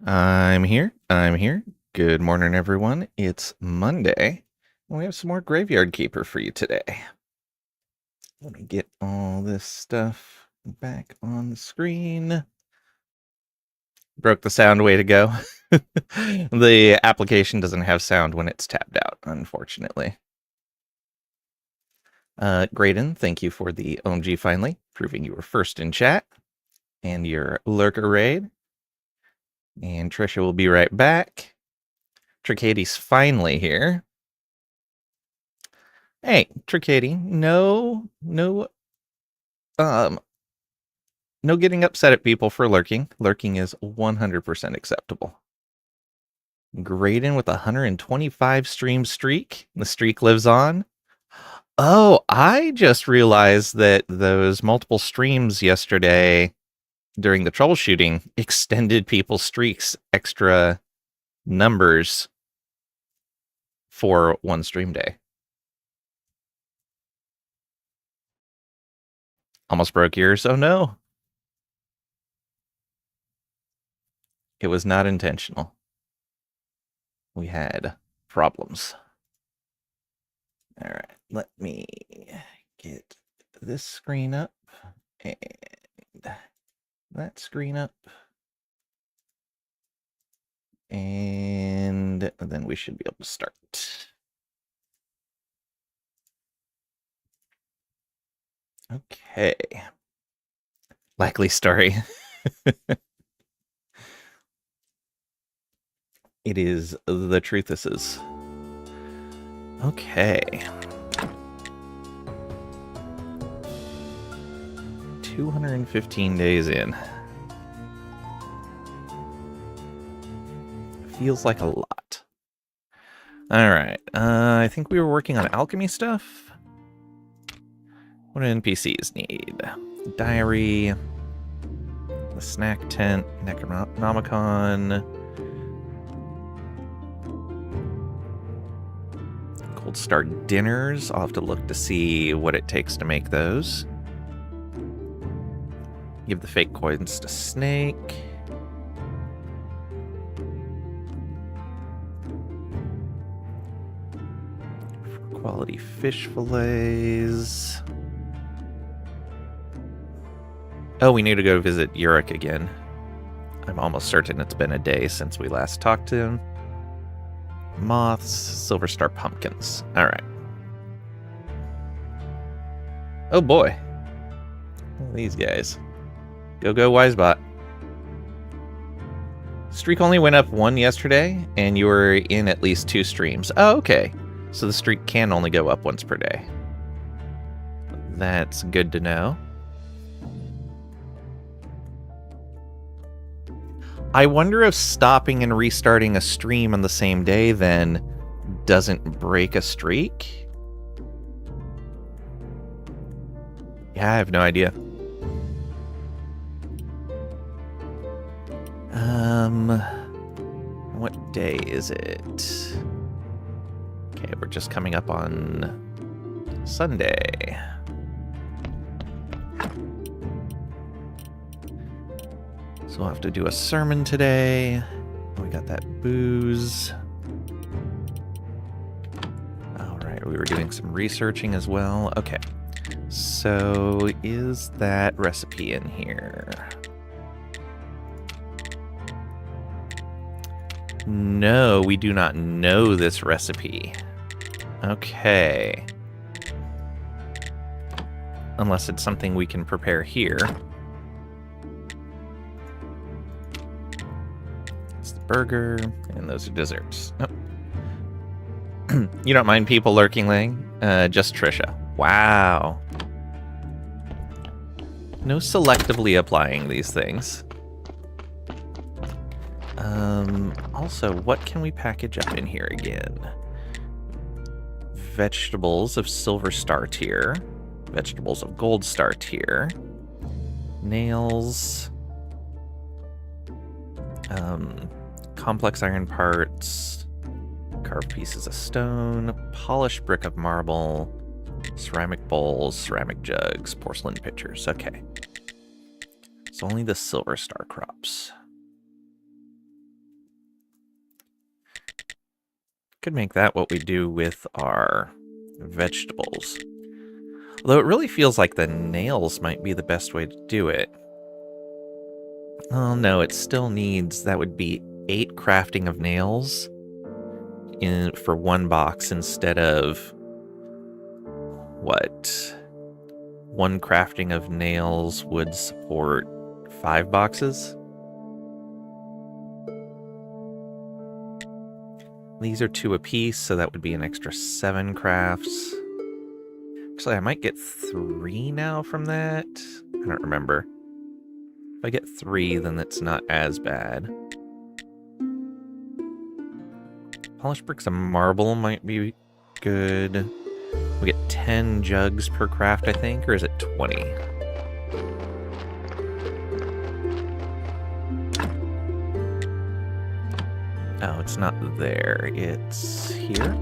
I'm here. I'm here. Good morning, everyone. It's Monday, and we have some more Graveyard Keeper for you today. Let me get all this stuff back on the screen. Broke the sound, way to go. The application doesn't have sound when it's tabbed out, unfortunately. Graydon, thank you for the OMG finally, proving you were first in chat, and your lurker raid. And Trisha will be right back. Tricadie's finally here. Hey, Tricadie, no getting upset at people for lurking. Lurking is 100% acceptable. Graydon with a 125 stream streak. The streak lives on. Oh, I just realized that those multiple streams yesterday during the troubleshooting extended people's streaks extra numbers for one stream day. Almost broke yours. Oh no. It was not intentional. We had problems. All right, let me get this screen up and that screen up. And then we should be able to start. Okay. Likely story. It is the Truthuses. Okay. 215 days in. Feels like a lot. All right. I think we were working on alchemy stuff. What do NPCs need? Diary, the snack tent, Necronomicon, Cold Start dinners. I'll have to look to see what it takes to make those. Give the fake coins to Snake. Quality fish fillets. Oh, we need to go visit Yurik again. I'm almost certain it's been a day since we last talked to him. Moths, Silver Star pumpkins. All right. Oh boy. These guys. Go Wisebot. Streak only went up 1 yesterday, and you were in at least 2 streams. Oh, okay. So the streak can only go up once per day. That's good to know. I wonder if stopping and restarting a stream on the same day then doesn't break a streak? Yeah, I have no idea. What day is it? Okay, we're just coming up on Sunday. So we'll have to do a sermon today. We got that booze. All right, we were doing some researching as well. Okay, so is that recipe in here? No, we do not know this recipe. Okay. Unless it's something we can prepare here. It's the burger, and those are desserts. Oh. You don't mind people lurking, Lang? Just Trisha. Wow. No selectively applying these things. Also, what can we package up in here again? Vegetables of Silver Star tier. Vegetables of Gold Star tier. Nails. Complex iron parts. Carved pieces of stone. Polished brick of marble. Ceramic bowls. Ceramic jugs. Porcelain pitchers. Okay. So only the Silver Star crops. Could make that what we do with our vegetables. Although it really feels like the nails might be the best way to do it. Oh no, it still needs, that would be 8 crafting of nails for 1 box instead of, what? 1 crafting of nails would support 5 boxes? These are 2 apiece, so that would be an extra 7 crafts. Actually, I might get 3 now from that. I don't remember. If I get 3, then that's not as bad. Polished bricks and marble might be good. We get 10 jugs per craft, I think, or is it 20? Oh, it's not there. It's here?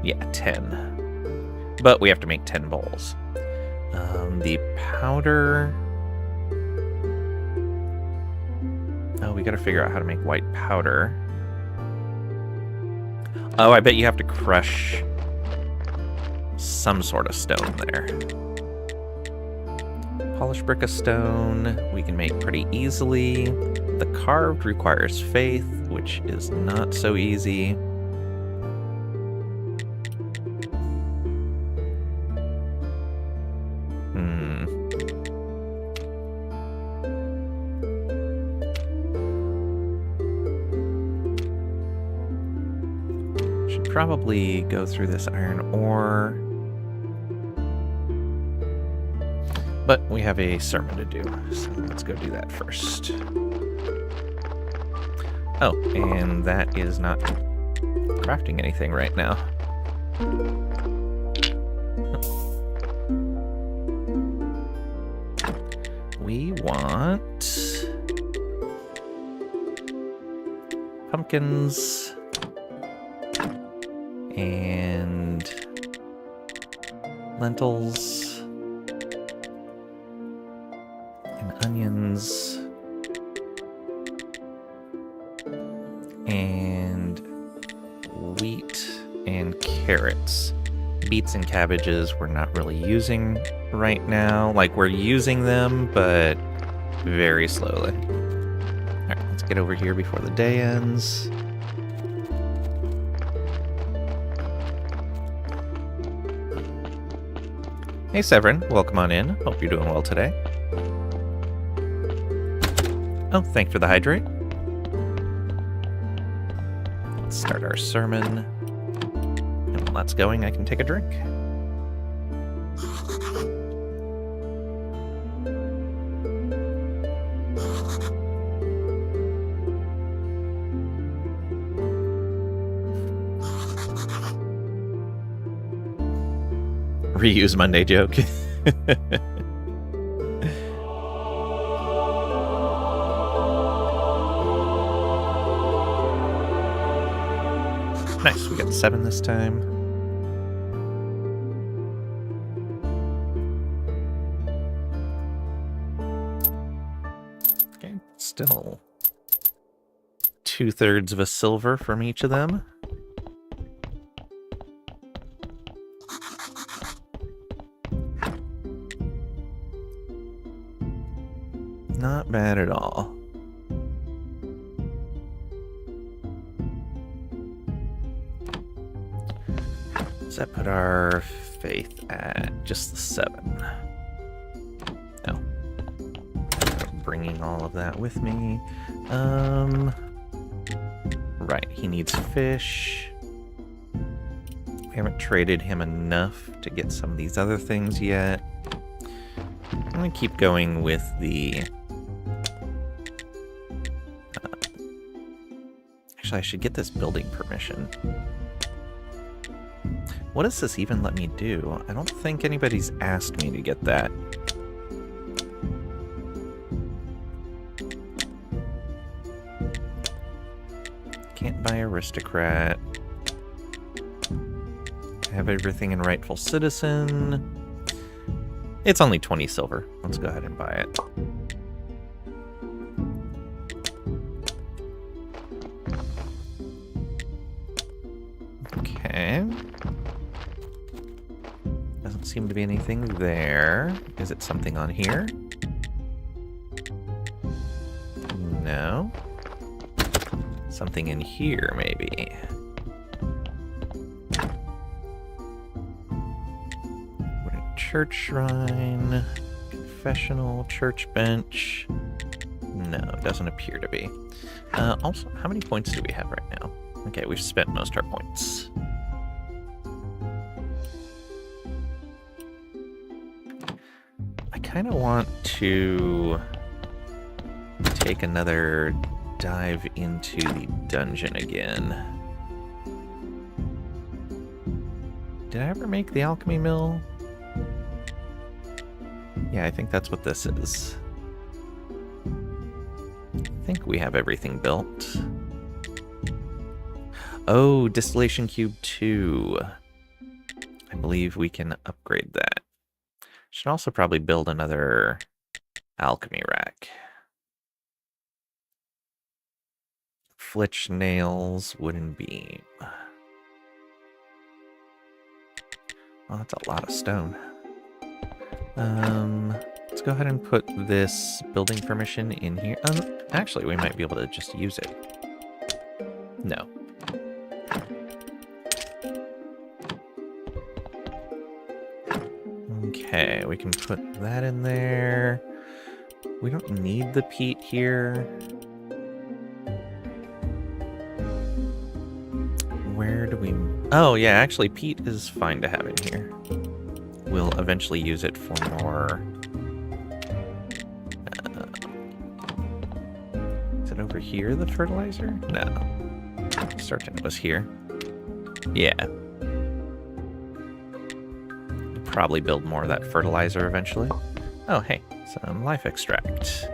Yeah, 10. But we have to make 10 bowls. The powder... Oh, we gotta figure out how to make white powder. Oh, I bet you have to crush some sort of stone there. Polished brick of stone we can make pretty easily. The carved requires faith, which is not so easy. Should probably go through this iron ore. But we have a sermon to do, so let's go do that first. Oh, and that is not crafting anything right now. We want pumpkins and lentils and onions and wheat and carrots. Beets and cabbages we're not really using right now. Like, we're using them, but very slowly. Alright, let's get over here before the day ends. Hey Severin, welcome on in. Hope you're doing well today. Oh, thanks for the hydrate. Let's start our sermon. And while that's going, I can take a drink. Reuse Monday joke. Nice, we got 7 this time. Okay, still 2/3 of a silver from each of them. Not bad at all. Does that put our faith at just the 7? No. I'm bringing all of that with me. Right, he needs fish. We haven't traded him enough to get some of these other things yet. I'm gonna keep going with the... Actually, I should get this building permission. What does this even let me do? I don't think anybody's asked me to get that. Can't buy aristocrat. I have everything in rightful citizen. It's only 20 silver. Let's go ahead and buy it. Okay. Doesn't seem to be anything there. Is it something on here? No. Something in here, maybe. Church shrine, confessional, church bench. No, doesn't appear to be. Also, how many points do we have right now? Okay, we've spent most of our points. I kind of want to take another dive into the dungeon again. Did I ever make the alchemy mill? Yeah, I think that's what this is. I think we have everything built. Oh, Distillation Cube 2. I believe we can upgrade that. Should also probably build another alchemy rack. Flitch nails, wooden beam. Oh, that's a lot of stone. Let's go ahead and put this building permission in here. Actually, we might be able to just use it. No. Okay, we can put that in there. We don't need the peat here. Where do we... Oh, yeah, actually, peat is fine to have in here. We'll eventually use it for more... is it over here, the fertilizer? No. Certain it was here. Yeah. We'll probably build more of that fertilizer eventually. Oh, hey, some life extract.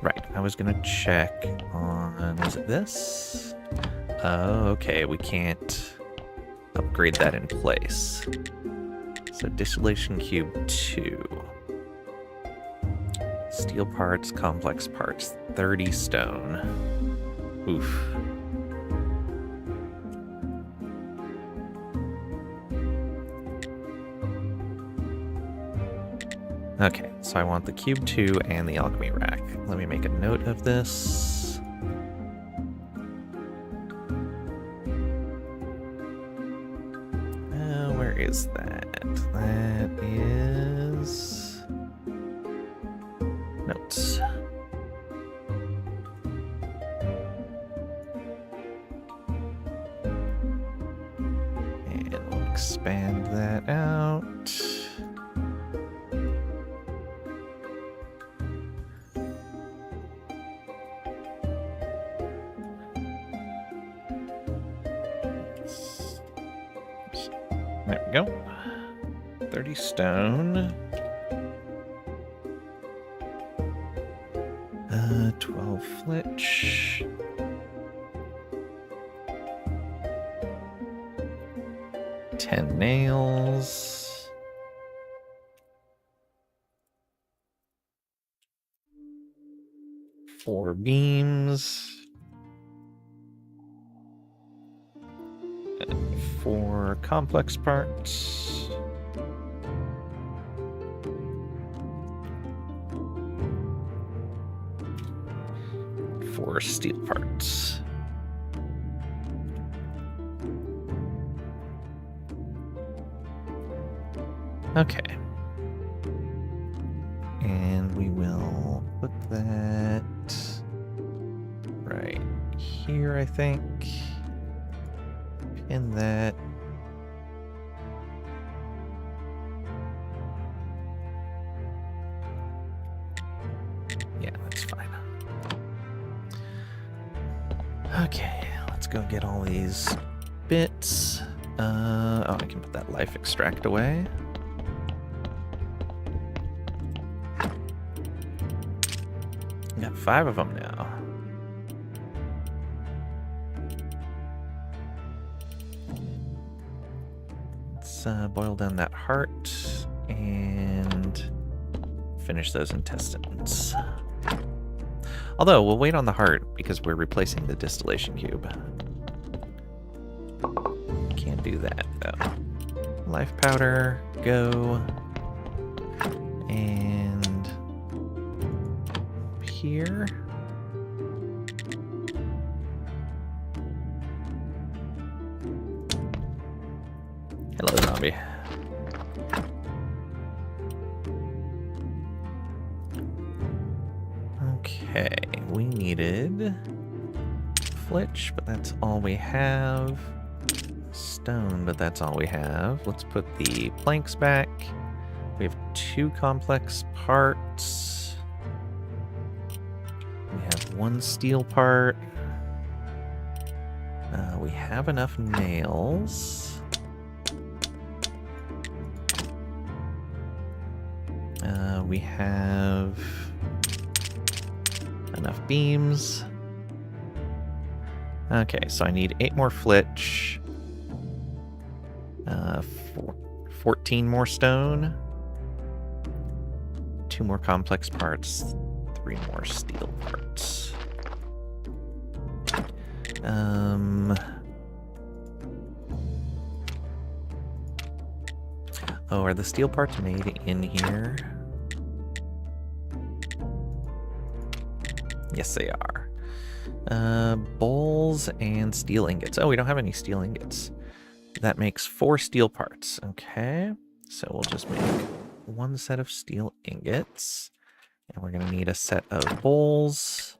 Right, I was gonna check on... was it this? Oh, okay, we can't upgrade that in place. So Distillation Cube 2. Steel parts, complex parts, 30 stone. Oof. Okay, so I want the Cube 2 and the alchemy rack. Let me make a note of this. Where is that? That is... notes. And we'll expand that out. There we go. 30 stone. 12 flitch. Ten nails. Four beams. And 4 complex parts. For steel parts. Okay. And we will put that right here, I think. Pin that. Yeah, that's fine. Okay, let's go get all these bits. Oh, I can put that life extract away. Got 5 of them now. Let's boil down that heart and finish those intestines. Although, we'll wait on the heart because we're replacing the distillation cube. Can't do that, though. Life powder, go. And here. Hello, zombie. Okay, we needed flitch, but that's all we have. Stone, but that's all we have. Let's put the planks back. We have 2 complex parts. We have 1 steel part. We have enough nails. We have enough beams. Okay, so I need 8 more flitch. 14 more stone. 2 more complex parts. 3 more steel parts. Oh, are the steel parts made in here? Yes, they are. Bowls and steel ingots. Oh, we don't have any steel ingots. That makes 4 steel parts. Okay, so we'll just make 1 set of steel ingots. And we're going to need a set of bowls.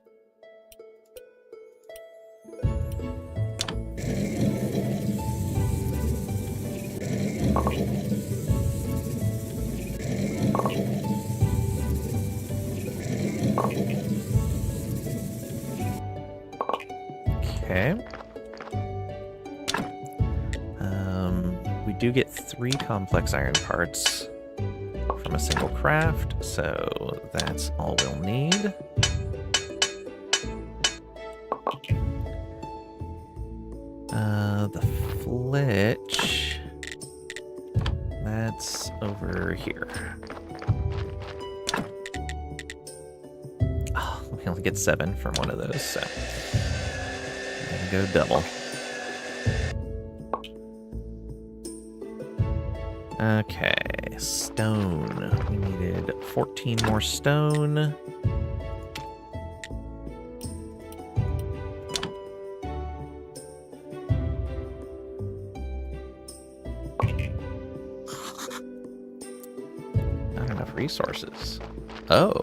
Okay. We do get 3 complex iron parts from a single craft, so that's all we'll need. The flitch, that's over here. Oh, we only get 7 from one of those, so I'm gonna go double. Okay, stone. We needed 14 more stone. Not enough resources. Oh.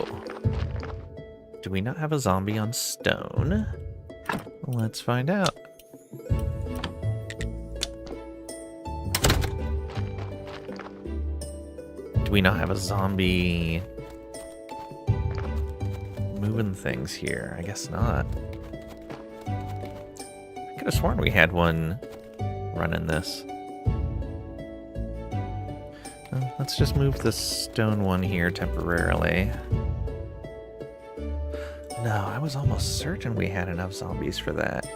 Do we not have a zombie on stone? Let's find out. Do we not have a zombie moving things here? I guess not. I could have sworn we had one running this. Well, let's just move the stone one here temporarily. No, I was almost certain we had enough zombies for that.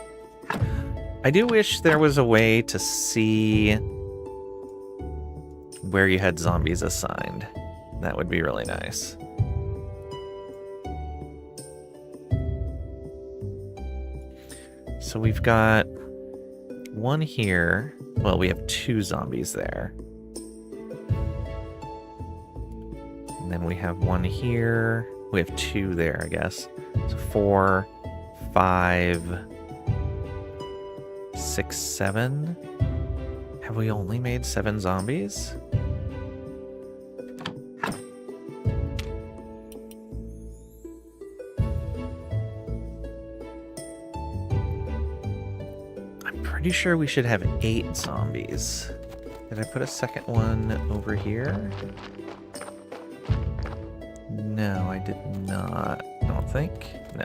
I do wish there was a way to see where you had zombies assigned. That would be really nice. So we've got 1 here. Well, we have 2 zombies there. And then we have 1 here. We have 2 there, I guess. So 4, 5, 6, 7. Have we only made 7 zombies? I'm pretty sure we should have 8 zombies. Did I put a second one over here? No, I did not. I don't think. No.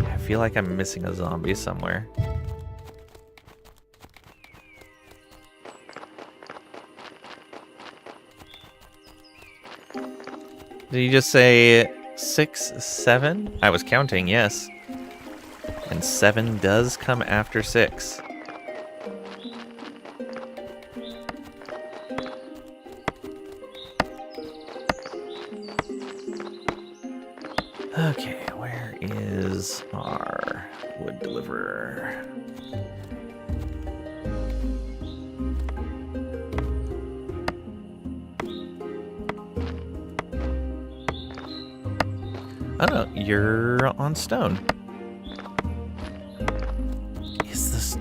I feel like I'm missing a zombie somewhere. Did you just say 6, 7? I was counting, yes. And 7 does come after 6. is our wood deliverer. Oh, you're on stone. Is this...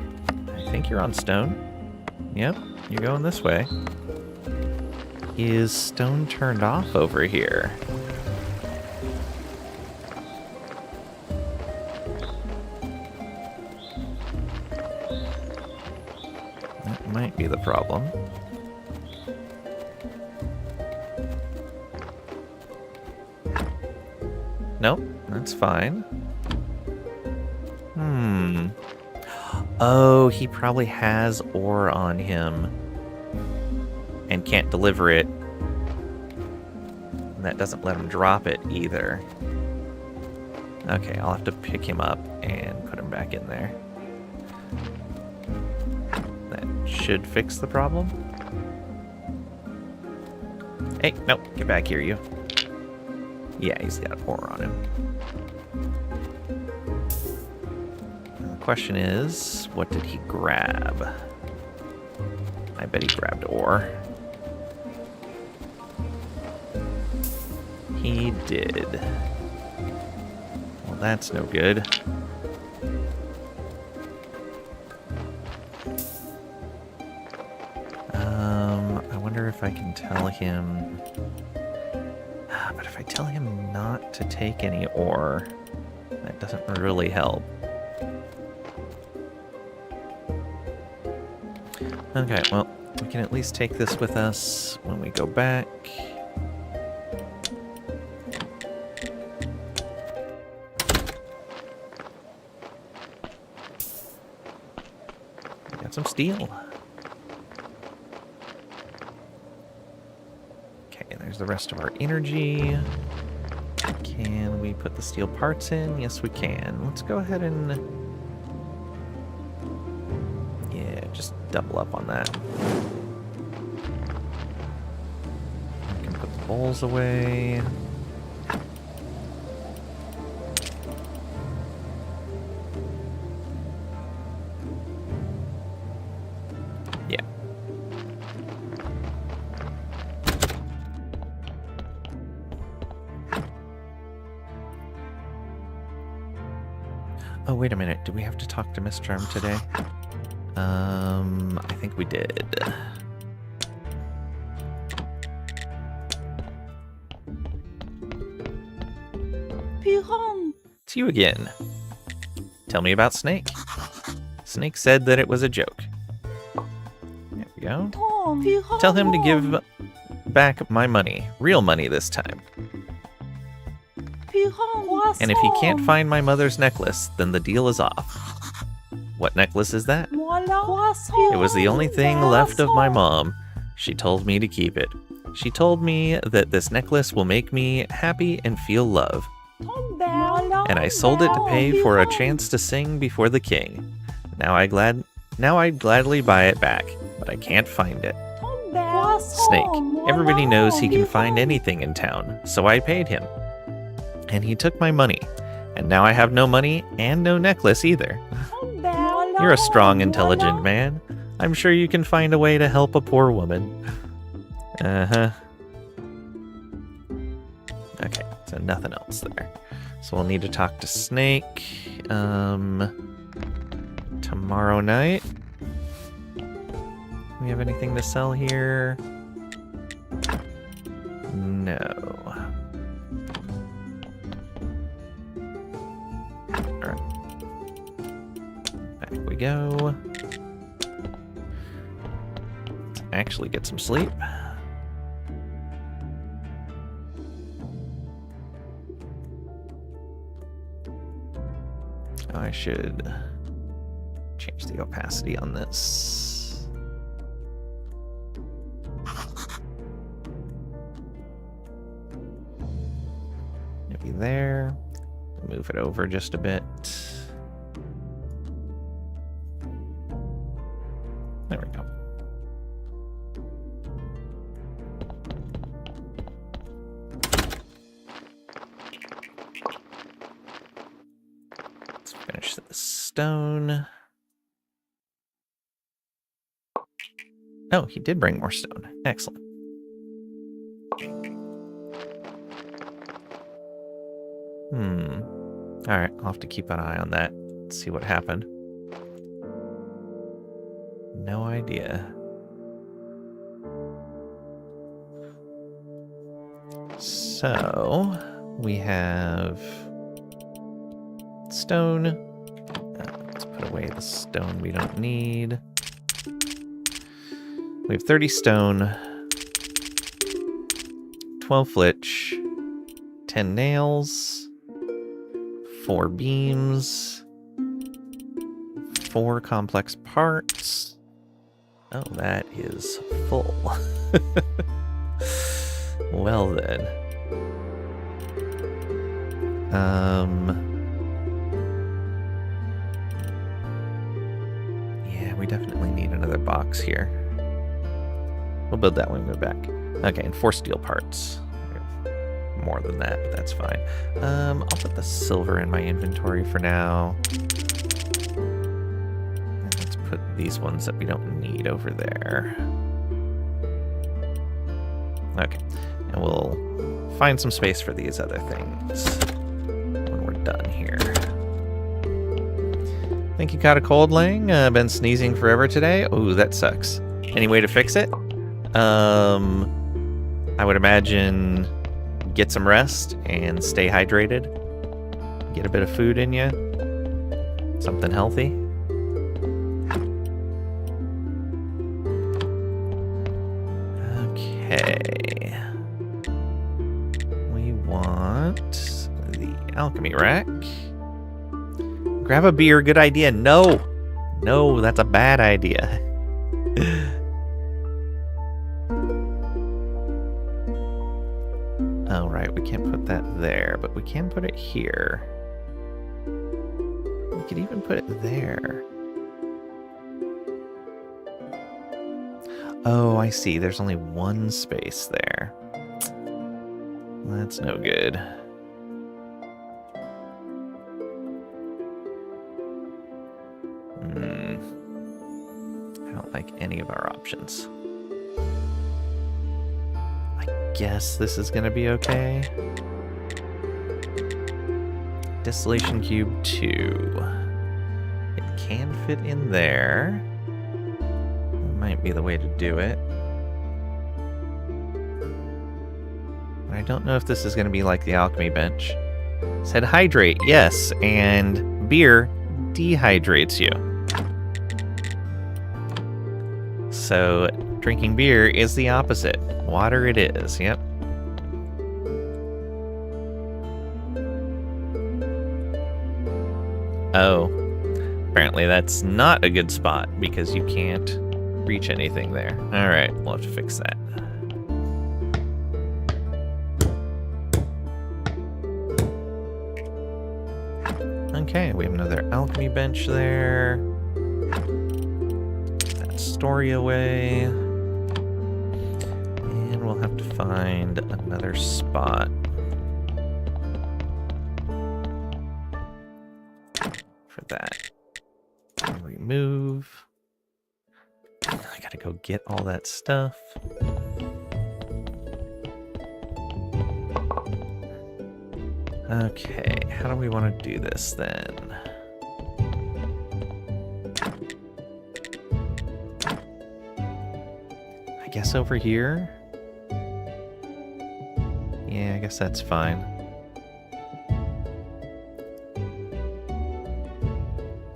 I think you're on stone. Yep, you're going this way. Is stone turned off over here? That might be the problem. Nope, that's fine. Oh, he probably has ore on him and can't deliver it. And that doesn't let him drop it either. Okay, I'll have to pick him up and put him back in there. That should fix the problem. Hey, nope, get back here, you. Yeah, he's got ore on him. The question is, what did he grab? I bet he grabbed ore. He did. Well, that's no good. I wonder if I can tell him... But if I tell him not to take any ore, that doesn't really help. Okay, well, we can at least take this with us when we go back. Got some steel. Okay, there's the rest of our energy. Can we put the steel parts in? Yes, we can. Let's go ahead and... yeah, just double up on that. We can put the bowls away. Yeah. Oh, wait a minute. Do we have to talk to Mr. M today? I think we did. It's you again. Tell me about Snake. Snake said that it was a joke. There we go. Tell him to give back my money. Real money this time. And if he can't find my mother's necklace, then the deal is off. What necklace is that? It was the only thing left of my mom. She told me to keep it. She told me that this necklace will make me happy and feel love. And I sold it to pay for a chance to sing before the king. Now I'd gladly buy it back, but I can't find it. Snake. Everybody knows he can find anything in town, so I paid him. And he took my money. And now I have no money and no necklace either. You're a strong, intelligent man. I'm sure you can find a way to help a poor woman. Uh-huh. Okay, so nothing else there. So we'll need to talk to Snake. Tomorrow night. We have anything to sell here? No. Alright. Back we go. Let's actually get some sleep. I should change the opacity on this. Maybe there. Move it over just a bit. There we go. Let's finish the stone. Oh, he did bring more stone. Excellent. Alright, I'll have to keep an eye on that. See what happened. No idea. So, we have stone. Let's put away the stone we don't need. We have 30 stone, 12 flitch, 10 nails, 4 beams, 4 complex parts. Oh, that is full. Well then. Yeah, we definitely need another box here. We'll build that when we go back. Okay, and 4 steel parts. More than that, but that's fine. I'll put the silver in my inventory for now. And let's put these ones that we don't need over there. Okay, and we'll find some space for these other things when we're done here. Think you caught a cold, Lang? Been sneezing forever today? Ooh, that sucks. Any way to fix it? I would imagine get some rest and stay hydrated. Get a bit of food in you. Something healthy. Okay. We want the alchemy rack. Grab a beer, good idea. No! No, that's a bad idea. Oh, right, we can't put that there, but we can put it here. We could even put it there. Oh, I see. There's only one space there. That's no good. I don't like any of our options. I guess this is gonna be okay. Distillation cube 2. It can fit in there. Might be the way to do it. I don't know if this is going to be like the alchemy bench. It said hydrate, yes, and beer dehydrates you. So drinking beer is the opposite. Water it is, yep. Oh, apparently that's not a good spot because you can't reach anything there. Alright, we'll have to fix that. Okay, we have another alchemy bench there. That story away. And we'll have to find another spot for that. Remove. I gotta go get all that stuff. Okay, how do we want to do this then? I guess over here? Yeah, I guess that's fine.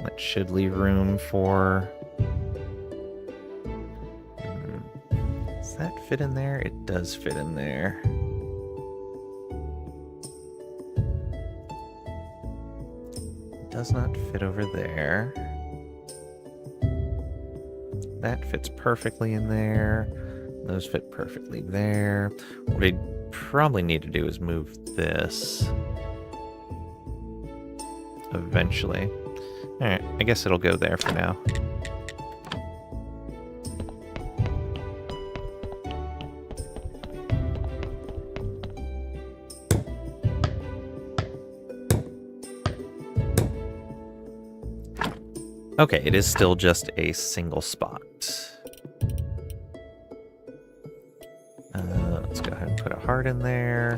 That should leave room for... Does that fit in there? It does fit in there. It does not fit over there. That fits perfectly in there. Those fit perfectly there. What I probably need to do is move this eventually. Alright, I guess it'll go there for now. Okay, it is still just a single spot. Let's go ahead and put a heart in there.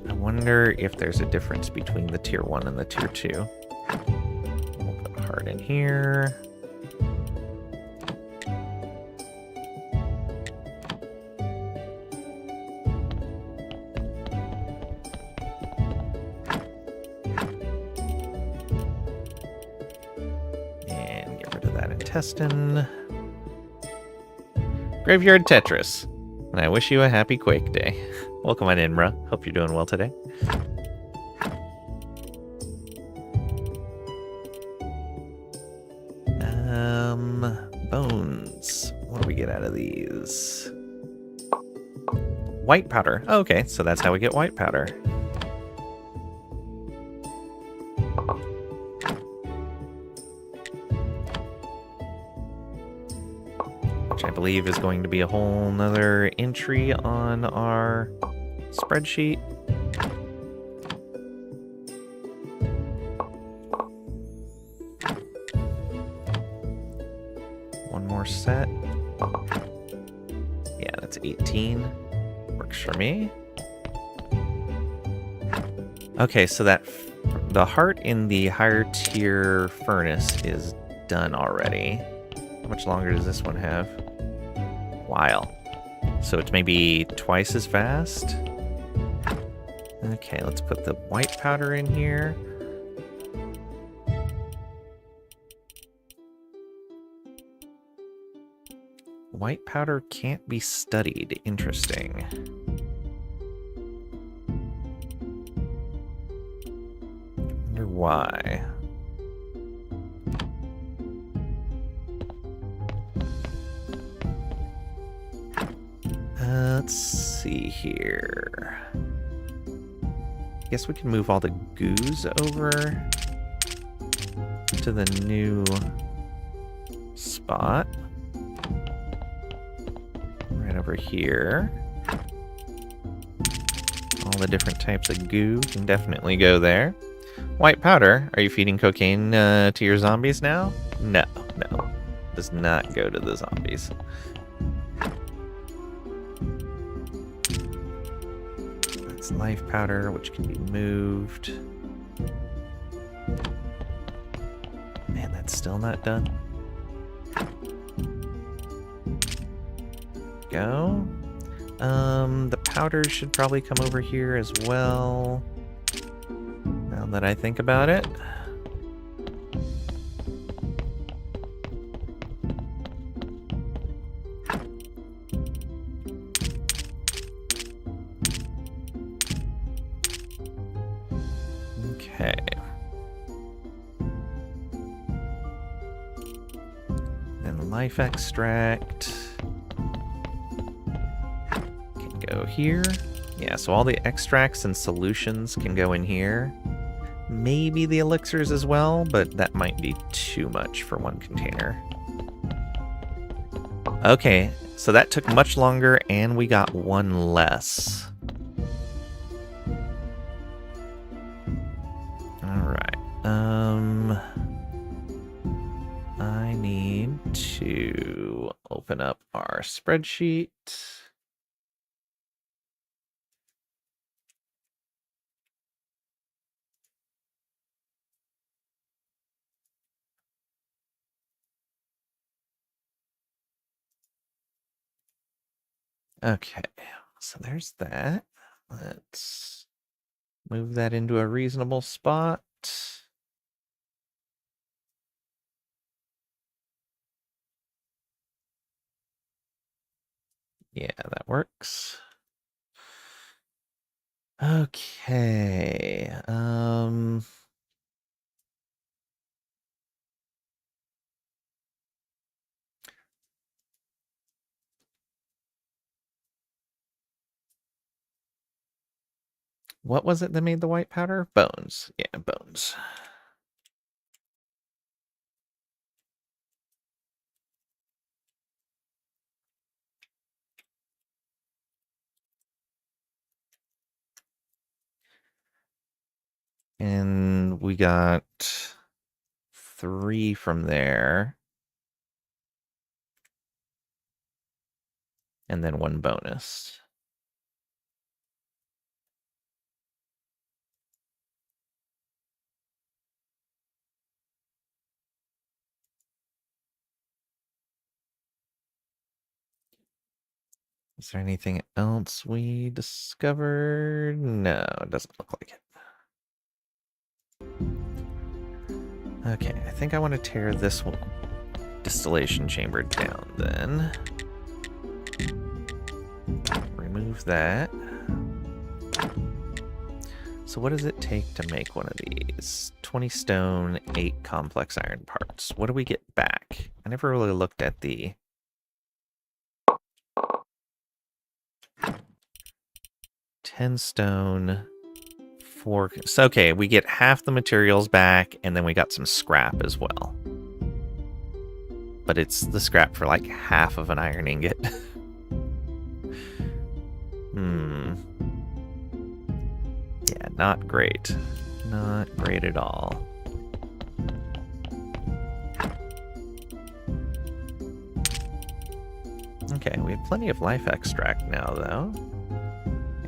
I wonder if there's a difference between the tier 1 and the tier 2. We'll put a heart in here. And get rid of that intestine. Graveyard Tetris. And I wish you a happy Quake Day. Welcome on in, Mra. Hope you're doing well today. Bones. What do we get out of these? White powder. Oh, okay, so that's how we get white powder. Which I believe is going to be a whole nother entry on our spreadsheet. One more set. Yeah, that's 18. Works for me. Okay, so that the heart in the higher tier furnace is done already. How much longer does this one have? While. So it's maybe twice as fast. Okay, let's put the white powder in here. White powder can't be studied. Interesting. Wonder why. Let's see here. Guess we can move all the goos over to the new spot. Right over here. All the different types of goo can definitely go there. White powder, are you feeding cocaine to your zombies now? No, no. Does not go to the zombies. That's life powder, which can be moved. Man, that's still not done. Go. The powder should probably come over here as well. Now that I think about it. Okay. Then life extract. Go here. Yeah, so all the extracts and solutions can go in here. Maybe the elixirs as well, but that might be too much for one container. Okay, so that took much longer and we got one less. Alright. I need to open up our spreadsheet. Okay, so there's that. Let's move that into a reasonable spot. Yeah, that works. Okay. What was it that made the white powder? Bones. Yeah, bones. And we got 3 from there. And then 1 bonus. Is there anything else we discovered? No, it doesn't look like it. Okay, I think I want to tear this one distillation chamber down then. Remove that. So what does it take to make one of these? 20 stone, 8 complex iron parts. What do we get back? I never really looked at the... $10 stone, 4... So, okay, we get half the materials back, and then we got some scrap as well. But it's the scrap for like half of an iron ingot. Yeah, not great. Not great at all. Okay, we have plenty of life extract now, though.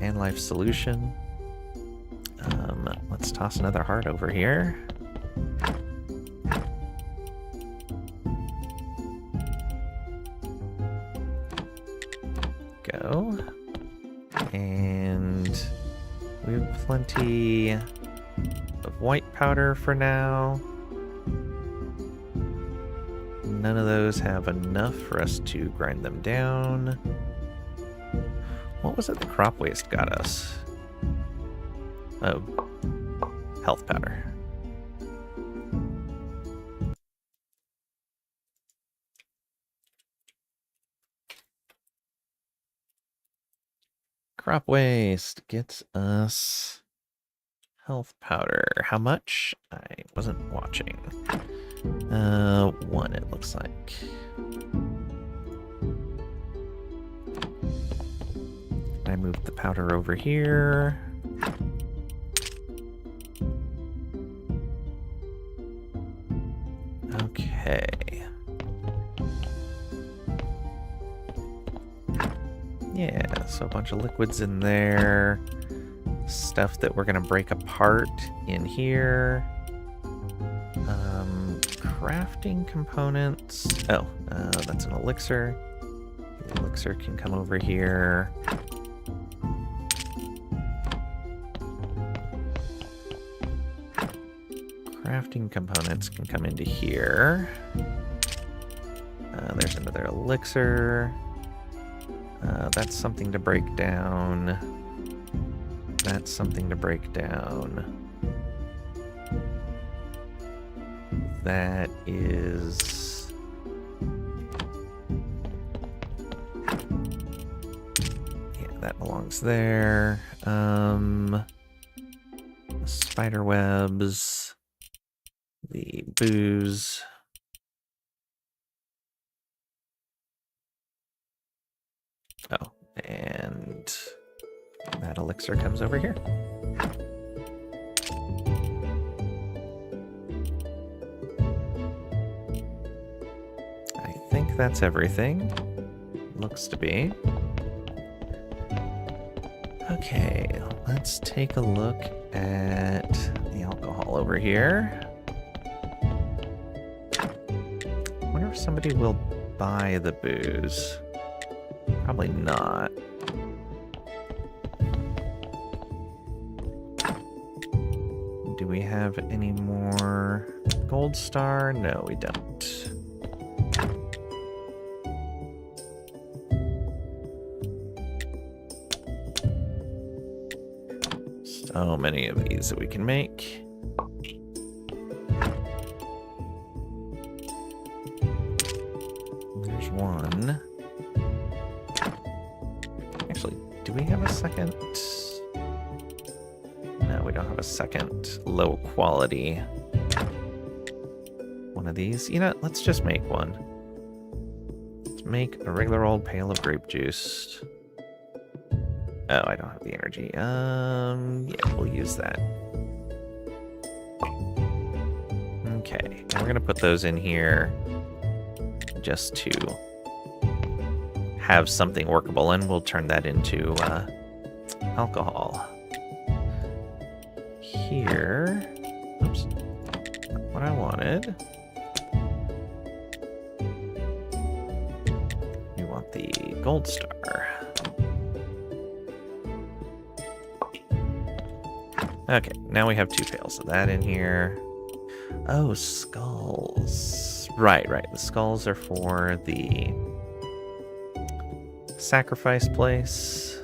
And life solution. Let's toss another heart over here. Go. And we have plenty of white powder for now. None of those have enough for us to grind them down. What was it the crop waste got us? Oh, health powder. Crop waste gets us health powder. How much? I wasn't watching. 1 it looks like. I moved the powder over here. Okay. Yeah, so a bunch of liquids in there. Stuff that we're gonna break apart in here. Crafting components. Oh, that's an elixir. The elixir can come over here. Crafting components can come into here. There's another elixir. That's something to break down. That's something to break down. That is... Yeah, that belongs there. Spider webs. The booze. Oh, and that elixir comes over here. I think that's everything. Looks to be. Okay, let's take a look at the alcohol over here. I wonder if somebody will buy the booze. Probably not. Do we have any more gold star? No, we don't. So many of these that we can make. There's one. Actually, do we have a second? No, we don't have a second low quality one of these. You know, let's just make one. Let's make a regular old pail of grape juice. Oh, I don't have the energy. Yeah, we'll use that. Okay, and we're gonna put those in here just to have something workable, and we'll turn that into alcohol. Here, oops, not what I wanted. We want the gold star. Okay, now we have 2 pails of that in here. Oh, skulls. Right. The skulls are for the sacrifice place.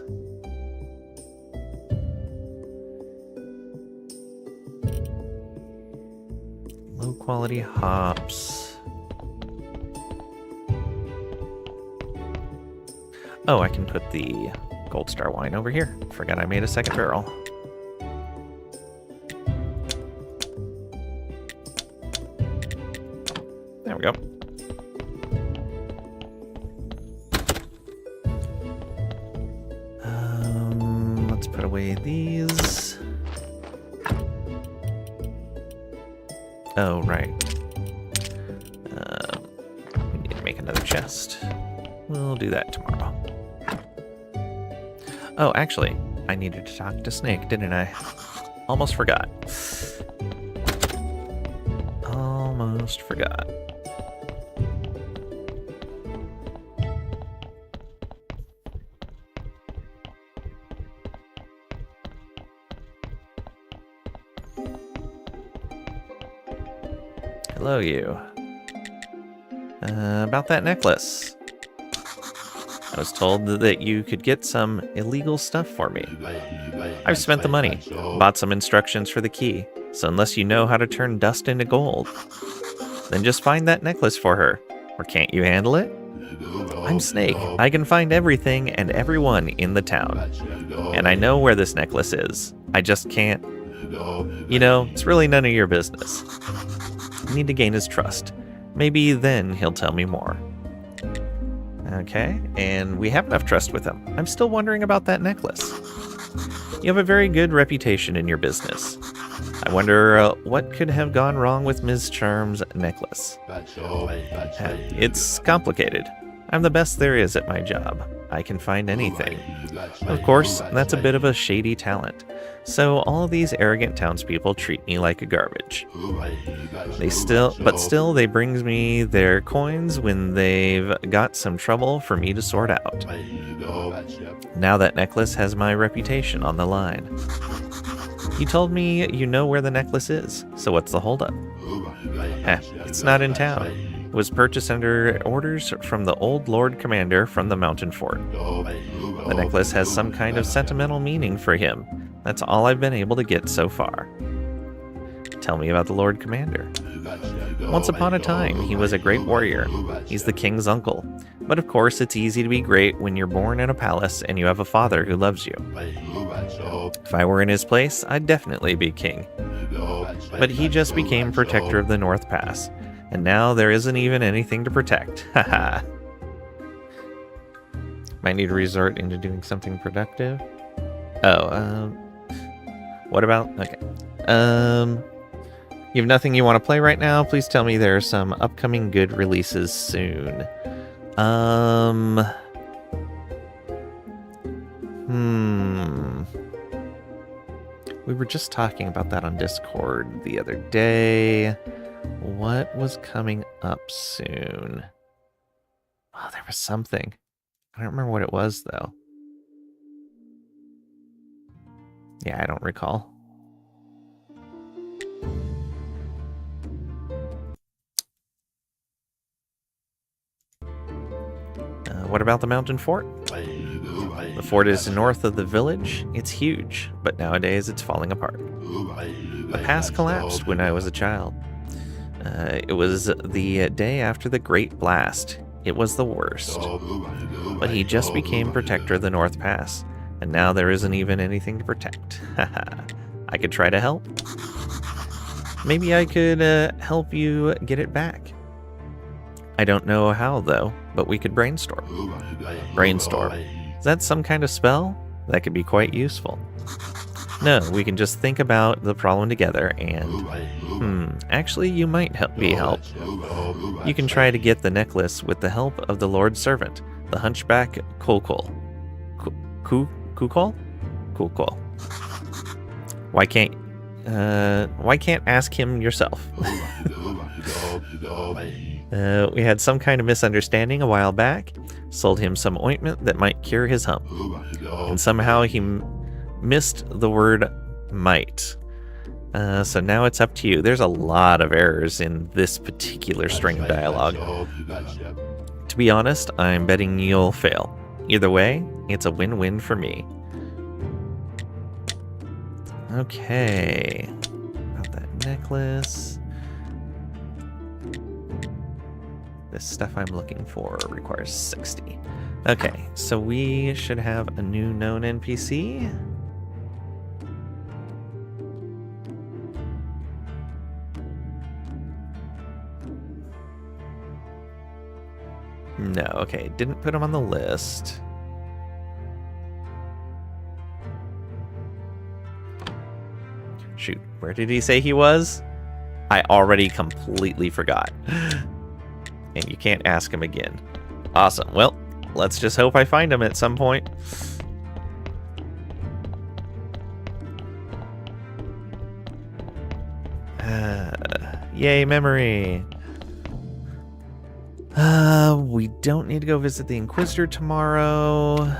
Low quality hops. Oh, I can put the Gold Star wine over here. Forgot I made a second barrel. There we go. Let's put away these. Oh, right. We need to make another chest. We'll do that tomorrow. Oh, actually, I needed to talk to Snake, didn't I? Almost forgot. Almost forgot. Hello, you. About that necklace. I was told that you could get some illegal stuff for me. I've spent the money, bought some instructions for the key, so unless you know how to turn dust into gold, then just find that necklace for her. Or can't you handle it? I'm Snake. I can find everything and everyone in the town. And I know where this necklace is. I just can't. You know, it's really none of your business. I need to gain his trust. Maybe then he'll tell me more. Okay, and we have enough trust with him. I'm still wondering about that necklace. You have a very good reputation in your business. I wonder what could have gone wrong with Ms. Charm's necklace. It's complicated. I'm the best there is at my job. I can find anything. Of course, that's a bit of a shady talent. So all these arrogant townspeople treat me like a garbage. But still, they bring me their coins when they've got some trouble for me to sort out. Now that necklace has my reputation on the line. You told me you know where the necklace is, so what's the holdup? It's not in town. It was purchased under orders from the old Lord Commander from the mountain fort. The necklace has some kind of sentimental meaning for him. That's all I've been able to get so far. Tell me about the Lord Commander. Once upon a time, he was a great warrior. He's the king's uncle. But of course, it's easy to be great when you're born in a palace and you have a father who loves you. If I were in his place, I'd definitely be king. But he just became protector of the North Pass. And now there isn't even anything to protect. Haha. Might need to resort into doing something productive. What about? Okay. You have nothing you want to play right now? Please tell me there are some upcoming good releases soon. We were just talking about that on Discord the other day. What was coming up soon? Oh, there was something. I don't remember what it was, though. Yeah, I don't recall. What about the mountain fort? The fort is north of the village. It's huge, but nowadays it's falling apart. The pass collapsed when I was a child. It was the day after the Great Blast. It was the worst. But he just became protector of the North Pass, and now there isn't even anything to protect. I could try to help. Maybe I could help you get it back. I don't know how, though, but we could brainstorm. Brainstorm. Is that some kind of spell? That could be quite useful. No, we can just think about the problem together and... actually you might be helped. You can try to get the necklace with the help of the Lord's servant, the hunchback Kulkul. Kulkul? Kulkul. Why can't ask him yourself? We had some kind of misunderstanding a while back. Sold him some ointment that might cure his hump. And somehow he missed the word might. So now it's up to you. There's a lot of errors in this particular string of dialogue. To be honest, I'm betting you'll fail. Either way, it's a win-win for me. Okay. Got that necklace. This stuff I'm looking for requires 60. Okay, so we should have a new known NPC. No, okay, didn't put him on the list. Shoot, where did he say he was? I already completely forgot. And you can't ask him again. Awesome, well, let's just hope I find him at some point. Yay, memory. We don't need to go visit the Inquisitor tomorrow.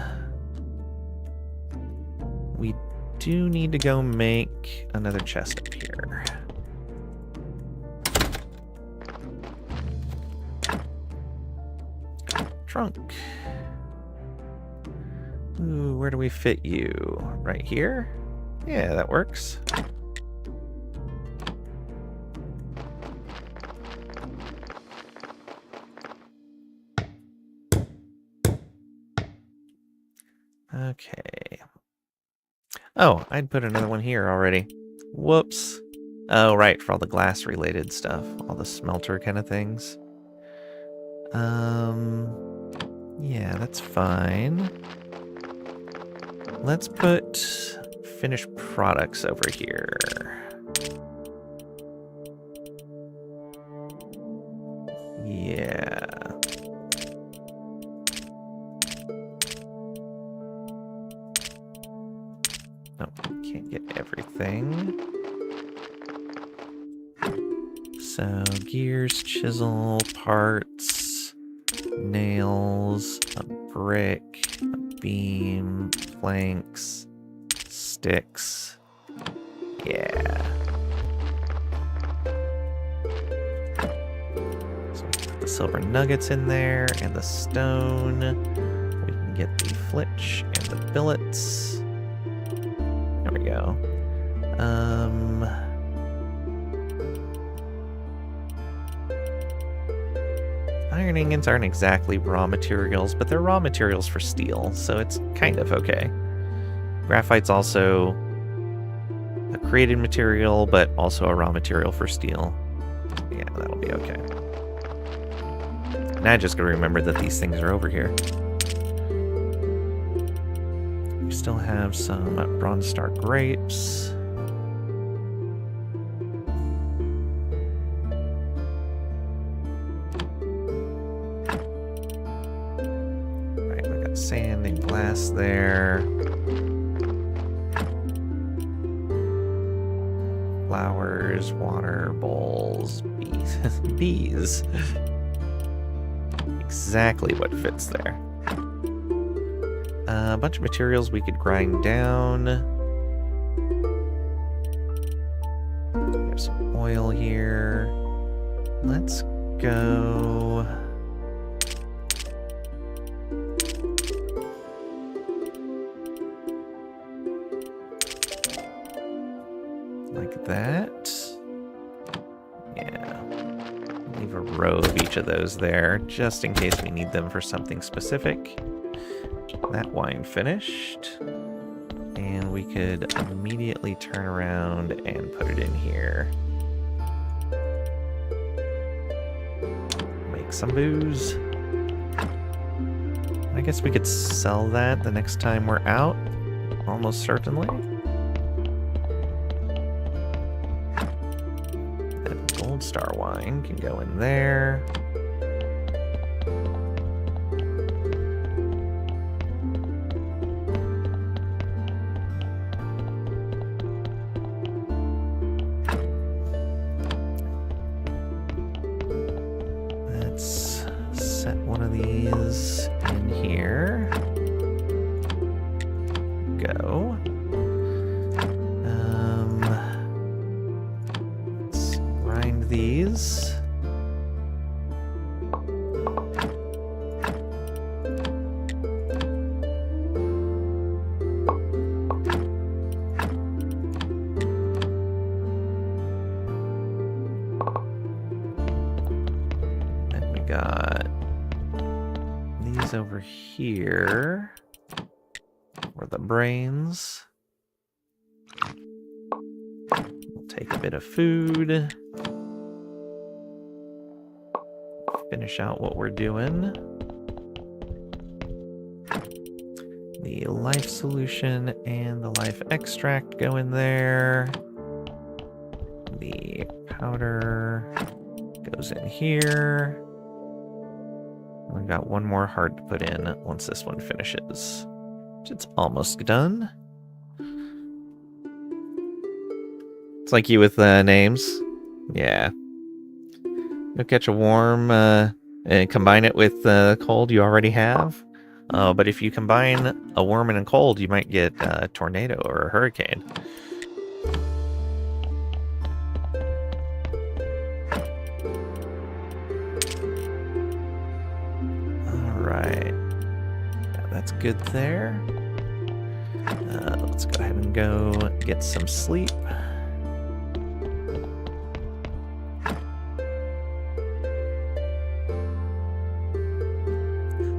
We do need to go make another chest up here. Trunk. Ooh, where do we fit you? Right here? Yeah, that works. Okay. Oh, I'd put another one here already. Whoops. Oh, right, for all the glass-related stuff. All the smelter kind of things. Yeah, that's fine. Let's put finished products over here. Yeah. Oh, can't get everything. So, gears, chisel, parts, nails, a brick, a beam, planks, sticks. Yeah. So we put the silver nuggets in there and the stone. We can get the flitch and the billets. There we go. Iron ingots aren't exactly raw materials, but they're raw materials for steel, so it's kind of okay. Graphite's also a created material, but also a raw material for steel. Yeah, that'll be okay. And I just gotta remember that these things are over here. We still have some Bronze Star grapes. Right, we got sand and glass there. Flowers, water, bowls, bees. Bees. Exactly what fits there. A bunch of materials we could grind down. We have some oil here. Let's go. Like that. Yeah. Leave a row of each of those there, just in case we need them for something specific. That wine finished. And we could immediately turn around and put it in here. Make some booze. I guess we could sell that the next time we're out. Almost certainly. Gold Star wine can go in there. Let's set one of these in here. Go. Let's grind these. And we got these over here for the brains. We'll take a bit of food. Finish out what we're doing. The life solution and the life extract go in there. The powder goes in here. We've got one more heart to put in once this one finishes. It's almost done. It's like you with names. Yeah. Go catch a worm and combine it with the cold you already have. But if you combine a worm and a cold, you might get a tornado or a hurricane. Alright. Yeah, that's good there. Let's go ahead and go get some sleep.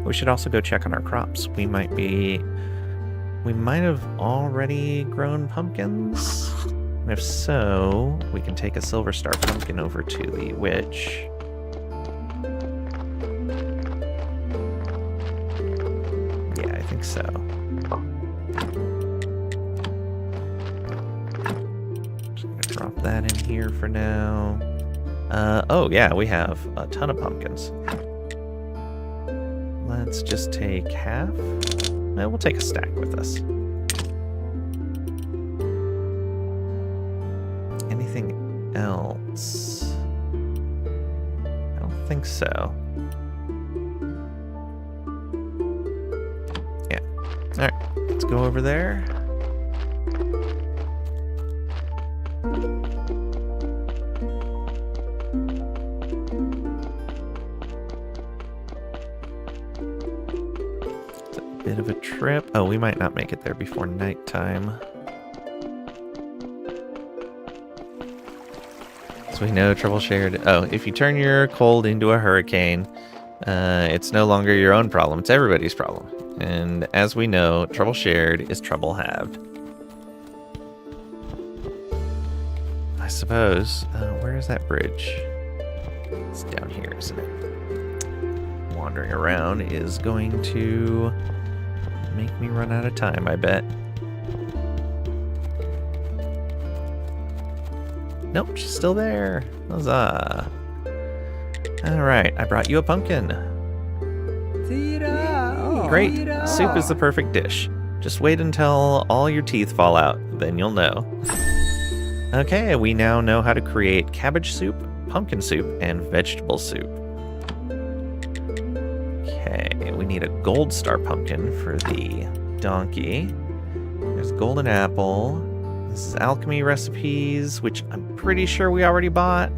We should also go check on our crops. We might have already grown pumpkins. And if so, we can take a Silver Star pumpkin over to the witch. Yeah, I think so. Just gonna drop that in here for now. Oh yeah, we have a ton of pumpkins. Let's just take half. We'll take a stack with us. Anything else? I don't think so. Yeah. Alright, let's go over there. Bit of a trip. Oh, we might not make it there before nighttime. So we know trouble shared. Oh, if you turn your cold into a hurricane, it's no longer your own problem. It's everybody's problem. And as we know, trouble shared is trouble halved. I suppose. Where is that bridge? It's down here, isn't it? Wandering around is going to make me run out of time, I bet. Nope, she's still there. Huzzah. Alright, I brought you a pumpkin. Great. Soup is the perfect dish. Just wait until all your teeth fall out, then you'll know. Okay, we now know how to create cabbage soup, pumpkin soup, and vegetable soup. Okay, we need a gold star pumpkin for the donkey. There's golden apple. This is alchemy recipes, which I'm pretty sure we already bought.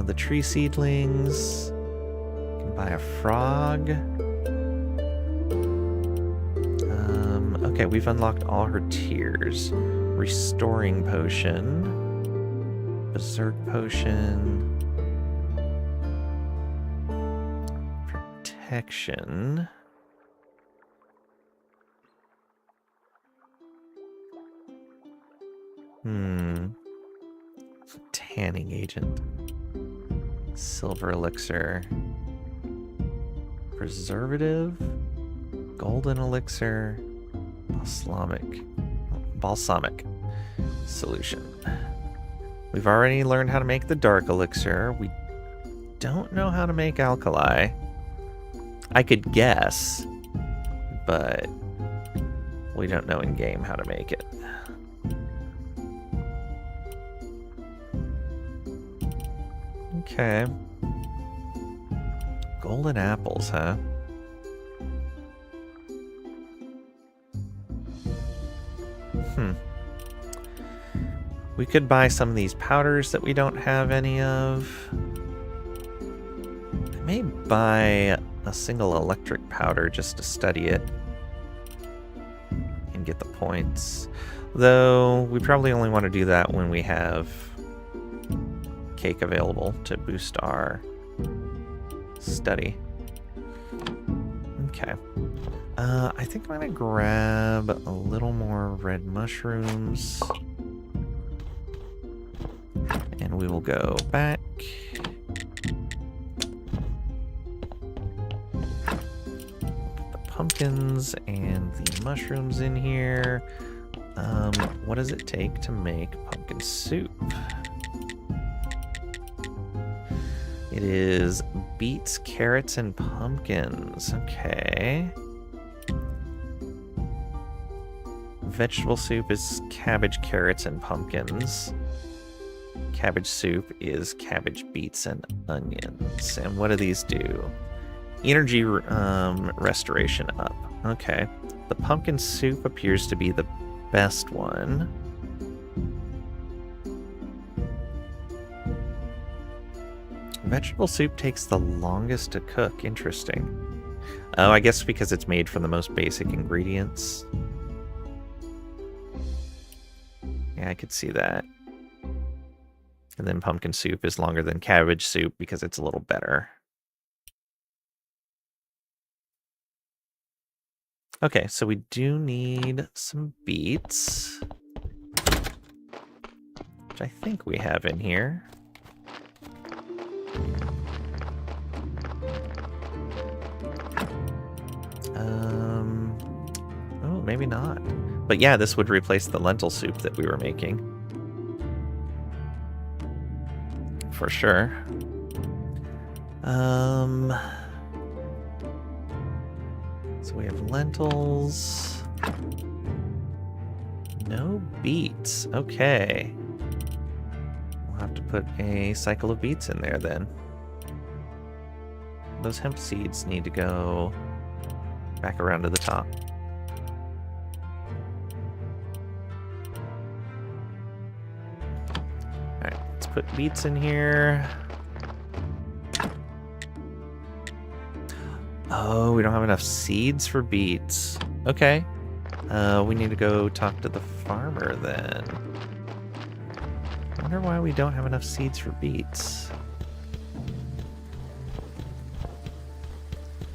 The tree seedlings. You can buy a frog. Okay, we've unlocked all her tiers. Restoring potion. Berserk potion. Protection. Tanning agent. Silver elixir. Preservative. Golden elixir. Balsamic solution. We've already learned how to make the dark elixir. We don't know how to make alkali. I could guess, but we don't know in game how to make it. Okay. Golden apples, huh? We could buy some of these powders that we don't have any of. I may buy a single electric powder just to study it and get the points. Though, we probably only want to do that when we have cake available to boost our study. Okay. I think I'm gonna grab a little more red mushrooms. And we will go back. Put the pumpkins and the mushrooms in here. What does it take to make pumpkin soup? It is beets, carrots, and pumpkins. Okay. Vegetable soup is cabbage, carrots, and pumpkins. Cabbage soup is cabbage, beets, and onions. And what do these do? Energy restoration up. Okay. The pumpkin soup appears to be the best one. Vegetable soup takes the longest to cook. Interesting. Oh, I guess because it's made from the most basic ingredients. Yeah, I could see that. And then pumpkin soup is longer than cabbage soup because it's a little better. Okay, so we do need some beets, which I think we have in here. Oh, maybe not. But yeah, this would replace the lentil soup that we were making. For sure. So we have lentils. No beets. Okay. We'll have to put a cycle of beets in there then. Those hemp seeds need to go back around to the top. Alright, let's put beets in here. Oh, we don't have enough seeds for beets. Okay. We need to go talk to the farmer then. I wonder why we don't have enough seeds for beets.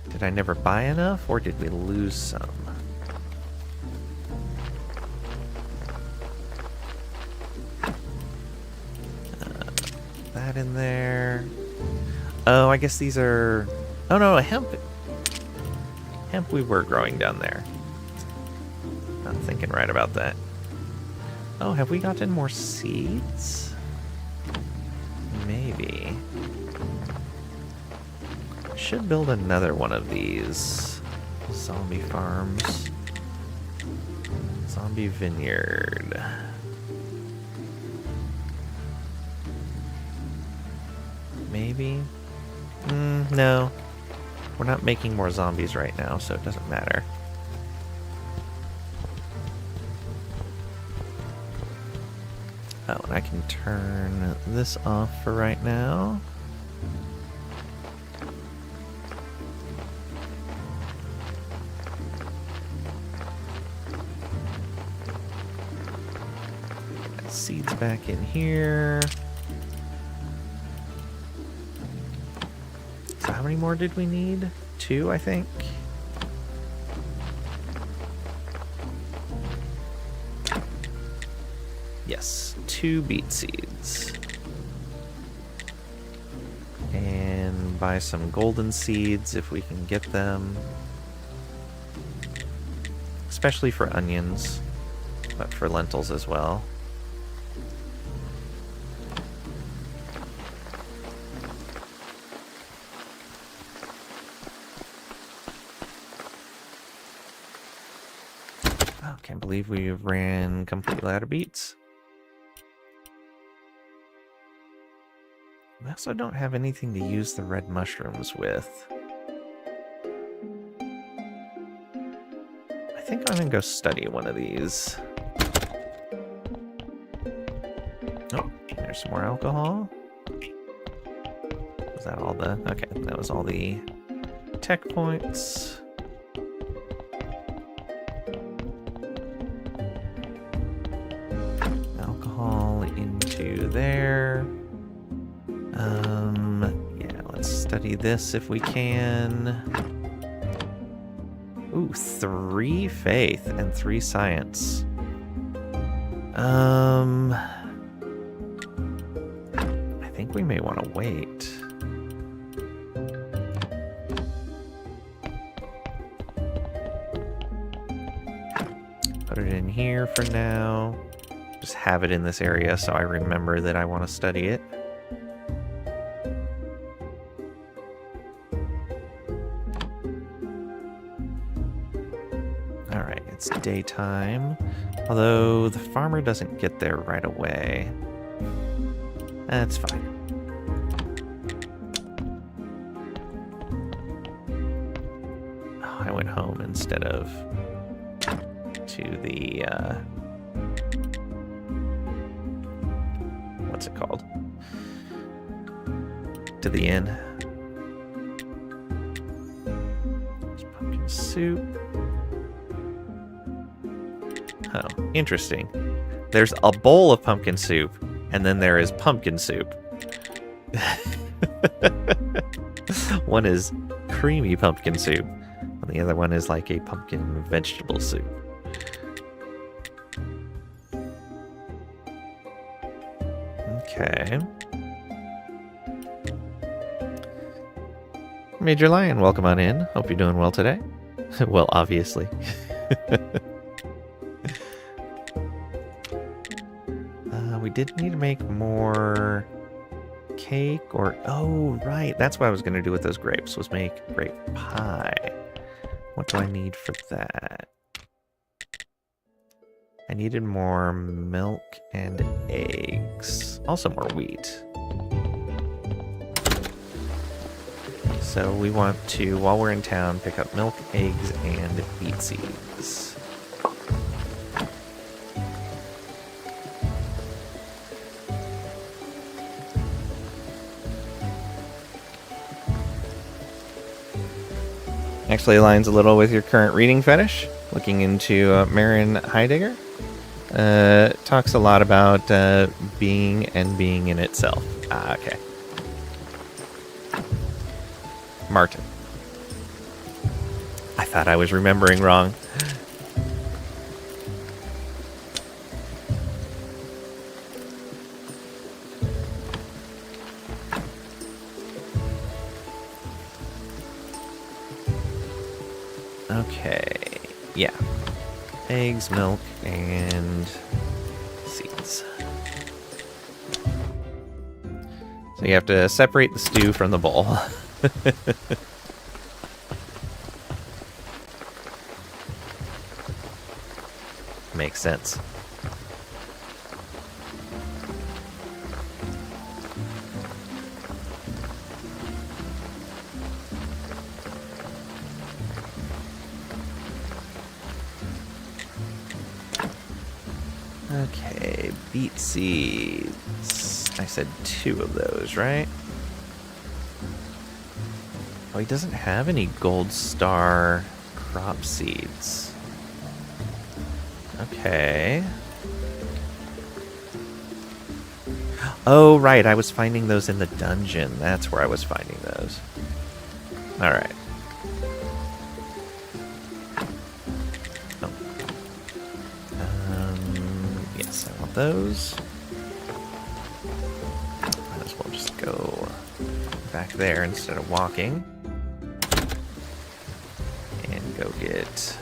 Did I never buy enough, or did we lose some? That in there. Oh, I guess these are... Oh no, hemp. Hemp we were growing down there. Not thinking right about that. Oh, have we gotten more seeds? Maybe. Should build another one of these zombie farms. Zombie vineyard. Maybe? No. We're not making more zombies right now, so it doesn't matter. Oh, and I can turn this off for right now. Got seeds back in here. So how many more did we need? 2, I think. Yes, 2 beet seeds. And buy some golden seeds if we can get them. Especially for onions, but for lentils as well. can't believe we ran completely out of beets. We also don't have anything to use the red mushrooms with. I think I'm gonna go study one of these. Oh, there's some more alcohol. Was that all the... Okay, that was all the tech points. Alcohol into there. Yeah, let's study this if we can. Ooh, 3 faith and 3 science. I think we may want to wait. Put it in here for now. Just have it in this area so I remember that I want to study it. Alright, it's daytime. Although the farmer doesn't get there right away. That's fine. Oh, I went home instead of to the, what's it called? To the inn. There's pumpkin soup. Oh, interesting. There's a bowl of pumpkin soup, and then there is pumpkin soup. One is creamy pumpkin soup, and the other one is like a pumpkin vegetable soup. Okay. Major Lion, welcome on in. Hope you're doing well today. Well, obviously. We did need to make more cake or... Oh, right. That's what I was going to do with those grapes, was make grape pie. What do I need for that? I needed more milk and eggs. Also more wheat. So we want to, while we're in town, pick up milk, eggs, and beet seeds. Actually aligns a little with your current reading fetish. Looking into Maren Heidegger. Talks a lot about being and being in itself. Ah, okay. Martin. I thought I was remembering wrong. Okay, yeah. Eggs, milk, and seeds. So you have to separate the stew from the bowl. Makes sense. Okay, beet seeds. I said 2 of those, right? Oh, he doesn't have any gold star crop seeds. Okay. Oh, right, I was finding those in the dungeon. That's where I was finding those. Alright. Yes, I want those. Might as well just go back there instead of walking. And go get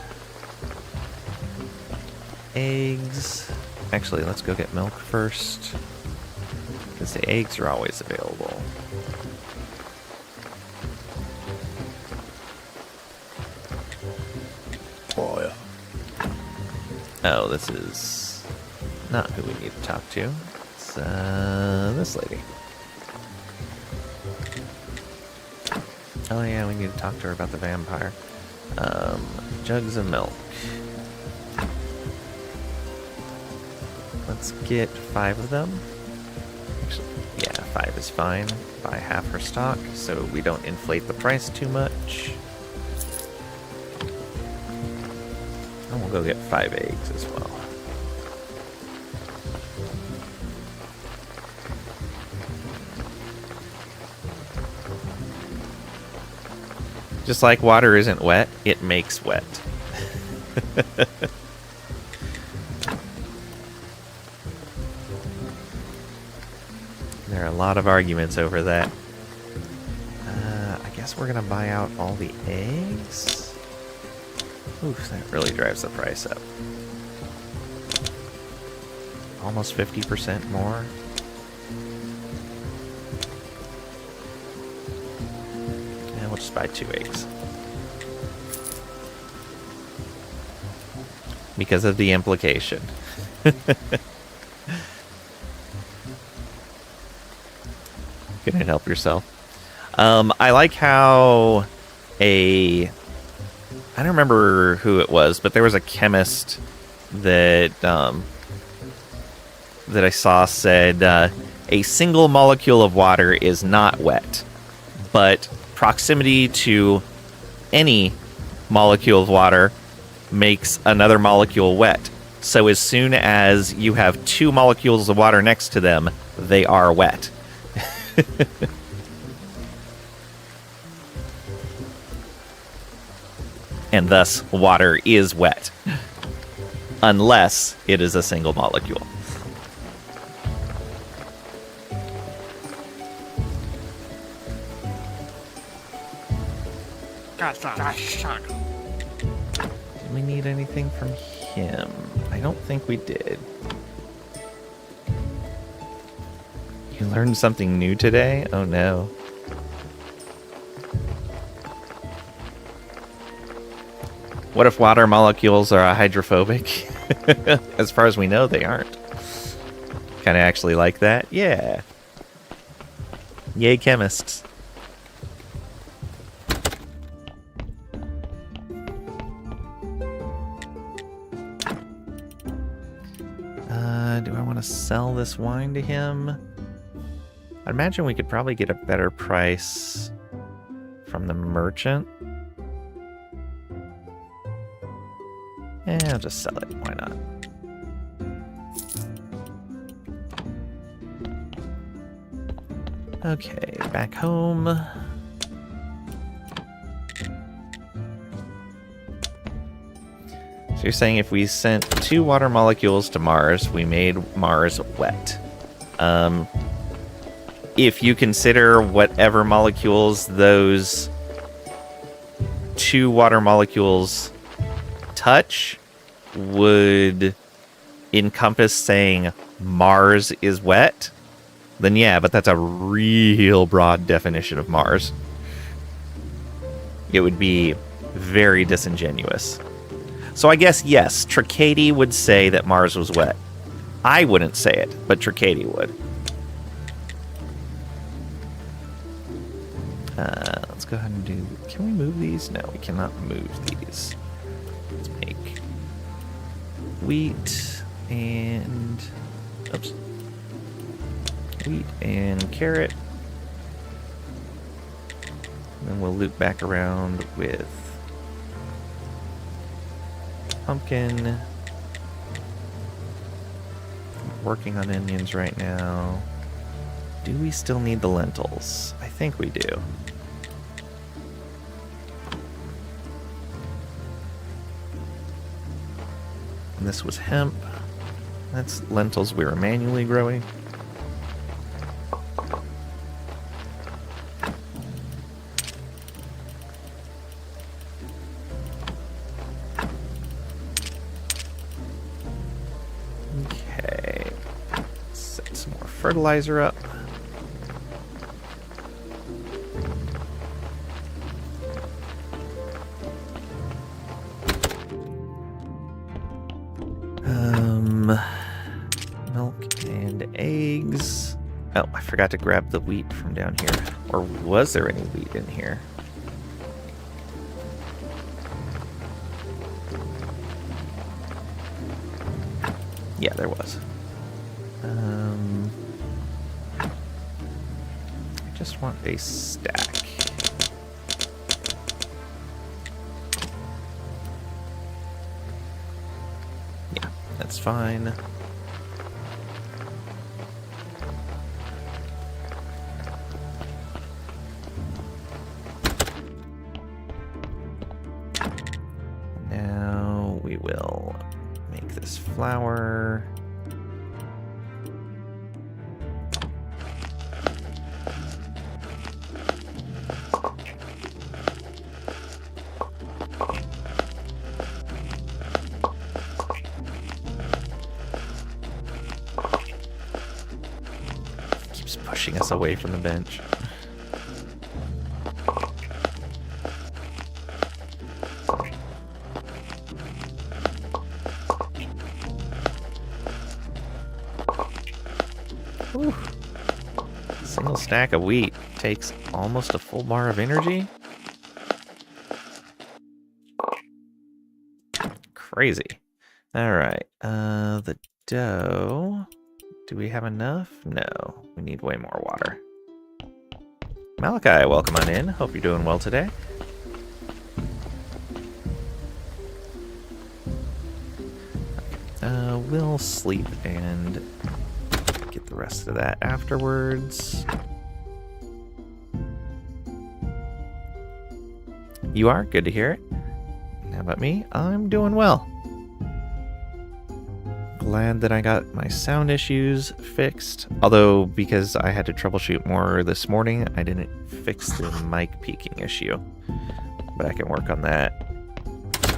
eggs. Actually, let's go get milk first, because the eggs are always available. Oh, yeah. Oh, this is not who we need to talk to. It's this lady. Oh yeah, we need to talk to her about the vampire. Jugs of milk. Let's get 5 of them. Actually, yeah, 5 is fine. Buy half her stock so we don't inflate the price too much. And we'll go get 5 eggs as well. Just like water isn't wet, it makes wet. There are a lot of arguments over that. I guess we're gonna buy out all the eggs. Oof, that really drives the price up. Almost 50% more. And we'll just buy 2 eggs. Because of the implication. Couldn't help yourself. I like how I don't remember who it was, but there was a chemist that that I saw said a single molecule of water is not wet, but proximity to any molecule of water makes another molecule wet. So as soon as you have 2 molecules of water next to them, they are wet. And thus, water is wet. Unless it is a single molecule. Did we need anything from him? I don't think we did. You learned something new today? Oh no. What if water molecules are hydrophobic? As far as we know, they aren't. Kind of actually like that? Yeah. Yay, chemists. Do I want to sell this wine to him? I'd imagine we could probably get a better price from the merchant. I'll just sell it. Why not? Okay, back home. So you're saying if we sent 2 water molecules to Mars, we made Mars wet. If you consider whatever molecules those 2 water molecules touch would encompass saying Mars is wet, then yeah, but that's a real broad definition of Mars. It would be very disingenuous. So I guess, yes, Tracady would say that Mars was wet. I wouldn't say it, but Tracady would. Let's go ahead and do... Can we move these? No, we cannot move these. Let's make wheat and... Oops. Wheat and carrot. And then we'll loop back around with pumpkin. I'm working on onions right now. Do we still need the lentils? I think we do. And this was hemp. That's lentils we were manually growing. Okay. Set some more fertilizer up. Oh, I forgot to grab the wheat from down here. Or was there any wheat in here? Yeah, there was. I just want a stack. Yeah, that's fine. Now we will make this flour. Keeps pushing us away from the bench. Whew. Single stack of wheat takes almost a full bar of energy. Crazy. All right. The dough. Do we have enough? No. We need way more water. Malachi, welcome on in. Hope you're doing well today. We'll sleep and get the rest of that afterwards. You are? Good to hear it. How about me? I'm doing well. Glad that I got my sound issues fixed. Although, because I had to troubleshoot more this morning, I didn't fix the mic peaking issue. But I can work on that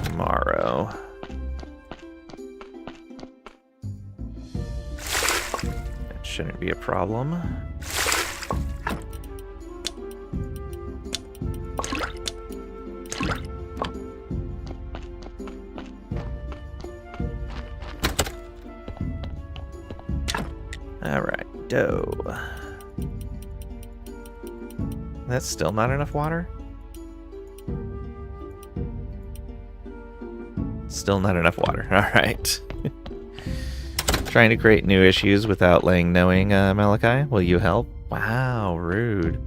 tomorrow. That shouldn't be a problem. Alright, dough. That's still not enough water? Still not enough water. Alright. Trying to create new issues without laying knowing, Malachi. Will you help? Wow, rude.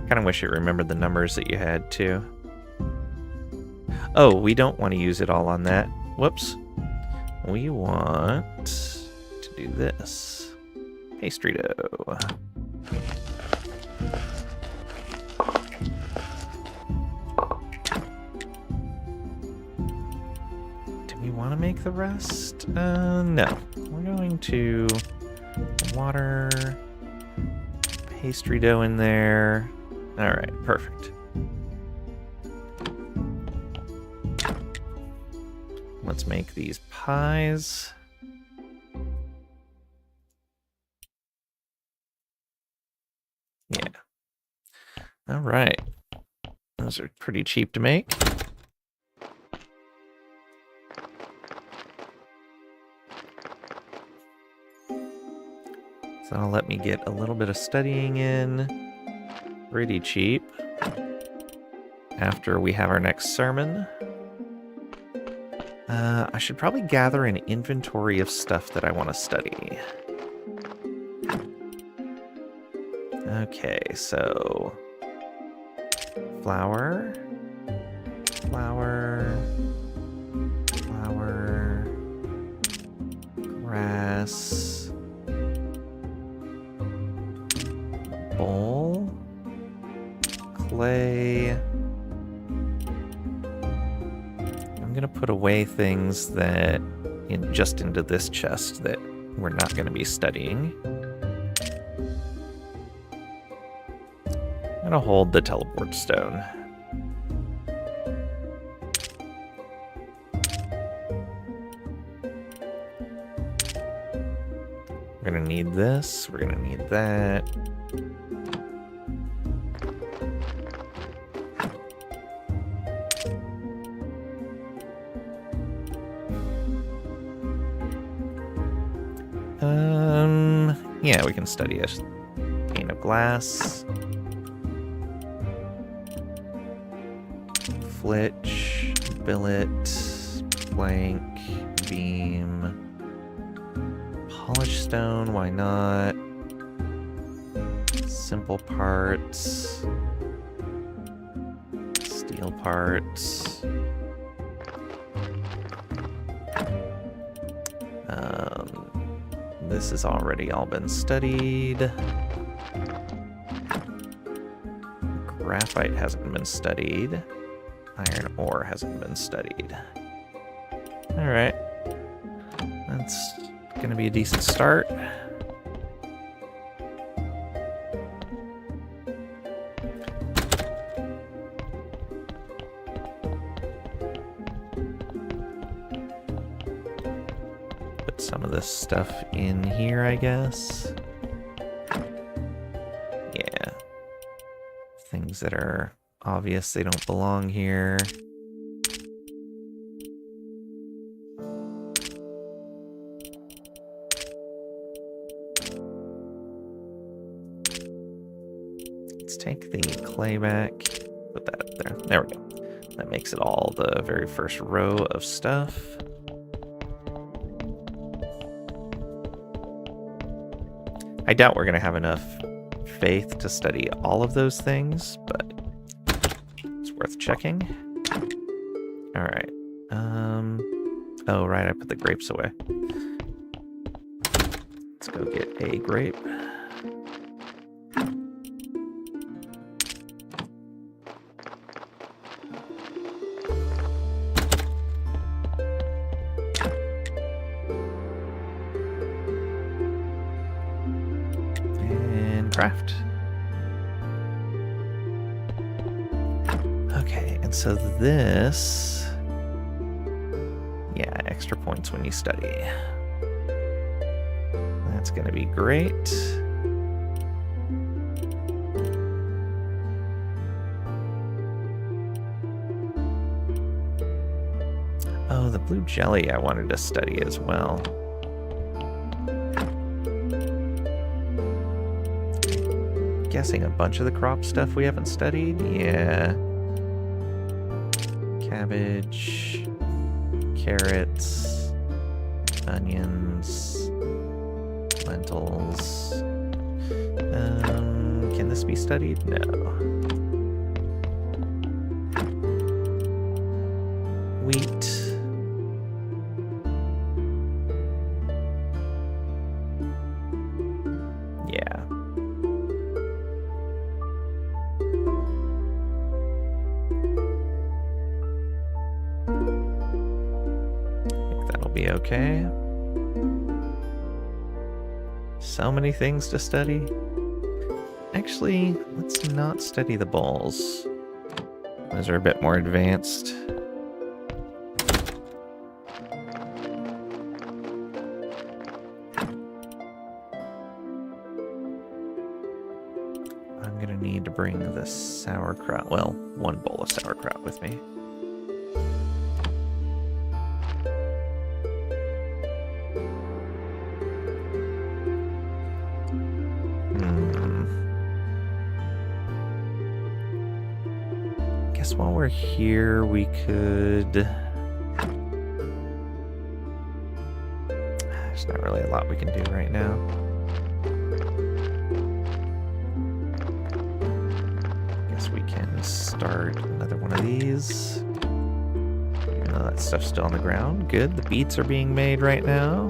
Kind of wish it remembered the numbers that you had too. Oh, we don't want to use it all on that. Whoops. We want to do this. Pastry dough. Do we want to make the rest? No. We're going to water, pastry dough in there. All right, perfect. Let's make these pies. Yeah. All right. Those are pretty cheap to make. So that'll let me get a little bit of studying in. Pretty cheap. After we have our next sermon. I should probably gather an inventory of stuff that I want to study. Okay, so flour, flour, flour, grass, bowl, clay. I'm gonna put away things that just into this chest that we're not gonna be studying. I'm gonna hold the teleport stone. We're gonna need this. We're gonna need that. Yeah, we can study a pane of glass. Flitch, billet, plank, beam, polished stone, why not? Simple parts, steel parts. This has already all been studied. Graphite hasn't been studied. Iron ore hasn't been studied. Alright. That's gonna be a decent start. Put some of this stuff in here, I guess. Yeah. Things that are obvious they don't belong here. Let's take the clay back, put that up there. There we go. That makes it all the very first row of stuff. I doubt we're going to have enough faith to study all of those things, but it's worth checking. All right. Oh, right, I put the grapes away. Let's go get a grape. Craft. Okay, and so this, yeah, extra points when you study. That's gonna be great. Oh, the blue jelly I wanted to study as well. Guessing a bunch of the crop stuff we haven't studied. Yeah. Cabbage, carrots, onions, lentils. Can this be studied? No. Wheat. Yeah. Be okay. So many things to study. Actually, let's not study the balls. Those are a bit more advanced. I'm gonna need to bring the sauerkraut, well, one bowl of sauerkraut with me. Guess while we're here, we could... There's not really a lot we can do right now. Guess we can start another one of these. Even though that stuff's still on the ground. Good, the beets are being made right now.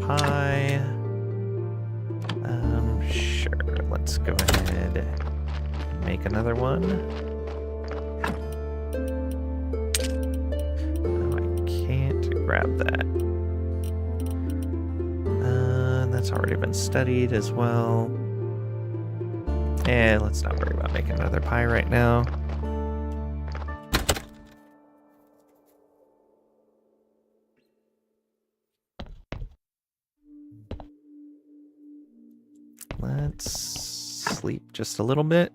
Pie. Sure, let's go ahead and make another one. Oh, I can't grab that. That's already been studied as well. Let's not worry about making another pie right now. Let's sleep just a little bit.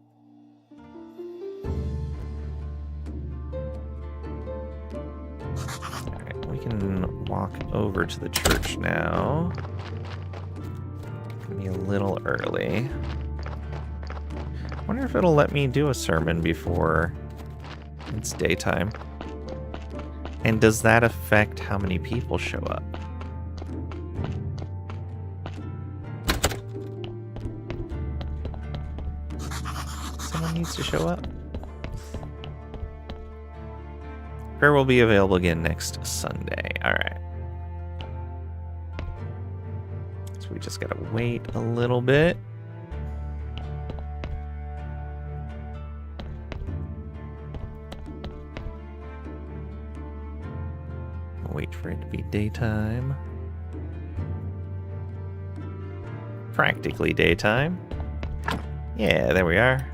Alright, we can walk over to the church now. Be a little early. Wonder if it'll let me do a sermon before it's daytime. And does that affect how many people show up? Someone needs to show up. Prayer will be available again next Sunday. Alright. So we just gotta wait a little bit. Wait for it to be daytime. Practically daytime. Yeah, there we are.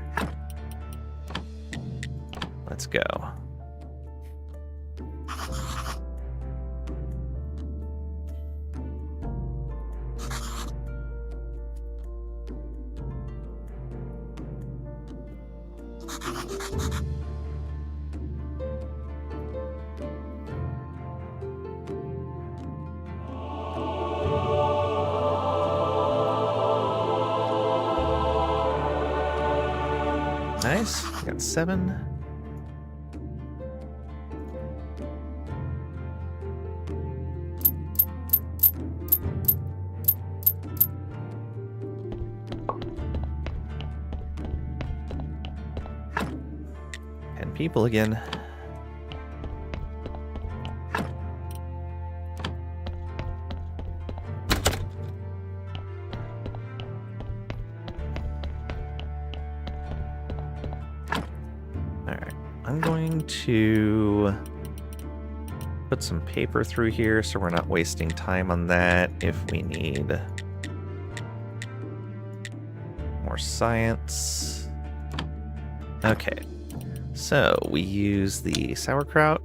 Let's go. Nice. Got 7. And people again. I'm going to put some paper through here so we're not wasting time on that if we need more science. Okay, so we use the sauerkraut.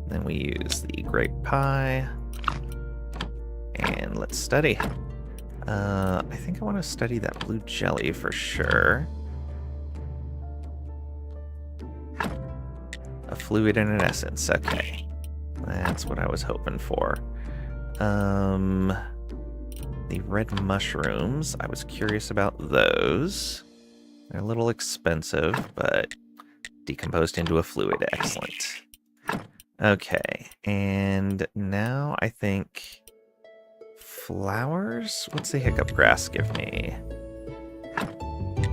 Then we use the grape pie. And let's study. I think I want to study that blue jelly for sure. A fluid and an essence, okay. That's what I was hoping for. The red mushrooms, I was curious about those. They're a little expensive, but decomposed into a fluid, excellent. Okay, and now I think flowers? What's the hiccup grass give me?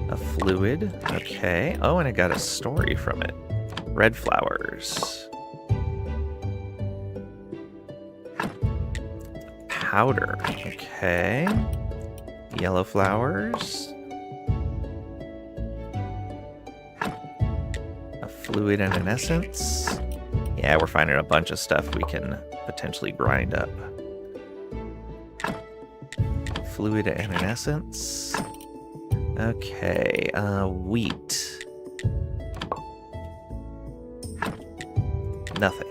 A fluid, okay. Oh, and I got a story from it. Red flowers. Powder. Okay. Yellow flowers. A fluid and an essence. Yeah, we're finding a bunch of stuff we can potentially grind up. Fluid and an essence. Okay, wheat. Nothing.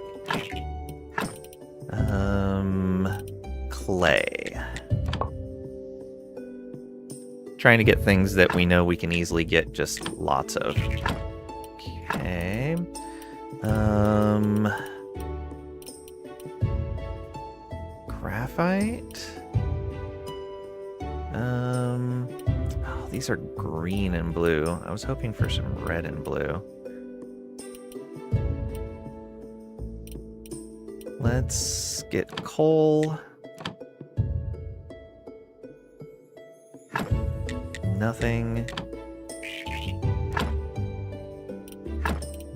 Clay. Trying to get things that we know we can easily get just lots of. Okay. Graphite. Oh, these are green and blue. I was hoping for some red and blue. Let's get coal. Nothing.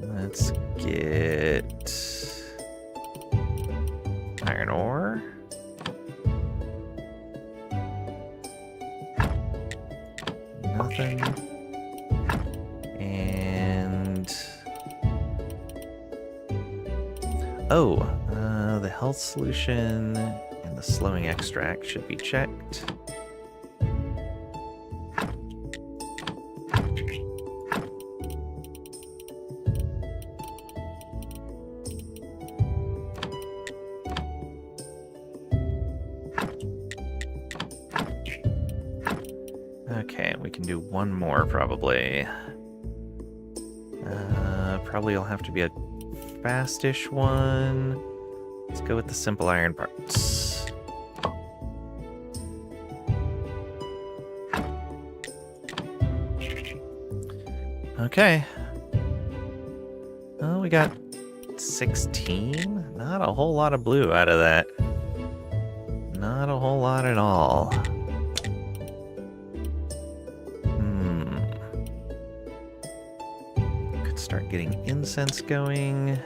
Let's get iron ore. Nothing. And oh, the health solution and the slowing extract should be checked. Okay, we can do one more probably. Probably will have to be a fastish one. Let's go with the simple iron parts. Okay. Oh, we got 16? Not a whole lot of blue out of that. Not a whole lot at all. Could start getting incense going.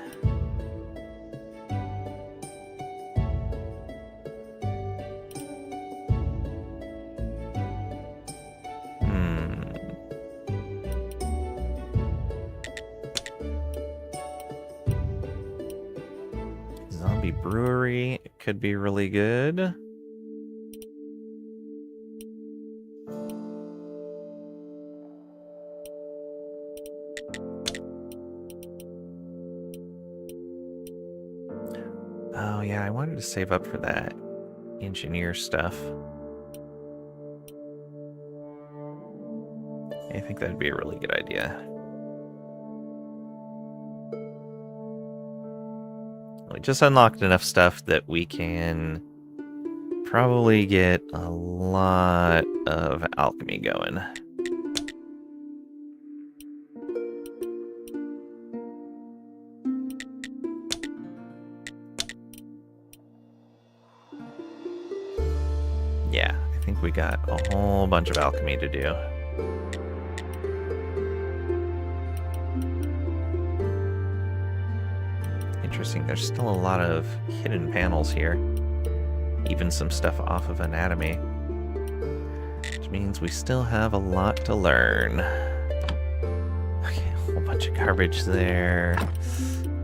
Zombie brewery could be really good. Oh yeah, I wanted to save up for that engineer stuff. I think that'd be a really good idea. We just unlocked enough stuff that we can probably get a lot of alchemy going. Yeah, I think we got a whole bunch of alchemy to do. Interesting, there's still a lot of hidden panels here. Even some stuff off of anatomy. Which means we still have a lot to learn. Okay, a whole bunch of garbage there.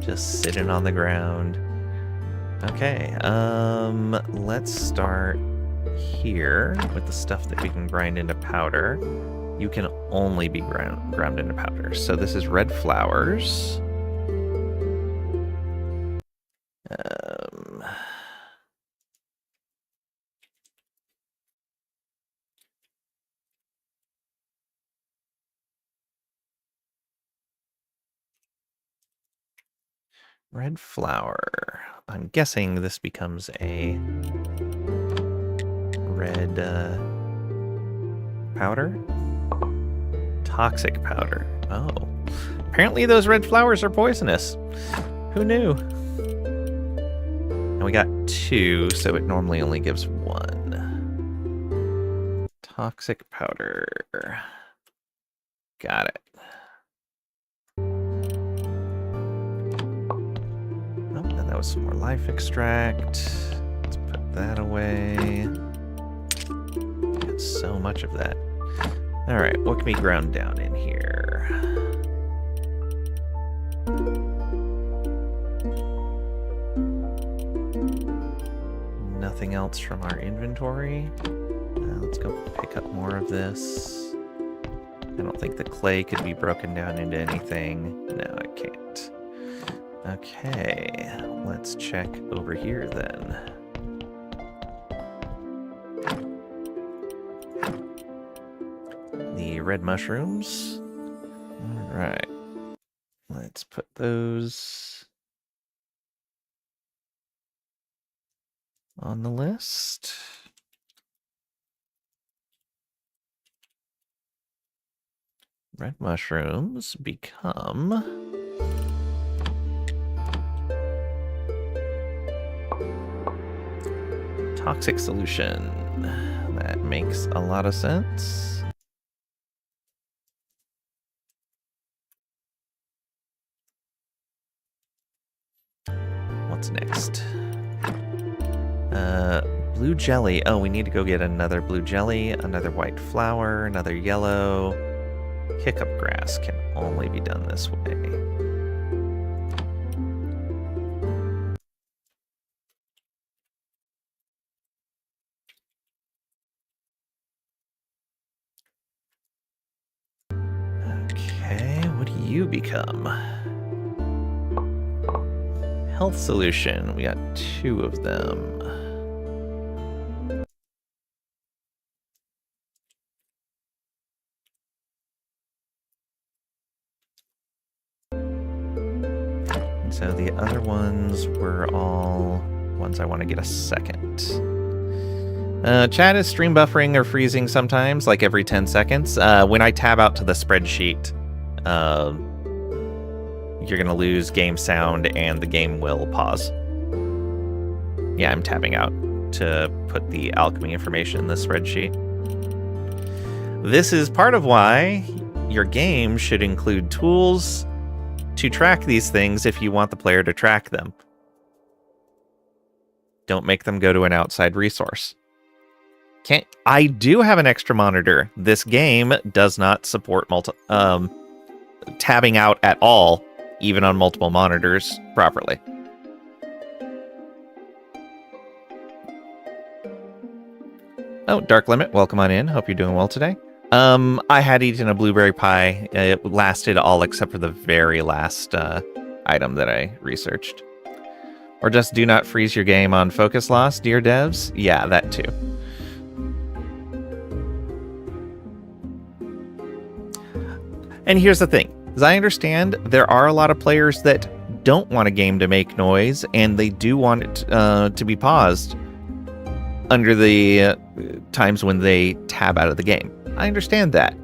Just sitting on the ground. Okay, let's start here with the stuff that we can grind into powder. You can only be ground into powder. So this is red flowers. Red flower. I'm guessing this becomes a red powder? Toxic powder. Oh. Apparently those red flowers are poisonous. Who knew? And we got 2, so it normally only gives 1. Toxic powder. Got it. Oh, and that was some more life extract. Let's put that away. Got so much of that. Alright, what can be ground down in here? Nothing else from our inventory. Let's go pick up more of this. I don't think the clay could be broken down into anything. No, it can't. Okay, let's check over here then. The red mushrooms. All right, let's put those on the list. Red mushrooms become toxic solution. That makes a lot of sense. What's next? Blue jelly. Oh, we need to go get another blue jelly, another white flower, another yellow. Hiccup grass can only be done this way. Okay, what do you become? Health solution. We got 2 of them. And so the other ones were all ones I want to get a second. Chat is stream buffering or freezing sometimes, like every 10 seconds. When I tab out to the spreadsheet, you're going to lose game sound and the game will pause. Yeah, I'm tabbing out to put the alchemy information in the spreadsheet. This is part of why your game should include tools to track these things if you want the player to track them. Don't make them go to an outside resource. I do have an extra monitor. This game does not support tabbing out at all, even on multiple monitors properly. Oh, Dark Limit, welcome on in. Hope you're doing well today. I had eaten a blueberry pie. It lasted all except for the very last item that I researched. Or just do not freeze your game on focus loss, dear devs. Yeah, that too. And here's the thing. As I understand, there are a lot of players that don't want a game to make noise, and they do want it to be paused under the times when they tab out of the game. I understand that.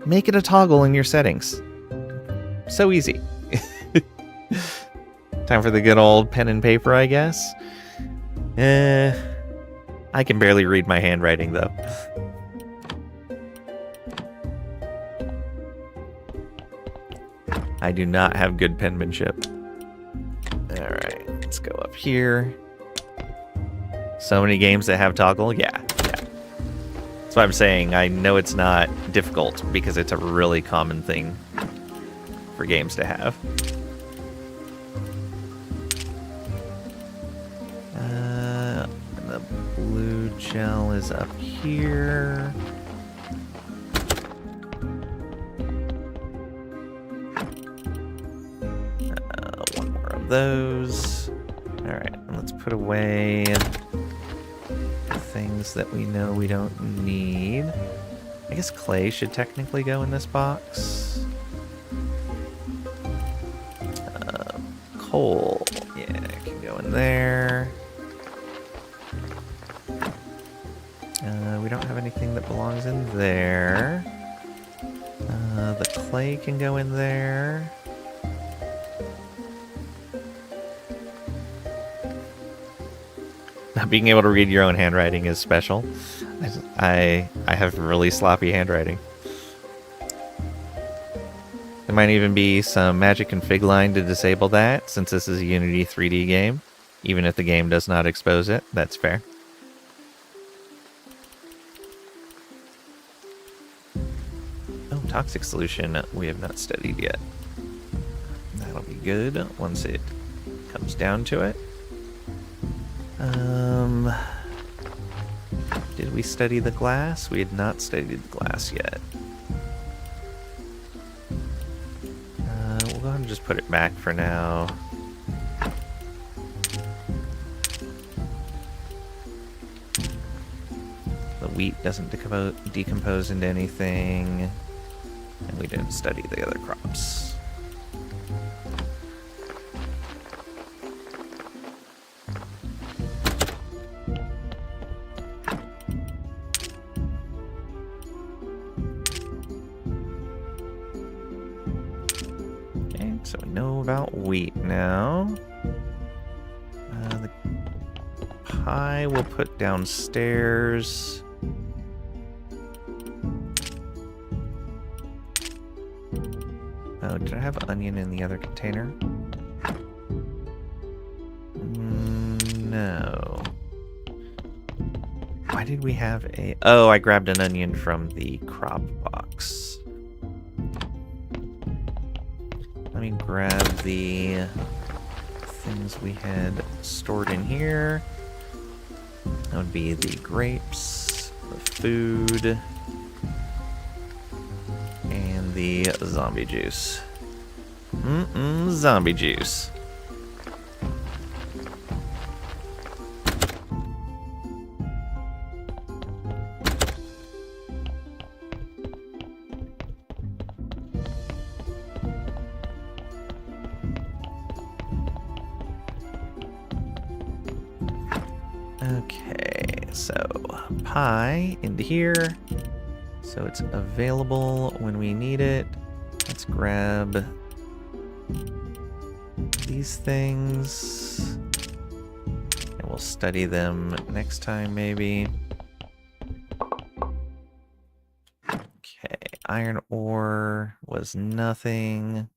Make it a toggle in your settings. So easy. Time for the good old pen and paper, I guess. I can barely read my handwriting, though. I do not have good penmanship. Alright, let's go up here. So many games that have toggle? Yeah. That's what I'm saying. I know it's not difficult because it's a really common thing for games to have. And the blue gel is up here. One more of those. Alright, let's put away things that we know we don't need. I guess clay should technically go in this box. Coal, yeah, it can go in there. We don't have anything that belongs in there. The clay can go in there. Not being able to read your own handwriting is special. I have really sloppy handwriting. There might even be some magic config line to disable that, since this is a Unity 3D game. Even if the game does not expose it, that's fair. Oh, toxic solution we have not studied yet. That'll be good once it comes down to it. Did we study the glass? We had not studied the glass yet. We'll go ahead and just put it back for now. The wheat doesn't decompose into anything, and we didn't study the other crops. So we know about wheat now. The pie we'll put downstairs. Oh, did I have onion in the other container? No. Why did we have a... Oh, I grabbed an onion from the crop box. Let me grab the things we had stored in here. That would be the grapes, the food, and the zombie juice. Zombie juice. Okay, so pie into here. So it's available when we need it. Let's grab these things. And we'll study them next time, maybe. Okay, iron ore was nothing.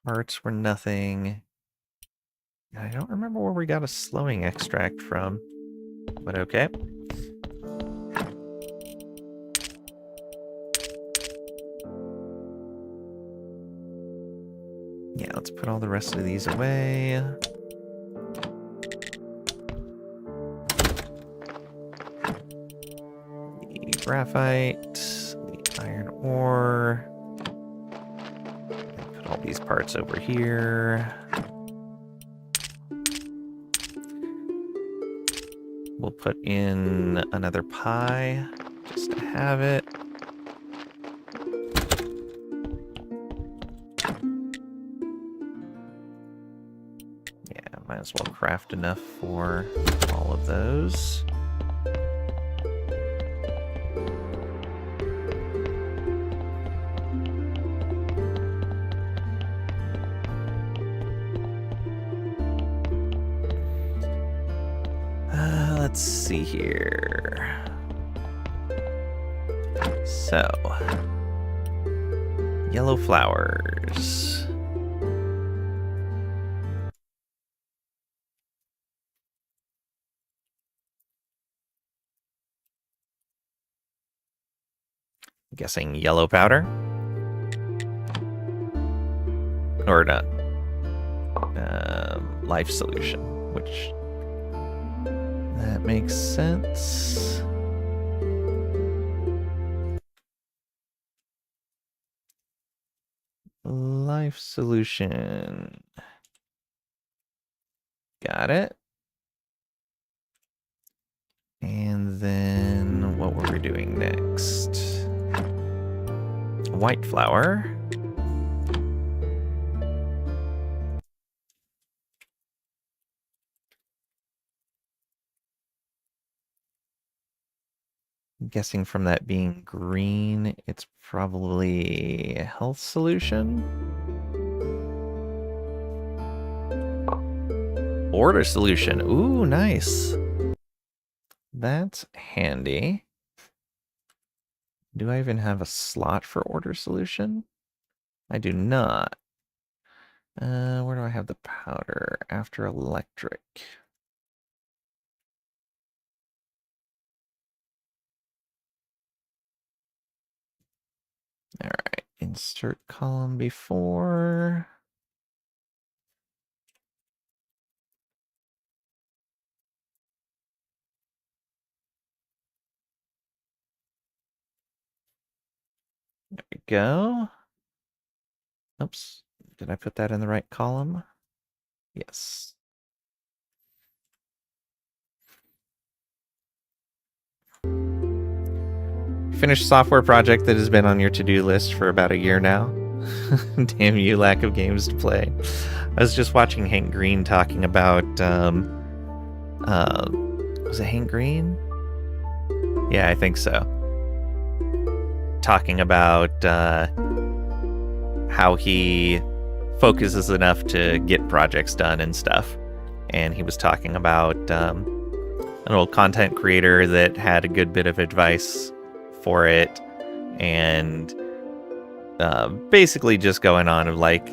Parts were nothing. I don't remember where we got a slowing extract from, but okay. Yeah, let's put all the rest of these away. The graphite, the iron ore. Put all these parts over here. We'll put in another pie just to have it. Yeah, might as well craft enough for all of those. Let's see here. So, yellow flowers. I'm guessing yellow powder? Or not. Life solution, which... that makes sense. Life solution. Got it. And then what were we doing next? White flower. I'm guessing from that being green, it's probably a health solution. Order solution. Ooh, nice. That's handy. Do I even have a slot for order solution? I do not. Where do I have the powder? After electric. All right, insert column before. There we go. Oops, did I put that in the right column? Yes. Finished software project that has been on your to-do list for about a year now. Damn you, lack of games to play. I was just watching Hank Green talking about, was it Hank Green? Yeah, I think so. Talking about how he focuses enough to get projects done and stuff. And he was talking about an old content creator that had a good bit of advice for it, and basically just going on of like,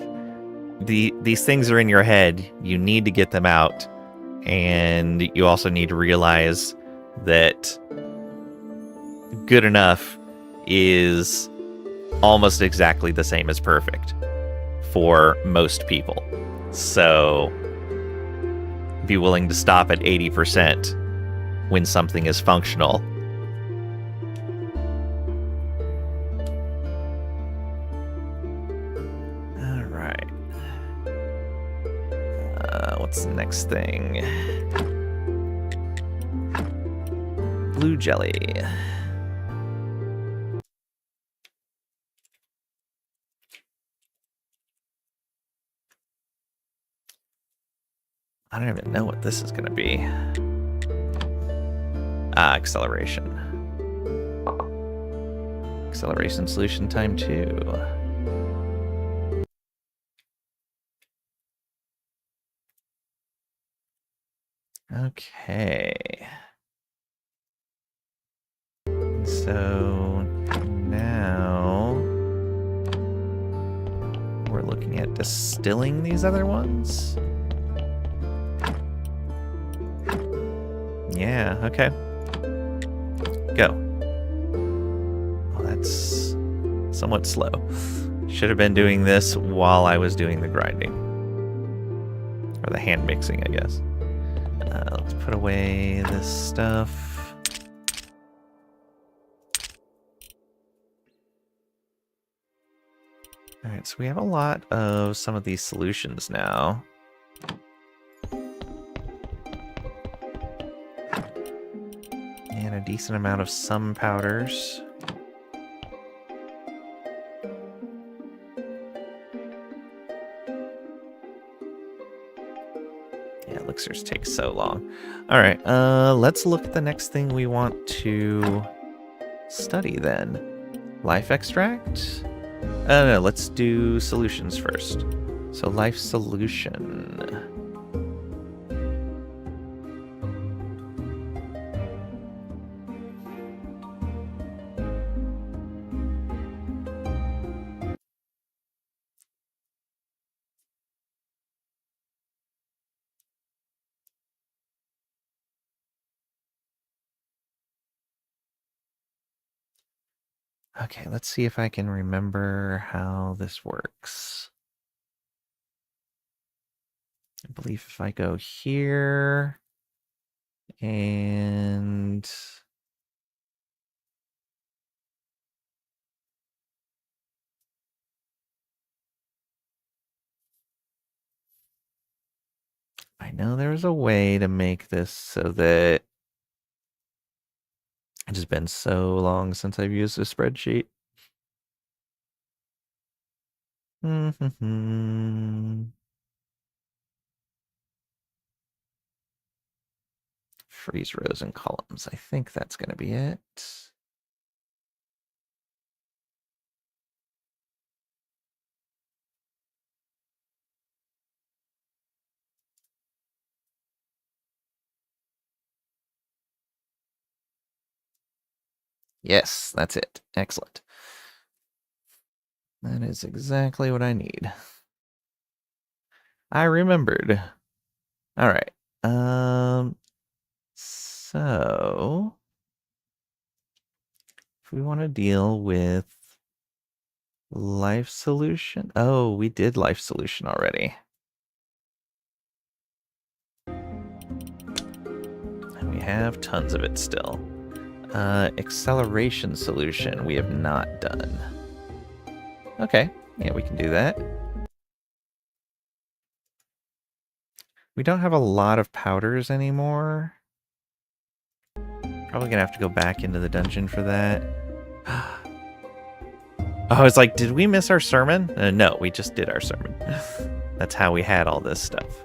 these things are in your head, you need to get them out, and you also need to realize that good enough is almost exactly the same as perfect for most people. So be willing to stop at 80% when something is functional. All right. What's the next thing? Blue jelly. I don't even know what this is going to be. Acceleration. Acceleration solution time 2. Okay. So now we're looking at distilling these other ones. Yeah, okay. Go. Oh, that's somewhat slow. Should have been doing this while I was doing the grinding. Or the hand mixing, I guess. Let's put away this stuff. Alright, so we have a lot of some of these solutions now. And a decent amount of some powders. Yeah, elixirs take so long. Alright, let's look at the next thing we want to study then. Life extract? No, let's do solutions first. So life solution. Okay, let's see if I can remember how this works. I believe if I go here and I know there's a way to make this so that it's just been so long since I've used a spreadsheet. Freeze rows and columns. I think that's going to be it. Yes, that's it. Excellent. That is exactly what I need. I remembered. All right. So if we want to deal with life solution. Oh, we did life solution already. And we have tons of it still. Acceleration solution we have not done. Okay, yeah, we can do that. We don't have a lot of powders anymore. Probably gonna have to go back into the dungeon for that. Oh, I was like, did we miss our sermon? No, we just did our sermon. That's how we had all this stuff.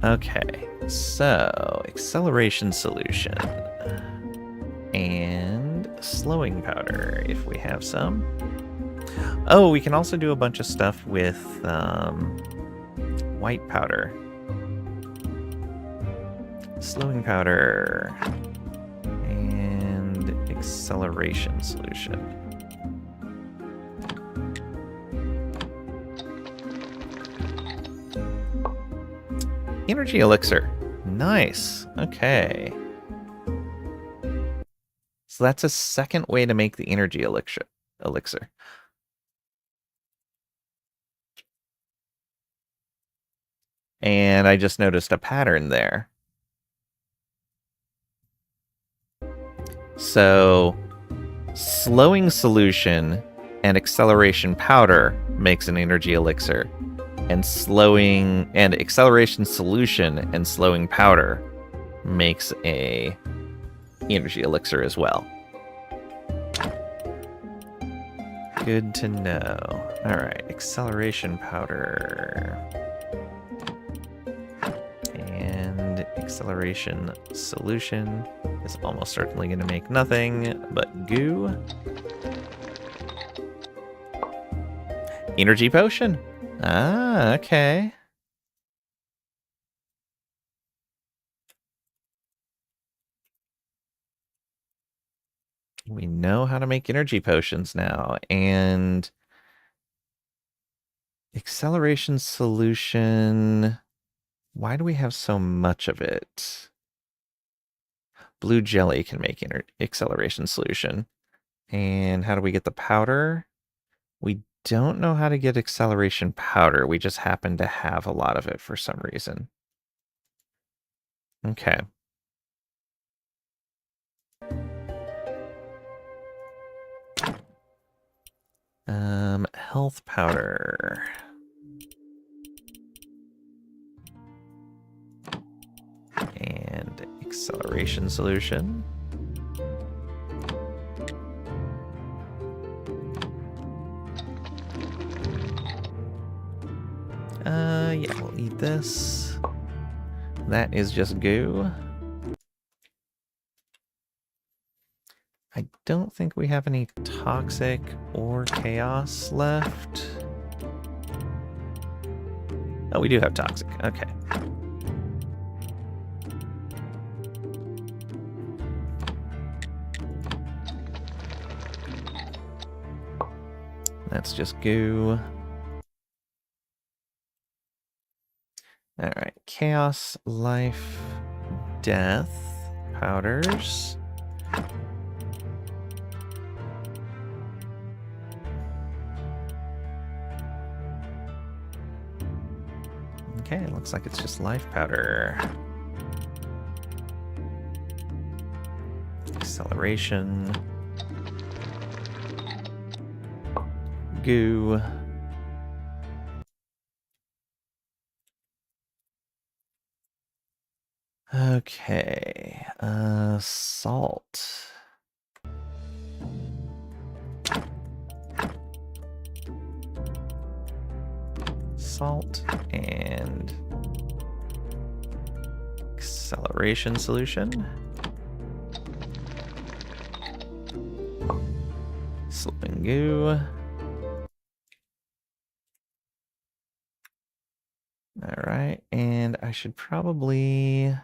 Okay, so acceleration solution. And slowing powder, if we have some. Oh, we can also do a bunch of stuff with white powder. Slowing powder. And acceleration solution. Energy elixir. Nice. Okay. So that's a second way to make the energy elixir. And I just noticed a pattern there. So slowing solution and acceleration powder makes an energy elixir. And slowing and acceleration solution and slowing powder makes a energy elixir as well. Good to know. All right, acceleration powder and Acceleration solution is almost certainly going to make nothing but goo. Energy potion. Ah, okay. We know how to make energy potions now, and acceleration solution. Why do we have so much of it? Blue jelly can make acceleration solution. And how do we get the powder? We don't know how to get acceleration powder. We just happen to have a lot of it for some reason. Okay. Health powder. And acceleration solution. Yeah, we'll eat this. That is just goo. I don't think we have any toxic or chaos left. Oh, we do have toxic. Okay. That's just goo. All right, chaos, life, death, powders. Okay, it looks like it's just life powder. Acceleration. Goo. Okay, salt. Salt and acceleration solution. Slipping goo. All right, and I should probably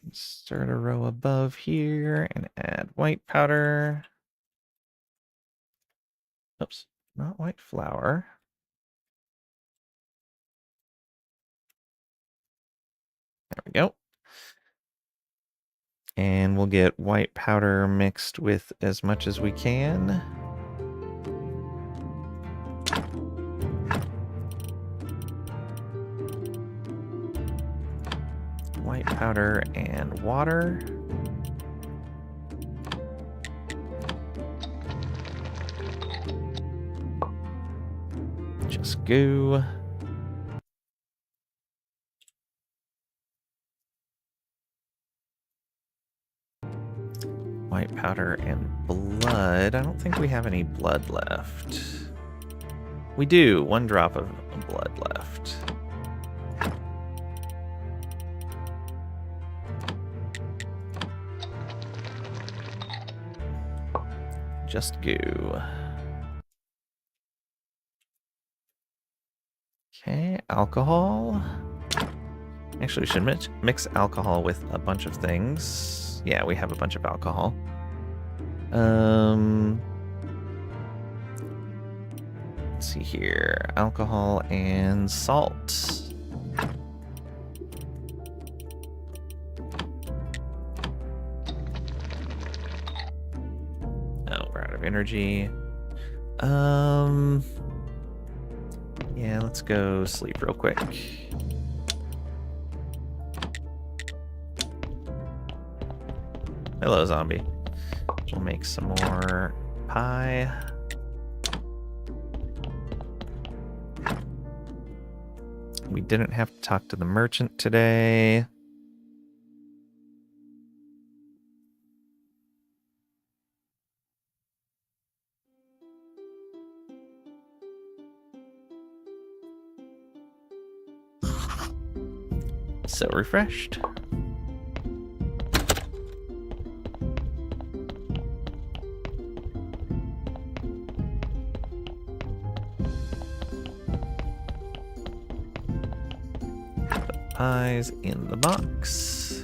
insert a row above here and add white powder. Oops, not white flour. There we go. And we'll get white powder mixed with as much as we can. White powder and water. Just goo. White powder and blood. I don't think we have any blood left. We do. 1 drop of blood left. Just goo. Okay, alcohol. Actually, we should mix alcohol with a bunch of things. Yeah, we have a bunch of alcohol. Let's see here. Alcohol and salt. Oh, we're out of energy. Yeah, let's go sleep real quick. Hello, zombie. We'll make some more pie. We didn't have to talk to the merchant today. So refreshed. Put pies in the box.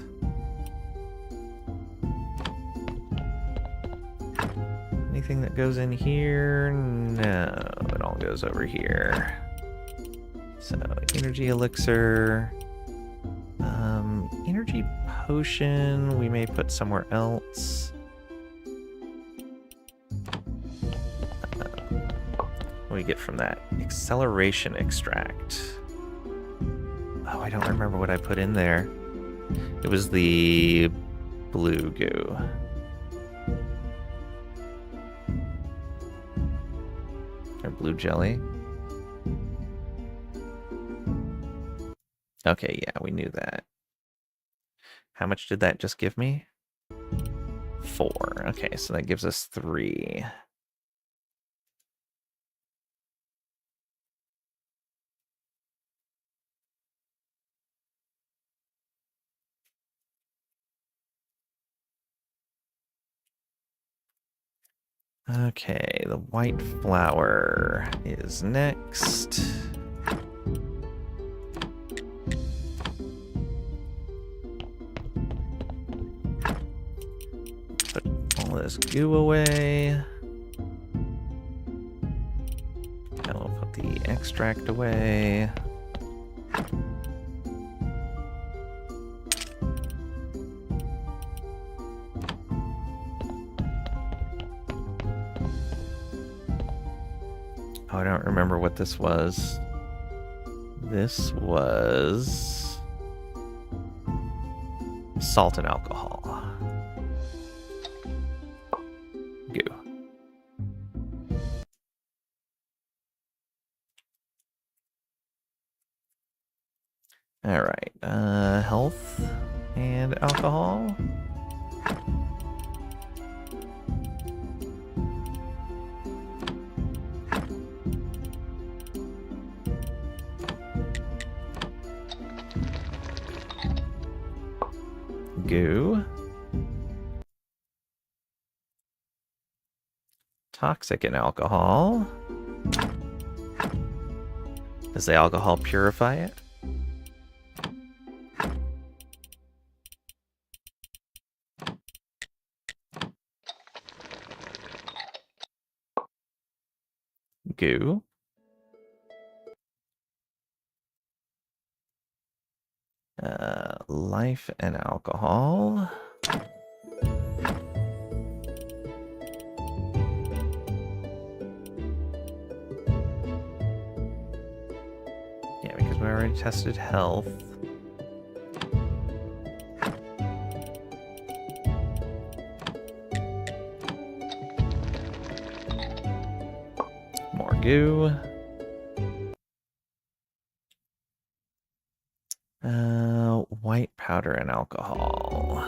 Anything that goes in here? No, it all goes over here. So, energy elixir. Energy potion, we may put somewhere else. What do we get from that? Acceleration extract. Oh, I don't remember what I put in there. It was the blue goo. Or blue jelly. Okay, yeah, we knew that. How much did that just give me? 4. Okay, so that gives us 3. Okay, the white flower is next. Put all this goo away. And we'll put the extract away. Oh, I don't remember what this was. This was salt and alcohol. Goo. All right, health and alcohol. Goo. Toxic and alcohol. Does the alcohol purify it? Goo. Life and alcohol. Yeah, because we already tested health. More goo. White powder and alcohol.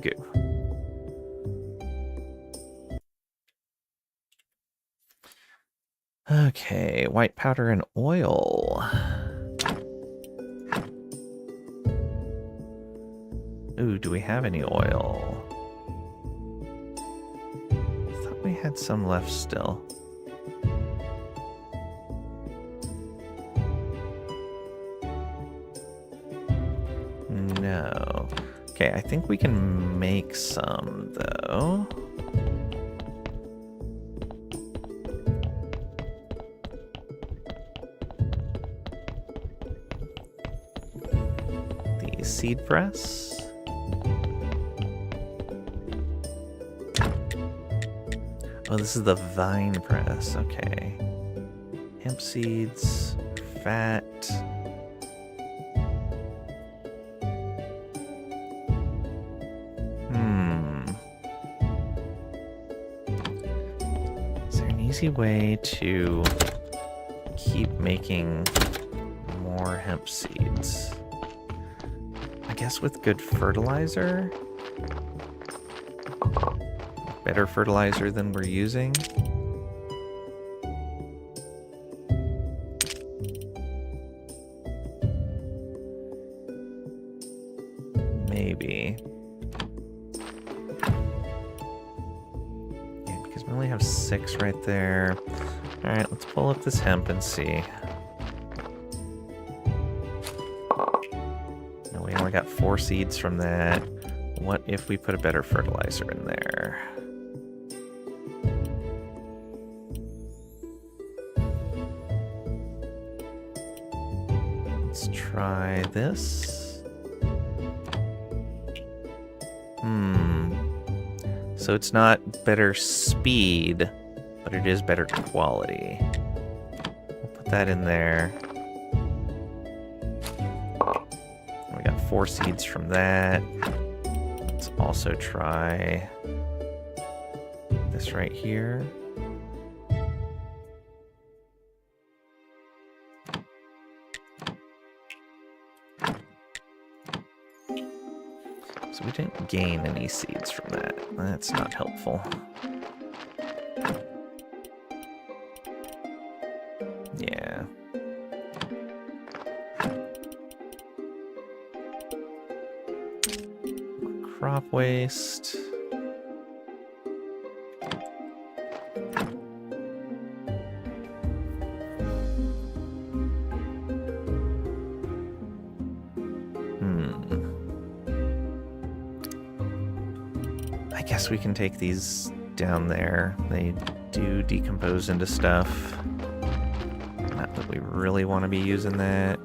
Goo. Okay, white powder and oil. Ooh, do we have any oil? I thought we had some left still. No. Okay, I think we can make some, though. The seed press. Oh, this is the vine press. Okay. Hemp seeds, fat. Is there an easy way to keep making more hemp hemp seeds. I guess with good fertilizer? Better fertilizer than we're using? Maybe. Yeah, because we only have 6 right there. Alright, let's pull up this hemp and see. No, we only got 4 seeds from that. What if we put a better fertilizer in there? Let's try this. So it's not better speed, but it is better quality. We'll put that in there. We got 4 seeds from that. Let's also try this right here. So we didn't gain any seeds from that. That's not helpful. Yeah. Crop waste. I guess we can take these down there. They do decompose into stuff. Not that we really want to be using that.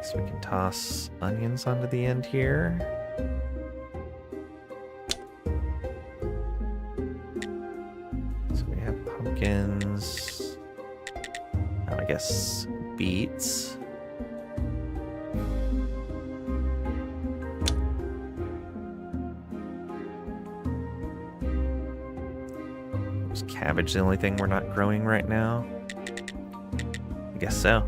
So we can toss onions onto the end here. Pumpkins. I guess beets. Is cabbage the only thing we're not growing right now? I guess so.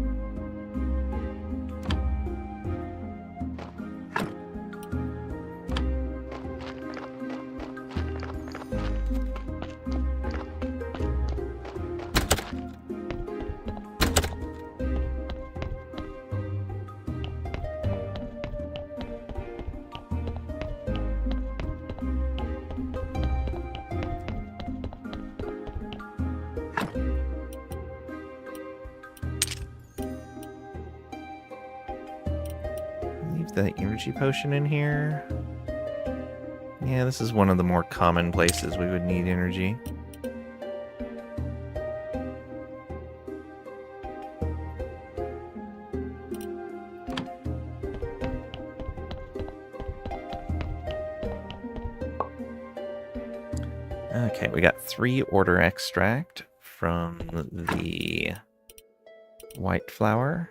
The energy potion in here. Yeah, this is one of the more common places we would need energy. Okay, we got 3 order extract from the white flower.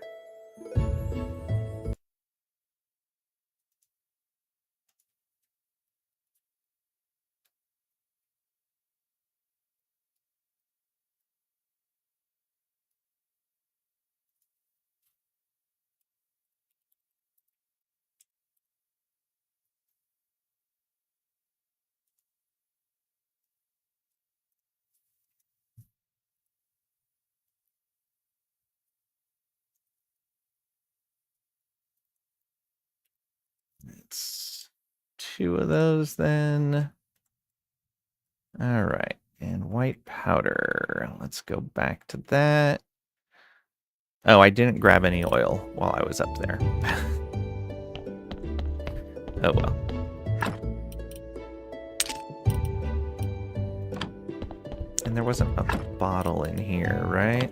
It's 2 of those then. All right, and white powder. Let's go back to that. Oh, I didn't grab any oil while I was up there. Oh well. And there wasn't a bottle in here, right?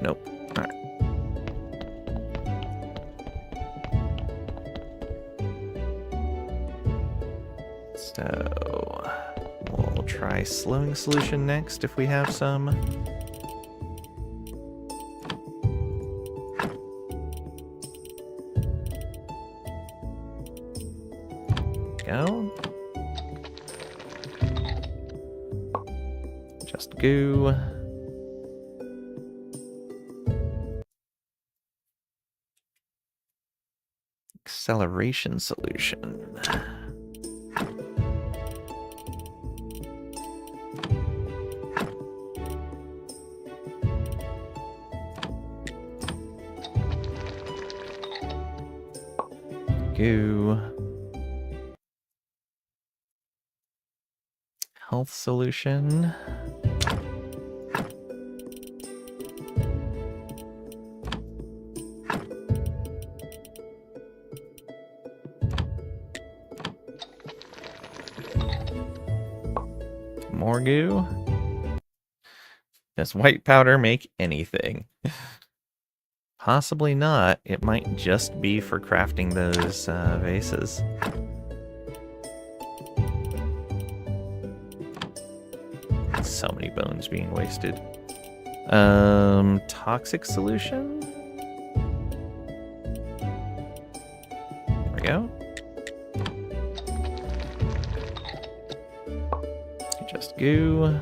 Nope. All right. So we'll try slowing solution next if we have some. go. Just goo. Acceleration solution. Goo. Health solution. More goo. Does white powder make anything? Possibly not. It might just be for crafting those vases. So many bones being wasted. Toxic solution? There we go. Just goo.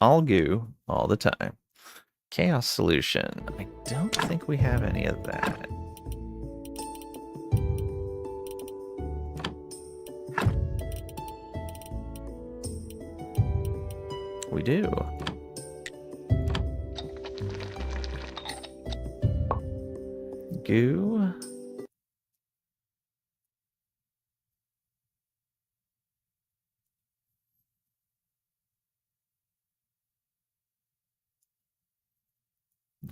All goo, all the time. Chaos solution. I don't think we have any of that. We do. Goo.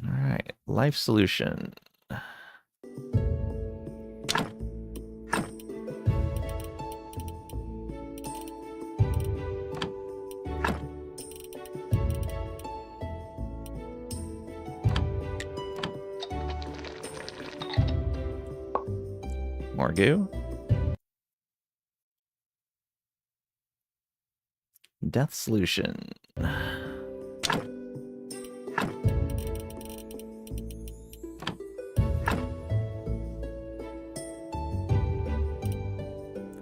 All right, life solution. More goo. Death solution.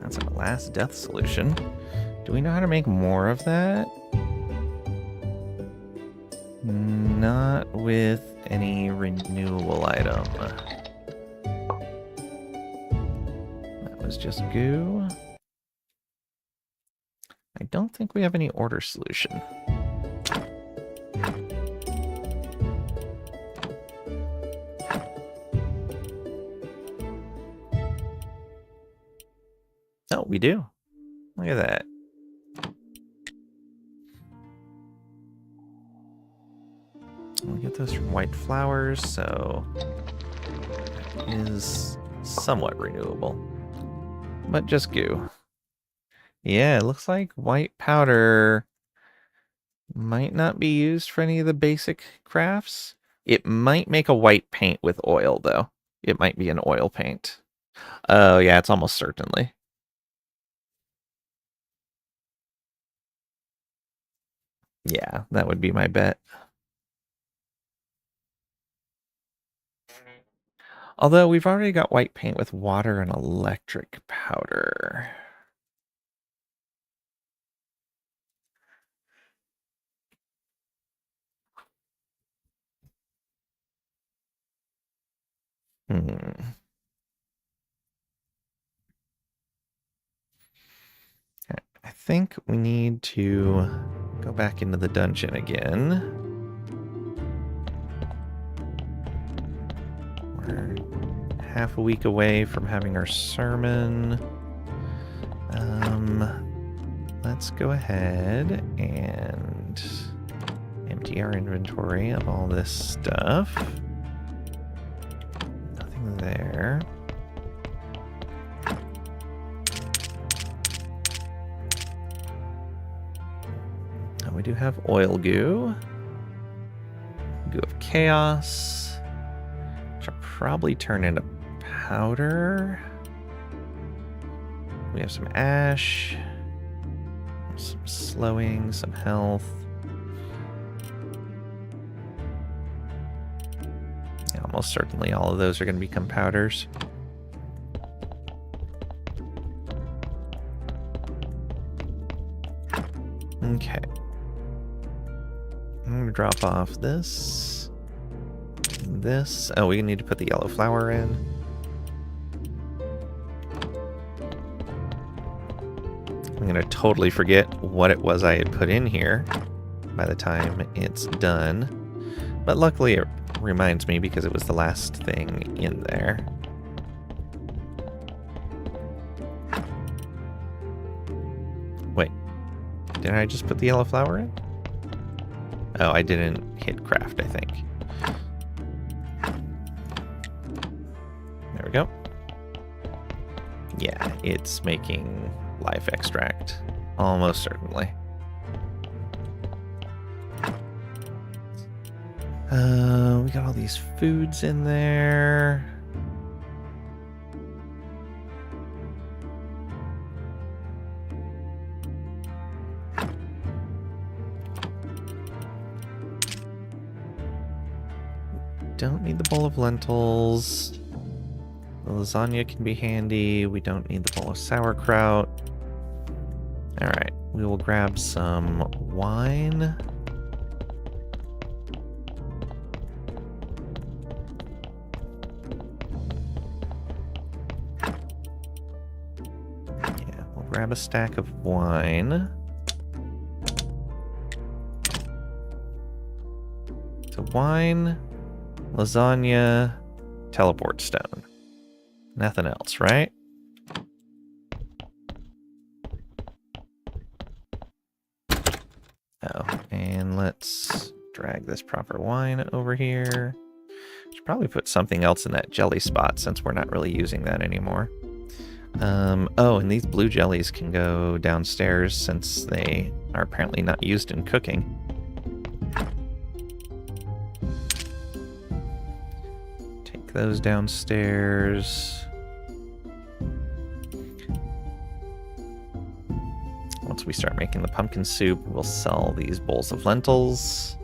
That's our last death solution. Do we know how to make more of that? Not with any renewable item. That was just goo. I don't think we have any order solution. Oh, we do. Look at that. We get those from white flowers, so it is somewhat renewable. But just goo. Yeah, it looks like white powder might not be used for any of the basic crafts. It might make a white paint with oil, though. It might be an oil paint. Oh, yeah, it's almost certainly. Yeah, that would be my bet. Although we've already got white paint with water and electric powder. I think we need to go back into the dungeon again. We're half a week away from having our sermon. Let's go ahead and empty our inventory of all this stuff. Nothing there. We do have oil goo. Goo of chaos. Which I'll probably turn into powder. We have some ash. Some slowing, some health. Yeah, almost certainly all of those are going to become powders. Okay. I'm gonna drop off this. This. Oh, we need to put the yellow flower in. I'm gonna totally forget what it was I had put in here by the time it's done. But luckily it reminds me because it was the last thing in there. Wait, did I just put the yellow flower in? Oh, I didn't hit craft, I think. There we go. Yeah, it's making life extract, almost certainly. We got all these foods in there. Don't need the bowl of lentils. The lasagna can be handy. We don't need the bowl of sauerkraut. Alright, we will grab some wine. Yeah, we'll grab a stack of wine. So wine, lasagna, teleport stone. Nothing else, right? Oh, and let's drag this proper wine over here. Should probably put something else in that jelly spot since we're not really using that anymore. Oh, and these blue jellies can go downstairs since they are apparently not used in cooking. Take those downstairs. Once we start making the pumpkin soup, we'll sell these bowls of lentils.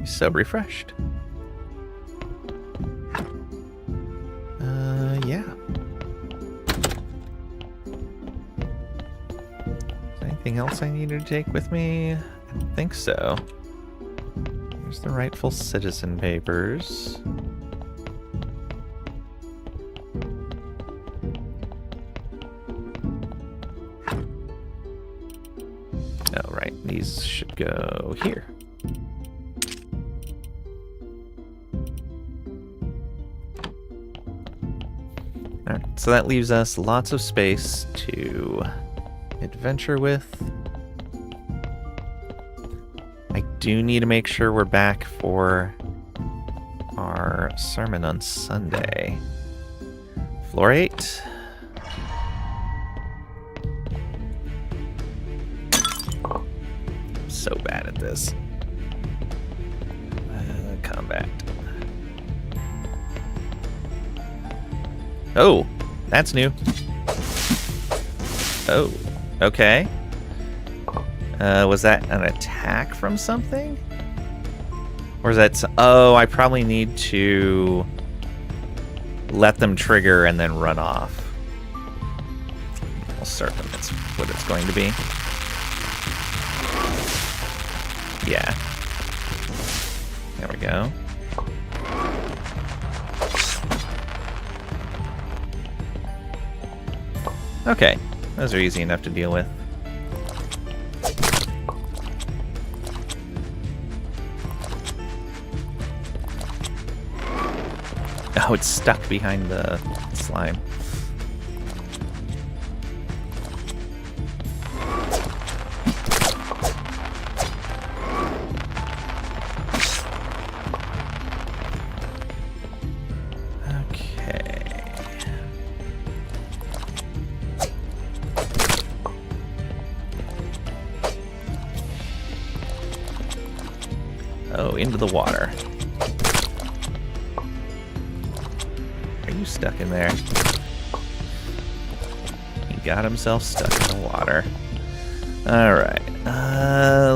So refreshed. Yeah. Anything else I needed to take with me? I don't think so. Here's the rightful citizen papers. Oh, right. These should go here. Alright, so that leaves us lots of space to adventure with. I do need to make sure we're back for our sermon on Sunday. Floor 8. So bad at this. Combat. Oh, that's new. Oh, okay. Was that an attack from something? Or is that... Oh, I probably need to let them trigger and then run off. Well, certain that's what it's going to be. Yeah. There we go. Okay, those are easy enough to deal with. Oh, it's stuck behind the slime. Oh, into the water. Are you stuck in there? He got himself stuck in the water. Alright,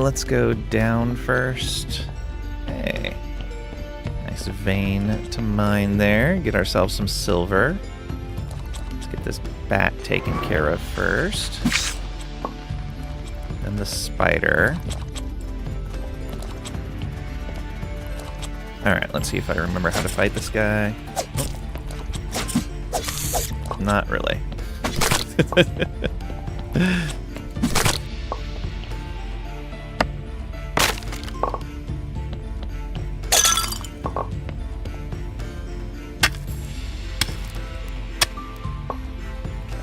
let's go down first. Hey. Nice vein to mine there. Get ourselves some silver. Let's get this bat taken care of first. Then the spider. Alright, let's see if I remember how to fight this guy. Oh. Not really.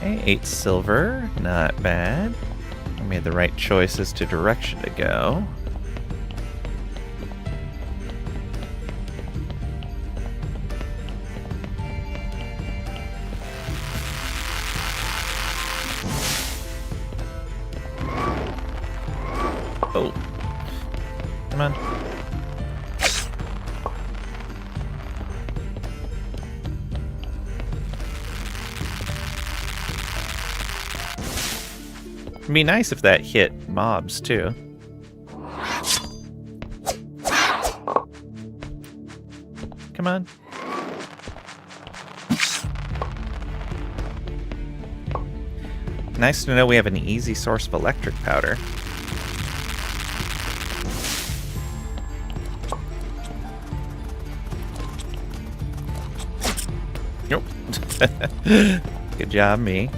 Okay, 8 silver. Not bad. I made the right choice as to direction to go. Oh. Come on. It'd be nice if that hit mobs too. Come on. Nice to know we have an easy source of electric powder. Nope. Good job, me.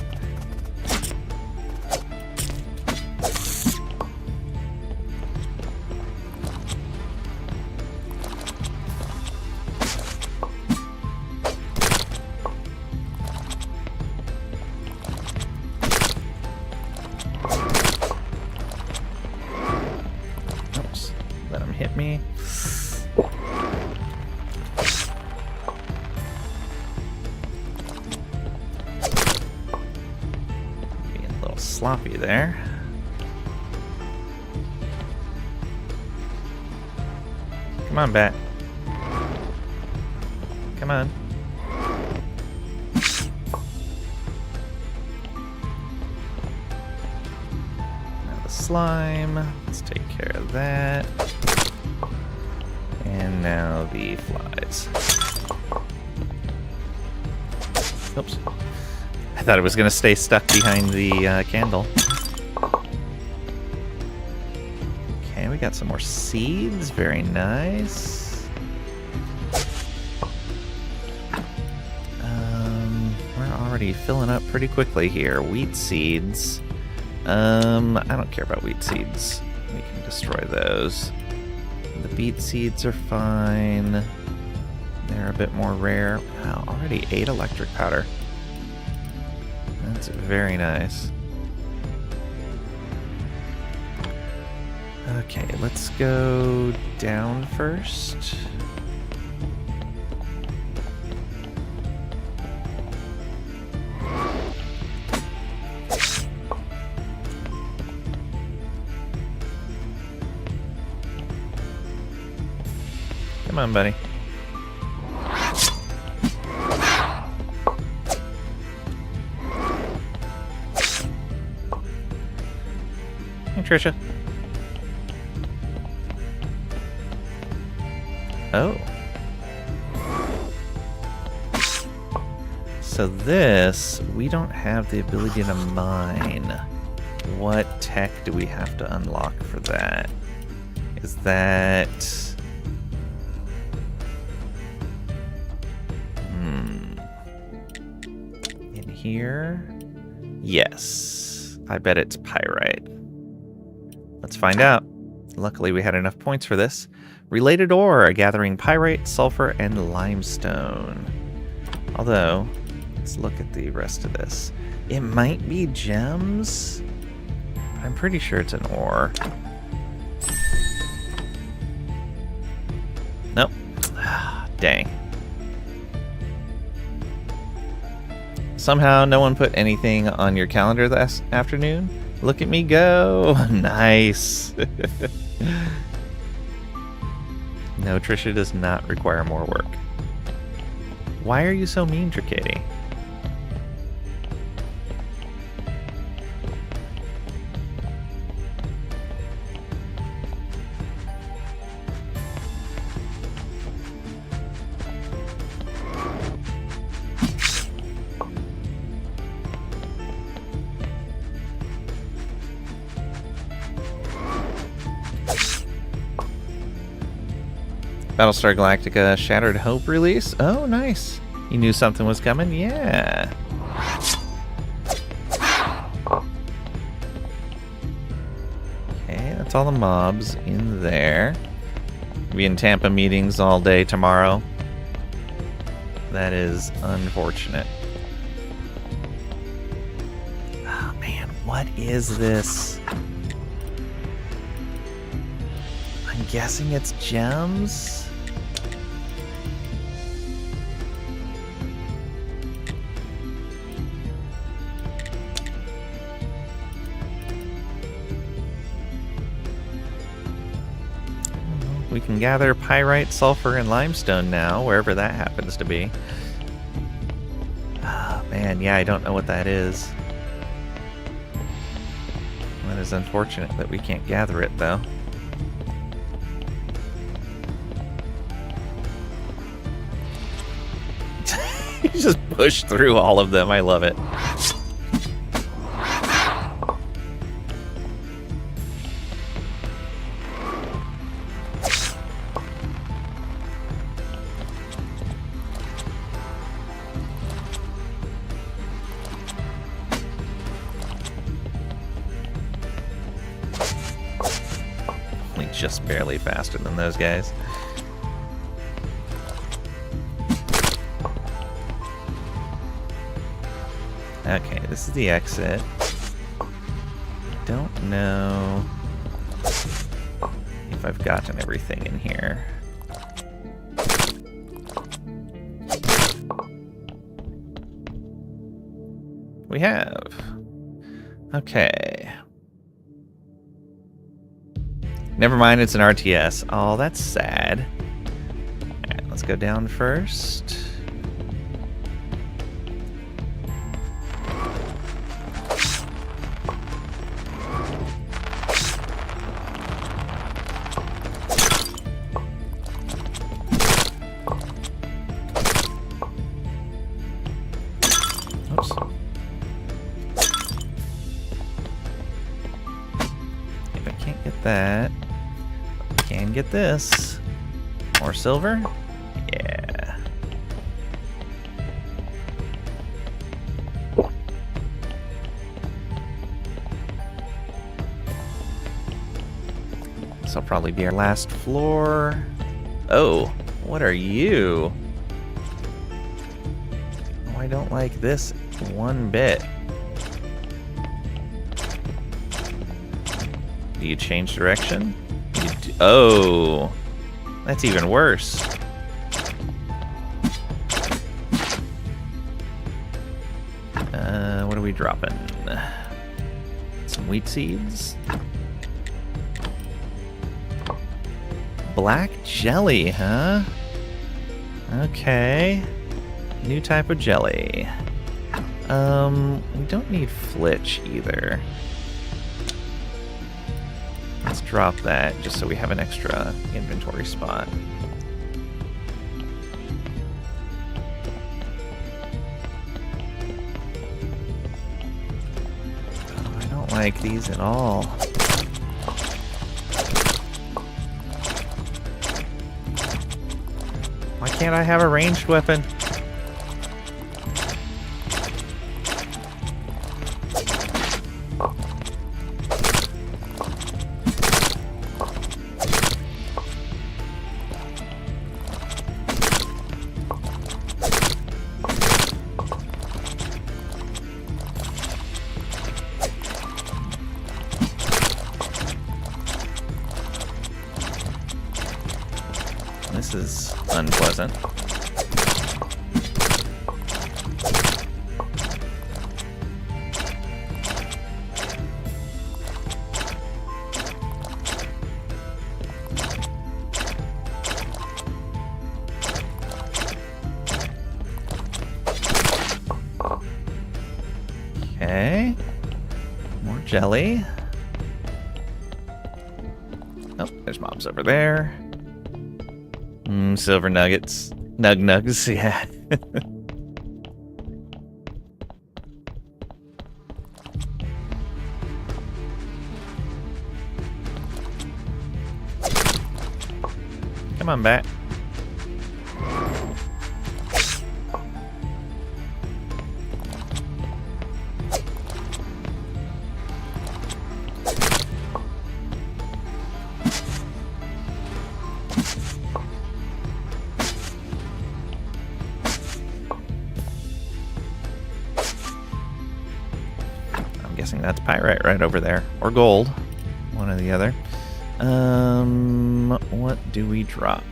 Oops. Let him hit me. Sloppy there. Come on, bat. Come on. Now the slime. Let's take care of that. And now the flies. Oops. I thought it was going to stay stuck behind the candle. Okay, we got some more seeds. Very nice. We're already filling up pretty quickly here. Wheat seeds. I don't care about wheat seeds. We can destroy those. The beet seeds are fine. They're a bit more rare. Wow, already 8 electric powder. That's very nice. Okay, let's go down first. Come on, buddy. Hey, Trisha. Oh. So this, we don't have the ability to mine. What tech do we have to unlock for that? Is that... in here? Yes. I bet it's pyrite. Let's find out. Luckily, we had enough points for this. Related ore, gathering pyrite, sulfur, and limestone. Although, let's look at the rest of this. It might be gems, but I'm pretty sure it's an ore. Nope. Dang. Somehow, no one put anything on your calendar this afternoon. Look at me go. Nice. No, Trisha does not require more work. Why are you so mean, Tricady? Battlestar Galactica Shattered Hope release. Oh, nice. You knew something was coming? Yeah. Okay, that's all the mobs in there. Be in Tampa meetings all day tomorrow. That is unfortunate. Oh, man, what is this? I'm guessing it's gems? We can gather pyrite, sulfur, and limestone now, wherever that happens to be. Oh, man, yeah, I don't know what that is. That is unfortunate that we can't gather it, though. You just push through all of them. I love it. Just barely faster than those guys. Okay, this is the exit. Don't know if I've gotten everything in here. We have. Okay. Never mind, it's an RTS. Oh, that's sad. Alright, let's go down first. Oops. If I can't get that, can get this. More silver? Yeah. This will probably be our last floor. Oh, what are you? Oh, I don't like this one bit. Do you change direction? Oh, that's even worse. What are we dropping? Some wheat seeds. Black jelly, huh? Okay. New type of jelly. We don't need flitch either. Let's drop that just so we have an extra inventory spot. Oh, I don't like these at all. Why can't I have a ranged weapon? This is unpleasant. Okay. More jelly. Oh, there's mobs over there. Silver nuggets. Nugs, yeah. Come on back. guessing that's pyrite right over there. Or gold. One or the other. What do we drop?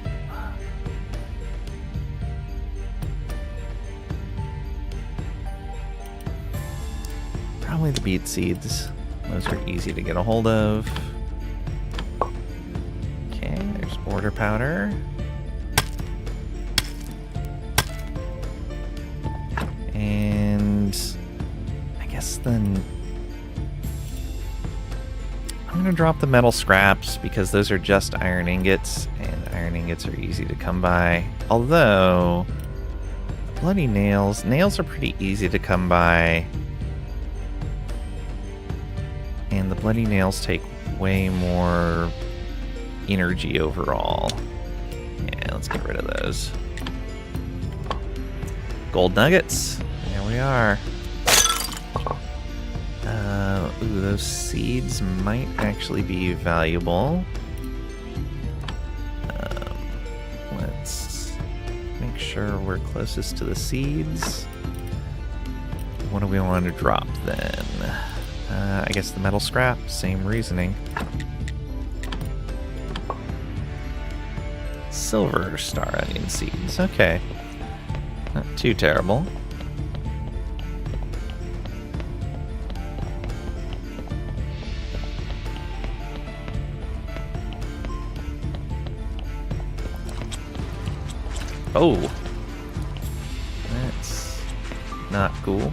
Probably the beet seeds. Those are easy to get a hold of. Okay, there's order powder. And I guess then I'm going to drop the metal scraps because those are just iron ingots, and iron ingots are easy to come by. Although, bloody nails. Nails are pretty easy to come by. And the bloody nails take way more energy overall. Yeah, let's get rid of those. Gold nuggets. There we are. Ooh, those seeds might actually be valuable. Let's make sure we're closest to the seeds. What do we want to drop then? I guess the metal scrap, same reasoning. Silver star onion seeds, okay. Not too terrible. Oh! That's not cool.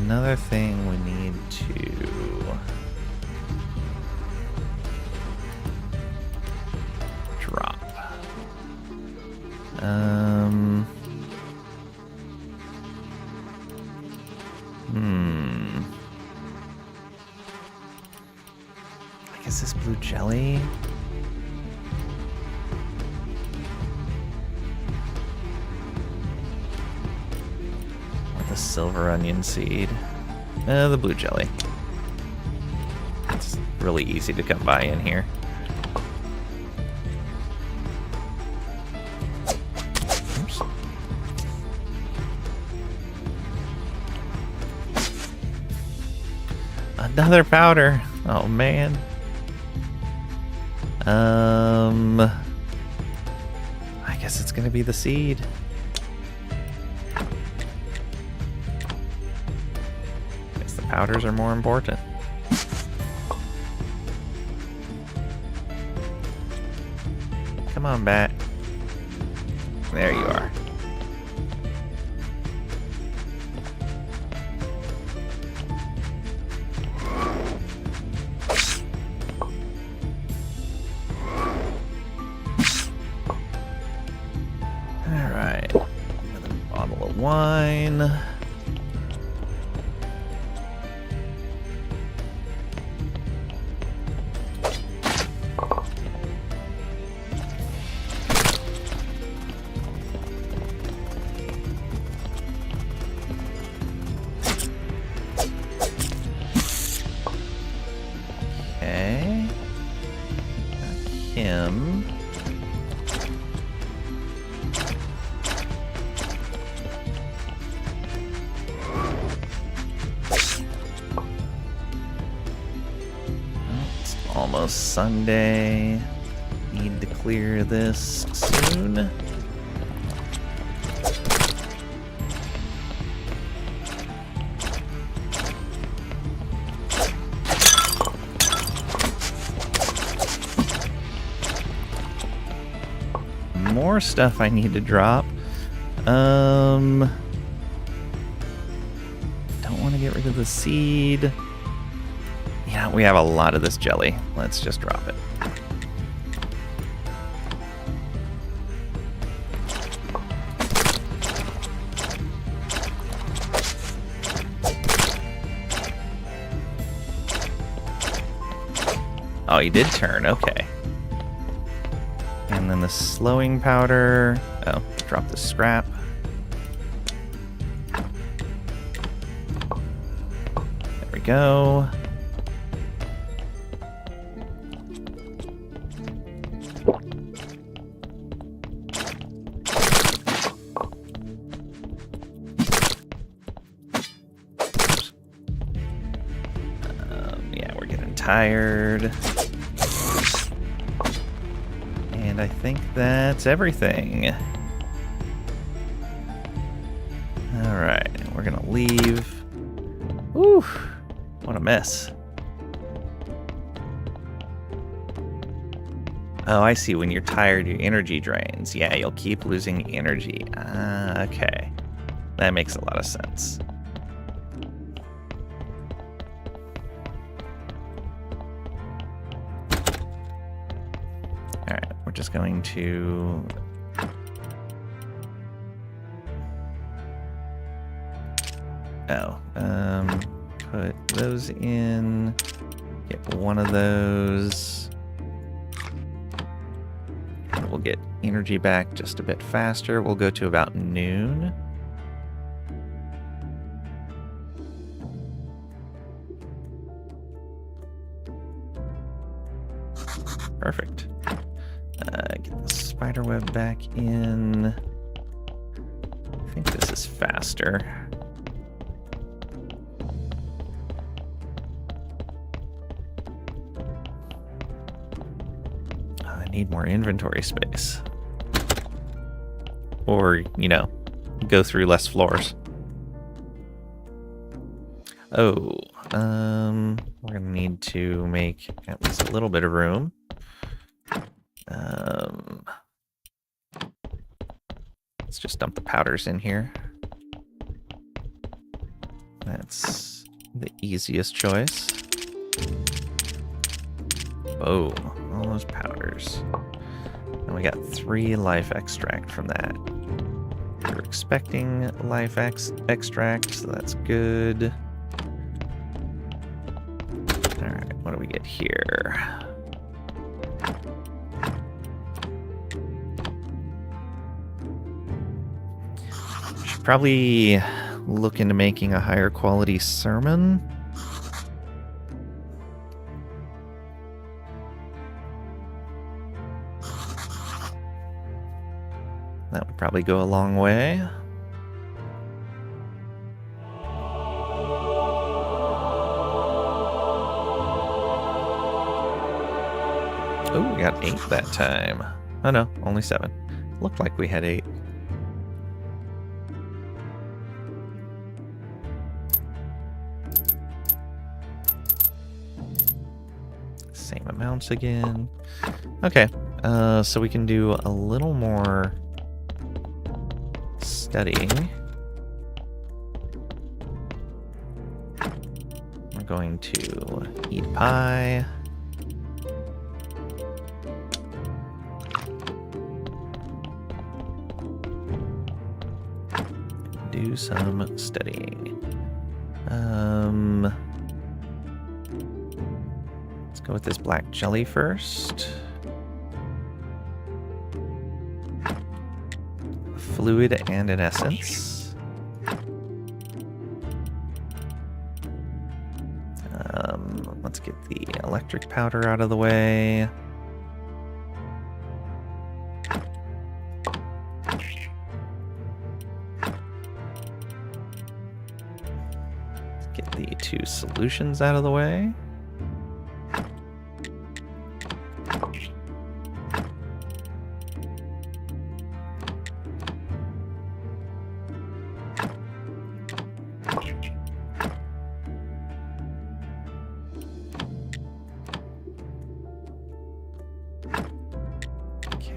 Another thing we need to drop. I guess this blue jelly. Silver onion seed. The blue jelly. It's really easy to come by in here. Oops. Another powder. Oh man. I guess it's gonna be the seed. Powders are more important. Come on, bat. There you are. All right. Another bottle of wine. Him. It's almost Sunday. Need to clear this soon. More stuff I need to drop. Don't want to get rid of the seed. Yeah, we have a lot of this jelly. Let's just drop it. Oh, he did turn. Okay. And And then the slowing powder. Oh, drop the scrap. There we go. Yeah, we're getting tired. And I think that's everything. Alright, we're gonna leave. Whew, what a mess. Oh, I see. When you're tired, your energy drains. Yeah, you'll keep losing energy. Okay. That makes a lot of sense. Alright, we're just going to... put those in. Get one of those. And we'll get energy back just a bit faster. We'll go to about noon. Perfect. Get the spider web back in. I think this is faster. I need more inventory space. Or, you know, go through less floors. Oh, we're gonna need to make at least a little bit of room. Let's just dump the powders in here. That's the easiest choice. Oh, all those powders. And we got 3 life extract from that. We're expecting life extract, so that's good. Alright, what do we get here? Should probably look into making a higher quality sermon. That would probably go a long way. Oh, we got 8 that time. Oh no, only 7. Looked like we had 8. Same amounts again. Okay, so we can do a little more studying. We're going to eat pie. Do some studying. Let's go with this black jelly first. Fluid and an essence. Let's get the electric powder out of the way. Let's get the 2 solutions out of the way.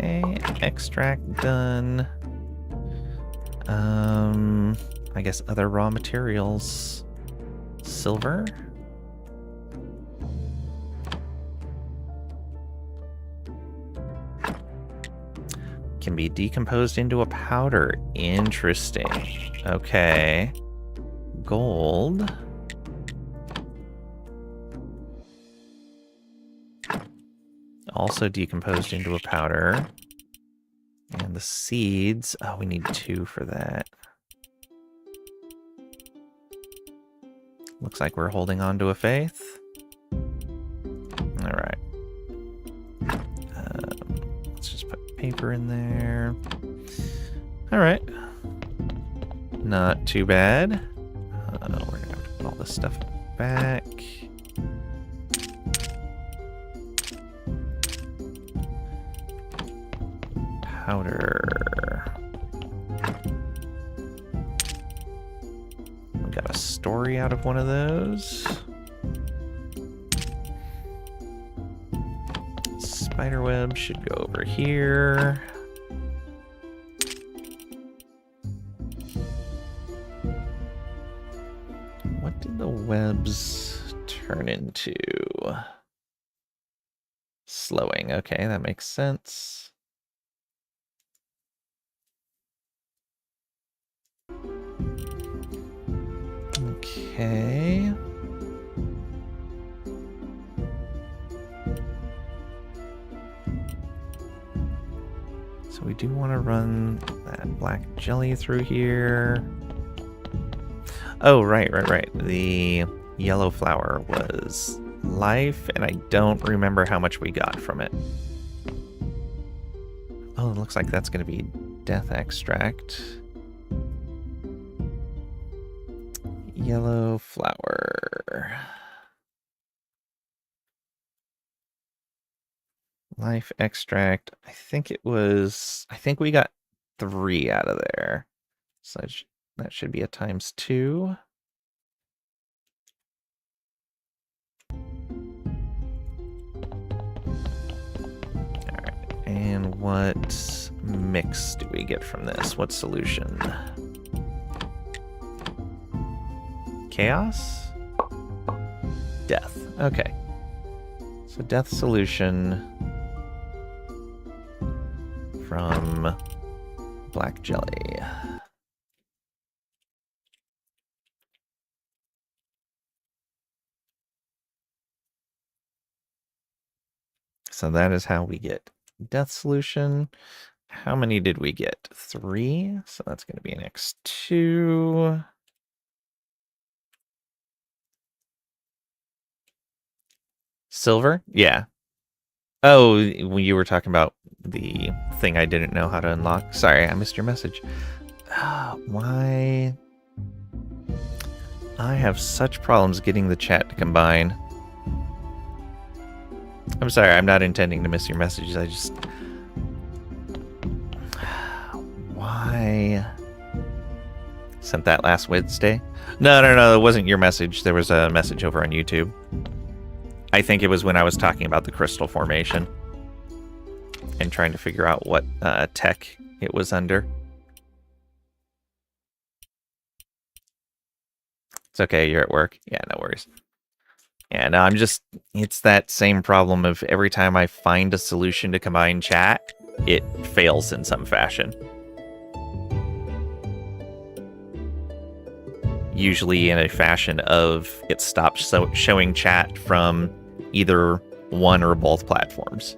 Okay, extract done. I guess other raw materials. Silver. Can be decomposed into a powder. Interesting. Okay. Gold. Also decomposed into a powder. And the seeds, oh, we need 2 for that. Looks like we're holding on to a faith. All right. Let's just put paper in there. All right. Not too bad. We're gonna have to put all this stuff back. Powder. We got a story out of one of those. Spiderweb should go over here. What did the webs turn into? Slowing. Okay, that makes sense. Okay. So we do want to run that black jelly through here. Oh, right. The yellow flower was life, and I don't remember how much we got from it. Oh, it looks like that's going to be death extract. Yellow flower. Life extract. I think we got 3 out of there. So that should be a ×2. Alright, and what mix do we get from this? What solution? Chaos? Death. Okay. So death solution from black jelly. So that is how we get death solution. How many did we get? 3. So that's going to be an X2. Silver? Yeah. Oh, you were talking about the thing I didn't know how to unlock. Sorry, I missed your message. Why? I have such problems getting the chat to combine. I'm sorry, I'm not intending to miss your messages. I just... Why? Sent that last Wednesday? No, it wasn't your message. There was a message over on YouTube. I think it was when I was talking about the crystal formation and trying to figure out what tech it was under. It's okay, you're at work. Yeah, no worries. Yeah, no, it's that same problem of every time I find a solution to combine chat, it fails in some fashion. Usually in a fashion of it stops showing chat from either one or both platforms.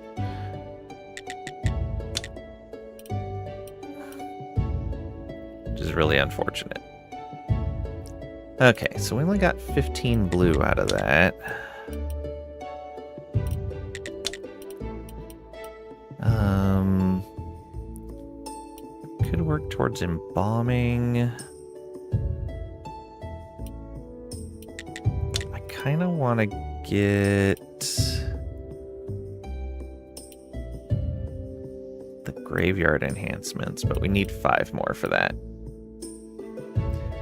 Which is really unfortunate. Okay, so we only got 15 blue out of that. Could work towards embalming. I kind of want to get the graveyard enhancements, but we need 5 more for that.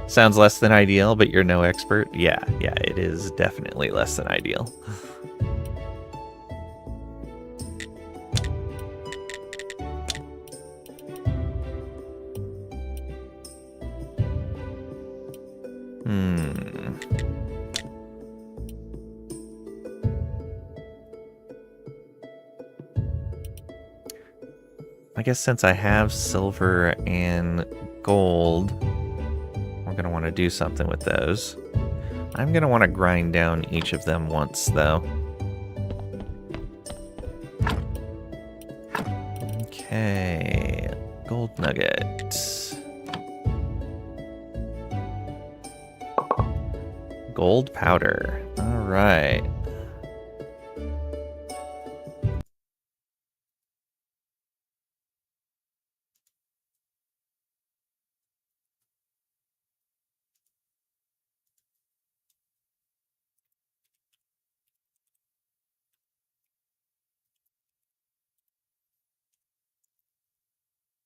Sounds less than ideal, but you're no expert. Yeah, it is definitely less than ideal. I guess since I have silver and gold, we're going to want to do something with those. I'm going to want to grind down each of them once, though. Okay. gold nugget. Gold powder. All right.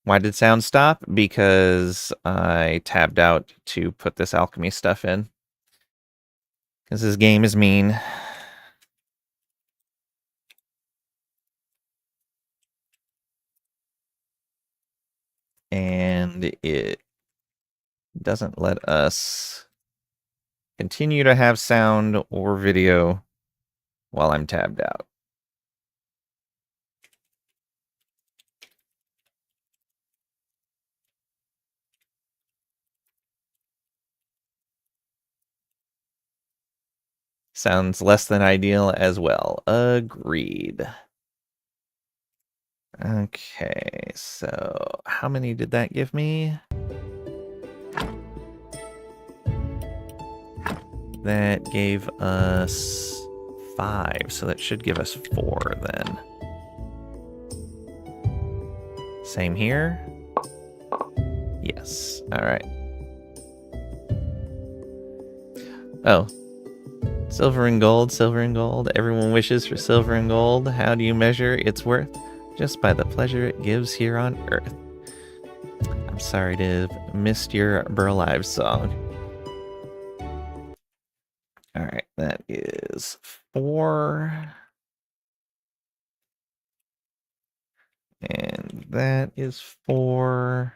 Why did sound stop? Because I tabbed out to put this alchemy stuff in. Because this game is mean. And it doesn't let us continue to have sound or video while I'm tabbed out. Sounds less than ideal as well. Agreed. Okay, so how many did that give me? That gave us 5, so that should give us 4 then. Same here? Yes, alright. Oh. Silver and gold, silver and gold. Everyone wishes for silver and gold. How do you measure its worth? Just by the pleasure it gives here on Earth. I'm sorry to have missed your Burl Ives song. Alright, that is 4. And that is 4.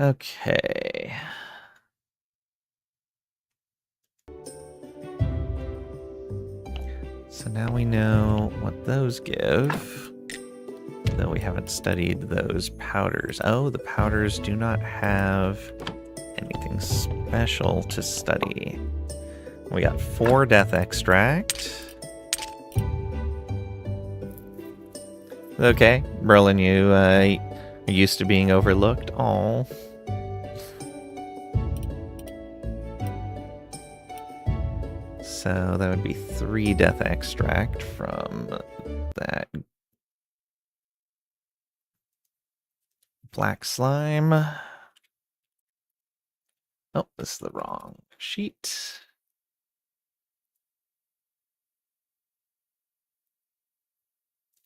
Okay. So now we know what those give, though we haven't studied those powders. Oh, the powders do not have anything special to study. We got 4 death extract. Okay, Merlin, you are used to being overlooked. Oh. So that would be 3 death extract from that black slime. Oh, this is the wrong sheet.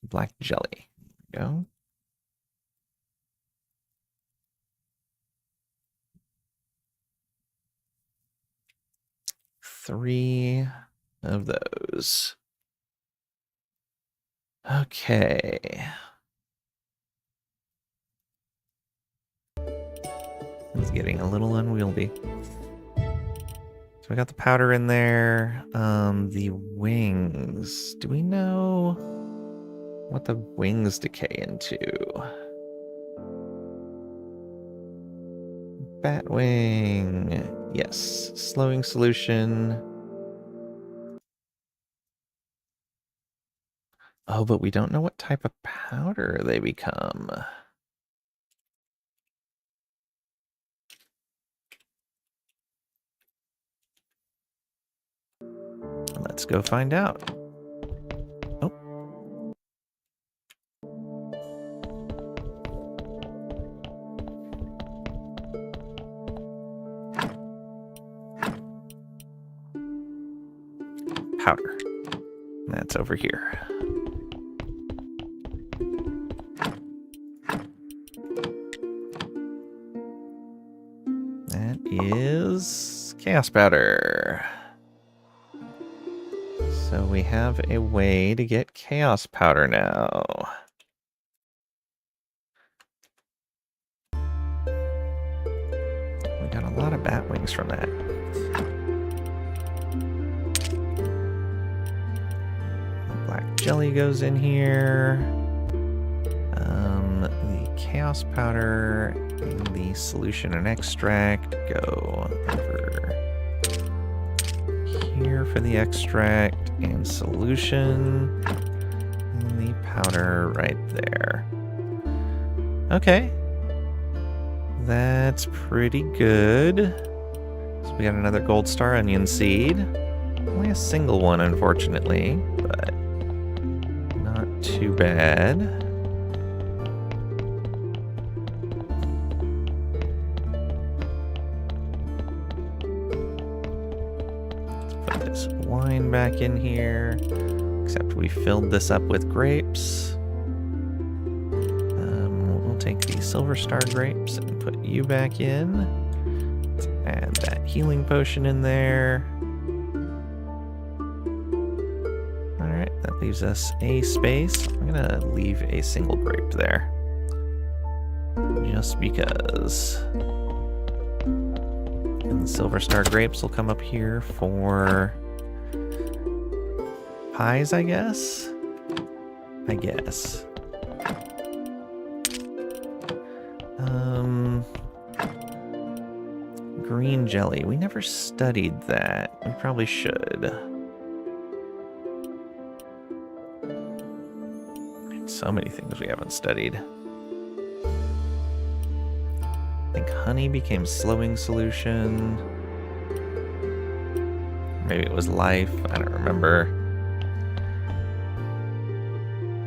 Black jelly. There we go. Three of those. Okay. It's getting a little unwieldy. So we got the powder in there. The wings. Do we know what the wings decay into? Batwing. Yes. Slowing solution. Oh, but we don't know what type of powder they become. Let's go find out. Oh. Powder. That's over here. That is chaos powder. So we have a way to get chaos powder now. We got a lot of bat wings from that. Black jelly goes in here. The chaos powder and the solution and extract go over here for the extract and solution, and the powder right there. Okay. That's pretty good. So we got another gold star onion seed. Only a single one, unfortunately, but not too bad. Let's put this wine back in here, except we filled this up with grapes. We'll take the silver star grapes and put you back in. Let's add that healing potion in there. Alright, that leaves us a space. I'm gonna leave a single grape there. Just because. And the silver star grapes will come up here for pies, I guess? Green jelly. We never studied that. We probably should. So many things we haven't studied. I think honey became slowing solution. Maybe it was life. I don't remember.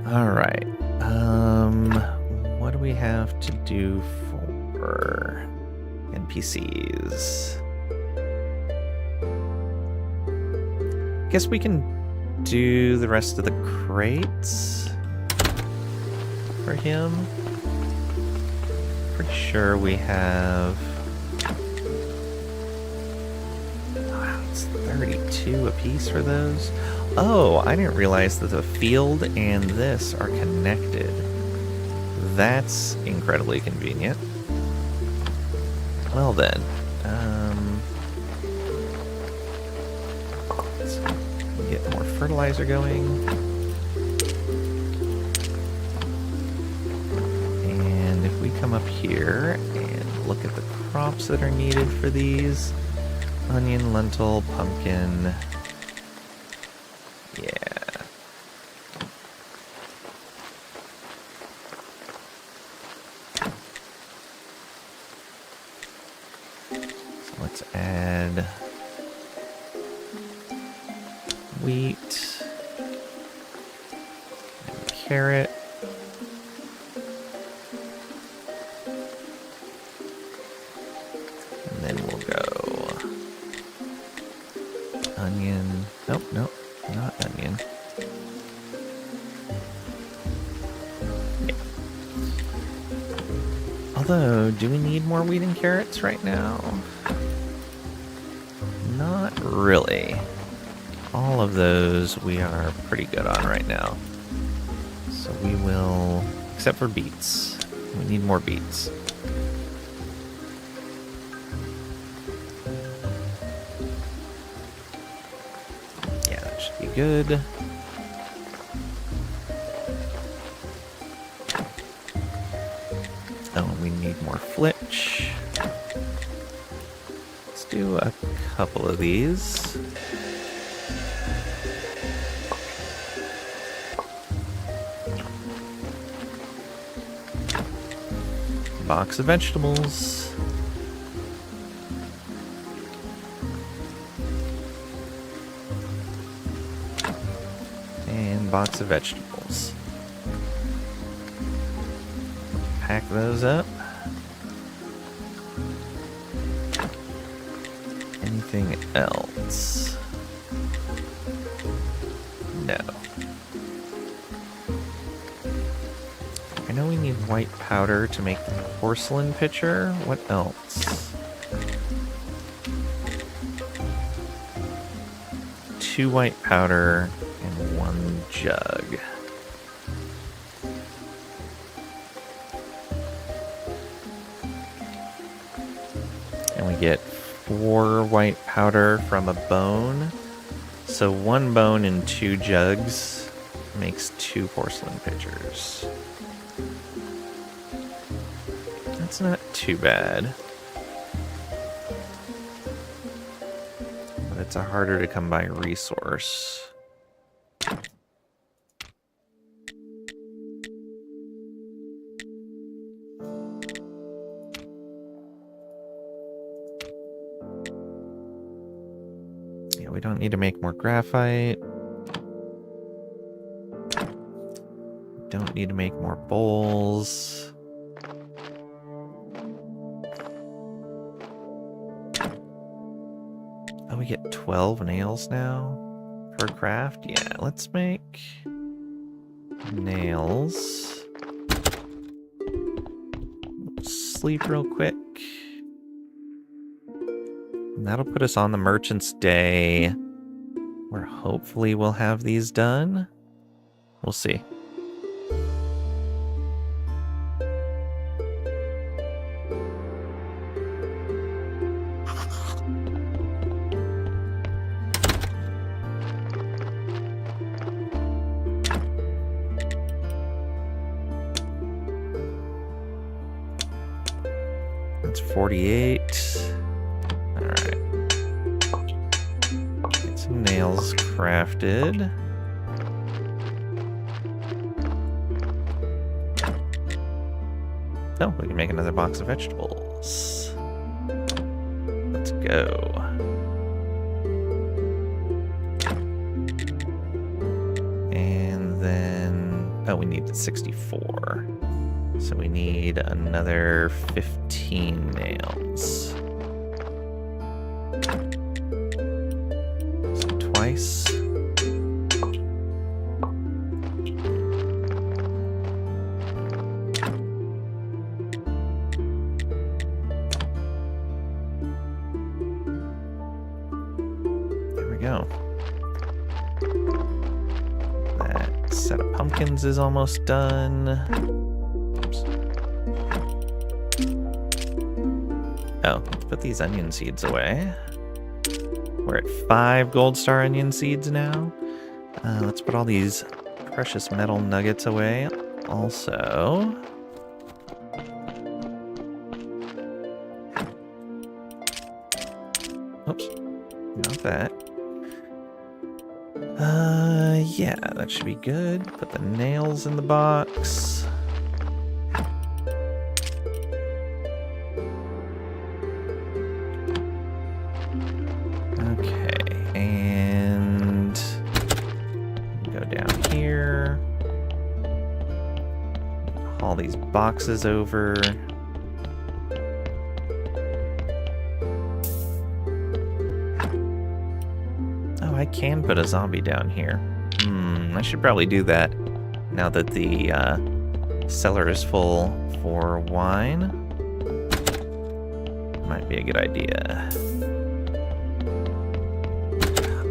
Alright. What do we have to do for NPCs? Guess we can do the rest of the crates for him. Pretty sure we have... Wow, it's 32 apiece for those. Oh, I didn't realize that the field and this are connected. That's incredibly convenient. Well then, let's get more fertilizer going. And if we come up here and look at the crops that are needed for these, onion, lentil, pumpkin, yeah. So let's add wheat and carrot. And then we'll go onion. Nope, nope, not onion. Yeah. Although, do we need more wheat and carrots right now? Not really. All of those we are pretty good on right now. So we will, except for beets. We need more beets. Yeah, that should be good. Oh, we need more flitch. Let's do a couple of these. Box of vegetables. And box of vegetables. Pack those up. Anything else? No. I know we need white powder to make the porcelain pitcher. What else? 2 white powder and 1 jug. And we get 4 white powder from a bone. So 1 bone and 2 jugs makes 2 porcelain pitchers. That's not too bad. But it's a harder to come by resource. Don't need to make more graphite. Don't need to make more bowls. Oh, we get 12 nails now per craft? Yeah, let's make nails. Sleep real quick. And that'll put us on the Merchant's Day, where hopefully we'll have these done. We'll see. That's 48. Alright. Get some nails crafted. Oh, we can make another box of vegetables. Let's go. And then... oh, we needed 64. So we need another 15 nails. So twice. There we go. That set of pumpkins is almost done. Oh, let's put these onion seeds away. We're at 5 gold star onion seeds now. Let's put all these precious metal nuggets away. Also... oops, not that. Yeah, that should be good. Put the nails in the box. All these boxes over. Oh, I can put a zombie down here. I should probably do that now that the cellar is full for wine. Might be a good idea.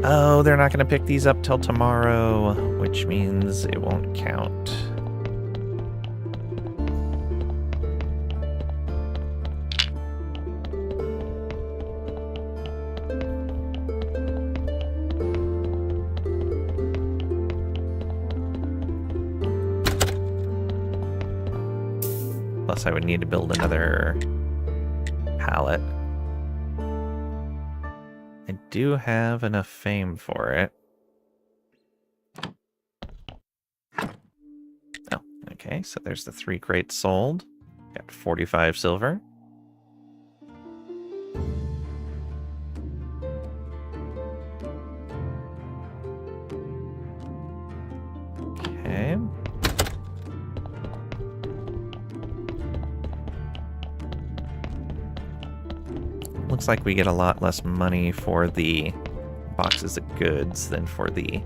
Oh, they're not going to pick these up till tomorrow, which means it won't count. Plus, I would need to build another pallet. I do have enough fame for it. Oh, okay, so there's the 3 crates sold. Got 45 silver. Okay. Looks like we get a lot less money for the boxes of goods than for the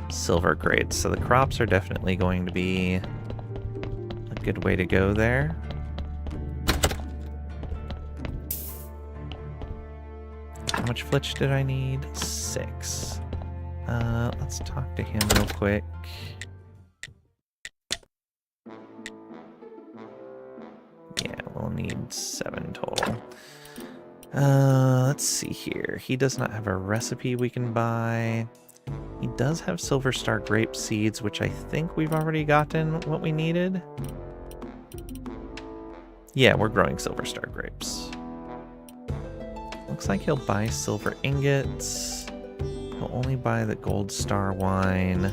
silver crates. So the crops are definitely going to be a good way to go there. How much flitch did I need? 6. Let's talk to him real quick. Yeah, we'll need 7 total. Let's see here. He does not have a recipe we can buy. He does have Silver Star grape seeds, which I think we've already gotten what we needed. Yeah, we're growing Silver Star grapes. Looks like he'll buy silver ingots. He'll only buy the Gold Star wine.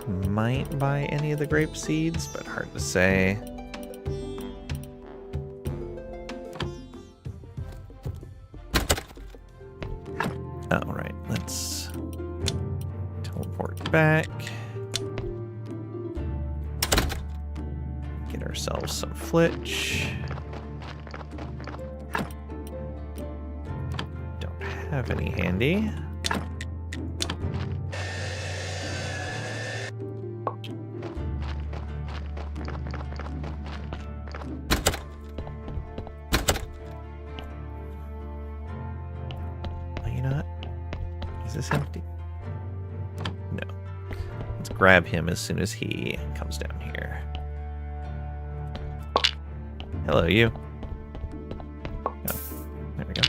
He might buy any of the grape seeds, but hard to say. Oh, right. Let's teleport back. Get ourselves some flitch. Don't have any handy. Is this empty? No. Let's grab him as soon as he comes down here. Hello, you. Oh, there we go.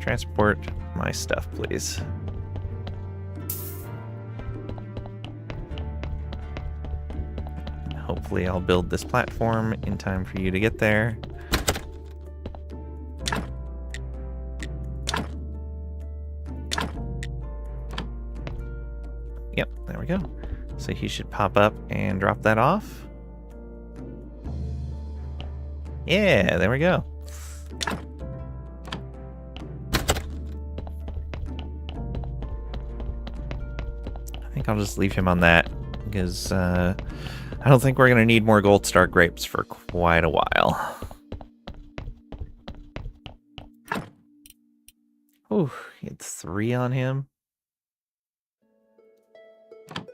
Transport my stuff, please. Hopefully I'll build this platform in time for you to get there. Yep, there we go. So he should pop up and drop that off. Yeah, there we go. I think I'll just leave him on that because I don't think we're going to need more Gold Star grapes for quite a while. Ooh, it's 3 on him.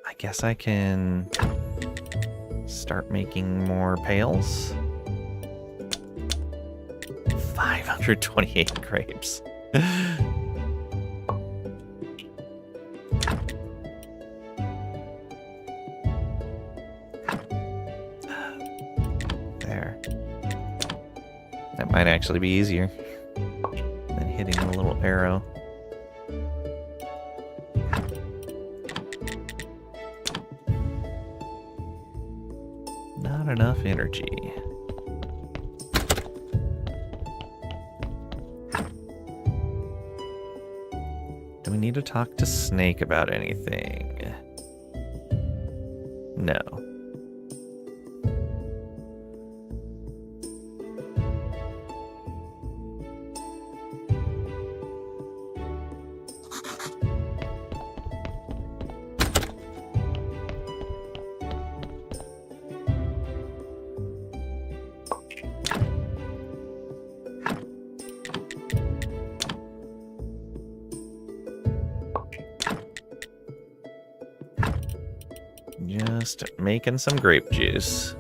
I guess I can start making more pails. 528 grapes. There. That might actually be easier than hitting a little arrow. Not enough energy. Do we need to talk to Snake about anything? No. Just making some grape juice.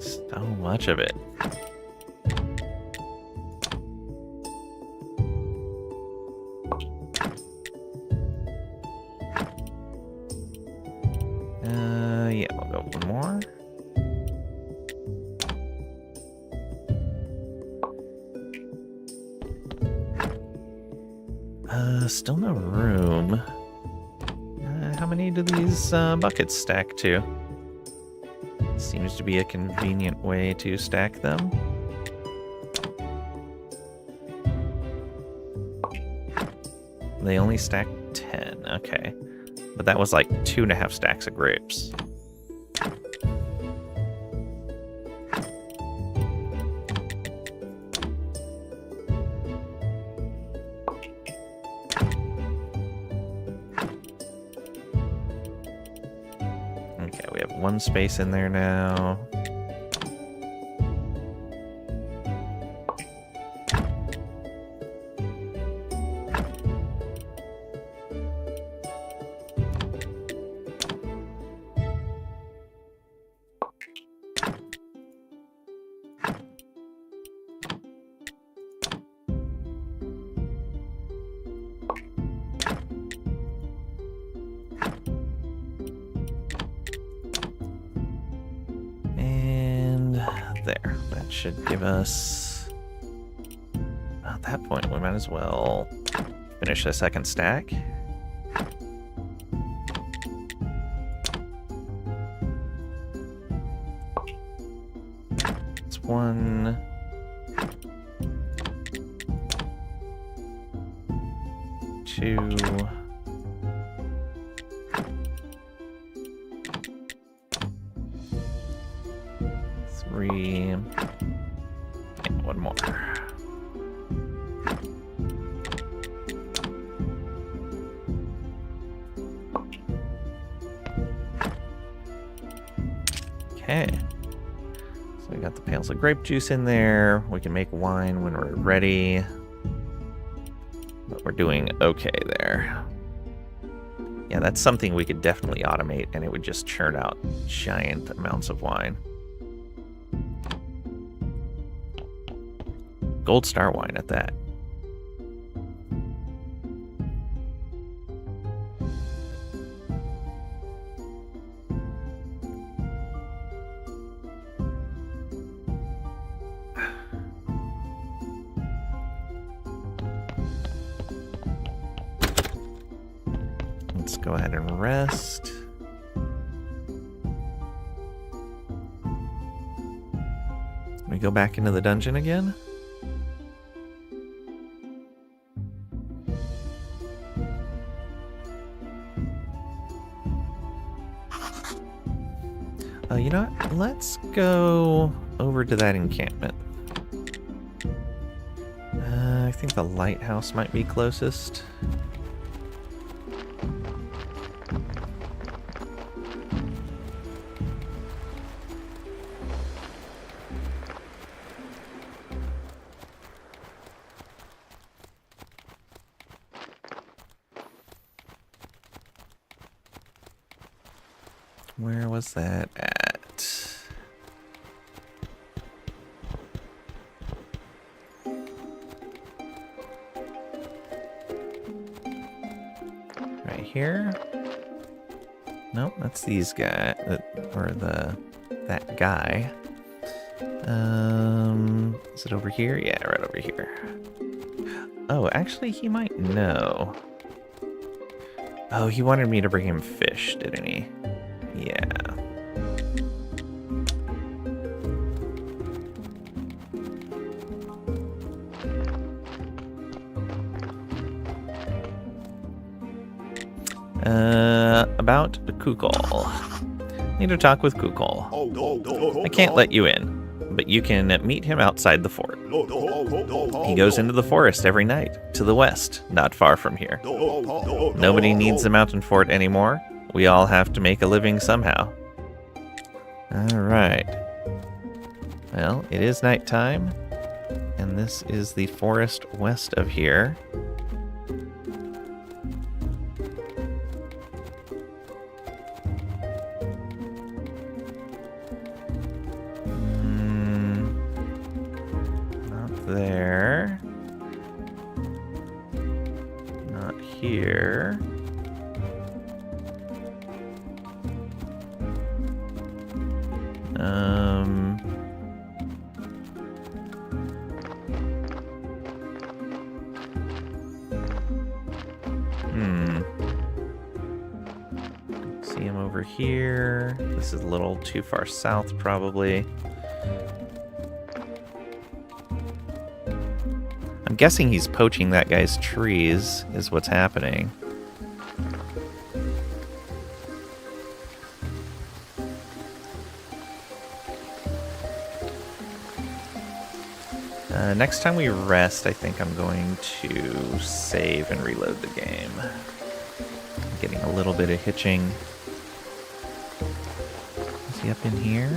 So much of it. Yeah, we'll go one more. Still no room. How many do these buckets stack to? Seems to be a convenient way to stack them. They only stack 10, okay. But that was like 2.5 stacks of grapes. Okay, we have 1 space in there now. There, that should give us... At that point, we might as well finish the second stack. 1, 2, 3, and 1 more. Okay. So we got the pails of grape juice in there. We can make wine when we're ready. But we're doing okay there. Yeah, that's something we could definitely automate, and it would just churn out giant amounts of wine. Gold star wine at that. Let's go ahead and rest. We go back into the dungeon again. You know what? Let's go over to that encampment. I think the lighthouse might be closest. Where was that at? Right here? Nope, that's these guys, or that guy. Is it over here? Yeah, right over here. Oh, actually, he might know. Oh, he wanted me to bring him fish, didn't he? Yeah. About Kukol. Need to talk with Kukol. I can't let you in, but you can meet him outside the fort. He goes into the forest every night, to the west, not far from here. Nobody needs the mountain fort anymore. We all have to make a living somehow. Alright. Well, it is nighttime, and this is the forest west of here. Not there. Not here. See him over here. This is a little too far south, probably. I'm guessing he's poaching that guy's trees, is what's happening. Next time we rest, I think I'm going to save and reload the game. I'm getting a little bit of hitching. Is he up in here?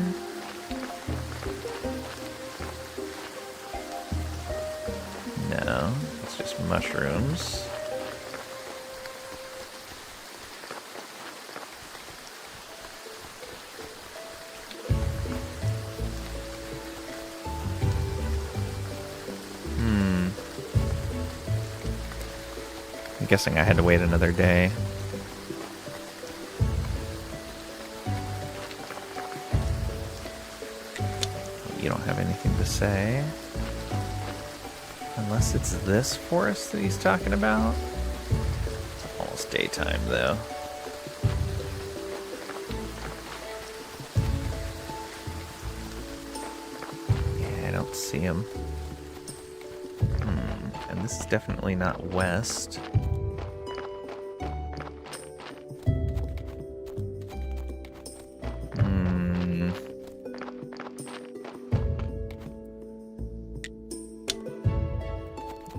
No, it's just mushrooms. I'm guessing I had to wait another day. You don't have anything to say. Unless it's this forest that he's talking about. It's almost daytime, though. don't see him. And this is definitely not west.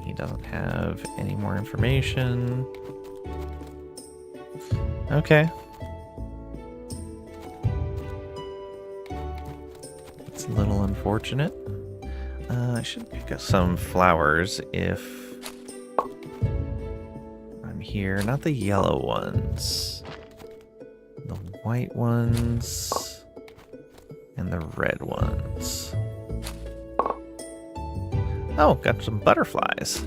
He doesn't have any more information. Okay. It's a little unfortunate. I should pick up some flowers if I'm here. Not the yellow ones. The white ones. And the red ones. Oh, got some butterflies.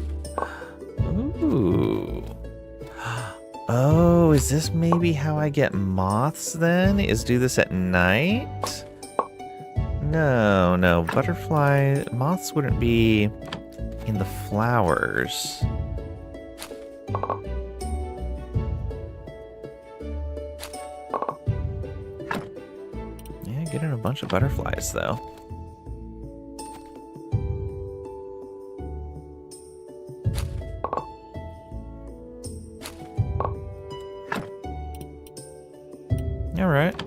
Ooh. Oh, is this maybe how I get moths then? Is do this at night? No, no. Moths wouldn't be in the flowers. Yeah, getting a bunch of butterflies though. Alright.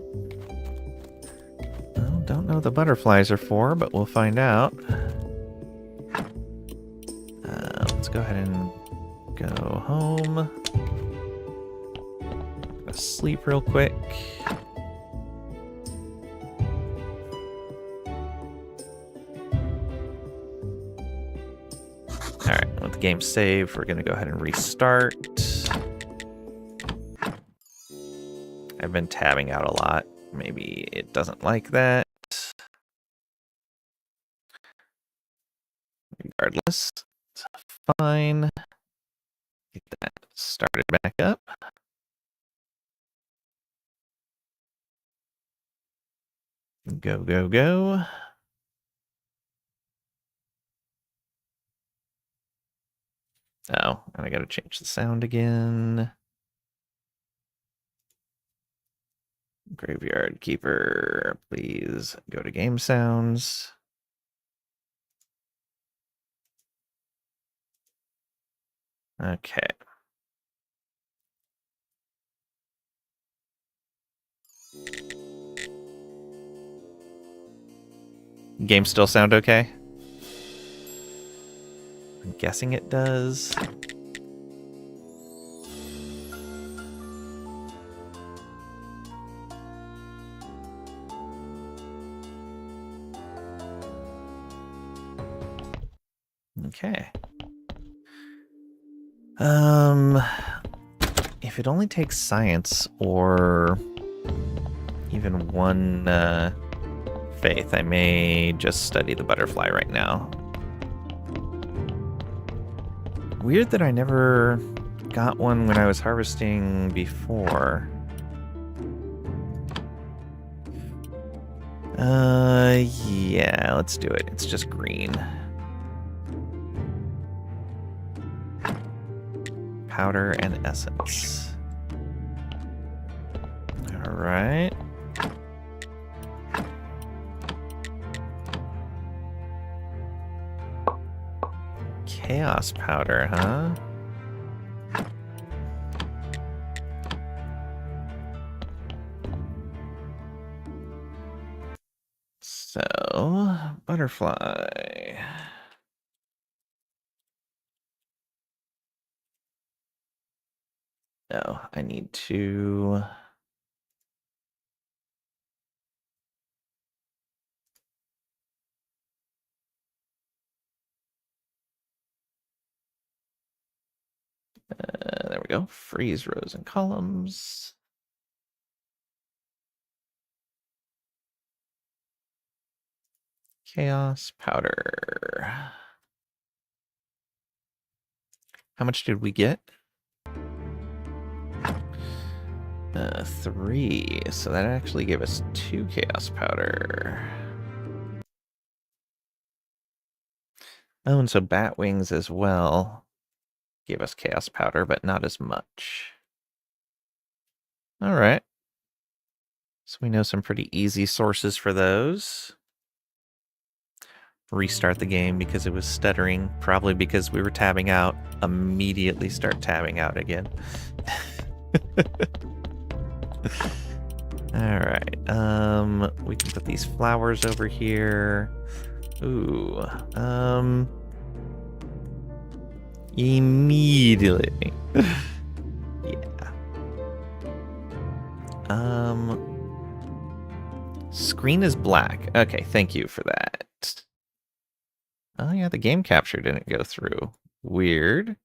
Well, don't know what the butterflies are for, but we'll find out. Let's go ahead and go home. Sleep real quick. Alright, with the game saved, we're going to go ahead and restart. I've been tabbing out a lot. Maybe it doesn't like that. Regardless, it's fine. Get that started back up. Go, go, go. Oh, and I gotta change the sound again. Graveyard Keeper, please go to game sounds. Okay. Game still sound okay? I'm guessing it does. Okay. If it only takes science or even one faith, I may just study the butterfly right now. Weird that I never got one when I was harvesting before. Yeah, let's do it. It's just green. Powder and essence. All right. Chaos powder, huh? So, butterfly. No, I need to... there we go. Freeze rows and columns. Chaos powder. How much did we get? 3. So that actually gave us 2 chaos powder. Oh, and so bat wings as well gave us chaos powder, but not as much. All right. So we know some pretty easy sources for those. restart the game because it was stuttering, probably because we were tabbing out. Immediately start tabbing out again. Alright, we can put these flowers over here. Ooh, immediately. Yeah. Screen is black. Okay, thank you for that. Oh yeah, the game capture didn't go through. Weird.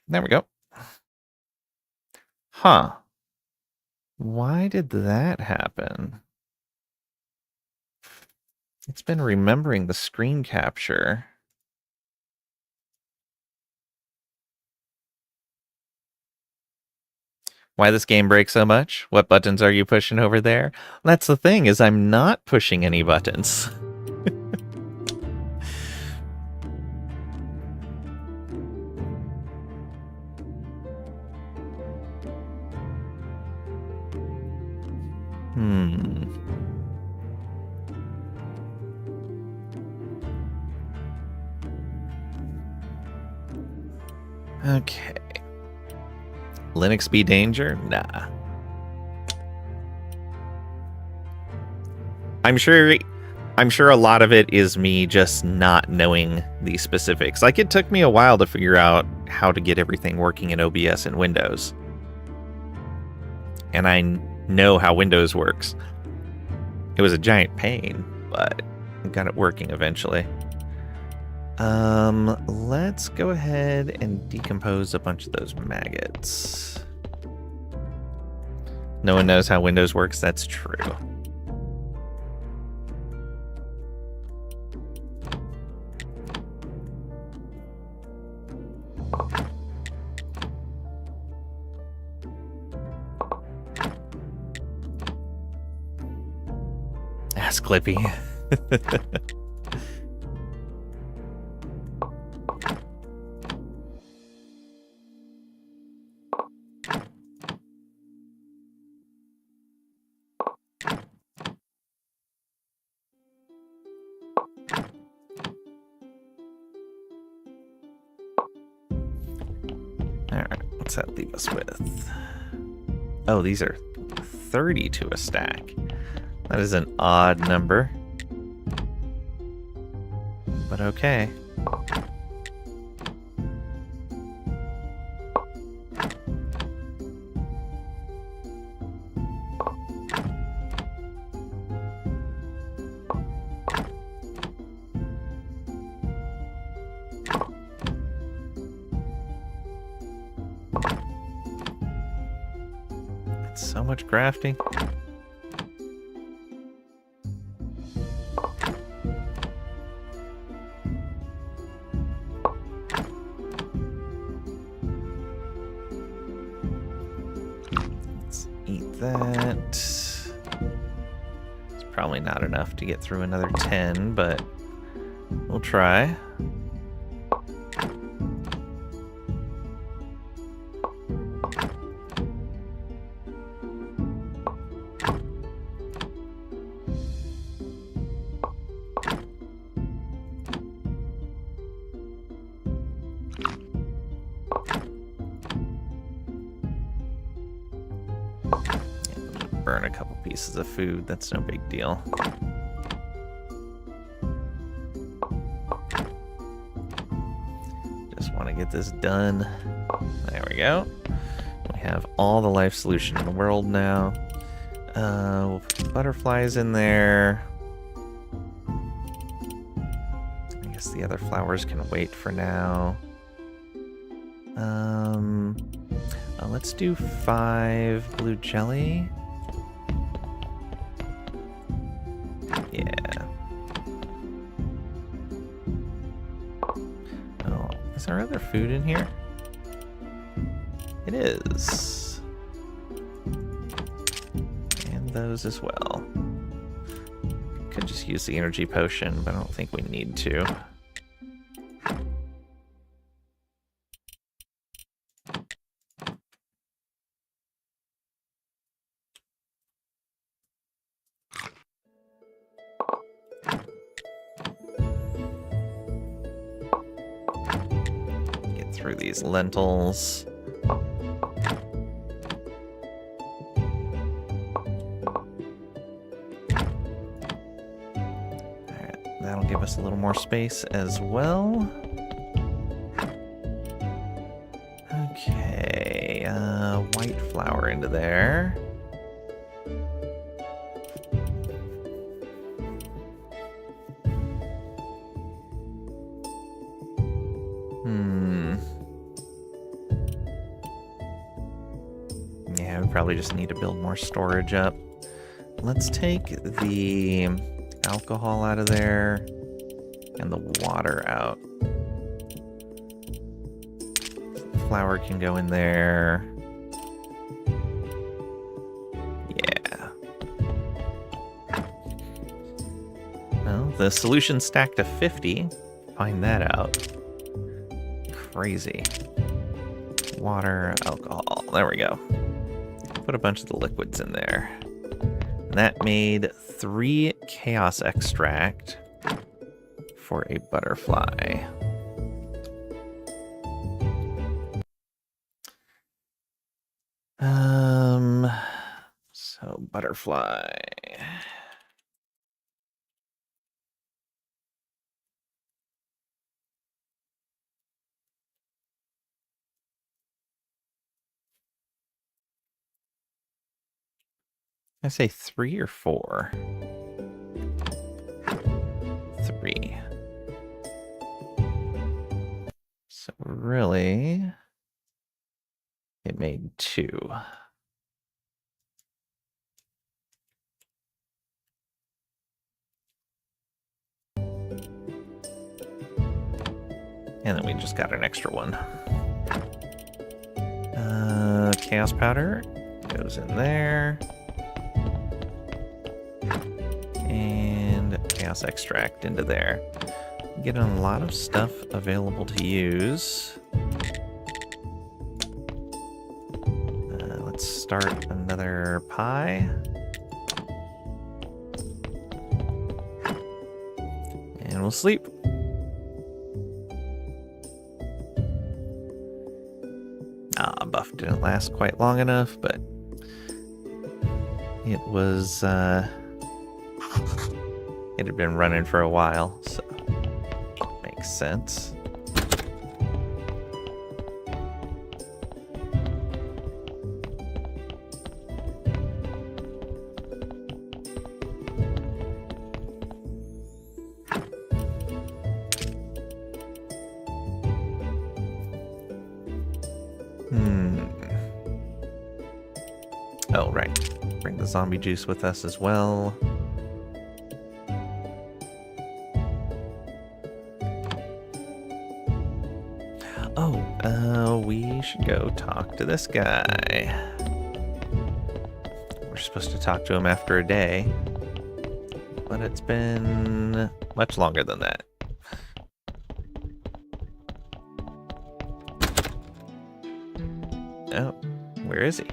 There we go. Huh. Why did that happen? It's been remembering the screen capture. Why this game breaks so much? What buttons are you pushing over there? That's the thing, is I'm not pushing any buttons. Okay. Linux be danger? Nah. I'm sure a lot of it is me just not knowing the specifics. Like, it took me a while to figure out how to get everything working in OBS and Windows. And I know how Windows works. It was a giant pain, but I got it working eventually. Let's go ahead and decompose a bunch of those maggots. No one knows how Windows works, that's true. Ask Clippy. Alright, what's that leave us with? Oh, these are 30 to a stack. That is an odd number. But okay. It's so much crafting. Not enough to get through another 10, but we'll try. Burn a couple pieces of food, that's no big deal. Just want to get this done. There we go. We have all the life solution in the world now. We'll put butterflies in there. I guess the other flowers can wait for now. Let's do 5 blue jelly. Yeah. Oh, is there other food in here? It is. And those as well. Could just use the energy potion, but I don't think we need to. through these lentils. Alright, that'll give us a little more space as well. Okay, white flour into there. Yeah, we probably just need to build more storage up. Let's take the alcohol out of there and the water out. Flour can go in there. Yeah. Well, the solution stacked to 50. Find that out. Crazy. Water, alcohol. There we go. Put a bunch of the liquids in there. And that made 3 chaos extract for a butterfly. So butterfly. I say 3 or 4? 3. So really, it made 2. And then we just got an extra one. Chaos powder goes in there. And chaos extract into there. Getting a lot of stuff available to use. Let's start another pie. And we'll sleep. Buff didn't last quite long enough, but it was, it had been running for a while, so makes sense. Oh, right. Bring the zombie juice with us as well. Oh, we should go talk to this guy. We're supposed to talk to him after a day, but it's been much longer than that. Oh, where is he?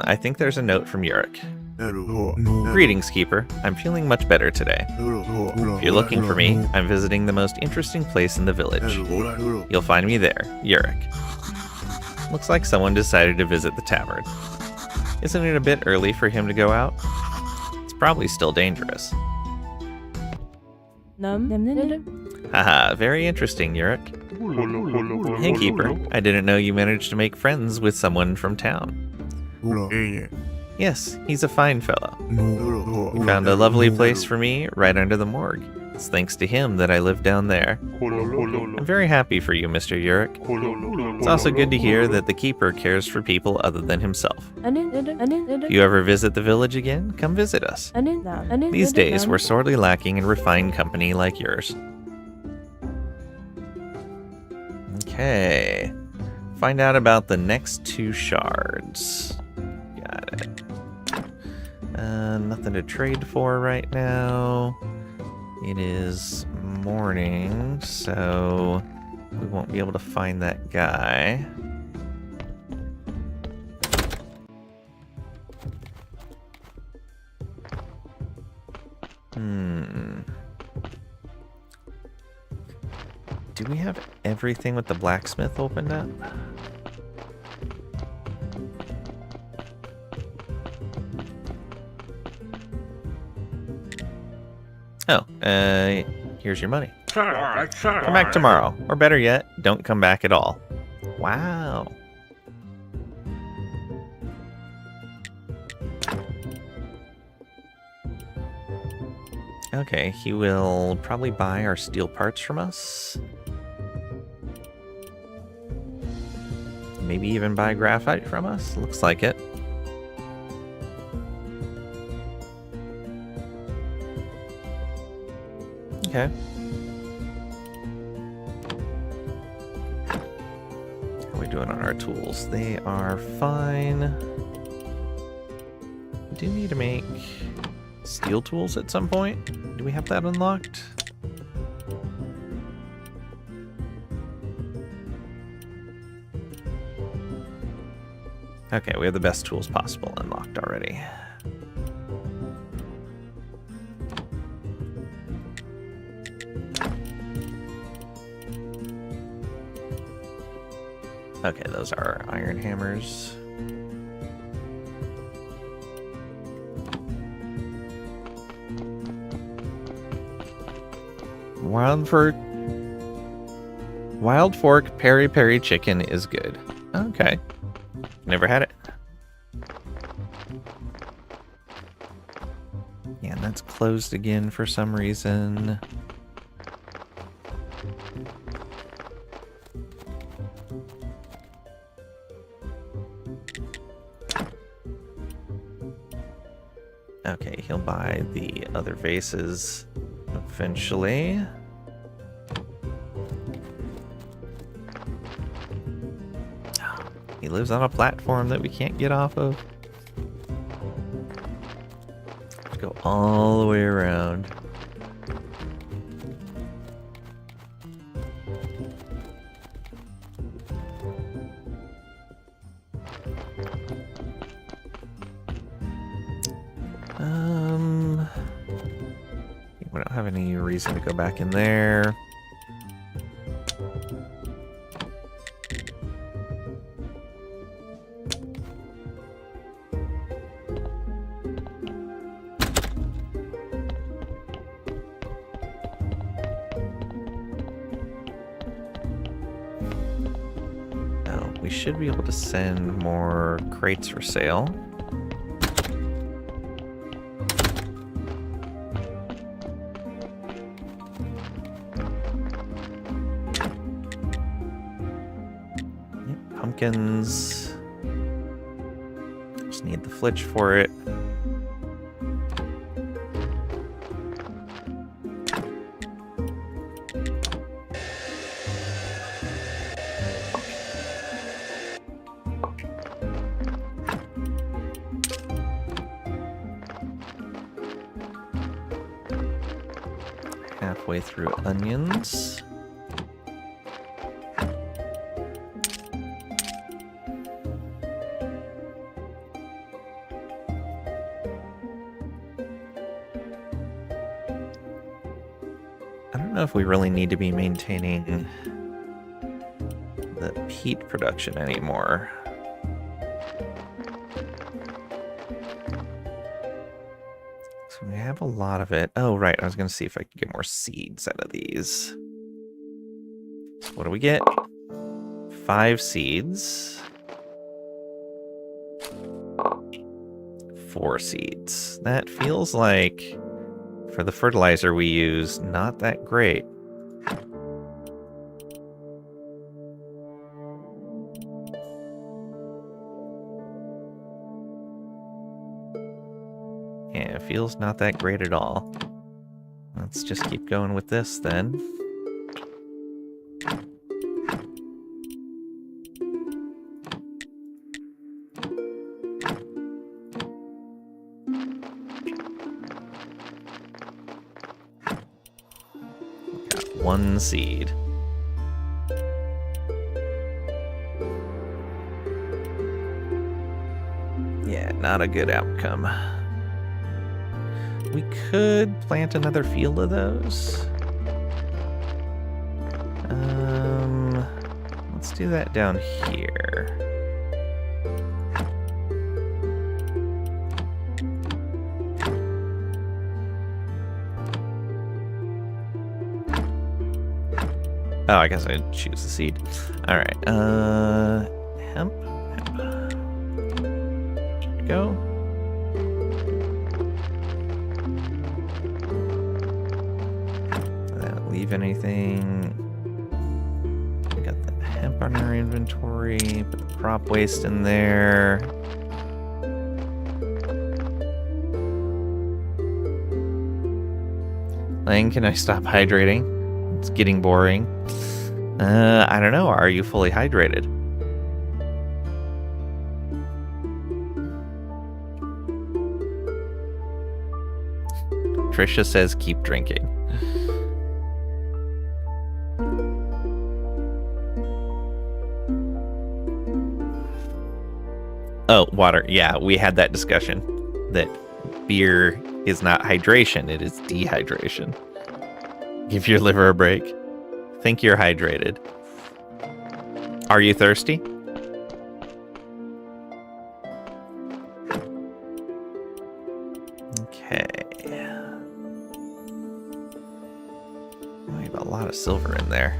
I think there's a note from Yurik. Greetings, Keeper. I'm feeling much better today. If you're looking for me, I'm visiting the most interesting place in the village. You'll find me there, Yurik. Looks like someone decided to visit the tavern. Isn't it a bit early for him to go out? It's probably still dangerous. Haha, very interesting, Yurik. Hey, Keeper. I didn't know you managed to make friends with someone from town. Yes, he's a fine fellow. He found a lovely place for me right under the morgue. It's thanks to him that I live down there. I'm very happy for you, Mr. Yurik. It's also good to hear that the Keeper cares for people other than himself. If you ever visit the village again, come visit us. These days, we're sorely lacking in refined company like yours. Okay. Find out about the next 2 shards. Got it. Nothing to trade for right now. It is morning, so we won't be able to find that guy. do we have everything with the blacksmith opened up? Oh, here's your money. Come back tomorrow. Or better yet, don't come back at all. Wow. Okay, he will probably buy our steel parts from us. Maybe even buy graphite from us. Looks like it. Okay. How are we doing on our tools? They are fine. We do need to make steel tools at some point. Do we have that unlocked? Okay, we have the best tools possible unlocked already. Okay, those are iron hammers. Wild Fork Peri Peri chicken is good. Okay. Never had it. Yeah, and that's closed again for some reason. Okay, he'll buy the other vases eventually. He lives on a platform that we can't get off of. Let's go all the way around. We don't have any reason to go back in there. We should be able to send more crates for sale. Yep, pumpkins. Just need the flitch for it. Halfway through onions. I don't know if we really need to be maintaining the peat production anymore. We have a lot of it. Oh, right. I was going to see if I could get more seeds out of these. So what do we get? 5 seeds. 4 seeds. That feels like, for the fertilizer we use, not that great. Yeah, it feels not that great at all. Let's just keep going with this then. Got 1 seed. Yeah, not a good outcome. We could plant another field of those. Let's do that down here. Oh, I guess I'd choose the seed. All right. Hemp. Go. Leave anything. We got the hemp on our inventory. Put the crop waste in there. Lang, can I stop hydrating? It's getting boring. I don't know. Are you fully hydrated? Trisha says keep drinking. Oh, water. Yeah, we had that discussion that beer is not hydration, it is dehydration. Give your liver a break. Think you're hydrated. Are you thirsty? Okay. We have a lot of silver in there.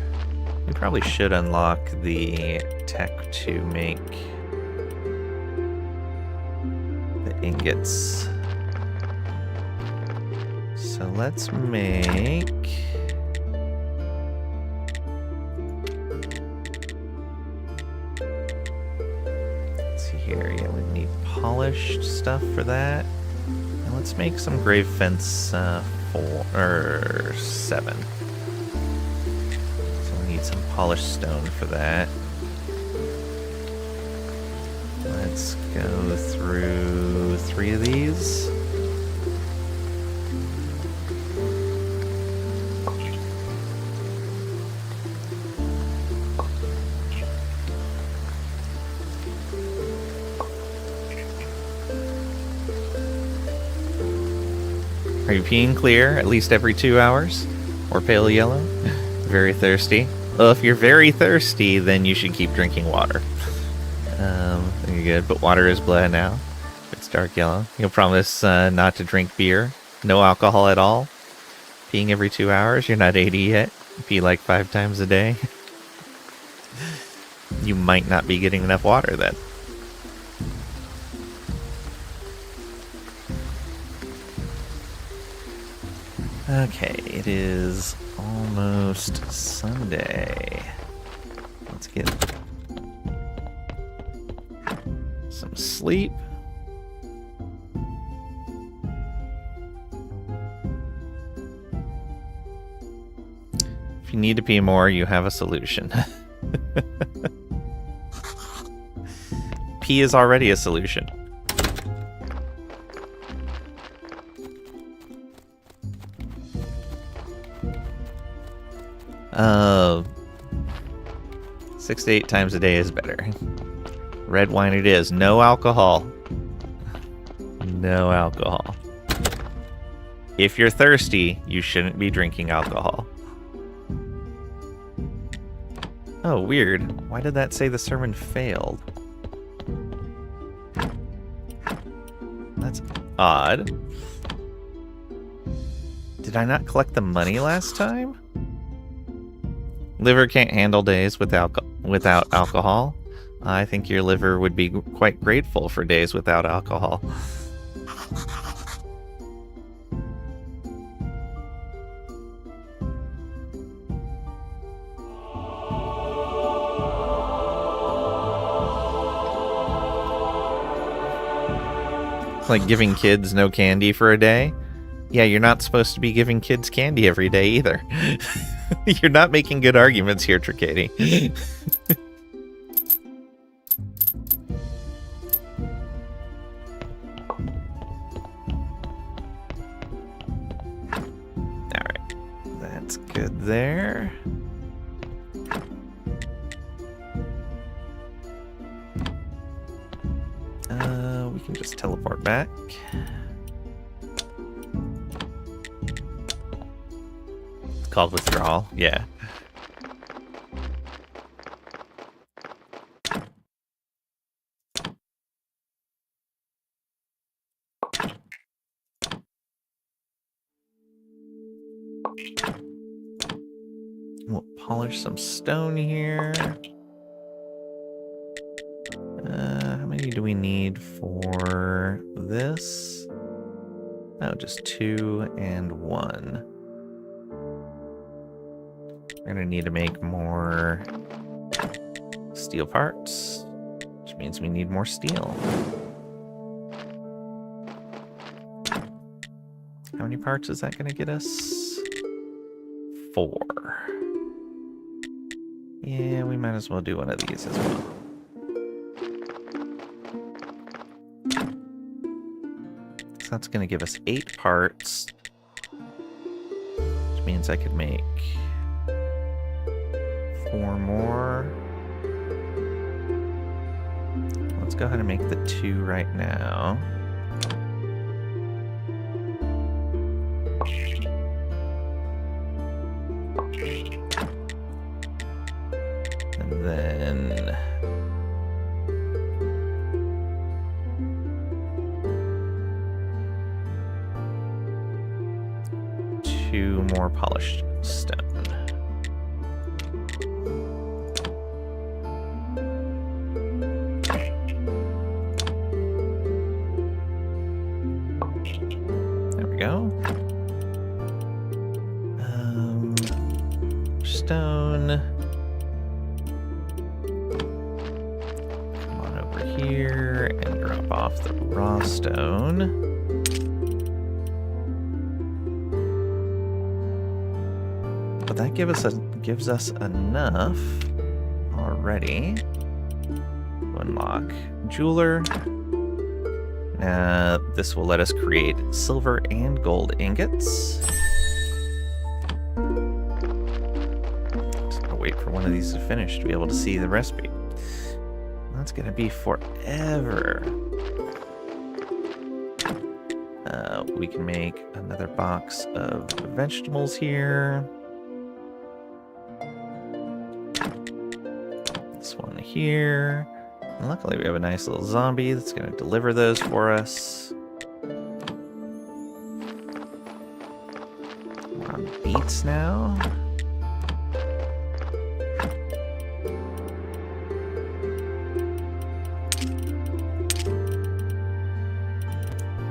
We probably should unlock the tech to make the ingots. So let's make... Let's see here. Yeah, we need polished stuff for that. And let's make some grave fence 4 or 7. So we need some polished stone for that. Let's go through 3 of these. Are you peeing clear at least every 2 hours? Or pale yellow? Very thirsty? Well, if you're very thirsty, then you should keep drinking water. You're good, but water is blood now. It's dark yellow. You'll promise not to drink beer? No alcohol at all? Peeing every 2 hours? You're not 80 yet? You pee like 5 times a day? You might not be getting enough water then. Okay, it is almost Sunday. Let's get some sleep. If you need to pee more, you have a solution. Pee is already a solution. Uh, 6 to 8 times a day is better. Red wine it is. No alcohol. No alcohol. If you're thirsty, you shouldn't be drinking alcohol. Oh, weird. Why did that say the sermon failed? That's odd. Did I not collect the money last time? Liver can't handle days without alcohol. I think your liver would be quite grateful for days without alcohol. It's like giving kids no candy for a day. Yeah, you're not supposed to be giving kids candy every day either. You're not making good arguments here, Tricady. Alright, that's good there. We can just teleport back. Called withdrawal, yeah. We'll polish some stone here. How many do we need for this? Oh, just 2 and 1. We're gonna need to make more steel parts, which means we need more steel. How many parts is that gonna get us? 4. Yeah, we might as well do one of these as well. So that's gonna give us 8 parts, which means I could make 4 more. Let's go ahead and make the 2 right now. And then two more polished stone. There we go. Stone. Come on over here and drop off the raw stone. But that gives us enough already to unlock jeweler. This will let us create silver and gold ingots. Just gotta wait for one of these to finish to be able to see the recipe. That's gonna be forever. We can make another box of vegetables here. This one here. And luckily we have a nice little zombie that's going to deliver those for us. We're on beets now.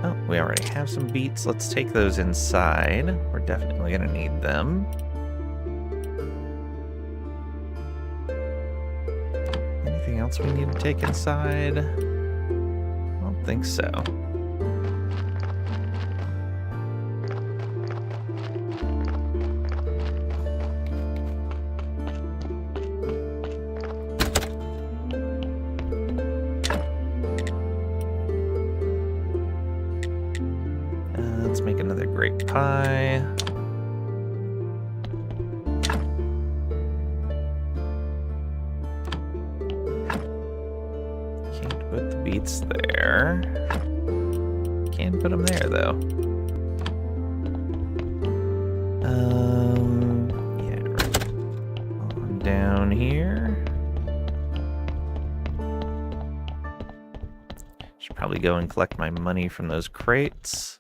Oh, we already have some beets. Let's take those inside. We're definitely going to need them. Anything else we need to take inside? I don't think so. Let's make another grape pie. Can't put the beets there. Can put them there though. Yeah, right on down here. Should probably go and collect my money from those crates.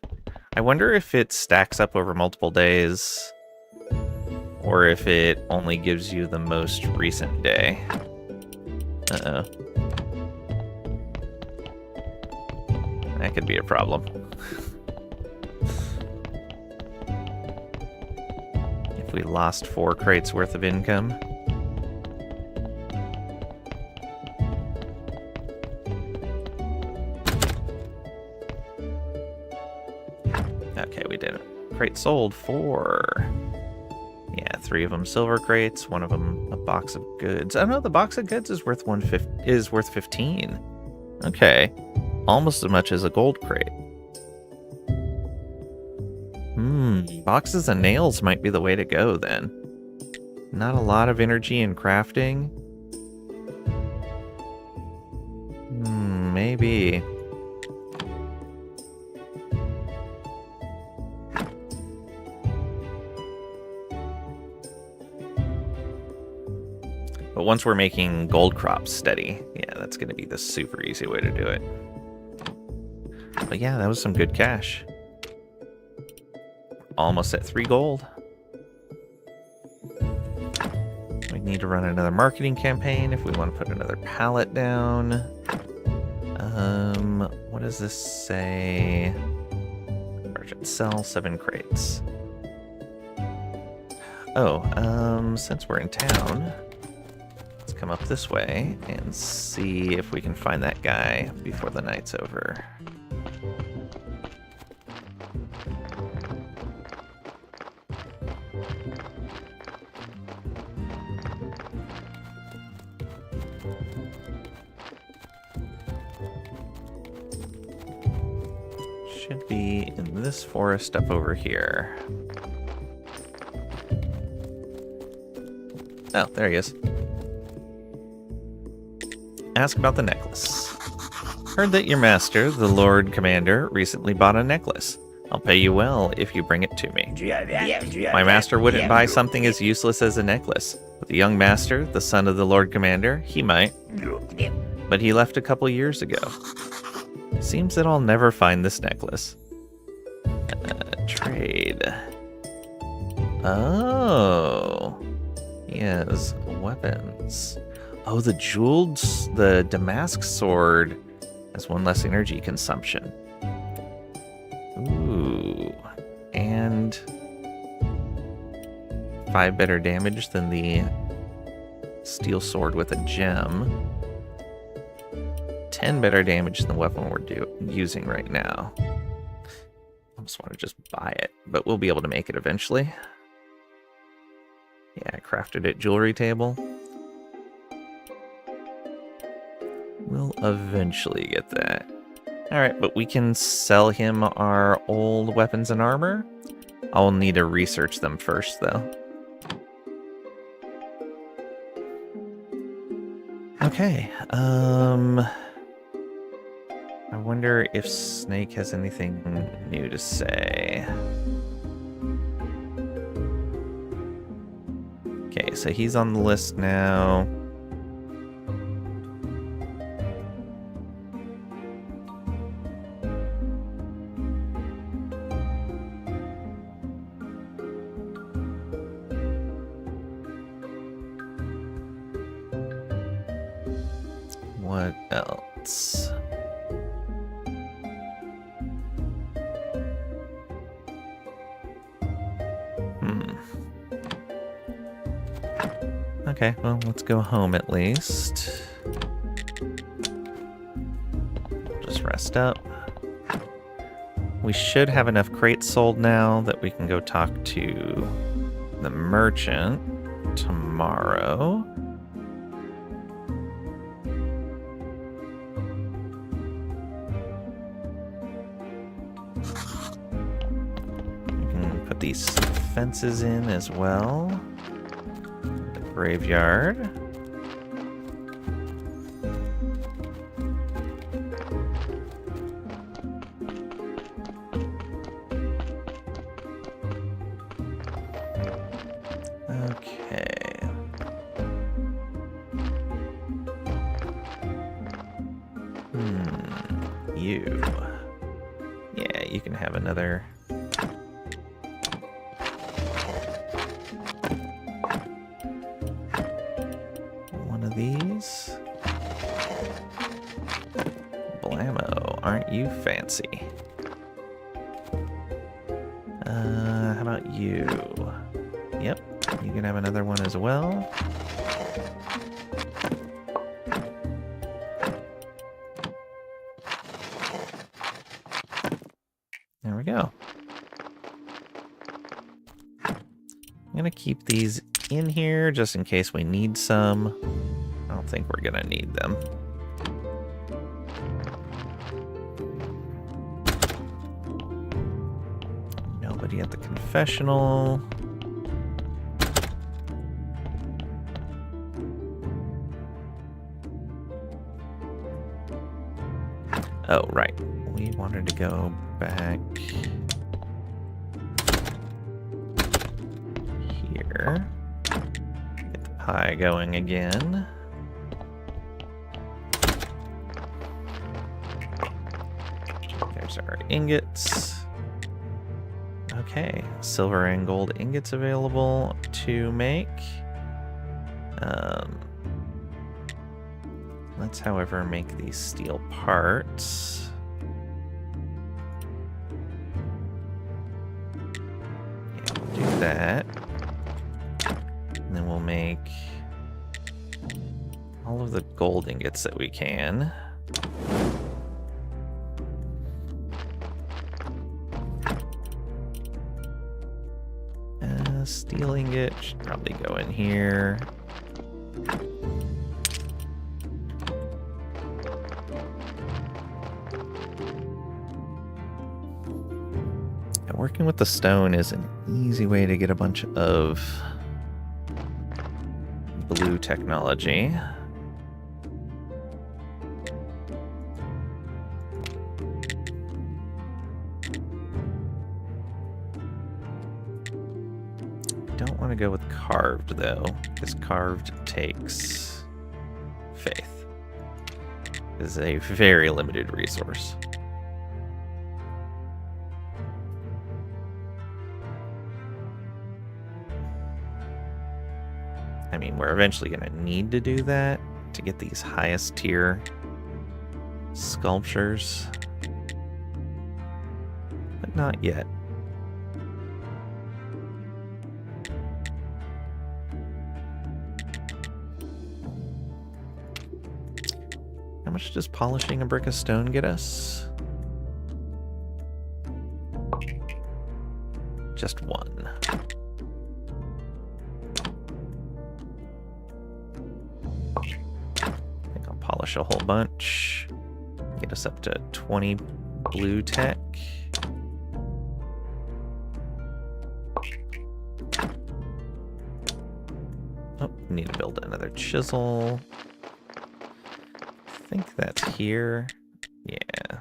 I wonder if it stacks up over multiple days, or if it only gives you the most recent day. Uh-oh. That could be a problem. If we lost 4 crates worth of income. Okay, we did it. Crate sold 4. Yeah, 3 of them silver crates, 1 of them a box of goods. Oh no, the box of goods is worth 15. Okay, almost as much as a gold crate. Boxes of nails might be the way to go then. Not a lot of energy in crafting. Maybe. But once we're making gold crops steady, yeah, that's going to be the super easy way to do it. But yeah, that was some good cash. Almost at 3 gold. need to run another marketing campaign if we want to put another pallet down. What does this say? Merchant sell 7 crates. Oh, since we're in town, let's come up this way and see if we can find that guy before the night's over. Should be in this forest up over here. Oh, there he is. Ask about the necklace. Heard that your master, the Lord Commander, recently bought a necklace. I'll pay you well if you bring it to me. My master wouldn't buy something as useless as a necklace. But the young master, the son of the Lord Commander, he might. But he left a couple years ago. Seems that I'll never find this necklace. Trade. Oh. He has weapons. Oh, the Damask sword has 1 less energy consumption. Ooh. And 5 better damage than the steel sword with a gem. 10 better damage than the weapon we're using right now. I almost want to just buy it, but we'll be able to make it eventually. Yeah, I crafted it jewelry table. We'll eventually get that. Alright, but we can sell him our old weapons and armor. I'll need to research them first, though. Okay, I wonder if Snake has anything new to say. Okay, so he's on the list now. What else? Okay, well, let's go home at least. Just rest up. We should have enough crates sold now that we can go talk to the merchant tomorrow. We can put these fences in as well. Graveyard. Okay. You. Yeah, you can have another. These. Blammo, aren't you fancy? How about you? Yep, you can have another one as well. There we go. I'm gonna keep these in here just in case we need some. I don't think we're gonna need them. Nobody at the confessional. Oh, right. We wanted to go back here. Get the pie going again. There's our ingots. Okay, silver and gold ingots available to make. Let's, however, make these steel parts. Yeah, we'll do that. And then we'll make all of the gold ingots that we can. Steel ingot should probably go in here. And working with the stone is an easy way to get a bunch of blue technology. Don't want to go with carved though, because carved takes faith. It is a very limited resource. I mean, we're eventually going to need to do that to get these highest tier sculptures, but not yet. How much does polishing a brick of stone get us? Just one. I think I'll polish a whole bunch. Get us up to 20 blue tech. Oh, need to build another chisel. I think that's here. Yeah. I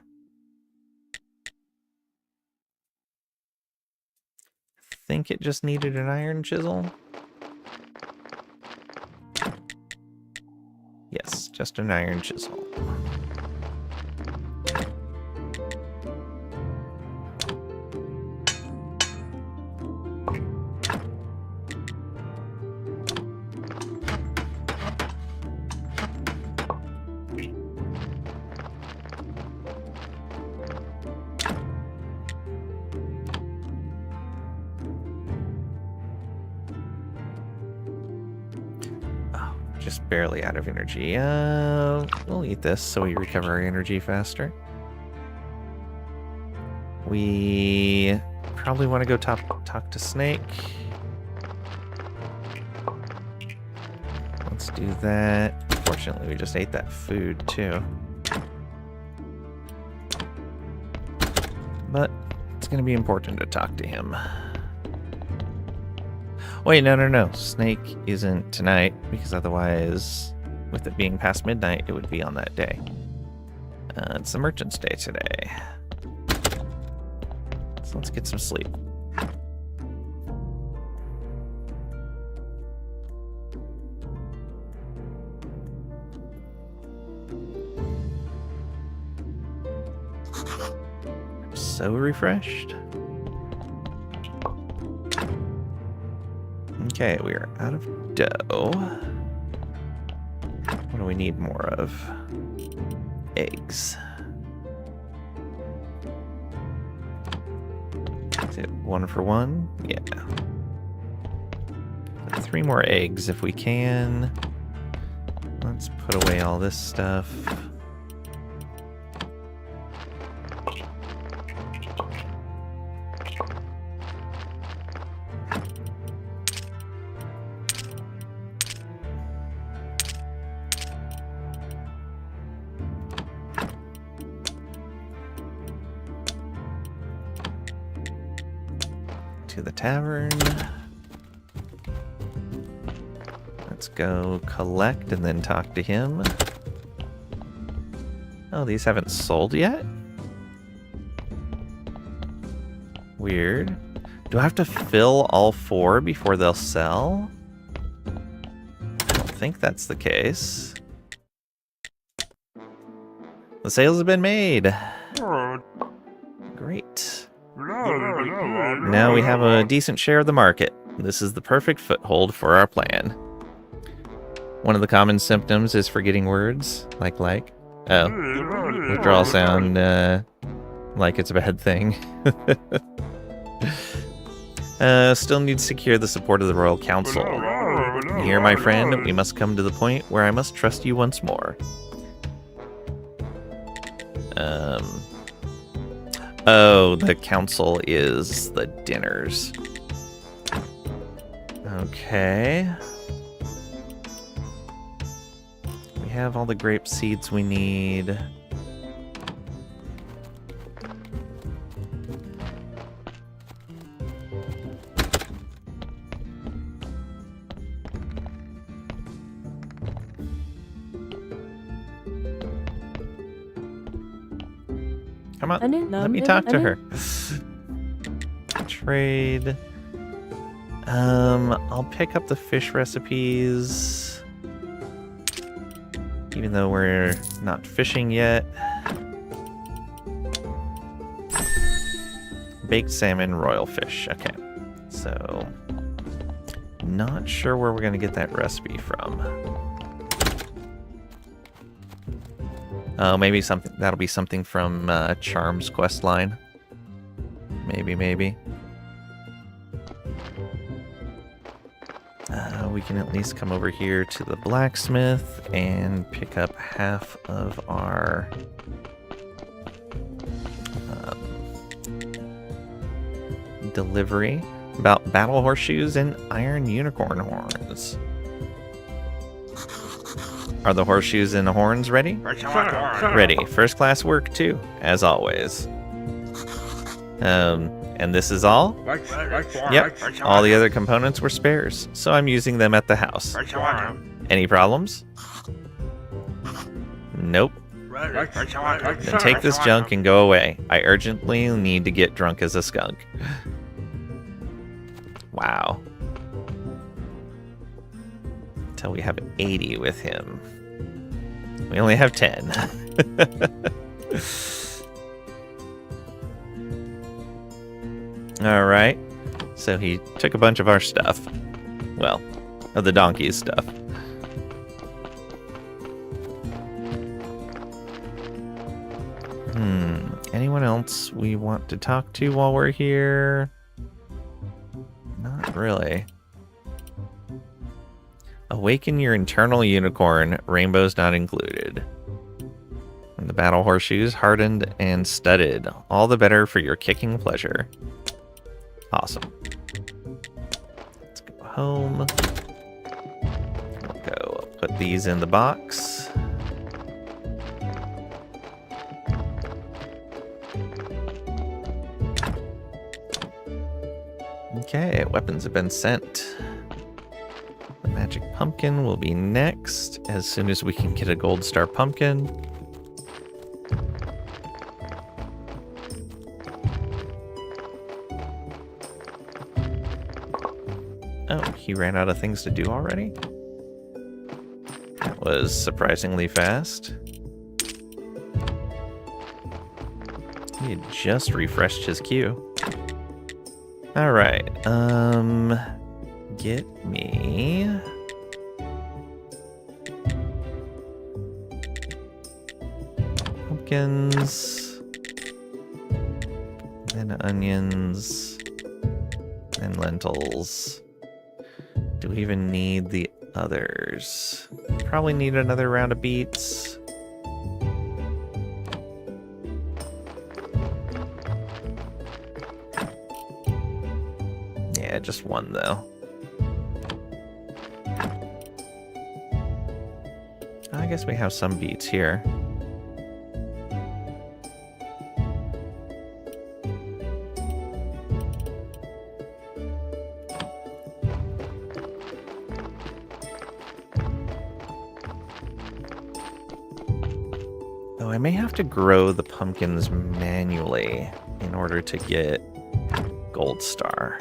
think it just needed an iron chisel. Yes, just an iron chisel. Just barely out of energy. We'll eat this so we recover our energy faster. We probably want to go talk to Snake. Let's do that. Unfortunately, we just ate that food too. But it's going to be important to talk to him. Wait, no. Snake isn't tonight, because otherwise, with it being past midnight, it would be on that day. It's the Merchant's Day today. So let's get some sleep. I'm so refreshed. Okay, we are out of dough. What do we need more of? Eggs. Is it 1 for 1? Yeah. 3 more eggs if we can. Let's put away all this stuff. To the tavern. Let's go collect and then talk to him. Oh, these haven't sold yet? Weird. Do I have to fill all 4 before they'll sell? I don't think that's the case. The sales have been made. Great. Now we have a decent share of the market. This is the perfect foothold for our plan. One of the common symptoms is forgetting words, like. Oh, withdrawal sound, like it's a bad thing. Still need to secure the support of the Royal Council. Here, my friend, we must come to the point where I must trust you once more. Oh, the council is the dinners. Okay. We have all the grape seeds we need. Come on, let me talk to her. Trade. I'll pick up the fish recipes. Even though we're not fishing yet. Baked salmon, royal fish. Okay. So, not sure where we're going to get that recipe from. Oh, maybe something that'll be something from Charm's quest line. Maybe. We can at least come over here to the blacksmith and pick up half of our delivery about battle horseshoes and iron unicorn horns. Are the horseshoes and the horns ready? Ready. First class work too, as always. And this is all? Yep. All the other components were spares, so I'm using them at the house. Any problems? Nope. Then take this junk and go away. I urgently need to get drunk as a skunk. Wow. Until we have 80 with him. We only have 10. Alright. So he took a bunch of our stuff. Well, of the donkey's stuff. Anyone else we want to talk to while we're here? Not really. Awaken your internal unicorn, rainbows not included. And the battle horseshoes hardened and studded. All the better for your kicking pleasure. Awesome. Let's go home. We'll go put these in the box. Okay, weapons have been sent. The magic pumpkin will be next, as soon as we can get a gold star pumpkin. Oh, he ran out of things to do already? That was surprisingly fast. He had just refreshed his queue. Alright, get me pumpkins, then onions, and lentils. Do we even need the others? Probably need another round of beets. Yeah, just one though. I guess we have some beets here. Though I may have to grow the pumpkins manually in order to get gold star.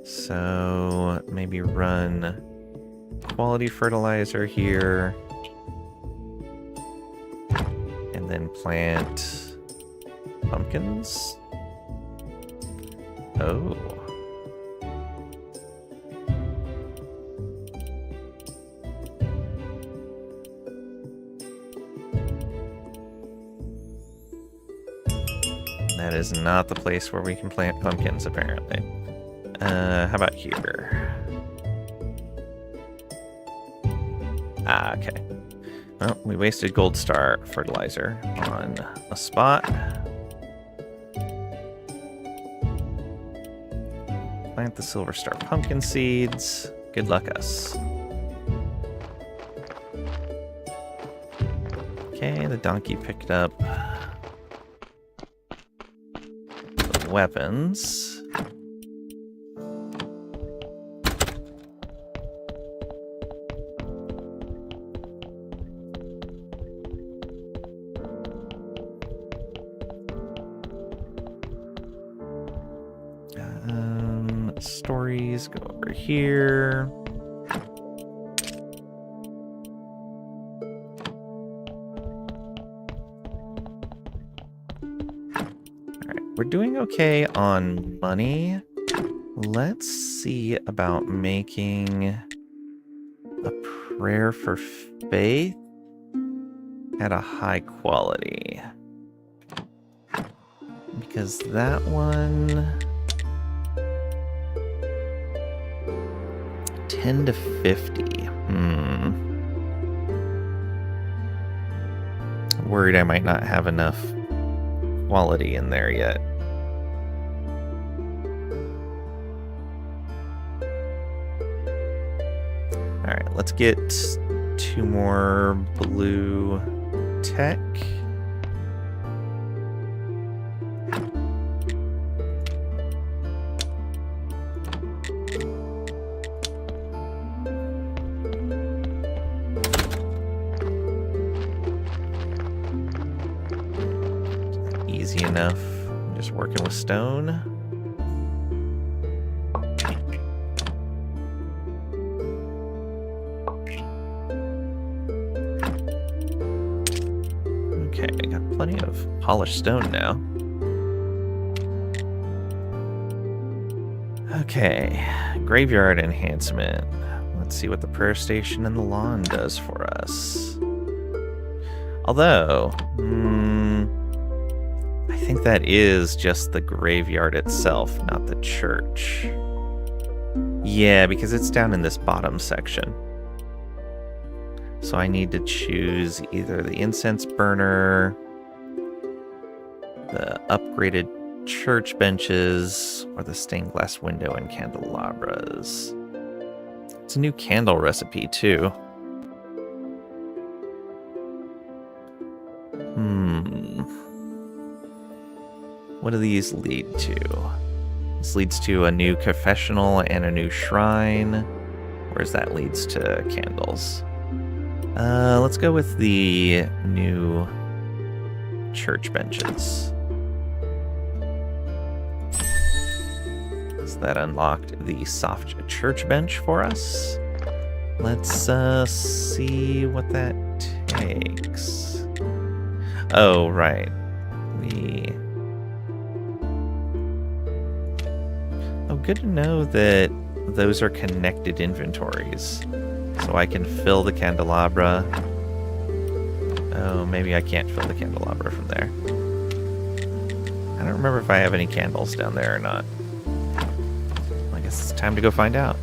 So maybe run quality fertilizer here and then plant pumpkins. Oh, That is not the place where we can plant pumpkins, apparently. How about here? Ah, okay. Well, we wasted gold star fertilizer on a spot. Plant the silver star pumpkin seeds. Good luck us. Okay, the donkey picked up the weapons. Stories, go over here. Alright, we're doing okay on money. Let's see about making a prayer for faith at a high quality. Because that one... 10 to 50. Worried I might not have enough quality in there yet. Alright, let's get 2 more blue tech. Easy enough. I'm just working with stone. Okay, got plenty of polished stone now. Okay, graveyard enhancement. Let's see what the prayer station and the lawn does for us. Although, I think that is just the graveyard itself, not the church. Yeah, because it's down in this bottom section. So I need to choose either the incense burner, the upgraded church benches, or the stained glass window and candelabras. It's a new candle recipe, too. What do these lead to? This leads to a new confessional and a new shrine. Whereas that leads to candles. Let's go with the new church benches. So that unlocked the soft church bench for us. Let's see what that takes. Oh, right. Oh, good to know that those are connected inventories. So I can fill the candelabra. Oh, maybe I can't fill the candelabra from there. I don't remember if I have any candles down there or not. I guess it's time to go find out.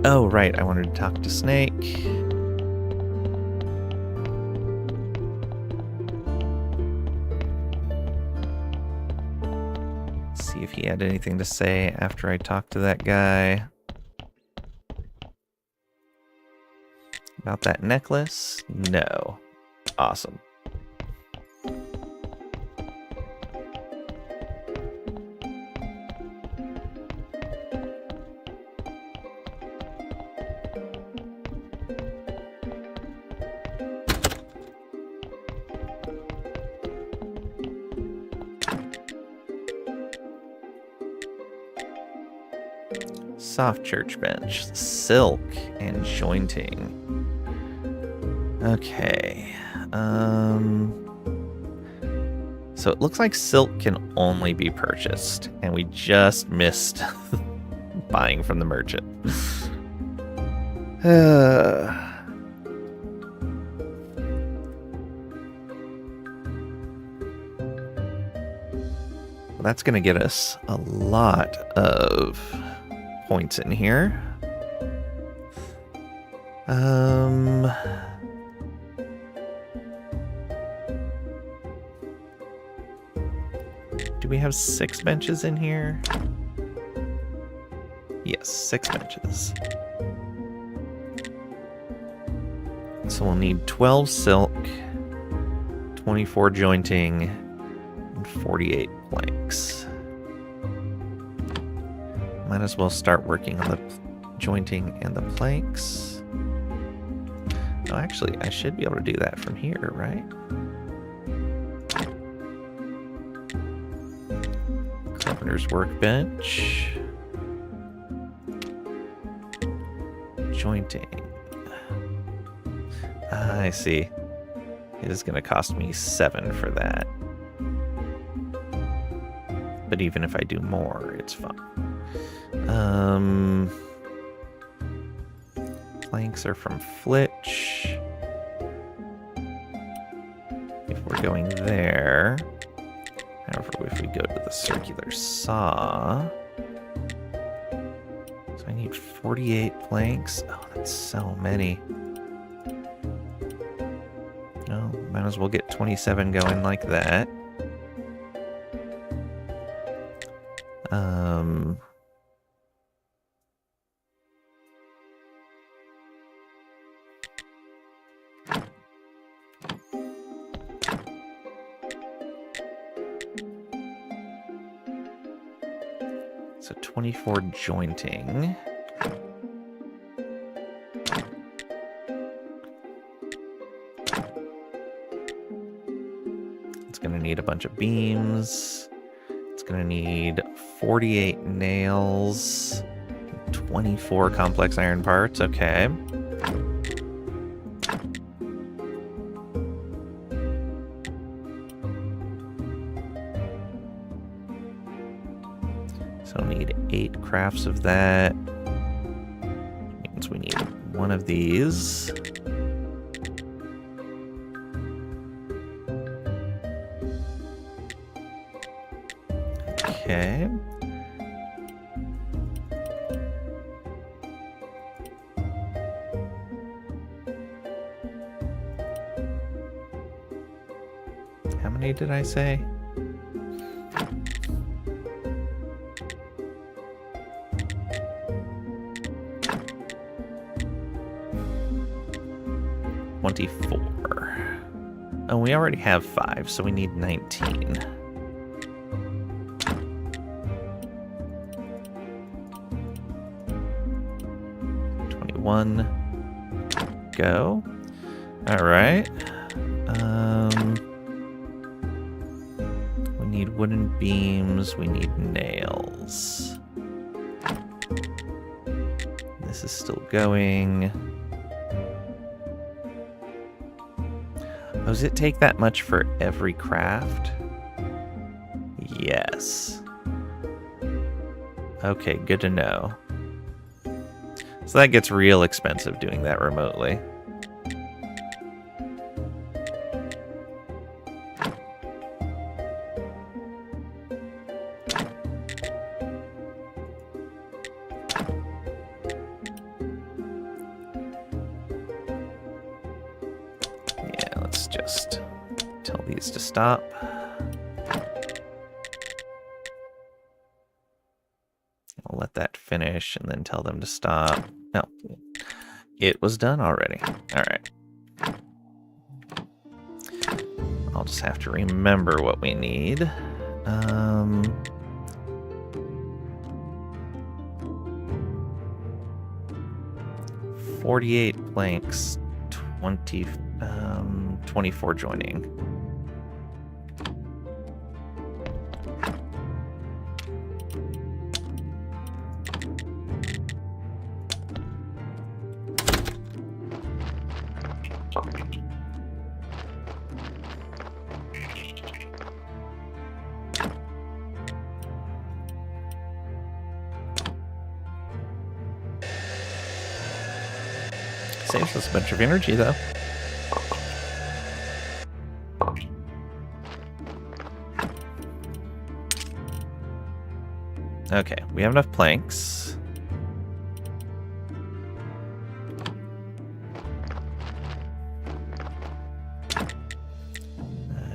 Oh, right. I wanted to talk to Snake. See if he had anything to say after I talked to that guy. About that necklace? No. Awesome. Soft church bench, silk, and jointing. Okay. So it looks like silk can only be purchased, and we just missed buying from the merchant. That's going to get us a lot of points in here. Do we have 6 benches in here? Yes, 6 benches. So we'll need 12 silk, 24 jointing, and 48 planks. Might as well start working on the jointing and the planks. Oh, actually, I should be able to do that from here, right? Carpenter's workbench. Jointing. I see. It is going to cost me 7 for that. But even if I do more, it's fine. Planks are from Flitch. If we're going there. However, if we go to the circular saw. So I need 48 planks. Oh, that's so many. No, might as well get 27 going like that. So 24 jointing. It's going to need a bunch of beams. It's going to need 48 nails, 24 complex iron parts. Okay. So we need 8 crafts of that. Means we need 1 of these. Okay. How many did I say? Oh, we already have 5, so we need 19. 21. Go. All right. We need wooden beams. We need nails. This is still going. Oh, does it take that much for every craft? Yes. Okay, good to know. So that gets real expensive doing that remotely. Yeah, let's just tell these to stop. I'll let that finish and then tell them to stop. No, it was done already. All right. I'll just have to remember what we need. 48 planks, 24 joining. Saves us a bunch of energy, though. Okay, we have enough planks.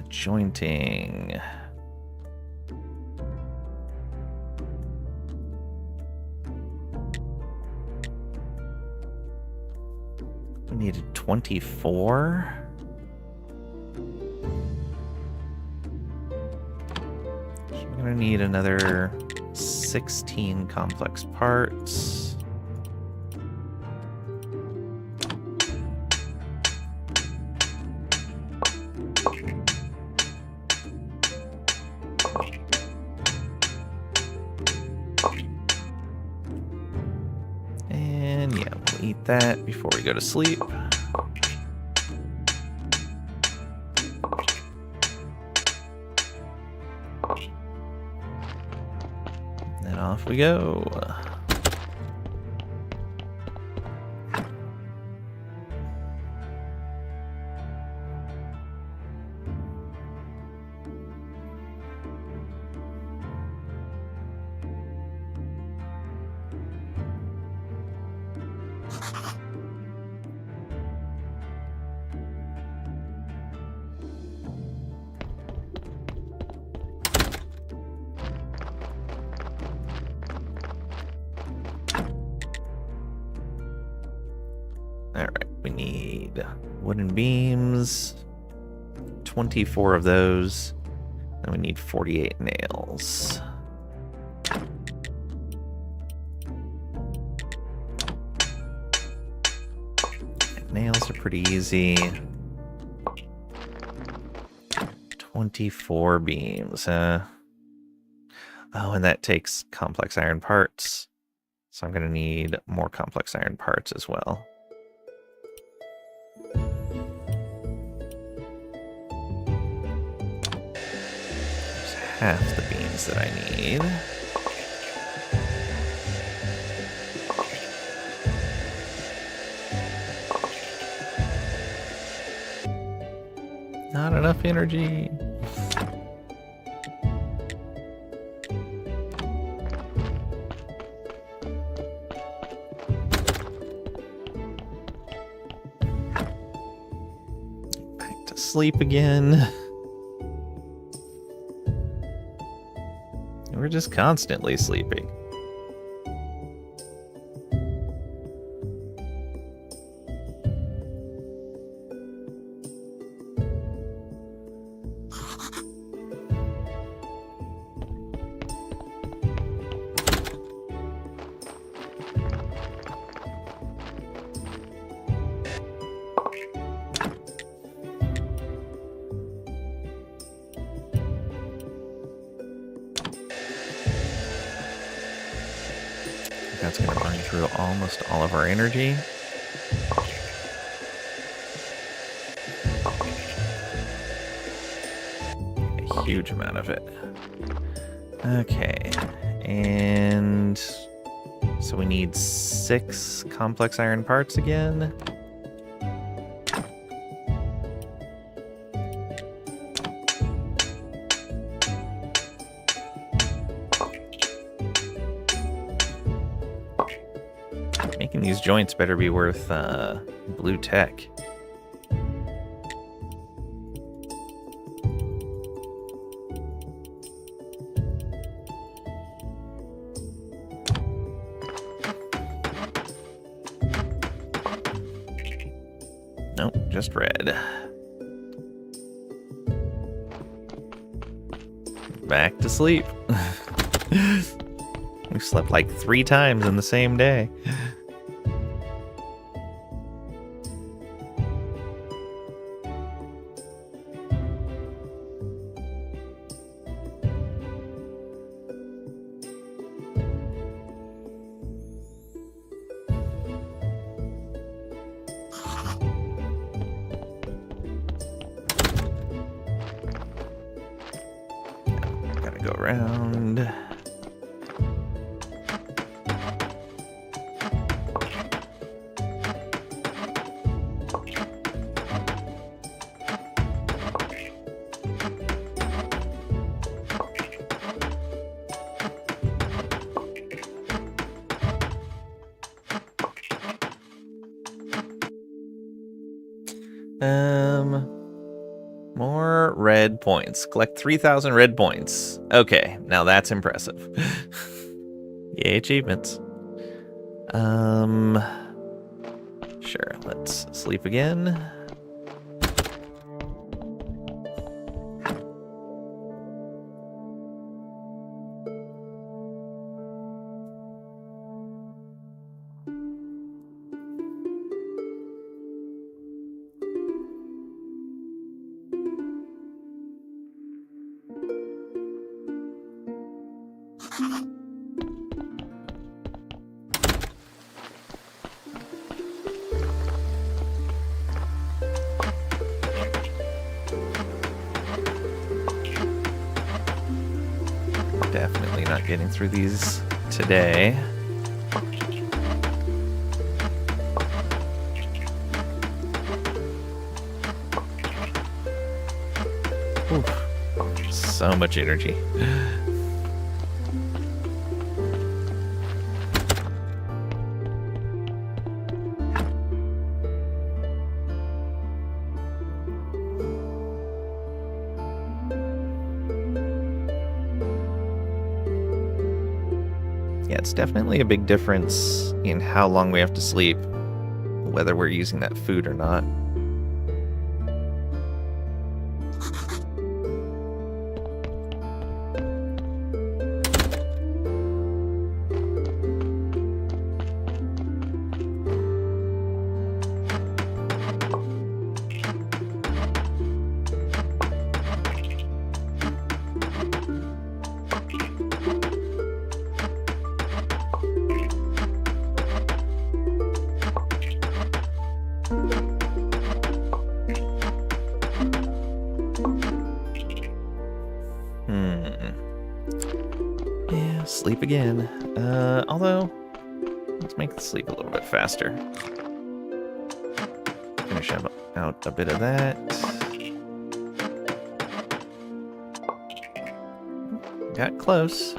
Jointing. We needed 24. So we're gonna need another 16 complex parts. And yeah, we'll eat that before we go to sleep. Then off we go. Alright, we need wooden beams, 24 of those, and we need 48 nails. Nails are pretty easy. 24 beams, Oh, and that takes complex iron parts. So I'm going to need more complex iron parts as well. There's half the beams that I need. Not enough energy. Back to sleep again. We're just constantly sleeping. That's going to burn through almost all of our energy. A huge amount of it. Okay, and so we need 6 complex iron parts again. Making these joints better be worth blue tech. Nope, just red. Back to sleep. We slept like 3 times in the same day. Gotta go around. More red points. Collect 3,000 red points. Okay, now that's impressive. Yay, achievements. Sure, let's sleep again. Definitely not getting through these today. Oof. So much energy. Yeah, it's definitely a big difference in how long we have to sleep, whether we're using that food or not. Yeah, sleep again. Although, let's make the sleep a little bit faster. Finish out a bit of that. Got close.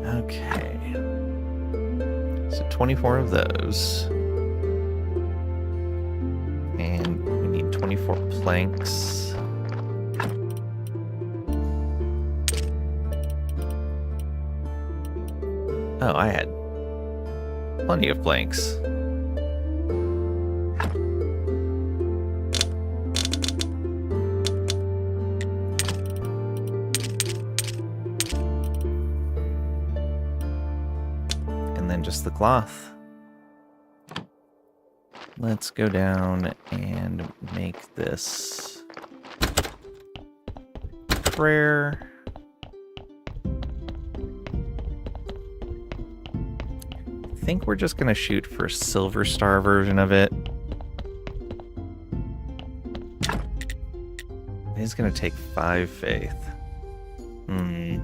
Okay. So 24 of those. And we need 24 planks. Oh, I had plenty of planks. Just the cloth. Let's go down and make this prayer. I think we're just gonna shoot for Silver Star version of it. It's gonna take 5 faith. If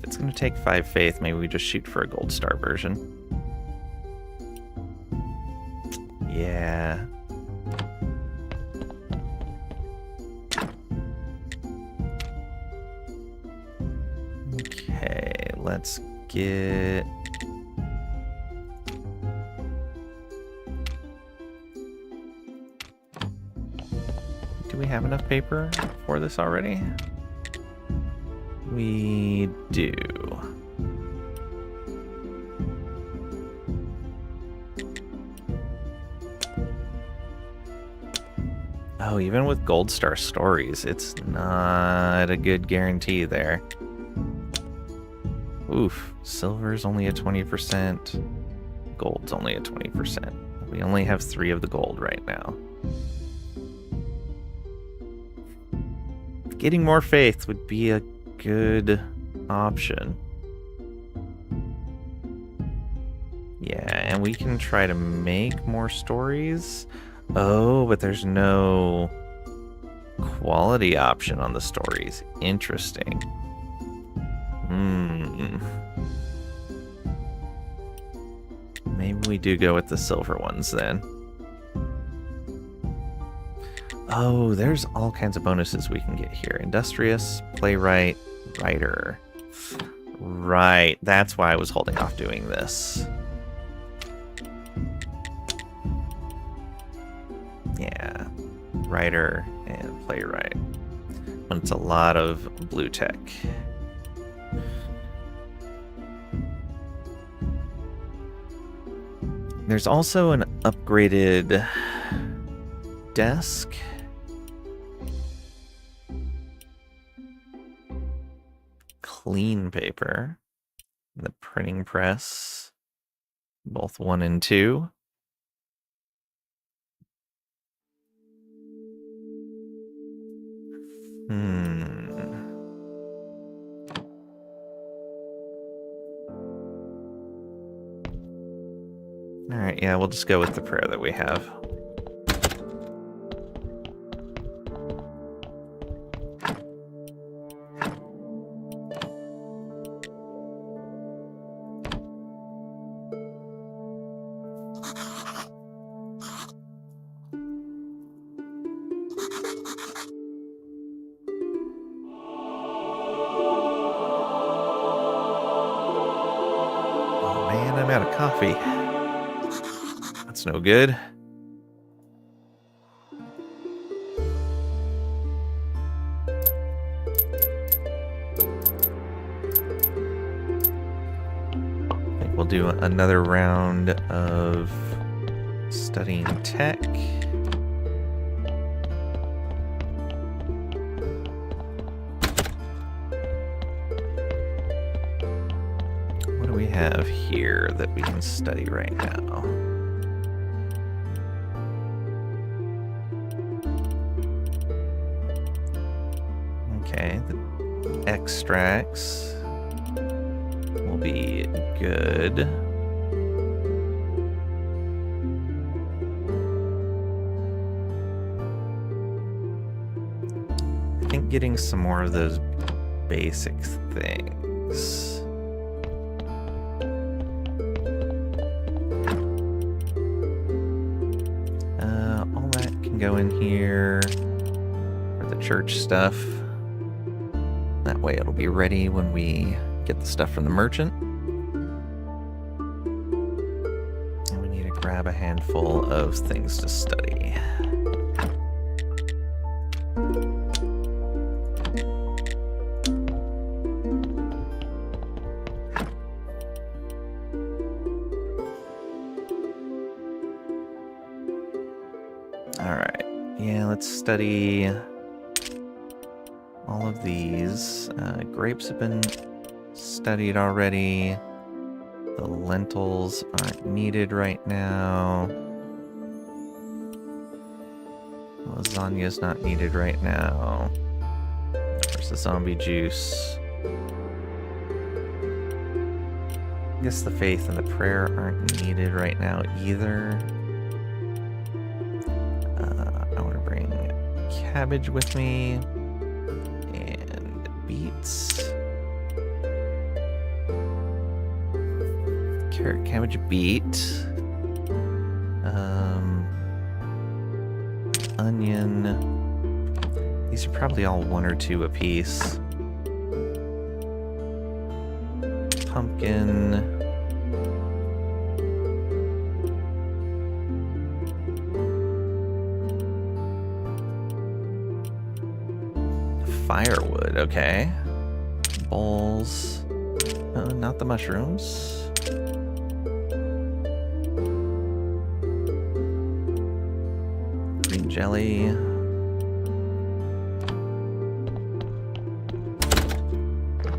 it's gonna take 5 faith, maybe we just shoot for a Gold Star version. Yeah. Okay, let's get... Do we have enough paper for this already? We do. Oh, even with Gold Star stories, it's not a good guarantee there. Oof, silver's only at 20%, gold's only at 20%. We only have 3 of the gold right now. Getting more faith would be a good option. Yeah, and we can try to make more stories. Oh, but there's no quality option on the stories. Interesting. Maybe we do go with the silver ones then. Oh, there's all kinds of bonuses we can get here. Industrious, playwright, writer. Right, that's why I was holding off doing this. Yeah, writer and playwright. But it's a lot of blue tech. There's also an upgraded desk. Clean paper. The printing press. Both 1 and 2. Alright, yeah, we'll just go with the prayer that we have. Oh man, I'm out of coffee. That's no good. I think we'll do another round of studying tech. What do we have here that we can study right now? Okay, the extracts will be good. I think getting some more of those basic things. All that can go in here for the church stuff. That way it'll be ready when we get the stuff from the merchant. And we need to grab a handful of things to study. Alright, yeah, let's study all of these. Grapes have been studied already. The lentils aren't needed right now. Lasagna's not needed right now. There's the zombie juice. I guess the faith and the prayer aren't needed right now either. I want to bring cabbage with me. And beets. Carrot, cabbage, beet. Onion. These are probably all 1 or 2 apiece. Pumpkin. Firewood, okay. Bowls. Not the mushrooms. Green jelly.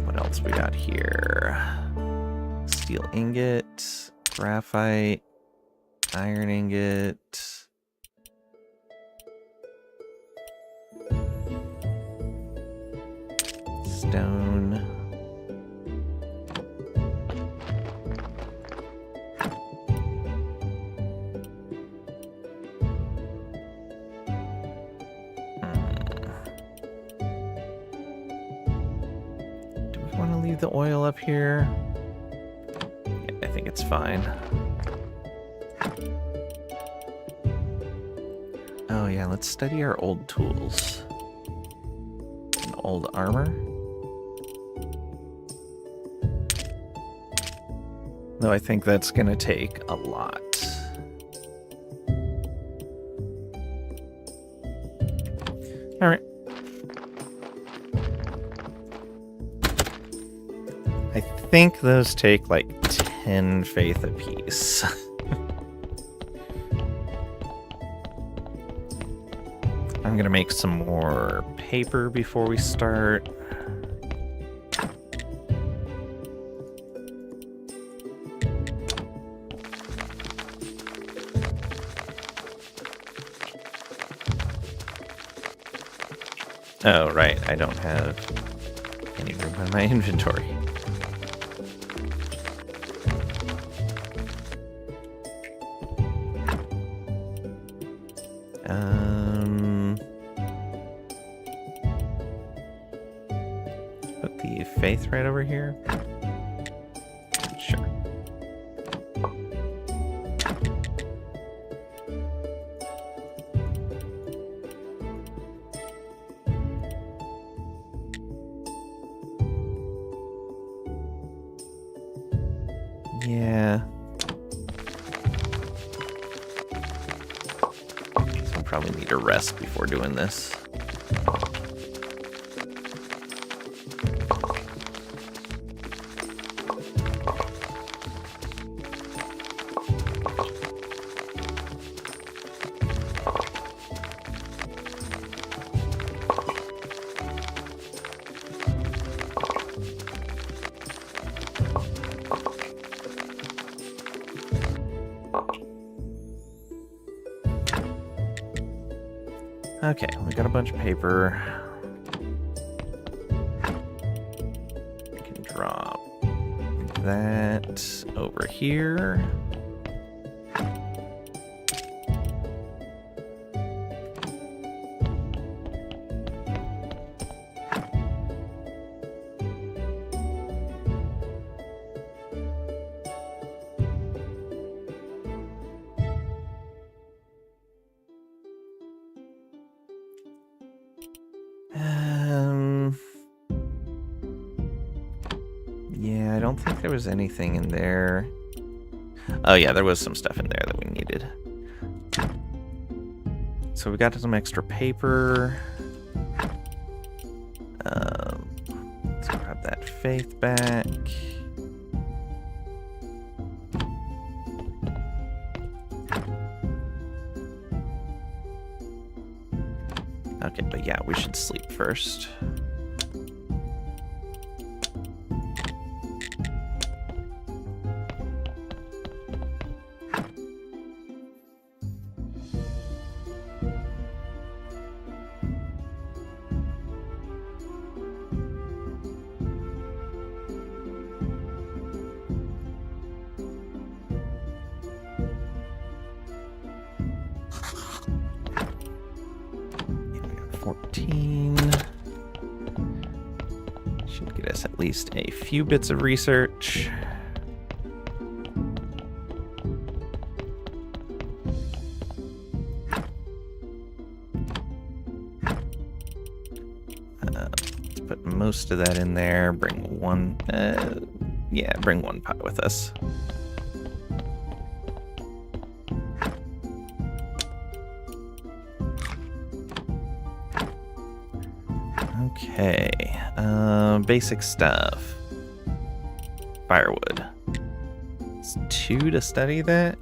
What else we got here? Steel ingot, graphite, iron ingot. stone. Do we want to leave the oil up here? Yeah, I think it's fine. Oh yeah, let's study our old tools. And old armor. Though I think that's gonna take a lot. Alright. I think those take like 10 faith apiece. I'm gonna make some more paper before we start. Oh, right, I don't have any room in my inventory. Put the faith right over here. Sure. Yeah. So I'll probably need a rest before doing this. Okay, we got a bunch of paper. We can drop that over here. Yeah, I don't think there was anything in there. Oh yeah, there was some stuff in there that we needed. So we got some extra paper. Let's grab that faith back. Okay, but yeah, we should sleep first. We got 14. Should get us at least a few bits of research. Let's put most of that in there. Bring one. Yeah, bring one pot with us. Okay, basic stuff. Firewood. It's 2 to study that.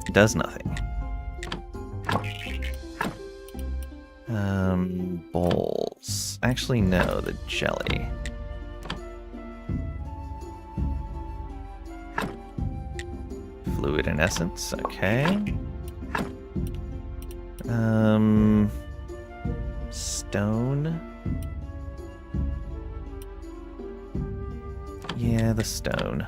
It does nothing. Bowls. Actually, no, the jelly. Fluid and essence, Stone. Yeah, the stone.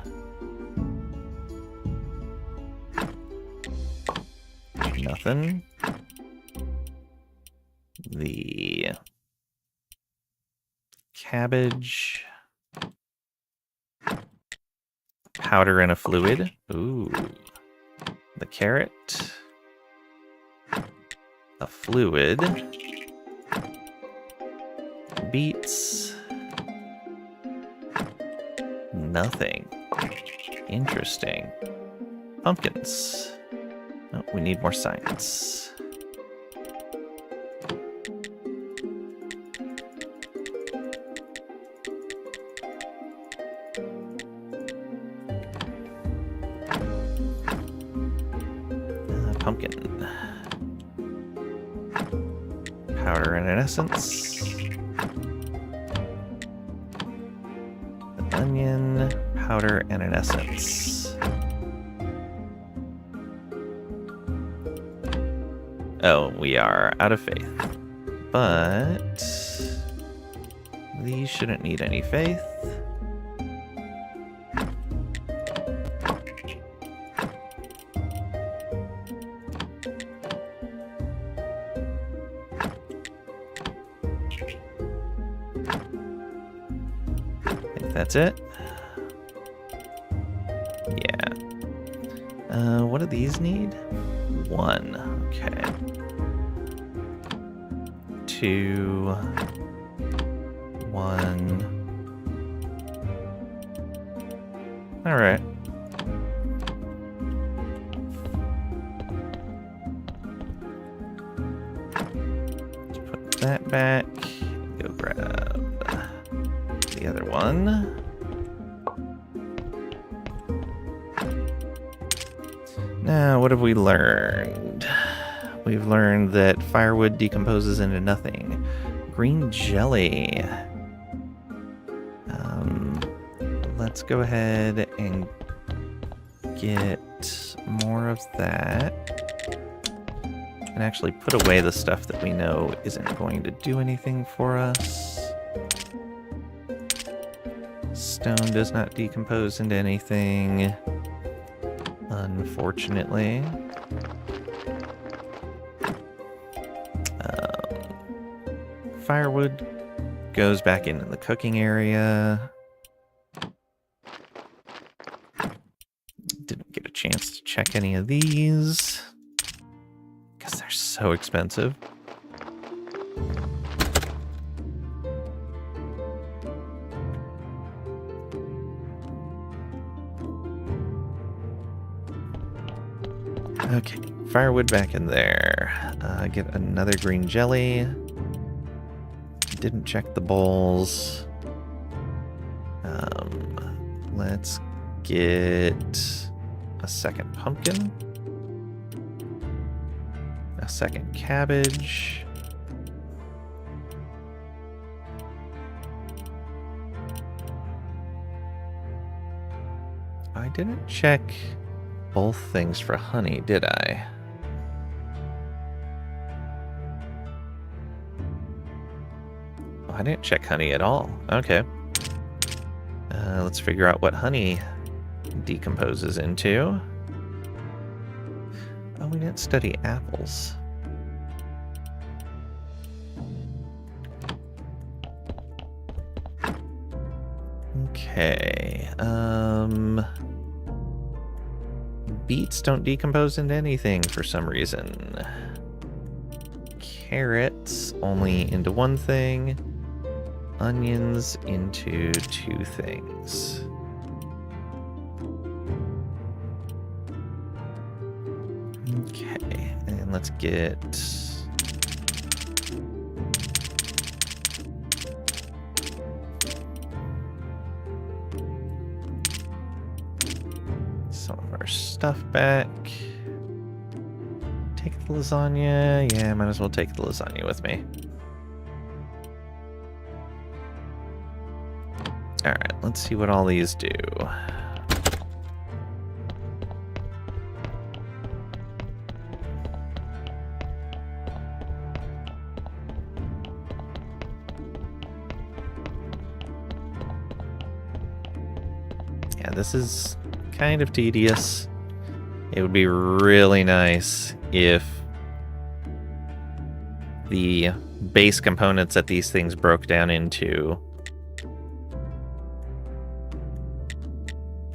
Nothing. The cabbage. Powder and a fluid. Ooh. The carrot. A fluid. Beets. Nothing. Interesting. Pumpkins. Oh, we need more science. Pumpkin. Powder and an essence. An onion, powder and an essence. Oh, we are out of faith. But these shouldn't need any faith. That's it? Yeah. What do these need? 1. Okay. 2. 1. Alright. Let's put that back. Go grab the other one. Now, what have we learned? We've learned that firewood decomposes into nothing. Green jelly. Let's go ahead and get more of that. And actually put away the stuff that we know isn't going to do anything for us. Stone does not decompose into anything, unfortunately. Firewood goes back into the cooking area. Didn't get a chance to check any of these because they're so expensive. Okay, firewood back in there. Get another green jelly. Didn't check the bowls. Let's get a second pumpkin. A second cabbage. I didn't check both things for honey, did I? Oh, I didn't check honey at all. Okay. Let's figure out what honey decomposes into. Oh, we didn't study apples. Okay. Beets don't decompose into anything for some reason. Carrots only into one thing. Onions into 2 things. Okay, and let's get some of our stuff back. Take the lasagna. Yeah, might as well take the lasagna with me. Alright, let's see what all these do. Yeah, this is kind of tedious. It would be really nice if the base components that these things broke down into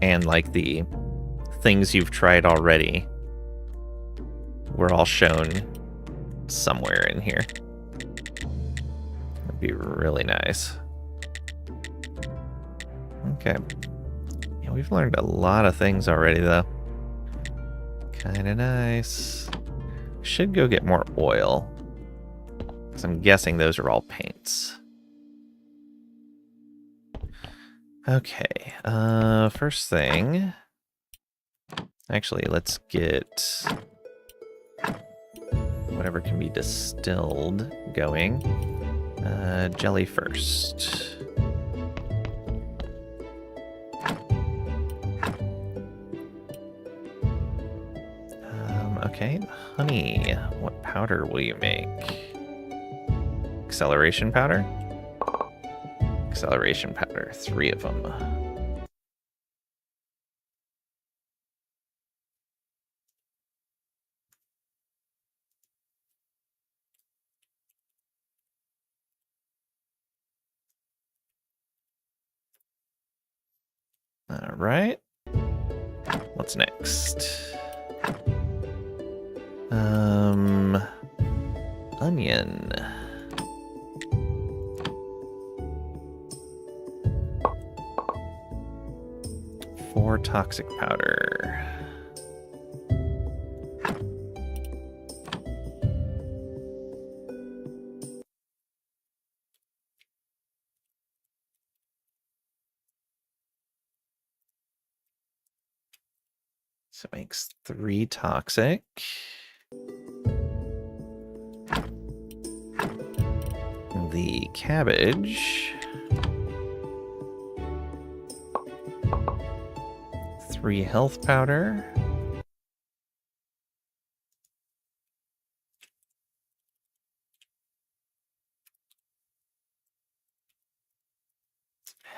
and like the things you've tried already were all shown somewhere in here. That'd be really nice. Okay. Yeah, we've learned a lot of things already, though. Kinda nice. Should go get more oil, because I'm guessing those are all paints. Okay, first thing... Actually, let's get whatever can be distilled going. Jelly first. Okay, honey. What powder will you make? Acceleration powder? Acceleration powder, 3 of them. All right. What's next? Onion. Four toxic powder. So it makes 3 toxic. The cabbage. 3 health powder.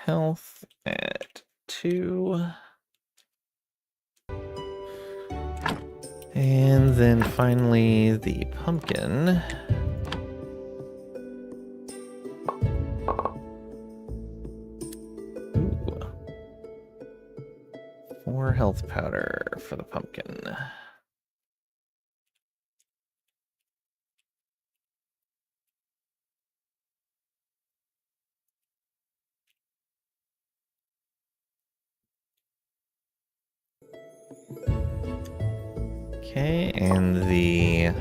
Health at 2. And then finally the pumpkin. Ooh. 4 health powder for the pumpkin. Okay, and the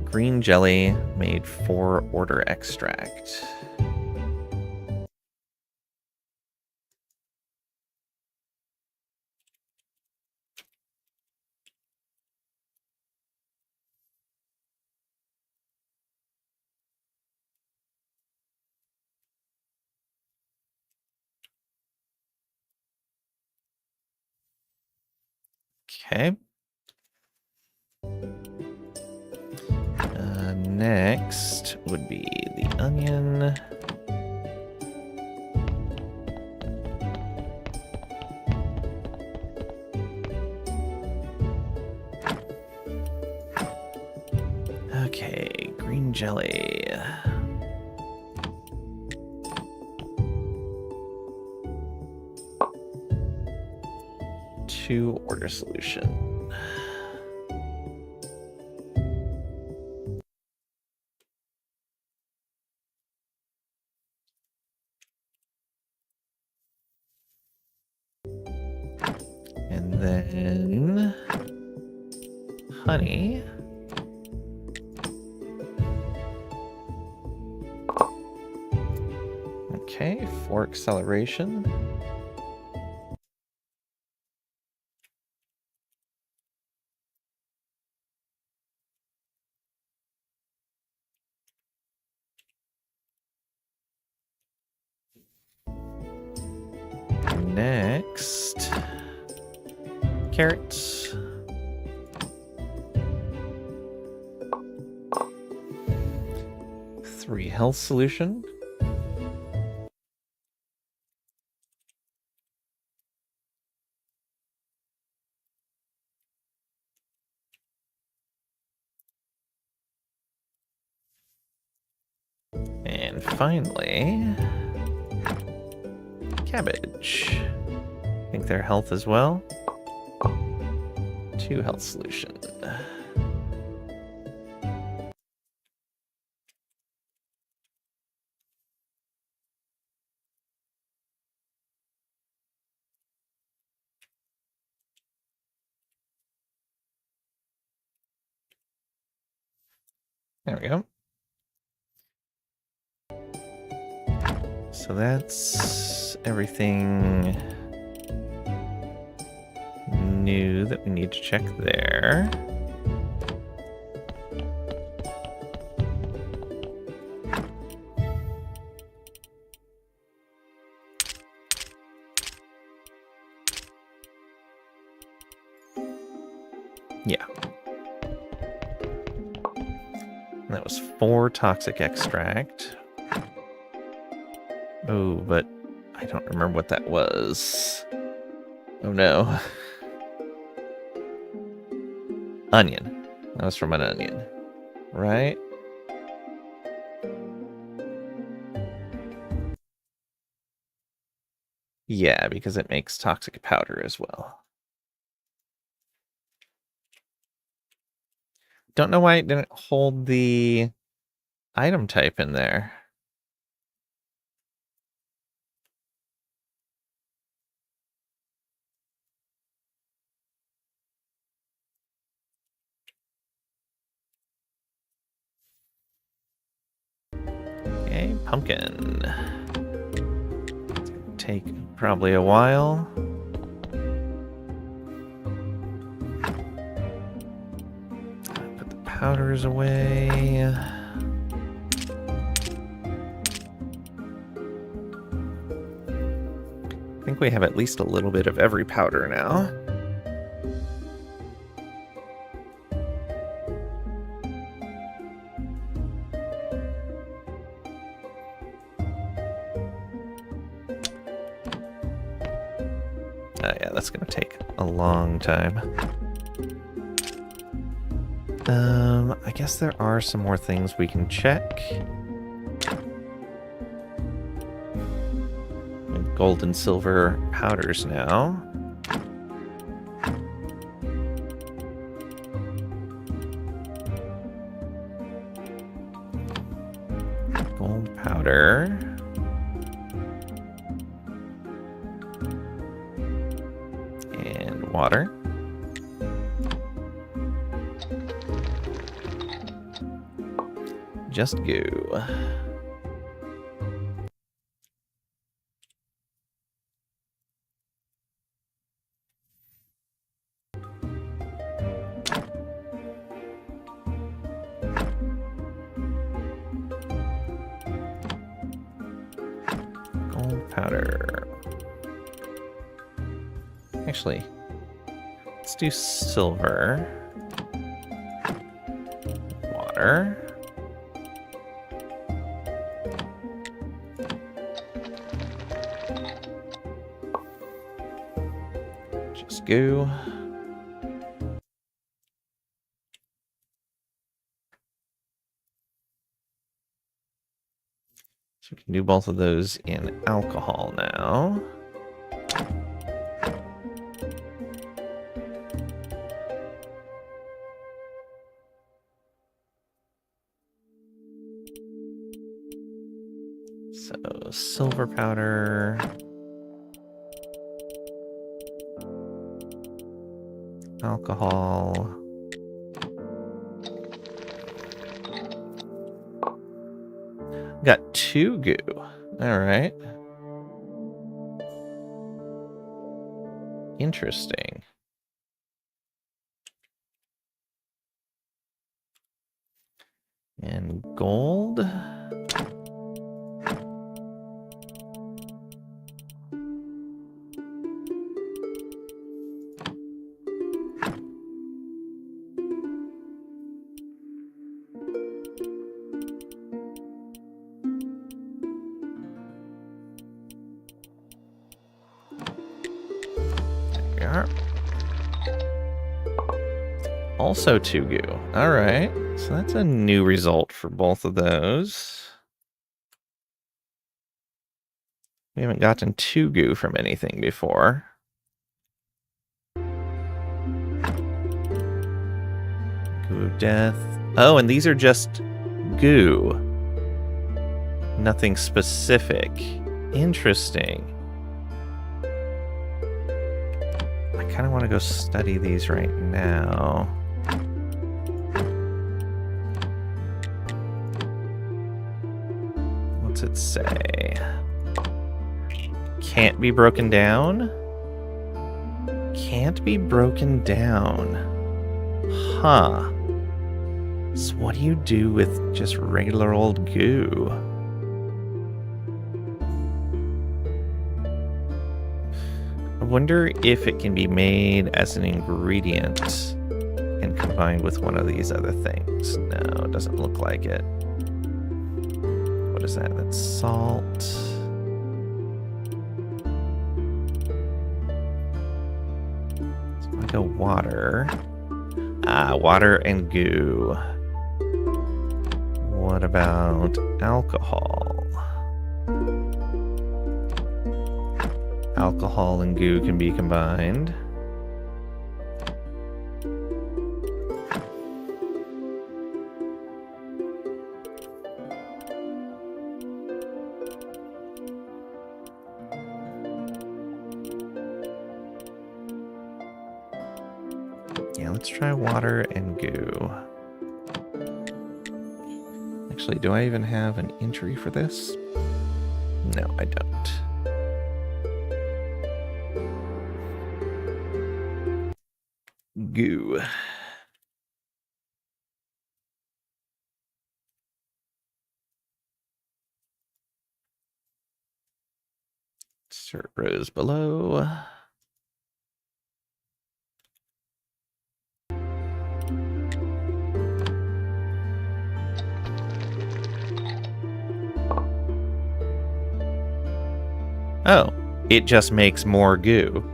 green jelly made 4 order extract. Okay. Next would be the onion. Okay, green jelly. Two order solution. And then honey. Okay, 4 acceleration. Next, carrots. Three health solution. And finally, cabbage. I think their health as well. 2 health solution. There we go. So that's everything new that we need to check there. Yeah. That was 4 toxic extract. Oh, but I don't remember what that was. Oh no. Onion. That was from an onion, right? Yeah, because it makes toxic powder as well. Don't know why it didn't hold the item type in there. Okay, pumpkin. It's gonna take probably a while. Put the powders away. I think we have at least a little bit of every powder now. Oh yeah, that's gonna take a long time. I guess there are some more things we can check. Gold and silver powders now. Gold powder. And water. Just go. Gold powder. Actually, let's do silver. Water. Just go. So we can do both of those in alcohol now. So silver powder. Alcohol. Got 2 goo. All right. Interesting. And gold. Also 2 goo. All right. So that's a new result for both of those. We haven't gotten 2 goo from anything before. Goo of death. Oh, and these are just goo. Nothing specific. Interesting. I kind of want to go study these right now. What's it say? Can't be broken down? Can't be broken down. Huh. So what do you do with just regular old goo? I wonder if it can be made as an ingredient and combined with one of these other things. No, it doesn't look like it. What is that? That's salt. So I go water. Ah, water and goo. What about alcohol? Alcohol and goo can be combined. Yeah, let's try water and goo. Actually, do I even have an entry for this? No, I don't. Goo. Insert rows below. Oh, it just makes more goo.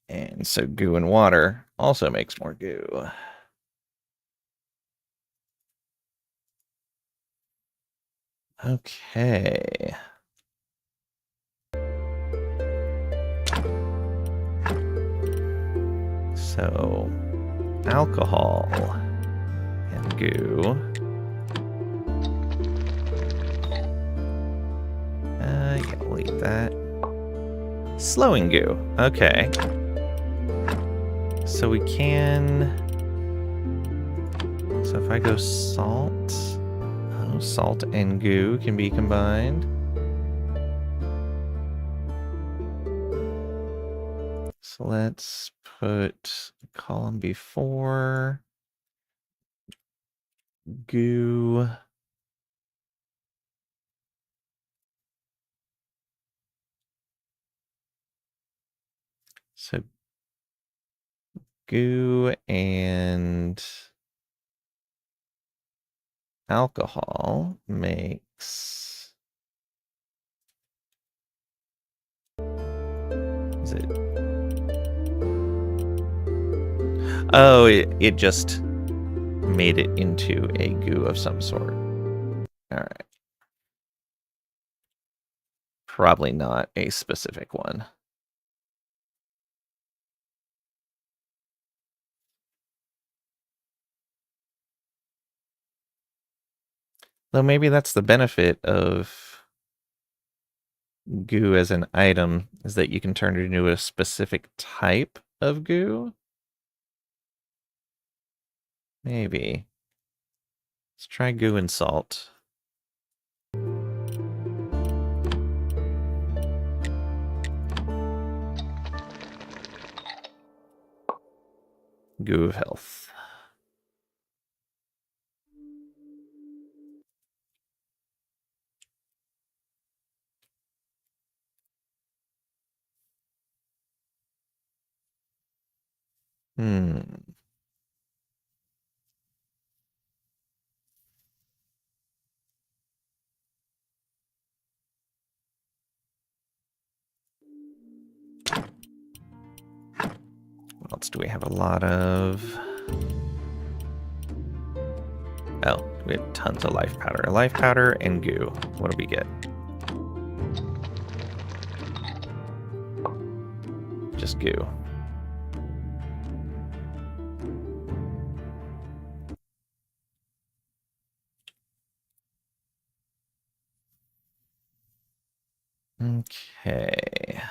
And so goo and water also makes more goo. Okay. So, alcohol and goo. Yeah, we'll eat that. Slowing goo. Okay. So we can... So if I go salt... Oh, salt and goo can be combined. So let's put a column before... Goo... So goo and alcohol makes... Is it... Oh, it just made it into a goo of some sort. Alright. Probably not a specific one. Though maybe that's the benefit of goo as an item, is that you can turn it into a specific type of goo? Maybe. Let's try goo and salt. Goo of health. Hmm. else do we have a lot of? Oh, we have tons of life powder. Life powder and goo. What do we get? Just goo. Okay.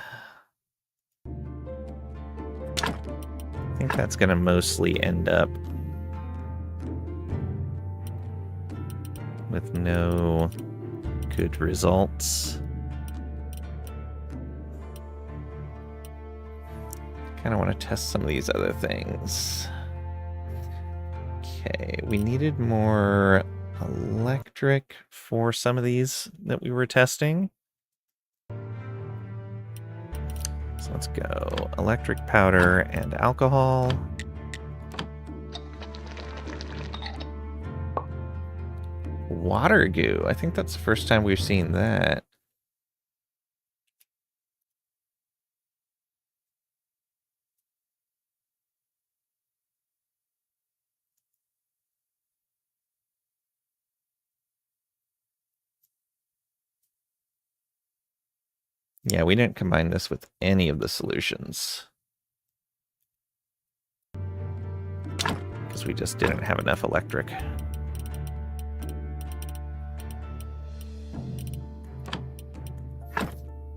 I think that's going to mostly end up with no good results. Kind of want to test some of these other things. Okay, we needed more electric for some of these that we were testing. So let's go electric powder and alcohol. Water goo. I think that's the first time we've seen that. Yeah, we didn't combine this with any of the solutions, because we just didn't have enough electric.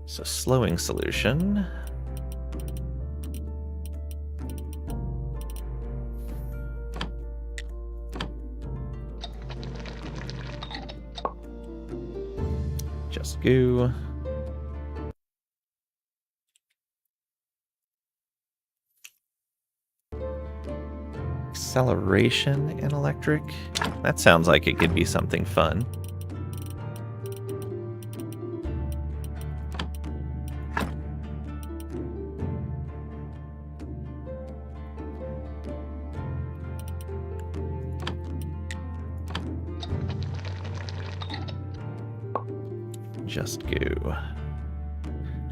So slowing solution. Just goo. Acceleration and electric. That sounds like it could be something fun. Just goo.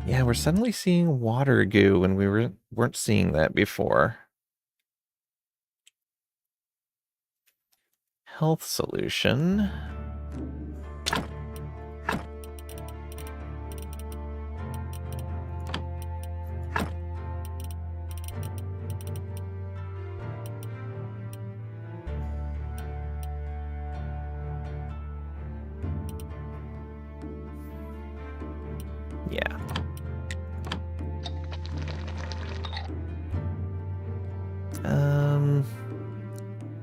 Yeah, we're suddenly seeing water goo when we weren't seeing that before. Health solution. Yeah.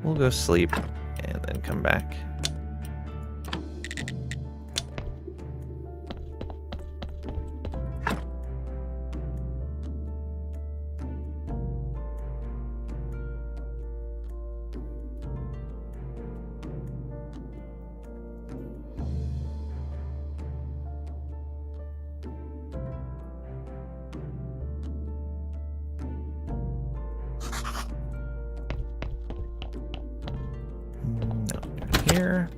We'll go sleep and then come back. Here.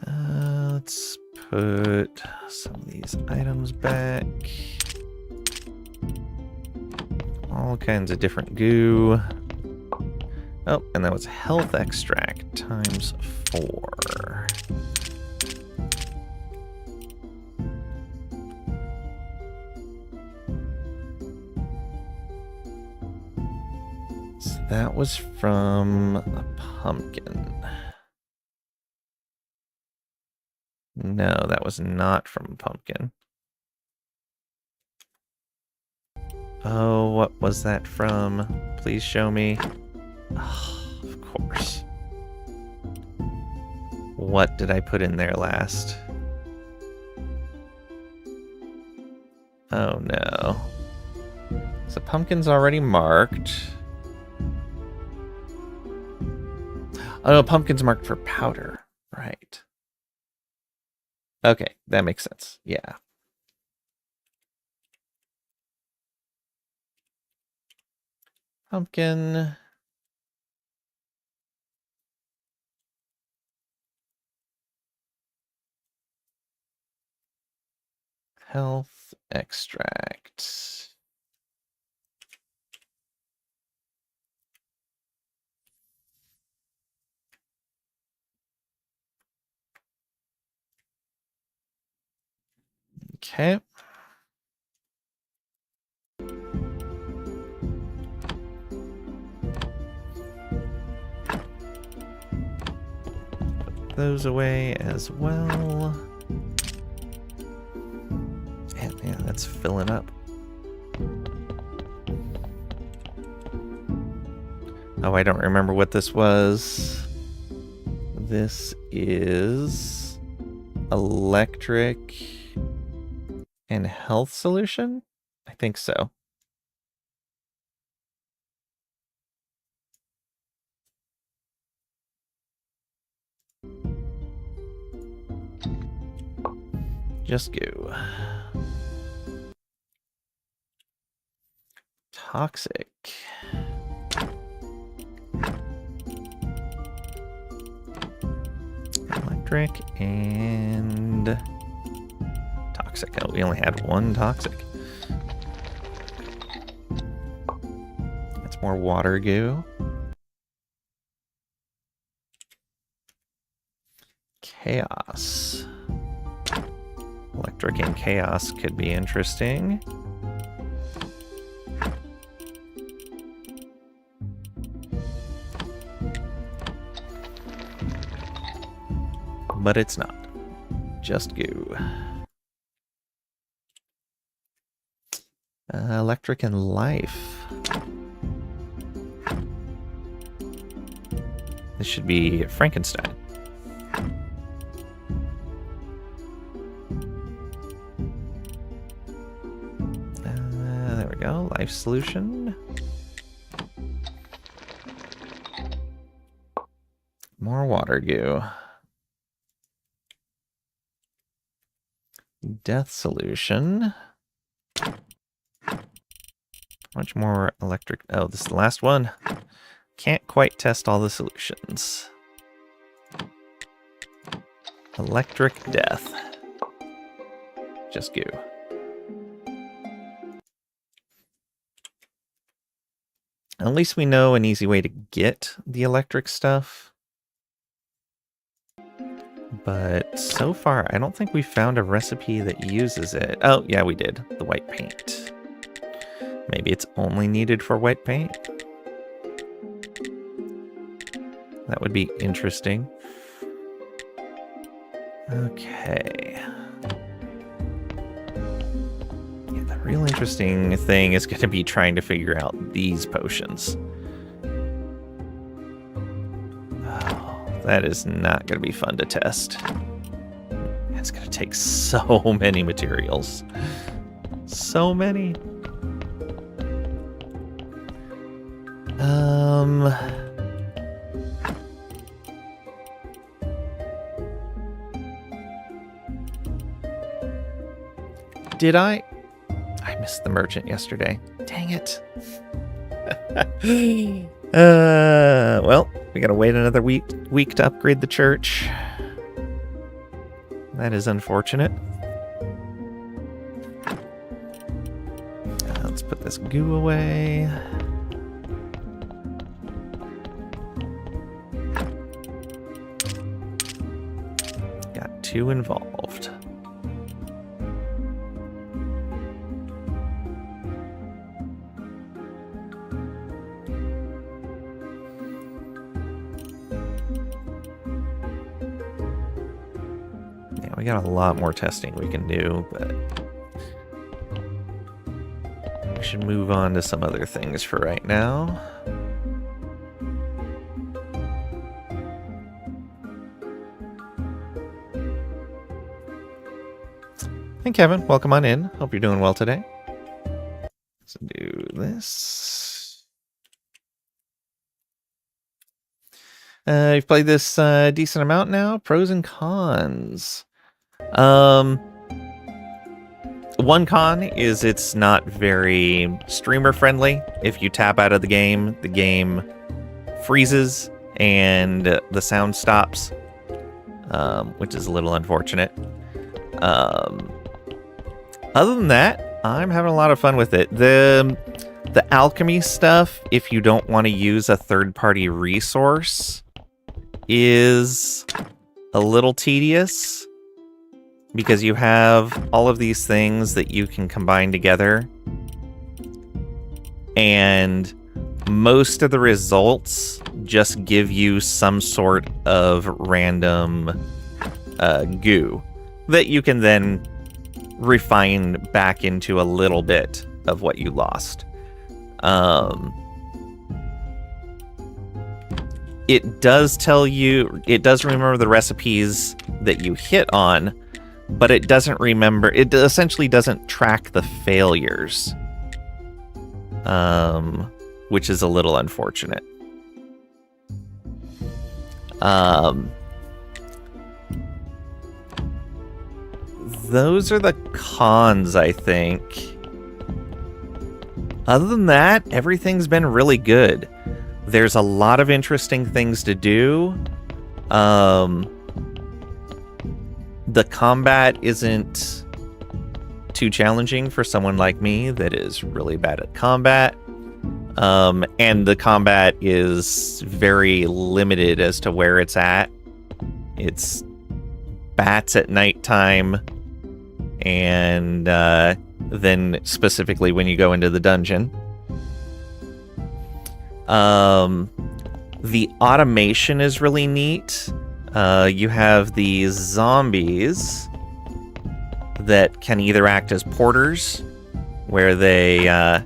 Let's put some of these items back. All kinds of different goo. Oh, and that was health extract times 4. So that was from a pumpkin. No, that was not from a pumpkin. Oh, what was that from? Please show me. Oh, of course. What did I put in there last? Oh no. So pumpkin's already marked. Oh no, pumpkin's marked for powder. Right. Okay, that makes sense. Yeah. Pumpkin. health extract. Okay. Put those away as well. And yeah, that's filling up. Oh, I don't remember what this was. This is electric and health solution? I think so. Just go. Toxic. Electric and toxic. Oh, we only had one toxic. That's more water goo. Chaos. Electric and chaos could be interesting. But it's not. Just goo. Electric and life. This should be Frankenstein. There we go. Life solution. More water goo. Death solution. Much more electric. Oh, this is the last one. Can't quite test all the solutions. Electric death. Just goo. At least we know an easy way to get the electric stuff. But so far, I don't think we found a recipe that uses it. Oh, yeah, we did. The white paint. Maybe it's only needed for white paint. That would be interesting. Okay. Yeah, the real interesting thing is going to be trying to figure out these potions. Oh, that is not going to be fun to test. It's going to take so many materials. So many. Did I missed the merchant yesterday. Dang it. Well, we gotta wait another week to upgrade the church. That is unfortunate. Let's put this goo away. Got 2 involved. We got a lot more testing we can do, but we should move on to some other things for right now. Hey Kevin, welcome on in. Hope you're doing well today. Let's do this. You've played this decent amount now. Pros and cons. One con is it's not very streamer friendly. If you tap out of the game freezes and the sound stops, which is a little unfortunate. Other than that, I'm having a lot of fun with it. The alchemy stuff, if you don't want to use a third-party resource, is a little tedious because you have all of these things that you can combine together, and most of the results just give you some sort of random goo that you can then refine back into a little bit of what you lost. It does tell you, it does remember the recipes that you hit on, but it doesn't remember, it essentially doesn't track the failures, which is a little unfortunate. Those are the cons, I think. Other than that, everything's been really good. There's a lot of interesting things to do. The combat isn't too challenging for someone like me that is really bad at combat. And the combat is very limited as to where it's at. It's bats at nighttime, and then specifically when you go into the dungeon. The automation is really neat. You have these zombies that can either act as porters, where they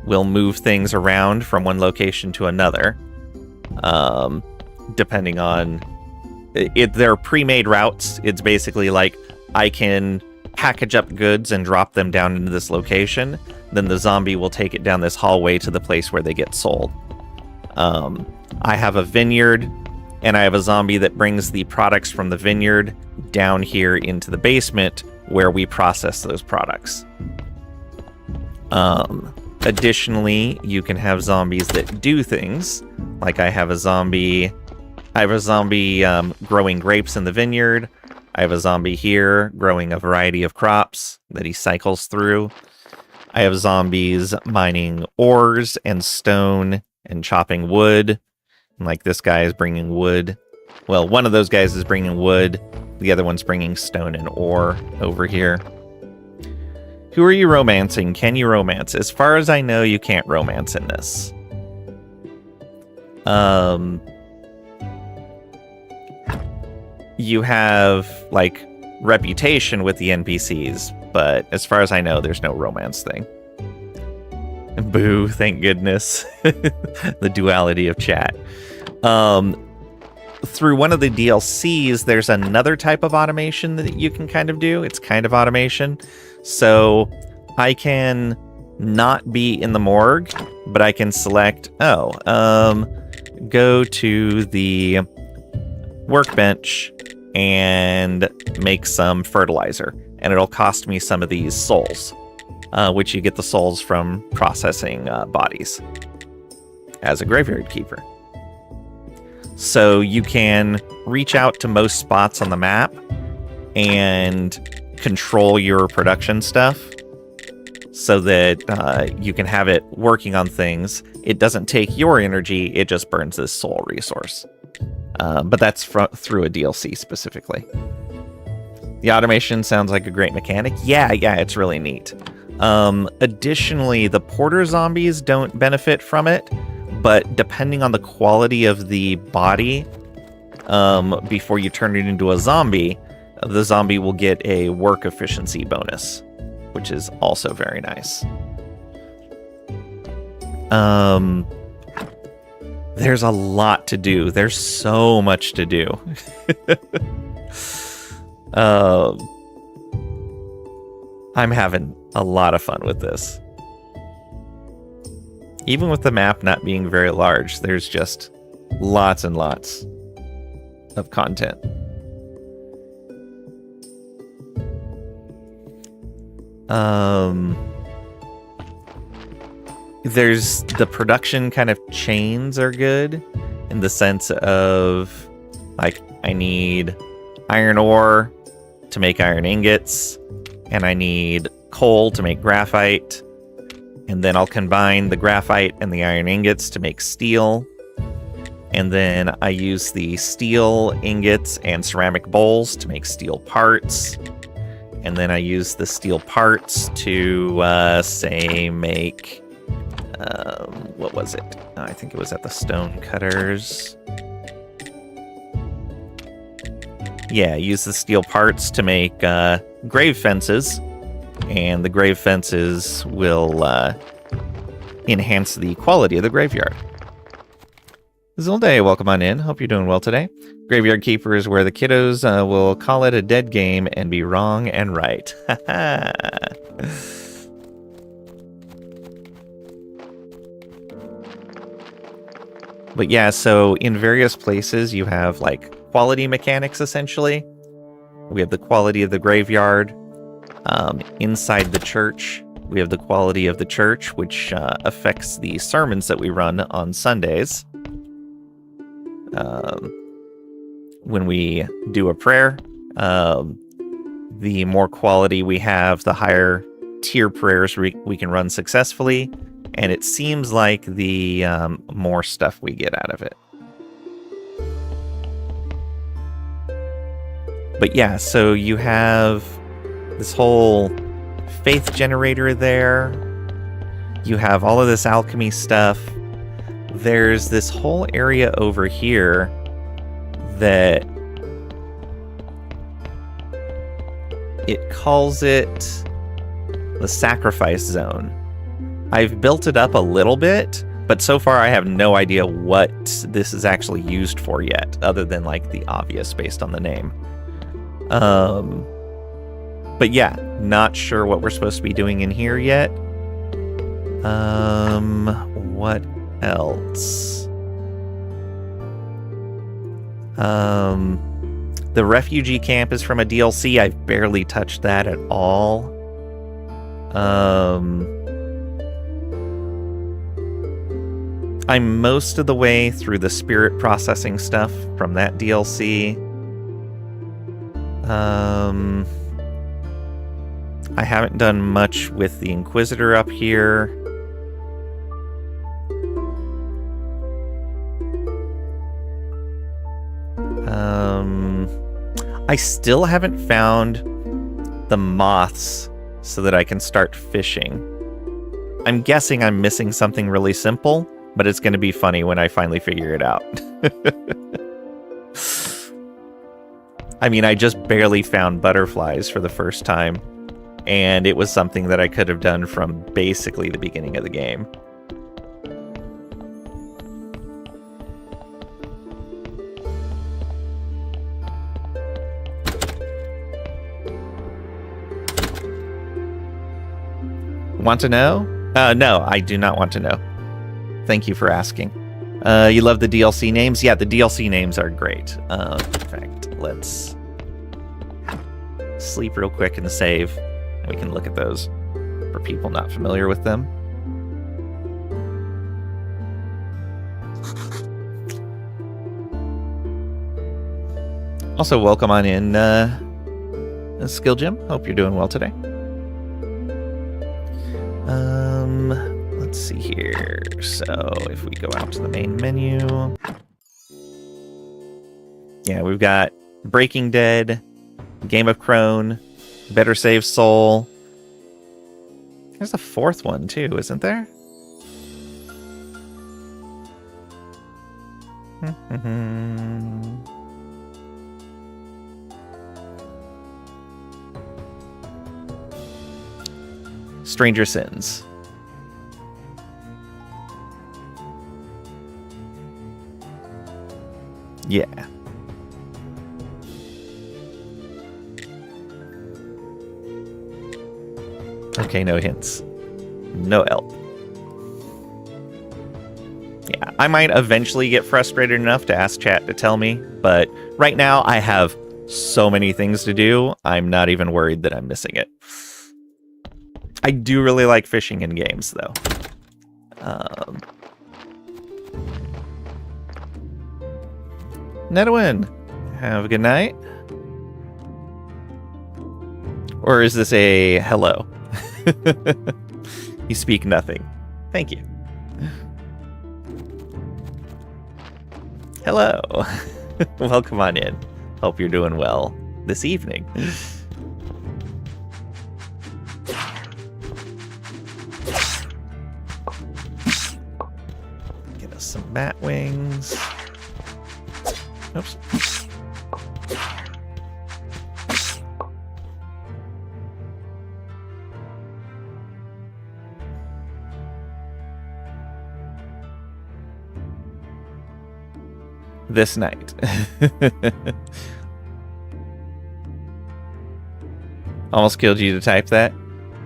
will move things around from one location to another, depending on it. They're pre-made routes. It's basically like, I can package up goods and drop them down into this location, then the zombie will take it down this hallway to the place where they get sold. I have a vineyard, and I have a zombie that brings the products from the vineyard down here into the basement where we process those products. Additionally, you can have zombies that do things. Like I have a zombie growing grapes in the vineyard. I have a zombie here growing a variety of crops that he cycles through. I have zombies mining ores and stone and chopping wood. Like this guy is bringing wood. Well, one of those guys is bringing wood. The other one's bringing stone and ore over here. Who are you romancing? Can you romance? As far as I know, you can't romance in this. You have, like, reputation with the NPCs, but as far as I know, there's no romance thing. Boo, thank goodness. The duality of chat. Through one of the DLCs, there's another type of automation that you can kind of do. It's kind of automation. So I can not be in the morgue, but I can select, go to the workbench and make some fertilizer, and it'll cost me some of these souls, which you get the souls from processing bodies as a graveyard keeper. So you can reach out to most spots on the map and control your production stuff so that you can have it working on things. It doesn't take your energy, it just burns this soul resource. But that's through a DLC specifically. The automation sounds like a great mechanic. Yeah, it's really neat. Additionally, the porter zombies don't benefit from it, but depending on the quality of the body, before you turn it into a zombie, the zombie will get a work efficiency bonus, which is also very nice. There's a lot to do. There's so much to do. I'm having a lot of fun with this. Even with the map not being very large, there's just lots and lots of content. There's the production kind of chains are good in the sense of, like, I need iron ore to make iron ingots, and I need coal to make graphite, and then I'll combine the graphite and the iron ingots to make steel. And then I use the steel ingots and ceramic bowls to make steel parts. And then I use the steel parts to, say, make... what was it? I think it was at the stone cutters. Yeah, use the steel parts to make grave fences. And the grave fences will enhance the quality of the graveyard. Zilday, welcome on in. Hope you're doing well today. Graveyard Keeper is where the kiddos will call it a dead game and be wrong and right. But yeah, so in various places you have like quality mechanics essentially. We have the quality of the graveyard. Inside the church, we have the quality of the church, which affects the sermons that we run on Sundays. When we do a prayer, the more quality we have, the higher tier prayers we can run successfully, and it seems like the more stuff we get out of it. But yeah, so you have this whole faith generator there. You have all of this alchemy stuff. There's this whole area over here that it calls it the sacrifice zone. I've built it up a little bit, but so far I have no idea what this is actually used for yet, other than like the obvious based on the name. But yeah, not sure what we're supposed to be doing in here yet. What else? The refugee camp is from a DLC. I've barely touched that at all. I'm most of the way through the spirit processing stuff from that DLC. I haven't done much with the Inquisitor up here. I still haven't found the moths so that I can start fishing. I'm guessing I'm missing something really simple, but it's going to be funny when I finally figure it out. I mean, I just barely found butterflies for the first time, and it was something that I could have done from basically the beginning of the game. Want to know? No, I do not want to know. Thank you for asking. You love the DLC names? Yeah, the DLC names are great. In fact, let's sleep real quick and save. And we can look at those for people not familiar with them. Also, welcome on in, Skill Jim. Hope you're doing well today. Let's see here. So if we go out to the main menu, yeah, we've got Breaking Dead, Game of Crone, Better Save Soul. There's a fourth one too, isn't there? Stranger Sins. Yeah. Okay, no hints. No help. Yeah, I might eventually get frustrated enough to ask chat to tell me, but right now I have so many things to do, I'm not even worried that I'm missing it. I do really like fishing in games, though. Nedwin, have a good night. Or is this a hello? You speak nothing. Thank you. Hello. Welcome on in. Hope you're doing well this evening. Get us some bat wings. Oops. This night. Almost killed you to type that.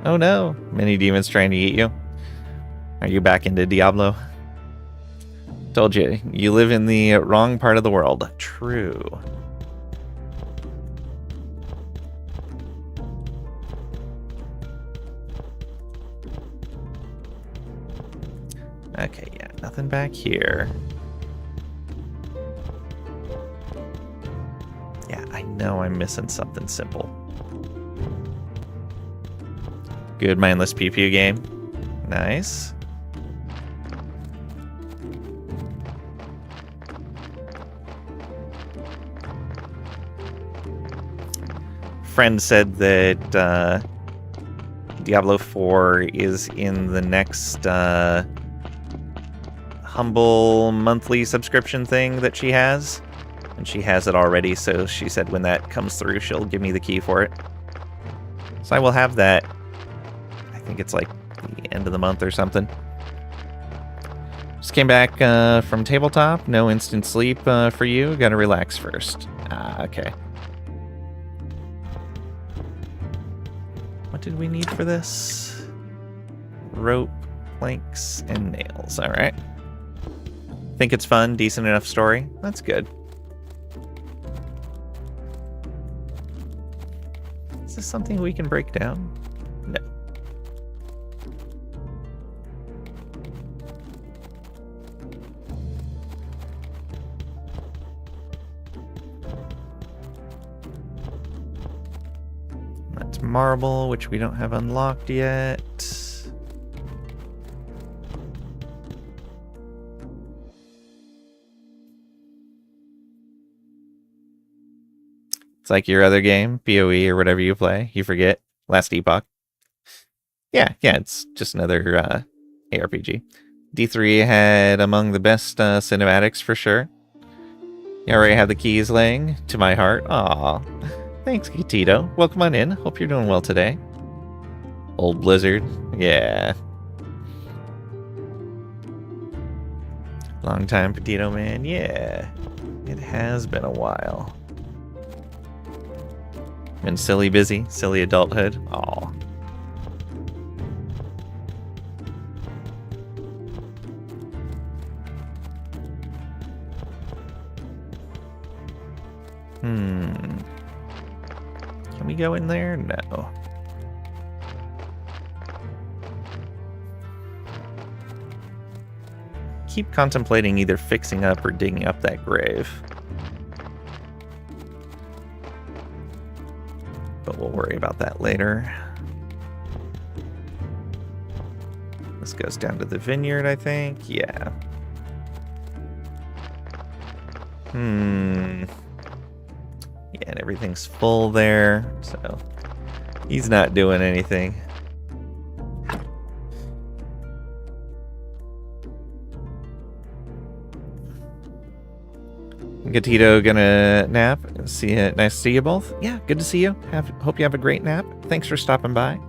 Oh no, many demons trying to eat you. Are you back into Diablo? Told you, you live in the wrong part of the world. True. Okay, yeah, nothing back here. Yeah, I know I'm missing something simple. Good mindless pew-pew game. Nice. Friend said that Diablo 4 is in the next Humble monthly subscription thing that she has. And she has it already, so she said when that comes through, she'll give me the key for it. So I will have that. I think it's like the end of the month or something. Just came back from tabletop. No instant sleep for you. Gotta relax first. Ah, okay. What did we need for this? Rope, planks, and nails. All right. Think it's fun, decent enough story. That's good. Is this something we can break down? No. That's marble, which we don't have unlocked yet. It's like your other game, PoE or whatever you play. You forget. Last Epoch. Yeah, it's just another ARPG. D3 had among the best cinematics for sure. You already have the keys laying to my heart. Aw. Thanks, Tito. Welcome on in. Hope you're doing well today. Old Blizzard. Yeah. Long time, Petito Man. Yeah. It has been a while. Been silly busy, silly adulthood. Aw. Can we go in there? No. Keep contemplating either fixing up or digging up that grave. But we'll worry about that later. This goes down to the vineyard, I think. Yeah. Yeah, and everything's full there, so he's not doing anything. Gatito gonna nap. See you. Nice to see you both. Yeah, good to see you. Hope you have a great nap. Thanks for stopping by.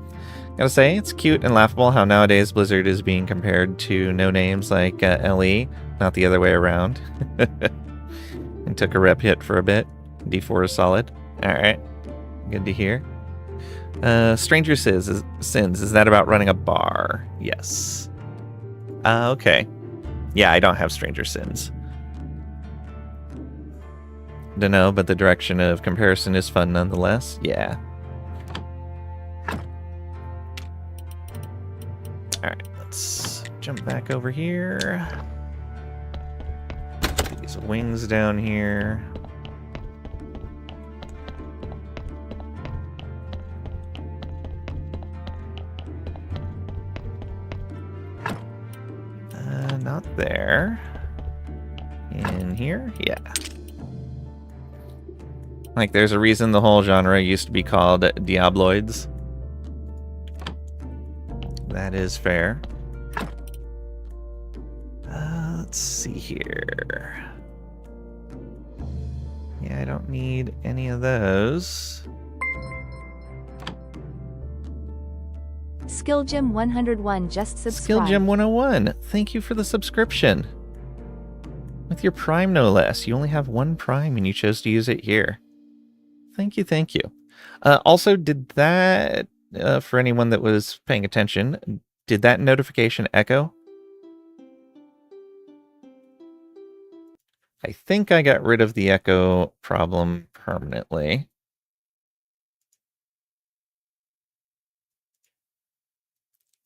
Gotta say, it's cute and laughable how nowadays Blizzard is being compared to no names like LE, not the other way around. And took a rep hit for a bit. D4 is solid. Alright. Good to hear. Stranger Sins, is that about running a bar? Yes. Okay. Yeah, I don't have Stranger Sins. Don't know, but the direction of comparison is fun nonetheless. Yeah. Alright, let's jump back over here. These wings down here. Not there. In here? Yeah. Like, there's a reason the whole genre used to be called Diabloids. That is fair. Let's see here. Yeah, I don't need any of those. Skilljim 101 just subscribed. Skilljim 101, thank you for the subscription. With your Prime, no less. You only have one Prime and you chose to use it here. Thank you, thank you. Also, did that, for anyone that was paying attention, did that notification echo? I think I got rid of the echo problem permanently.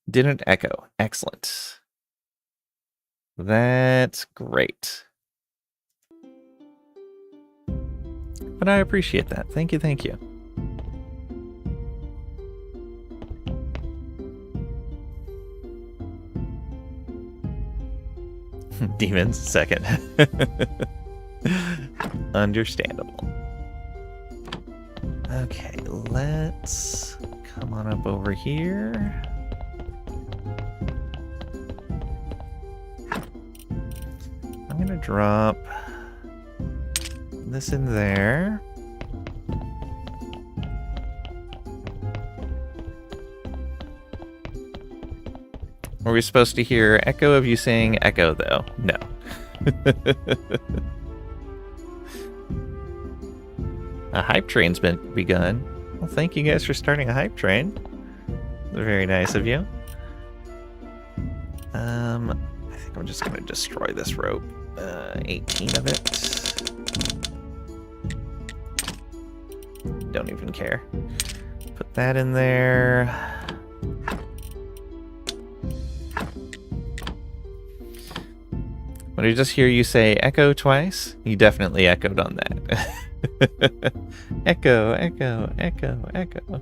Didn't echo. Excellent. That's great. But I appreciate that. Thank you, thank you. Demons, second. Understandable. Okay, let's come on up over here. I'm gonna drop this in there. Were we supposed to hear echo of you saying echo, though? No. A hype train's been begun. Well, thank you guys for starting a hype train. Very nice of you. I think I'm just going to destroy this rope. 18 of it. Don't even care. Put that in there. When I just hear you say echo twice, you definitely echoed on that. Echo, echo, echo, echo.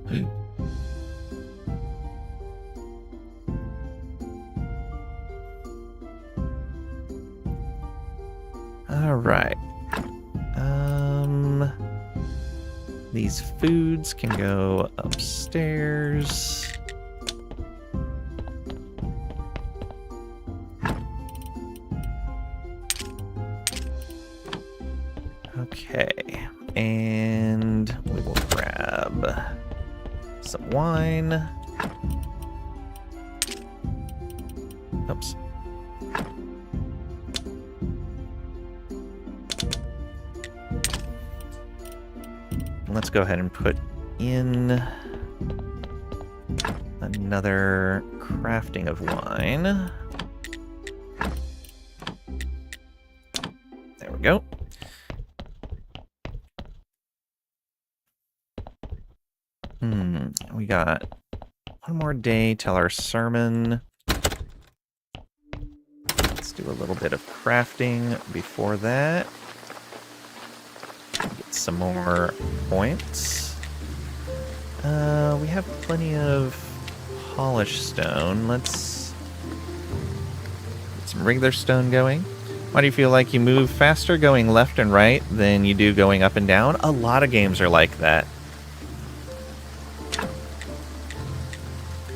All right. These foods can go upstairs. Okay, and we will grab some wine. Oops. Let's go ahead and put in another crafting of wine. There we go. We got one more day till our sermon. Let's do a little bit of crafting before that. Get some more points. We have plenty of polished stone. Let's get some regular stone going. Why do you feel like you move faster going left and right than you do going up and down? A lot of games are like that.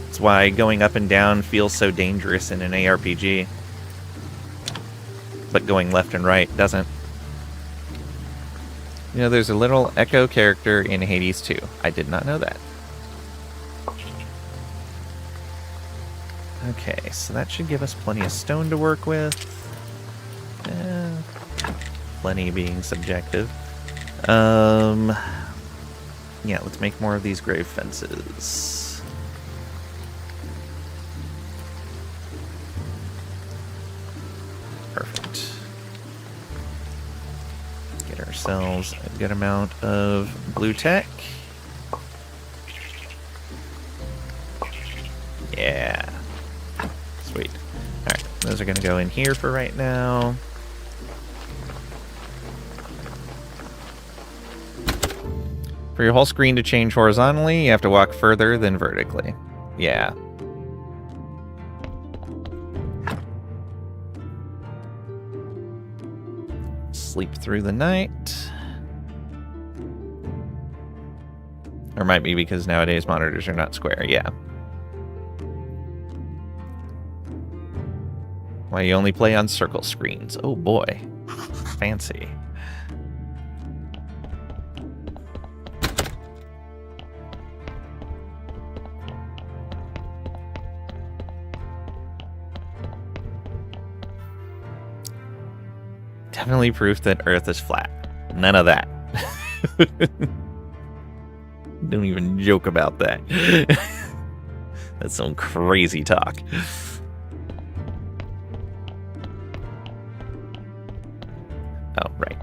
That's why going up and down feels so dangerous in an ARPG. But going left and right doesn't. You know, there's a little echo character in Hades 2. I did not know that. Okay, so that should give us plenty of stone to work with. Plenty being subjective. Yeah, let's make more of these grave fences. Perfect. Get ourselves a good amount of blue tech. Yeah. Sweet. Alright, those are going to go in here for right now. For your whole screen to change horizontally, you have to walk further than vertically. Yeah. sleep through the night. Or might be because nowadays monitors are not square, yeah. Why you only play on circle screens? Oh boy. Fancy. Definitely proof that Earth is flat. None of that. Don't even joke about that. That's some crazy talk. Oh, right.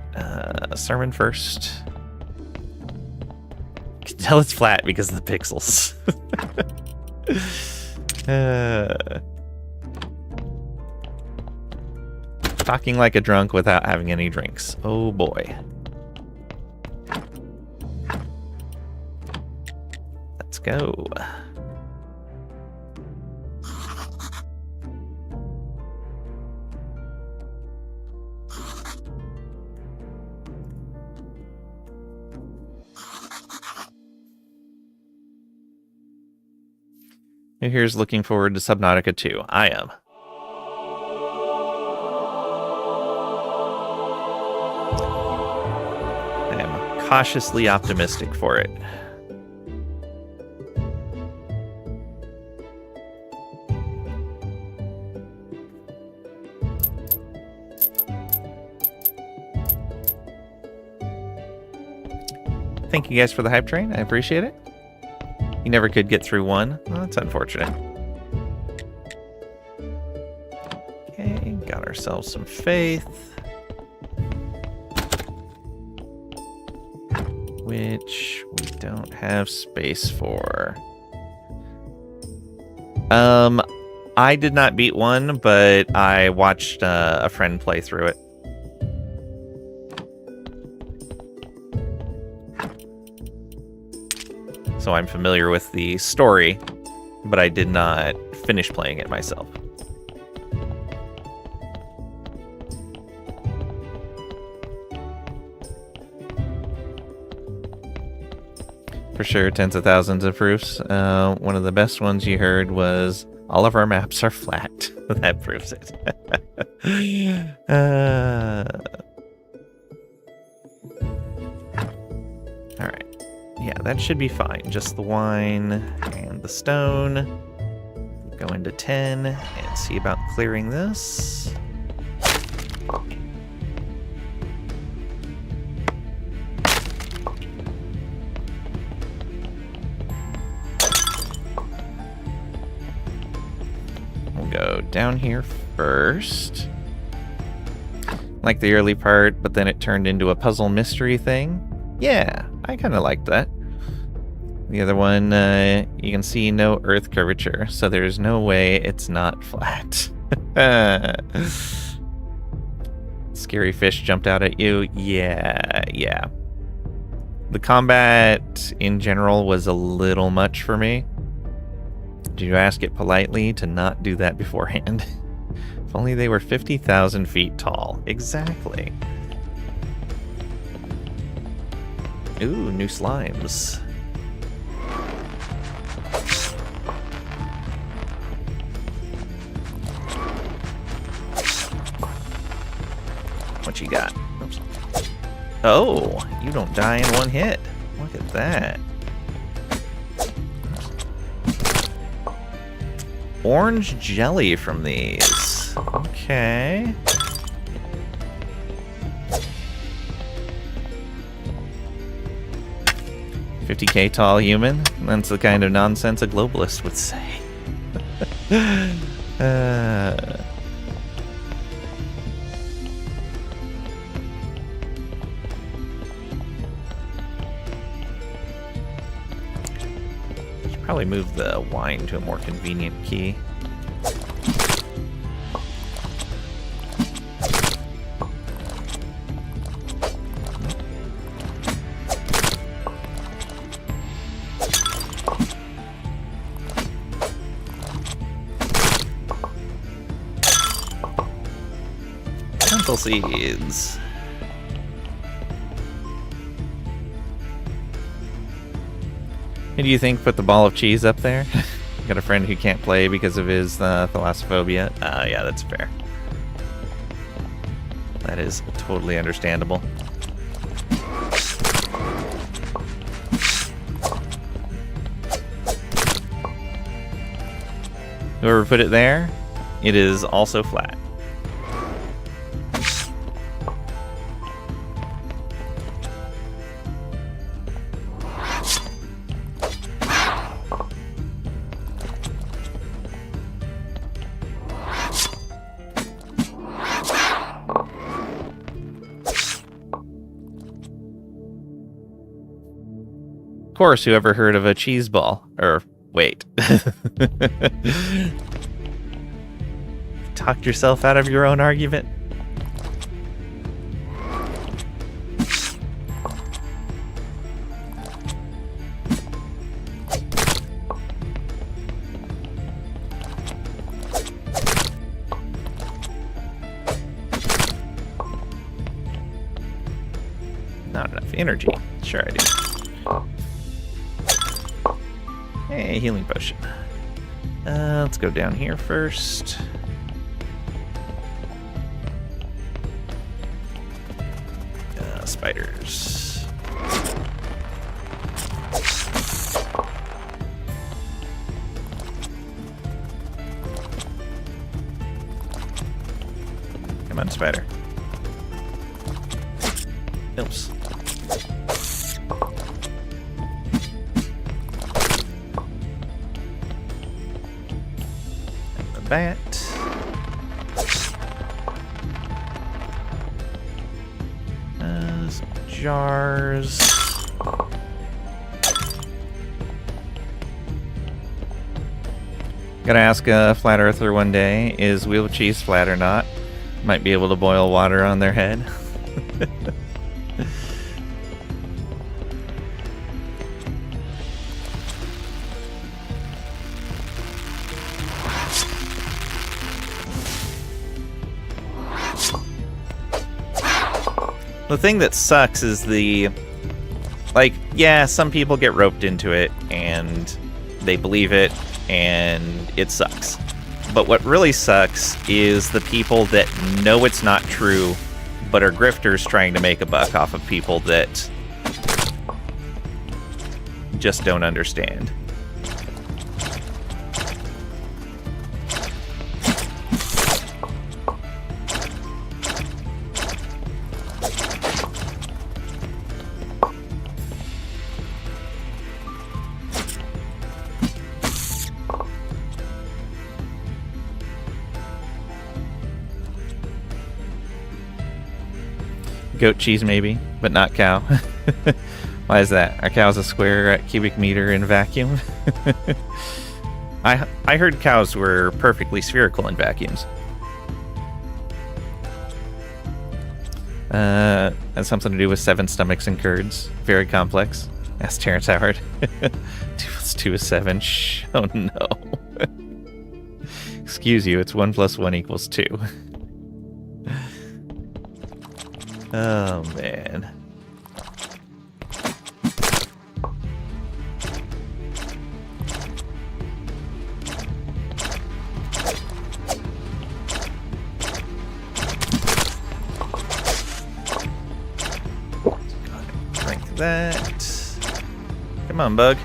Sermon first. You can tell it's flat because of the pixels. Talking like a drunk without having any drinks. Oh boy. Let's go. Here's looking forward to Subnautica 2. I am. I am cautiously optimistic for it. Thank you guys for the hype train. I appreciate it. You never could get through one. Well, that's unfortunate. Okay, got ourselves some faith. Which we don't have space for. I did not beat one, but I watched a friend play through it. So I'm familiar with the story, but I did not finish playing it myself. For sure, tens of thousands of proofs. One of the best ones you heard was, all of our maps are flat. That proves it. Alright. Yeah, that should be fine. Just the wine and the stone. Go into 10 and see about clearing this. We'll go down here first. Like the early part, but then it turned into a puzzle mystery thing. Yeah, I kind of liked that. The other one, you can see no Earth curvature, so there's no way it's not flat. Scary fish jumped out at you. Yeah. The combat in general was a little much for me. Did you ask it politely to not do that beforehand? If only they were 50,000 feet tall. Exactly. Ooh, new slimes. What you got? Oops. Oh, you don't die in one hit. Look at that. Orange jelly from these. Okay. $50K tall human? That's the kind of nonsense a globalist would say. Should probably move the wine to a more convenient key. Seeds. do you think? Put the ball of cheese up there? Got a friend who can't play because of his thalassophobia. Yeah, that's fair. That is totally understandable. Whoever put it there, it is also flat. Of course, whoever heard of a cheese ball? Or, wait. Talked yourself out of your own argument? Not enough energy. Sure I do. Hey, healing potion. Let's go down here first. Spiders. Come on, spider. Oops. Bat. Some jars. Gotta ask a flat earther one day, is wheel cheese flat or not? Might be able to boil water on their head. The thing that sucks is yeah, some people get roped into it and they believe it and it sucks. But what really sucks is the people that know it's not true but are grifters trying to make a buck off of people that just don't understand. Goat cheese maybe, but not cow. Why is that? Are cows a square cubic meter in vacuum? I heard cows were perfectly spherical in vacuums. Has something to do with 7 stomachs and curds. Very complex. Ask Terrence Howard. 2 plus 2 is 7. Shh. Oh no. Excuse you, it's 1 plus 1 equals 2. Oh, man. Drink that. Come on, bug.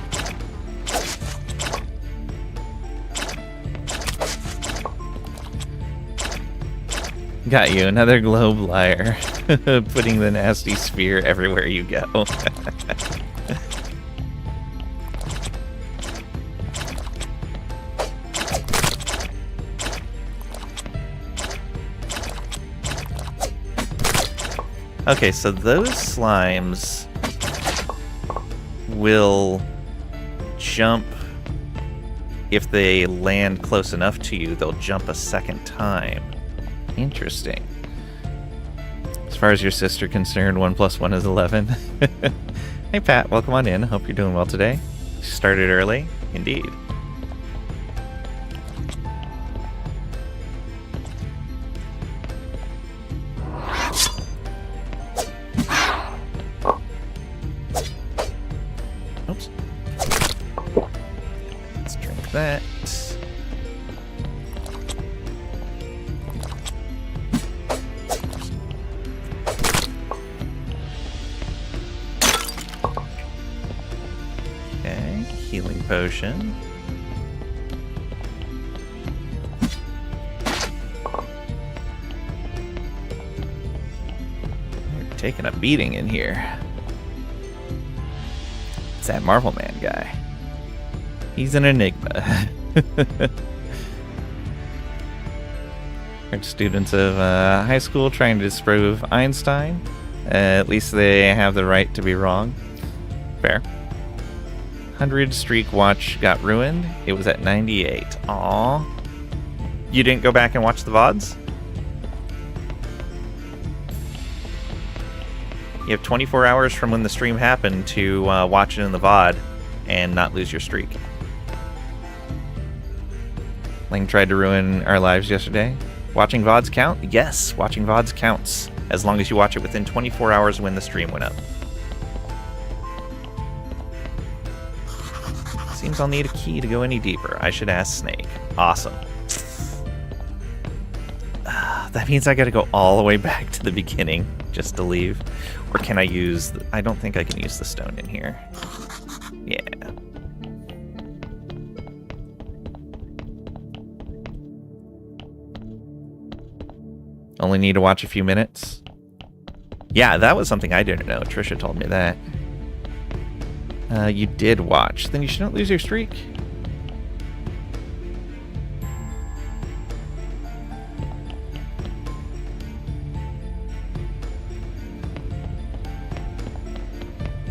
Got you, another globe liar. Putting the nasty sphere everywhere you go. Okay, so those slimes will jump. If they land close enough to you, they'll jump a second time. Interesting. As far as your sister concerned, 1 plus 1 is 11. Hey Pat, welcome on in. Hope you're doing well today. Started early, indeed. Oops. that. Okay, healing potion. You're taking a beating in here. It's that Marvel Man guy. He's an enigma. Students of high school trying to disprove Einstein. At least they have the right to be wrong. Fair. 100 streak watch got ruined. It was at 98. Aww. You didn't go back and watch the VODs? You have 24 hours from when the stream happened to watch it in the VOD and not lose your streak. Ling tried to ruin our lives yesterday. Watching VODs count? Yes, watching VODs counts, as long as you watch it within 24 hours when the stream went up. Seems I'll need a key to go any deeper. I should ask Snake. Awesome. That means I gotta go all the way back to the beginning just to leave. Or can I use... I don't think I can use the stone in here. Yeah. Only need to watch a few minutes. Yeah, that was something I didn't know. Trisha told me that. You did watch. Then you shouldn't lose your streak.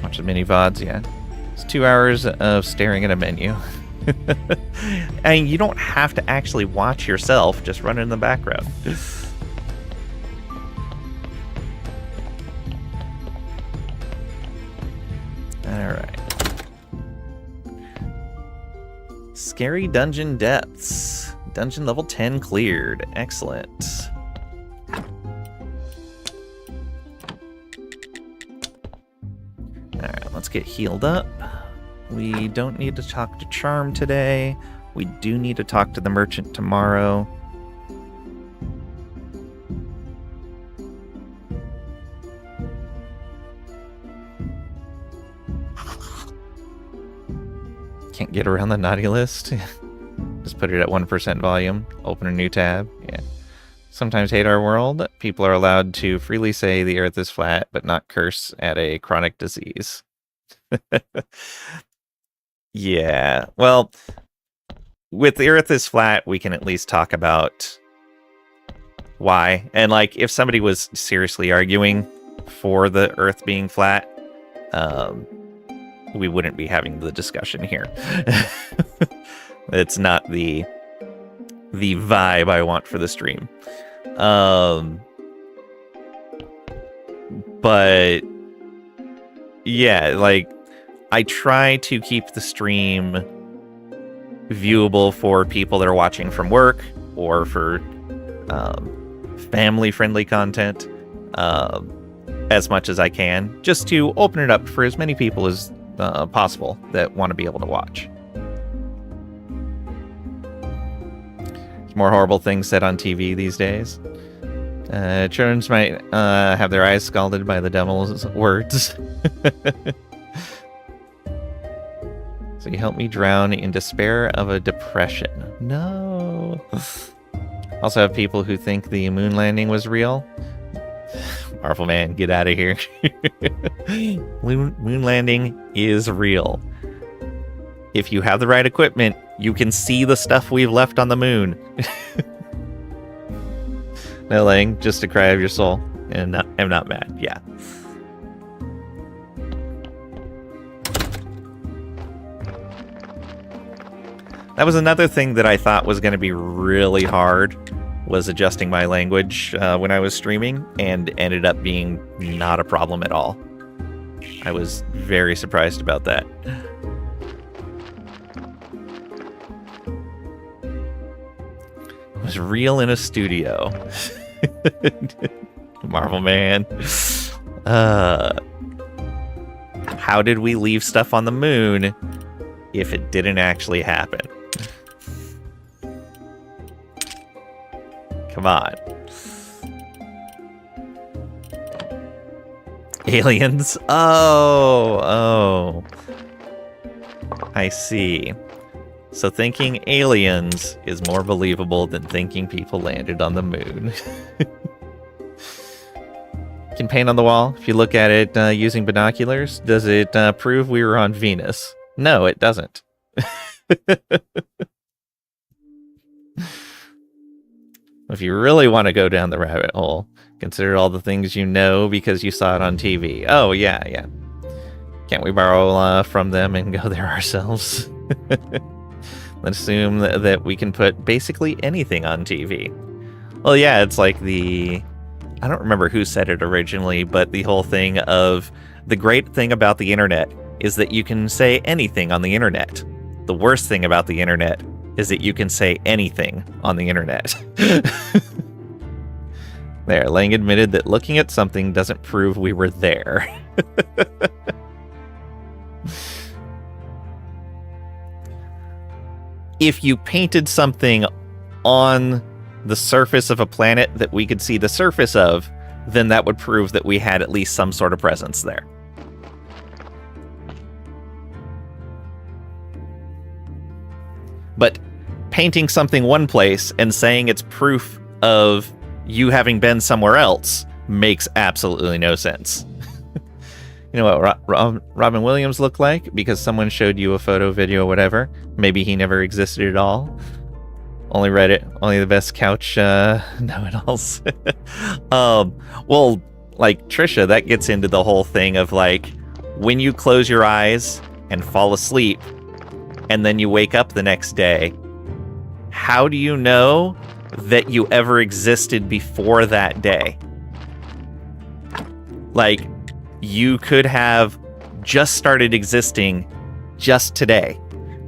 Watch the mini VODs, yeah. It's 2 hours of staring at a menu. I mean, you don't have to actually watch yourself. Just run in the background. Alright. Scary Dungeon Depths. Dungeon level 10 cleared. Excellent. Alright, let's get healed up. We don't need to talk to Charm today. We do need to talk to the merchant tomorrow. Can't get around the naughty list. Just put it at 1% volume. Open a new tab. Yeah. Sometimes hate our world. People are allowed to freely say the earth is flat, but not curse at a chronic disease. Yeah. Well, with the earth is flat, we can at least talk about why. And like, if somebody was seriously arguing for the earth being flat, we wouldn't be having the discussion here. It's not the vibe I want for the stream. But yeah, like, I try to keep the stream viewable for people that are watching from work or for family-friendly content as much as I can, just to open it up for as many people as possible that want to be able to watch. There's more horrible things said on TV these days. Children might have their eyes scalded by the devil's words. So you help me drown in despair of a depression. No. Also have people who think the moon landing was real. Marvel Man, get out of here. Moon landing is real. If you have the right equipment, you can see the stuff we've left on the moon. No, Lang, just a cry of your soul. And I'm not mad. Yeah. That was another thing that I thought was going to be really hard, was adjusting my language when I was streaming, and ended up being not a problem at all. I was very surprised about that. It was real in a studio. Marvel Man. How did we leave stuff on the moon if it didn't actually happen? Come on. Aliens? Oh. I see. So thinking aliens is more believable than thinking people landed on the moon. Can paint on the wall. If you look at it using binoculars, does it prove we were on Venus? No, it doesn't. If you really want to go down the rabbit hole, consider all the things you know because you saw it on TV. Oh, yeah. Can't we borrow from them and go there ourselves? Let's assume that we can put basically anything on TV. Well, yeah, it's like I don't remember who said it originally, but the whole thing of the great thing about the internet is that you can say anything on the internet. The worst thing about the internet is that you can say anything on the internet. There, Lang admitted that looking at something doesn't prove we were there. If you painted something on the surface of a planet that we could see the surface of, then that would prove that we had at least some sort of presence there. But painting something one place and saying it's proof of you having been somewhere else makes absolutely no sense. You know what Robin Williams looked like? Because someone showed you a photo, video, whatever. Maybe he never existed at all. Only Reddit, only the best couch know-it-alls. Well, like Trisha, that gets into the whole thing of like, when you close your eyes and fall asleep, and then you wake up the next day, how do you know that you ever existed before that day? Like, you could have just started existing just today,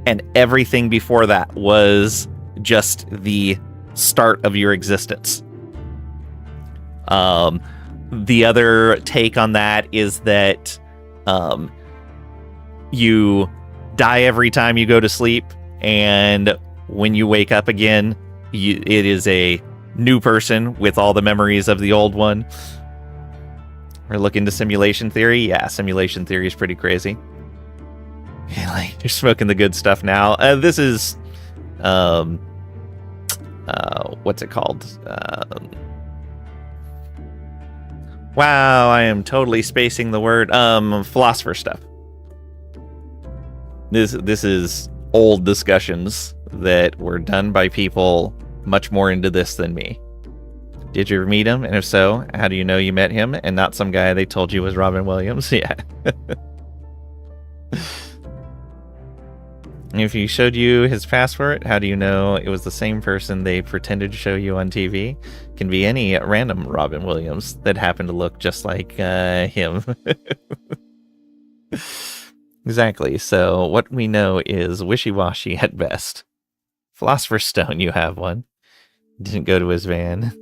and everything before that was just the start of your existence. The other take on that is that you die every time you go to sleep, and when you wake up again, it is a new person with all the memories of the old one. We're looking to simulation theory. Yeah, simulation theory is pretty crazy. Like, you're smoking the good stuff now. This is, what's it called? Wow, I am totally spacing the word. Philosopher stuff. This is old discussions that were done by people much more into this than me. Did you ever meet him? And if so, how do you know you met him and not some guy they told you was Robin Williams? Yeah. If he showed you his passport, how do you know it was the same person they pretended to show you on TV? Can be any random Robin Williams that happened to look just like him. Exactly. So what we know is wishy-washy at best. Philosopher's Stone, you have one. Didn't go to his van.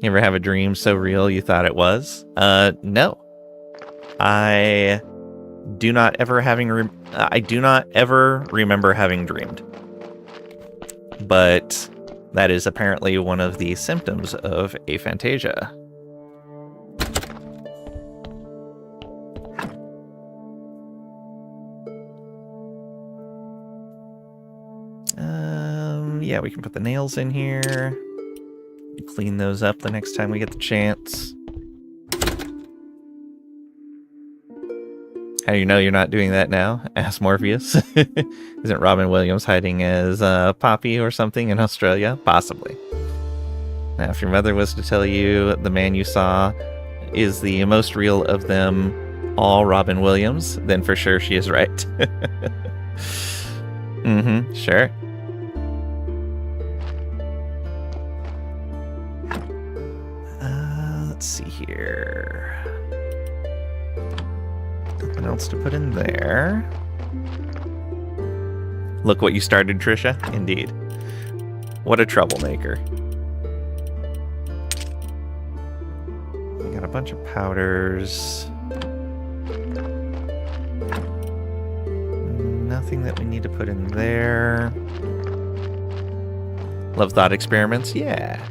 You ever have a dream so real you thought it was? No. I do not ever remember having dreamed. But that is apparently one of the symptoms of aphantasia. Yeah, we can put the nails in here. Clean those up the next time we get the chance. How do you know you're not doing that now? Asked Morpheus. Isn't Robin Williams hiding as Poppy or something in Australia? Possibly. Now, if your mother was to tell you the man you saw is the most real of them all, Robin Williams, then for sure she is right. Mm-hmm, sure. Let's see here. Nothing else to put in there. Look what you started, Trisha. Indeed. What a troublemaker. We got a bunch of powders. Nothing that we need to put in there. Love thought experiments? Yeah.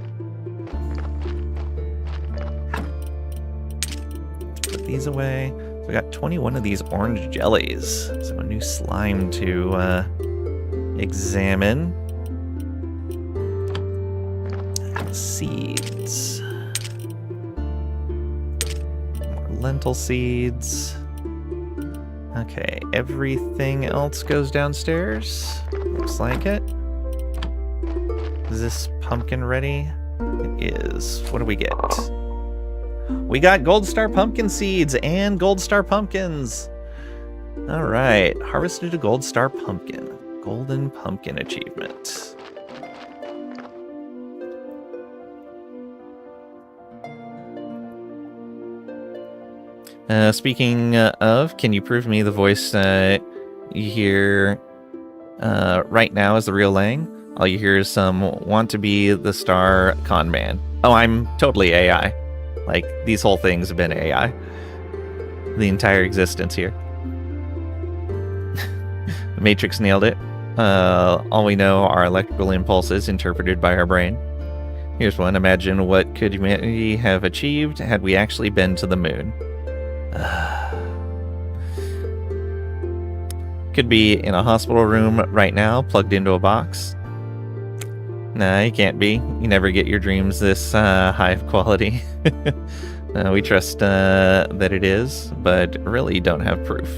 Put these away. So we got 21 of these orange jellies. So a new slime to examine. Seeds. More lentil seeds. Okay, everything else goes downstairs. Looks like it. Is this pumpkin ready? It is. What do we get? We got Gold Star pumpkin seeds and Gold Star pumpkins. All right, harvested a Gold Star pumpkin. Golden pumpkin achievement. Speaking of, can you prove me the voice you hear right now is the real Lang? All you hear is some want to be the star con man. Oh, I'm totally AI. Like, these whole things have been AI. The entire existence here. Matrix nailed it. All we know are electrical impulses interpreted by our brain. Here's one. Imagine what could humanity have achieved had we actually been to the moon. Could be in a hospital room right now, plugged into a box. Nah, you can't be. You never get your dreams this high of quality. We trust that it is, but really don't have proof.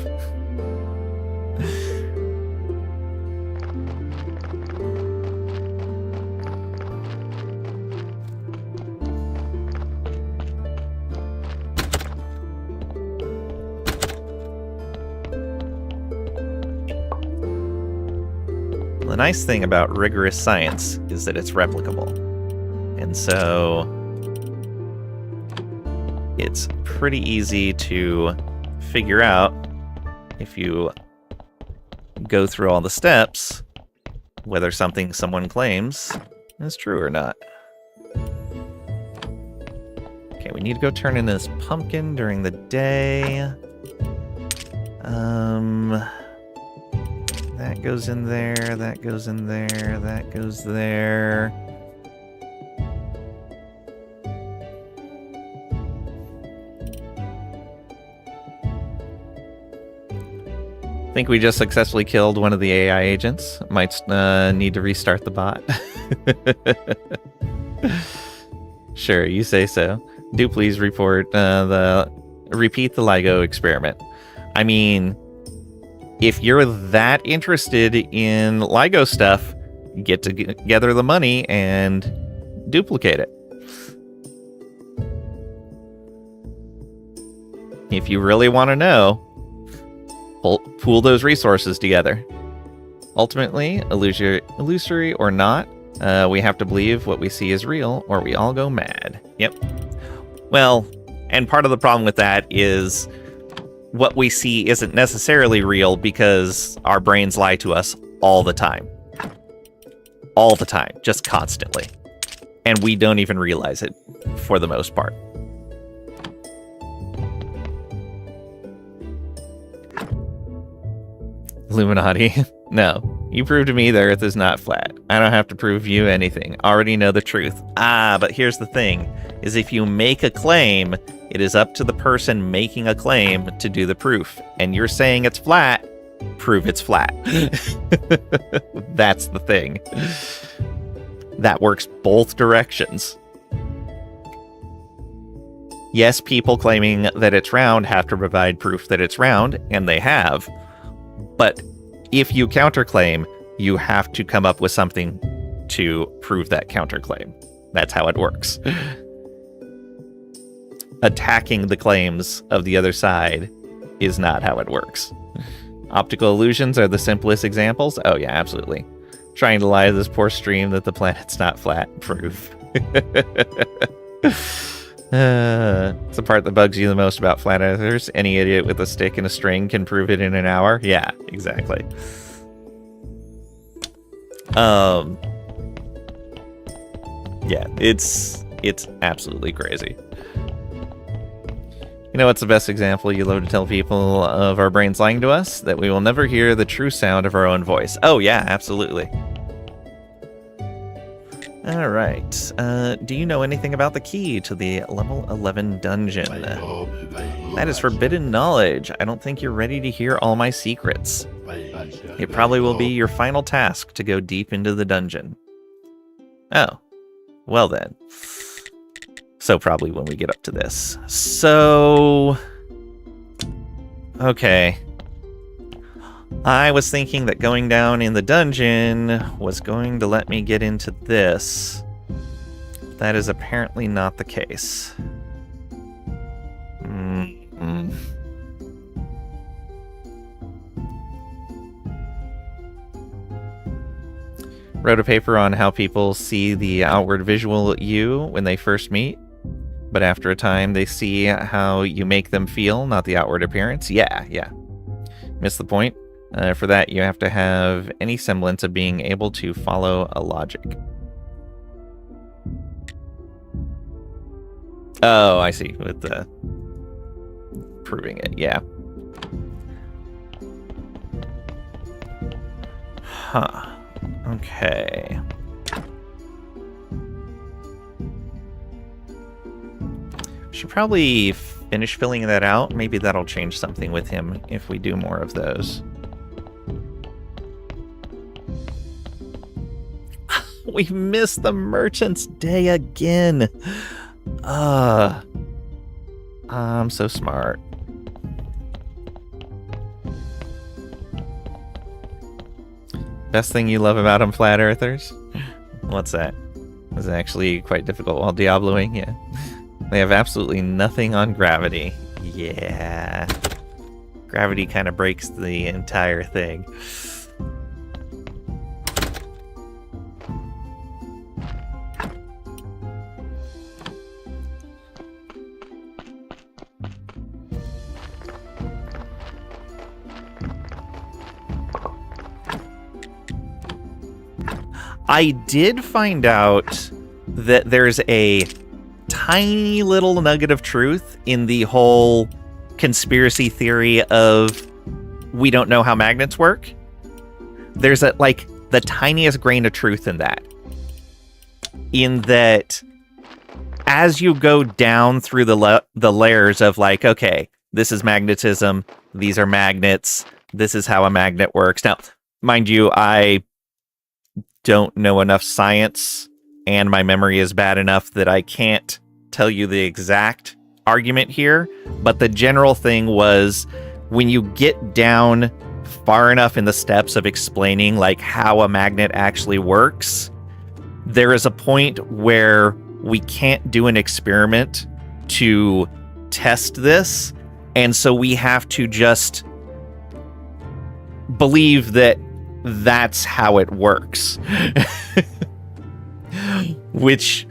The nice thing about rigorous science is that it's replicable. And so it's pretty easy to figure out, if you go through all the steps, whether something someone claims is true or not. Okay, we need to go turn in this pumpkin during the day. That goes in there, that goes in there, that goes there. I think we just successfully killed one of the AI agents. Might need to restart the bot. Sure, you say so. Do please repeat the LIGO experiment. I mean, if you're that interested in LIGO stuff, get together the money and duplicate it. If you really want to know, pool those resources together. Ultimately, illusory or not, we have to believe what we see is real, or we all go mad. Yep. Well, and part of the problem with that is what we see isn't necessarily real because our brains lie to us all the time. All the time, just constantly. And we don't even realize it for the most part. Illuminati. No, you prove to me the Earth is not flat. I don't have to prove you anything. Already know the truth. But here's the thing, is if you make a claim, it is up to the person making a claim to do the proof. And you're saying it's flat, prove it's flat. That's the thing. That works both directions. Yes, people claiming that it's round have to provide proof that it's round, and they have. But if you counterclaim, you have to come up with something to prove that counterclaim. That's how it works. Attacking the claims of the other side is not how it works. Optical illusions are the simplest examples. Oh yeah, absolutely. Trying to lie to this poor stream that the planet's not flat. Proof. It's the part that bugs you the most about flat earthers. Any idiot with a stick and a string can prove it in an hour. Yeah, exactly. Yeah, it's absolutely crazy. You know what's the best example you love to tell people of our brains lying to us? That we will never hear the true sound of our own voice. Oh yeah, absolutely. All right. Do you know anything about the key to the level 11 dungeon? That is forbidden knowledge. I don't think you're ready to hear all my secrets. It probably will be your final task to go deep into the dungeon. Oh. Well then. So probably when we get up to this. So... Okay. I was thinking that going down in the dungeon was going to let me get into this. That is apparently not the case. Wrote a paper on how people see the outward visual you when they first meet, but after a time they see how you make them feel, not the outward appearance. Yeah. Missed the point. For that, you have to have any semblance of being able to follow a logic. Oh, I see. With the proving it, yeah. Huh. Okay. Should probably finish filling that out. Maybe that'll change something with him if we do more of those. We missed the Merchant's Day again. I'm so smart. Best thing you love about them, Flat Earthers? What's that? It's actually quite difficult while Diabloing, yeah. They have absolutely nothing on gravity. Yeah. Gravity kind of breaks the entire thing. I did find out that there's a tiny little nugget of truth in the whole conspiracy theory of we don't know how magnets work. There's the tiniest grain of truth in that. In that, as you go down through the layers of okay, this is magnetism, these are magnets, this is how a magnet works. Now, mind you, I don't know enough science, and my memory is bad enough that I can't tell you the exact argument here, but the general thing was when you get down far enough in the steps of explaining how a magnet actually works, there is a point where we can't do an experiment to test this, and so we have to just believe that that's how it works. Which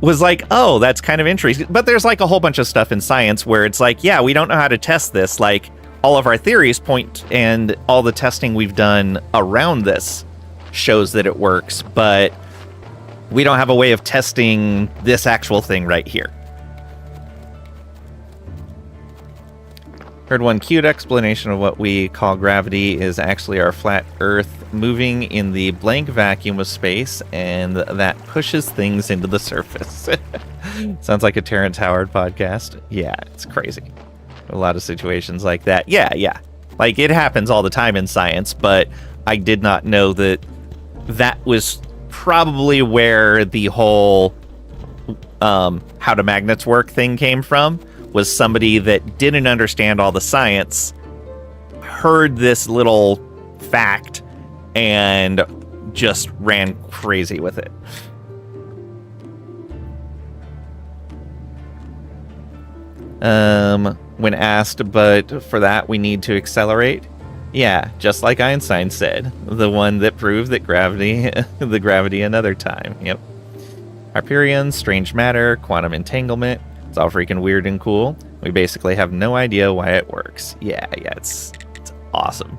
was oh, that's kind of interesting. But there's a whole bunch of stuff in science where it's yeah, we don't know how to test this. All of our theories point, and all the testing we've done around this shows that it works, but we don't have a way of testing this actual thing right here. Heard one cute explanation of what we call gravity is actually our flat Earth moving in the blank vacuum of space, and that pushes things into the surface. Sounds like a Terrence Howard podcast. Yeah, it's crazy. A lot of situations like that. Yeah. It happens all the time in science, but I did not know that was probably where the whole how do magnets work thing came from. Was somebody that didn't understand all the science, heard this little fact, and just ran crazy with it. When asked, but for that we need to accelerate. Yeah, just like Einstein said, the one that proved that the gravity another time. Yep. Hyperion, strange matter, quantum entanglement. It's all freaking weird and cool. We basically have no idea why it works. Yeah, it's awesome.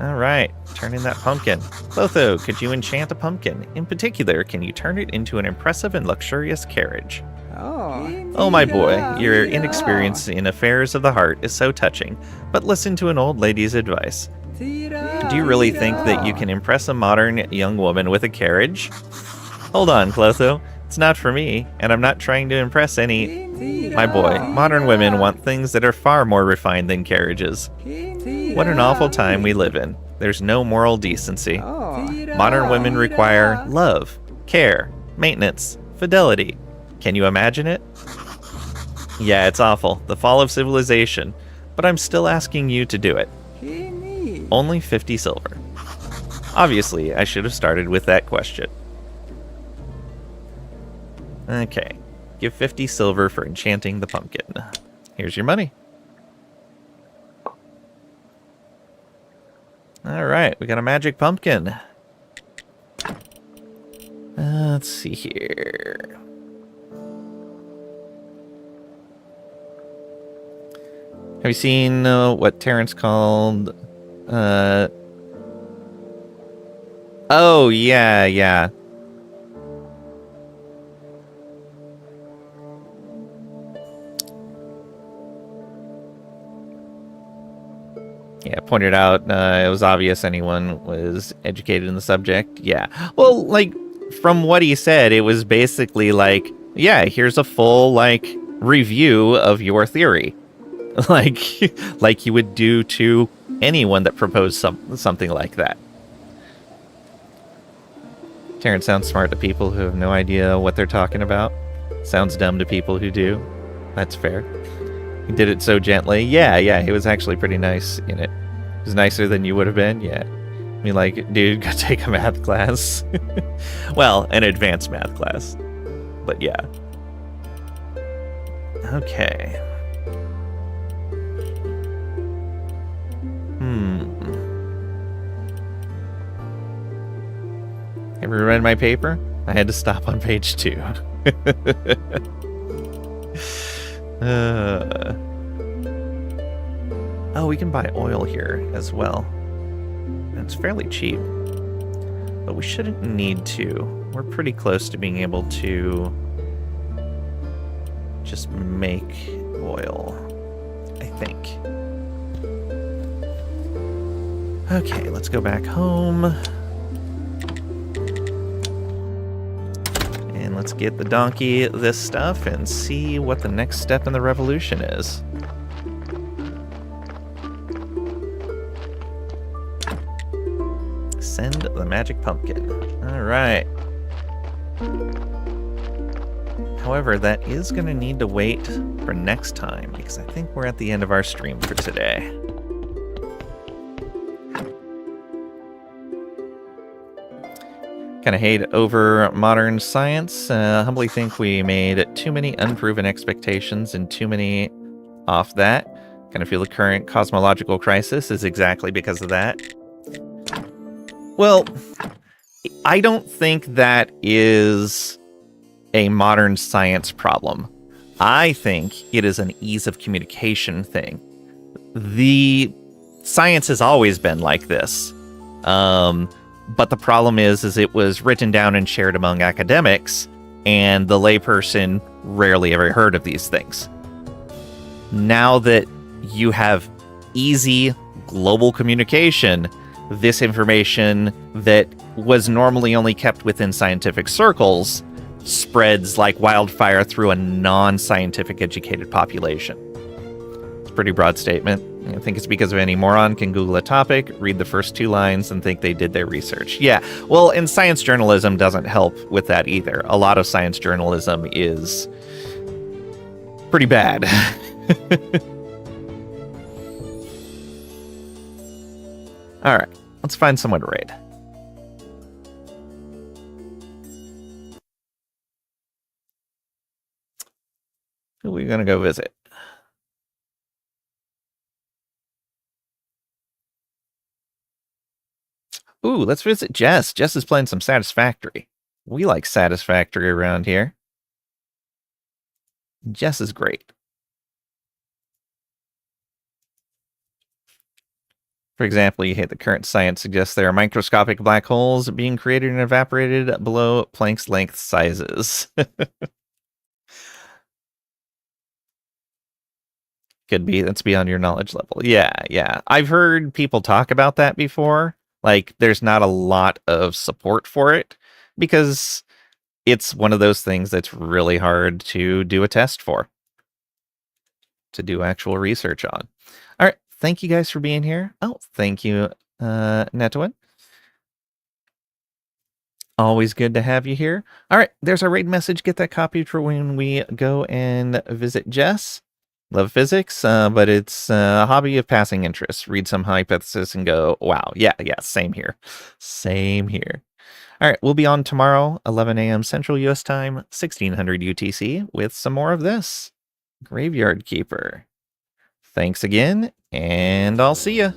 All right, turn in that pumpkin. Lotho, could you enchant a pumpkin? In particular, can you turn it into an impressive and luxurious carriage? Oh, my boy, your inexperience in affairs of the heart is so touching, but listen to an old lady's advice. Do you really think that you can impress a modern young woman with a carriage? Hold on, Clotho. It's not for me, and I'm not trying to impress any... My boy, modern women want things that are far more refined than carriages. What an awful time we live in. There's no moral decency. Modern women require love, care, maintenance, fidelity. Can you imagine it? Yeah, it's awful. The fall of civilization. But I'm still asking you to do it. Only 50 silver. Obviously, I should have started with that question. Okay. Give 50 silver for enchanting the pumpkin. Here's your money. Alright, we got a magic pumpkin. Let's see here. Have you seen what Terrence called... Oh, yeah. Yeah, pointed out it was obvious anyone was educated in the subject. Yeah. Well, like, from what he said, it was basically like, yeah, here's a full, like, review of your theory. like you would do to anyone that proposed something like that. Terrence sounds smart to people who have no idea what they're talking about. Sounds dumb to people who do. That's fair. He did it so gently. Yeah, he was actually pretty nice in it. He was nicer than you would have been, yeah. I mean, like, dude, go take a math class. Well, an advanced math class. But yeah. Okay. Ever read my paper? I had to stop on page 2. Oh, we can buy oil here as well. It's fairly cheap. But we shouldn't need to. We're pretty close to being able to just make oil, I think. Okay, let's go back home. And let's get the donkey this stuff and see what the next step in the revolution is. Send the magic pumpkin. Alright. However, that is going to need to wait for next time, because I think we're at the end of our stream for today. Kind of hate over modern science. Humbly think we made too many unproven expectations and too many off that. Kind of feel the current cosmological crisis is exactly because of that. Well, I don't think that is a modern science problem. I think it is an ease of communication thing. The science has always been like this. But the problem is it was written down and shared among academics, and the layperson rarely ever heard of these things. Now that you have easy global communication, this information that was normally only kept within scientific circles spreads like wildfire through a non-scientific educated population. It's a pretty broad statement. I think it's because of any moron can Google a topic, read the first 2 lines, and think they did their research. Yeah, well, and science journalism doesn't help with that either. A lot of science journalism is pretty bad. All right, let's find someone to raid. Who are we going to go visit? Ooh, let's visit Jess. Jess is playing some Satisfactory. We like Satisfactory around here. Jess is great. For example, you hit the current science suggests there are microscopic black holes being created and evaporated below Planck's length sizes. Could be. That's beyond your knowledge level. Yeah, yeah. I've heard people talk about that before. Like, there's not a lot of support for it because it's one of those things that's really hard to do a test for, to do actual research on. All right. Thank you guys for being here. Oh, thank you, Netwin. Always good to have you here. All right. There's our raid message. Get that copied for when we go and visit Jess. Love physics, but it's a hobby of passing interest. Read some hypothesis and go, wow, yeah, same here. Same here. All right, we'll be on tomorrow, 11 a.m. Central US time, 1600 UTC, with some more of this. Graveyard Keeper. Thanks again, and I'll see ya.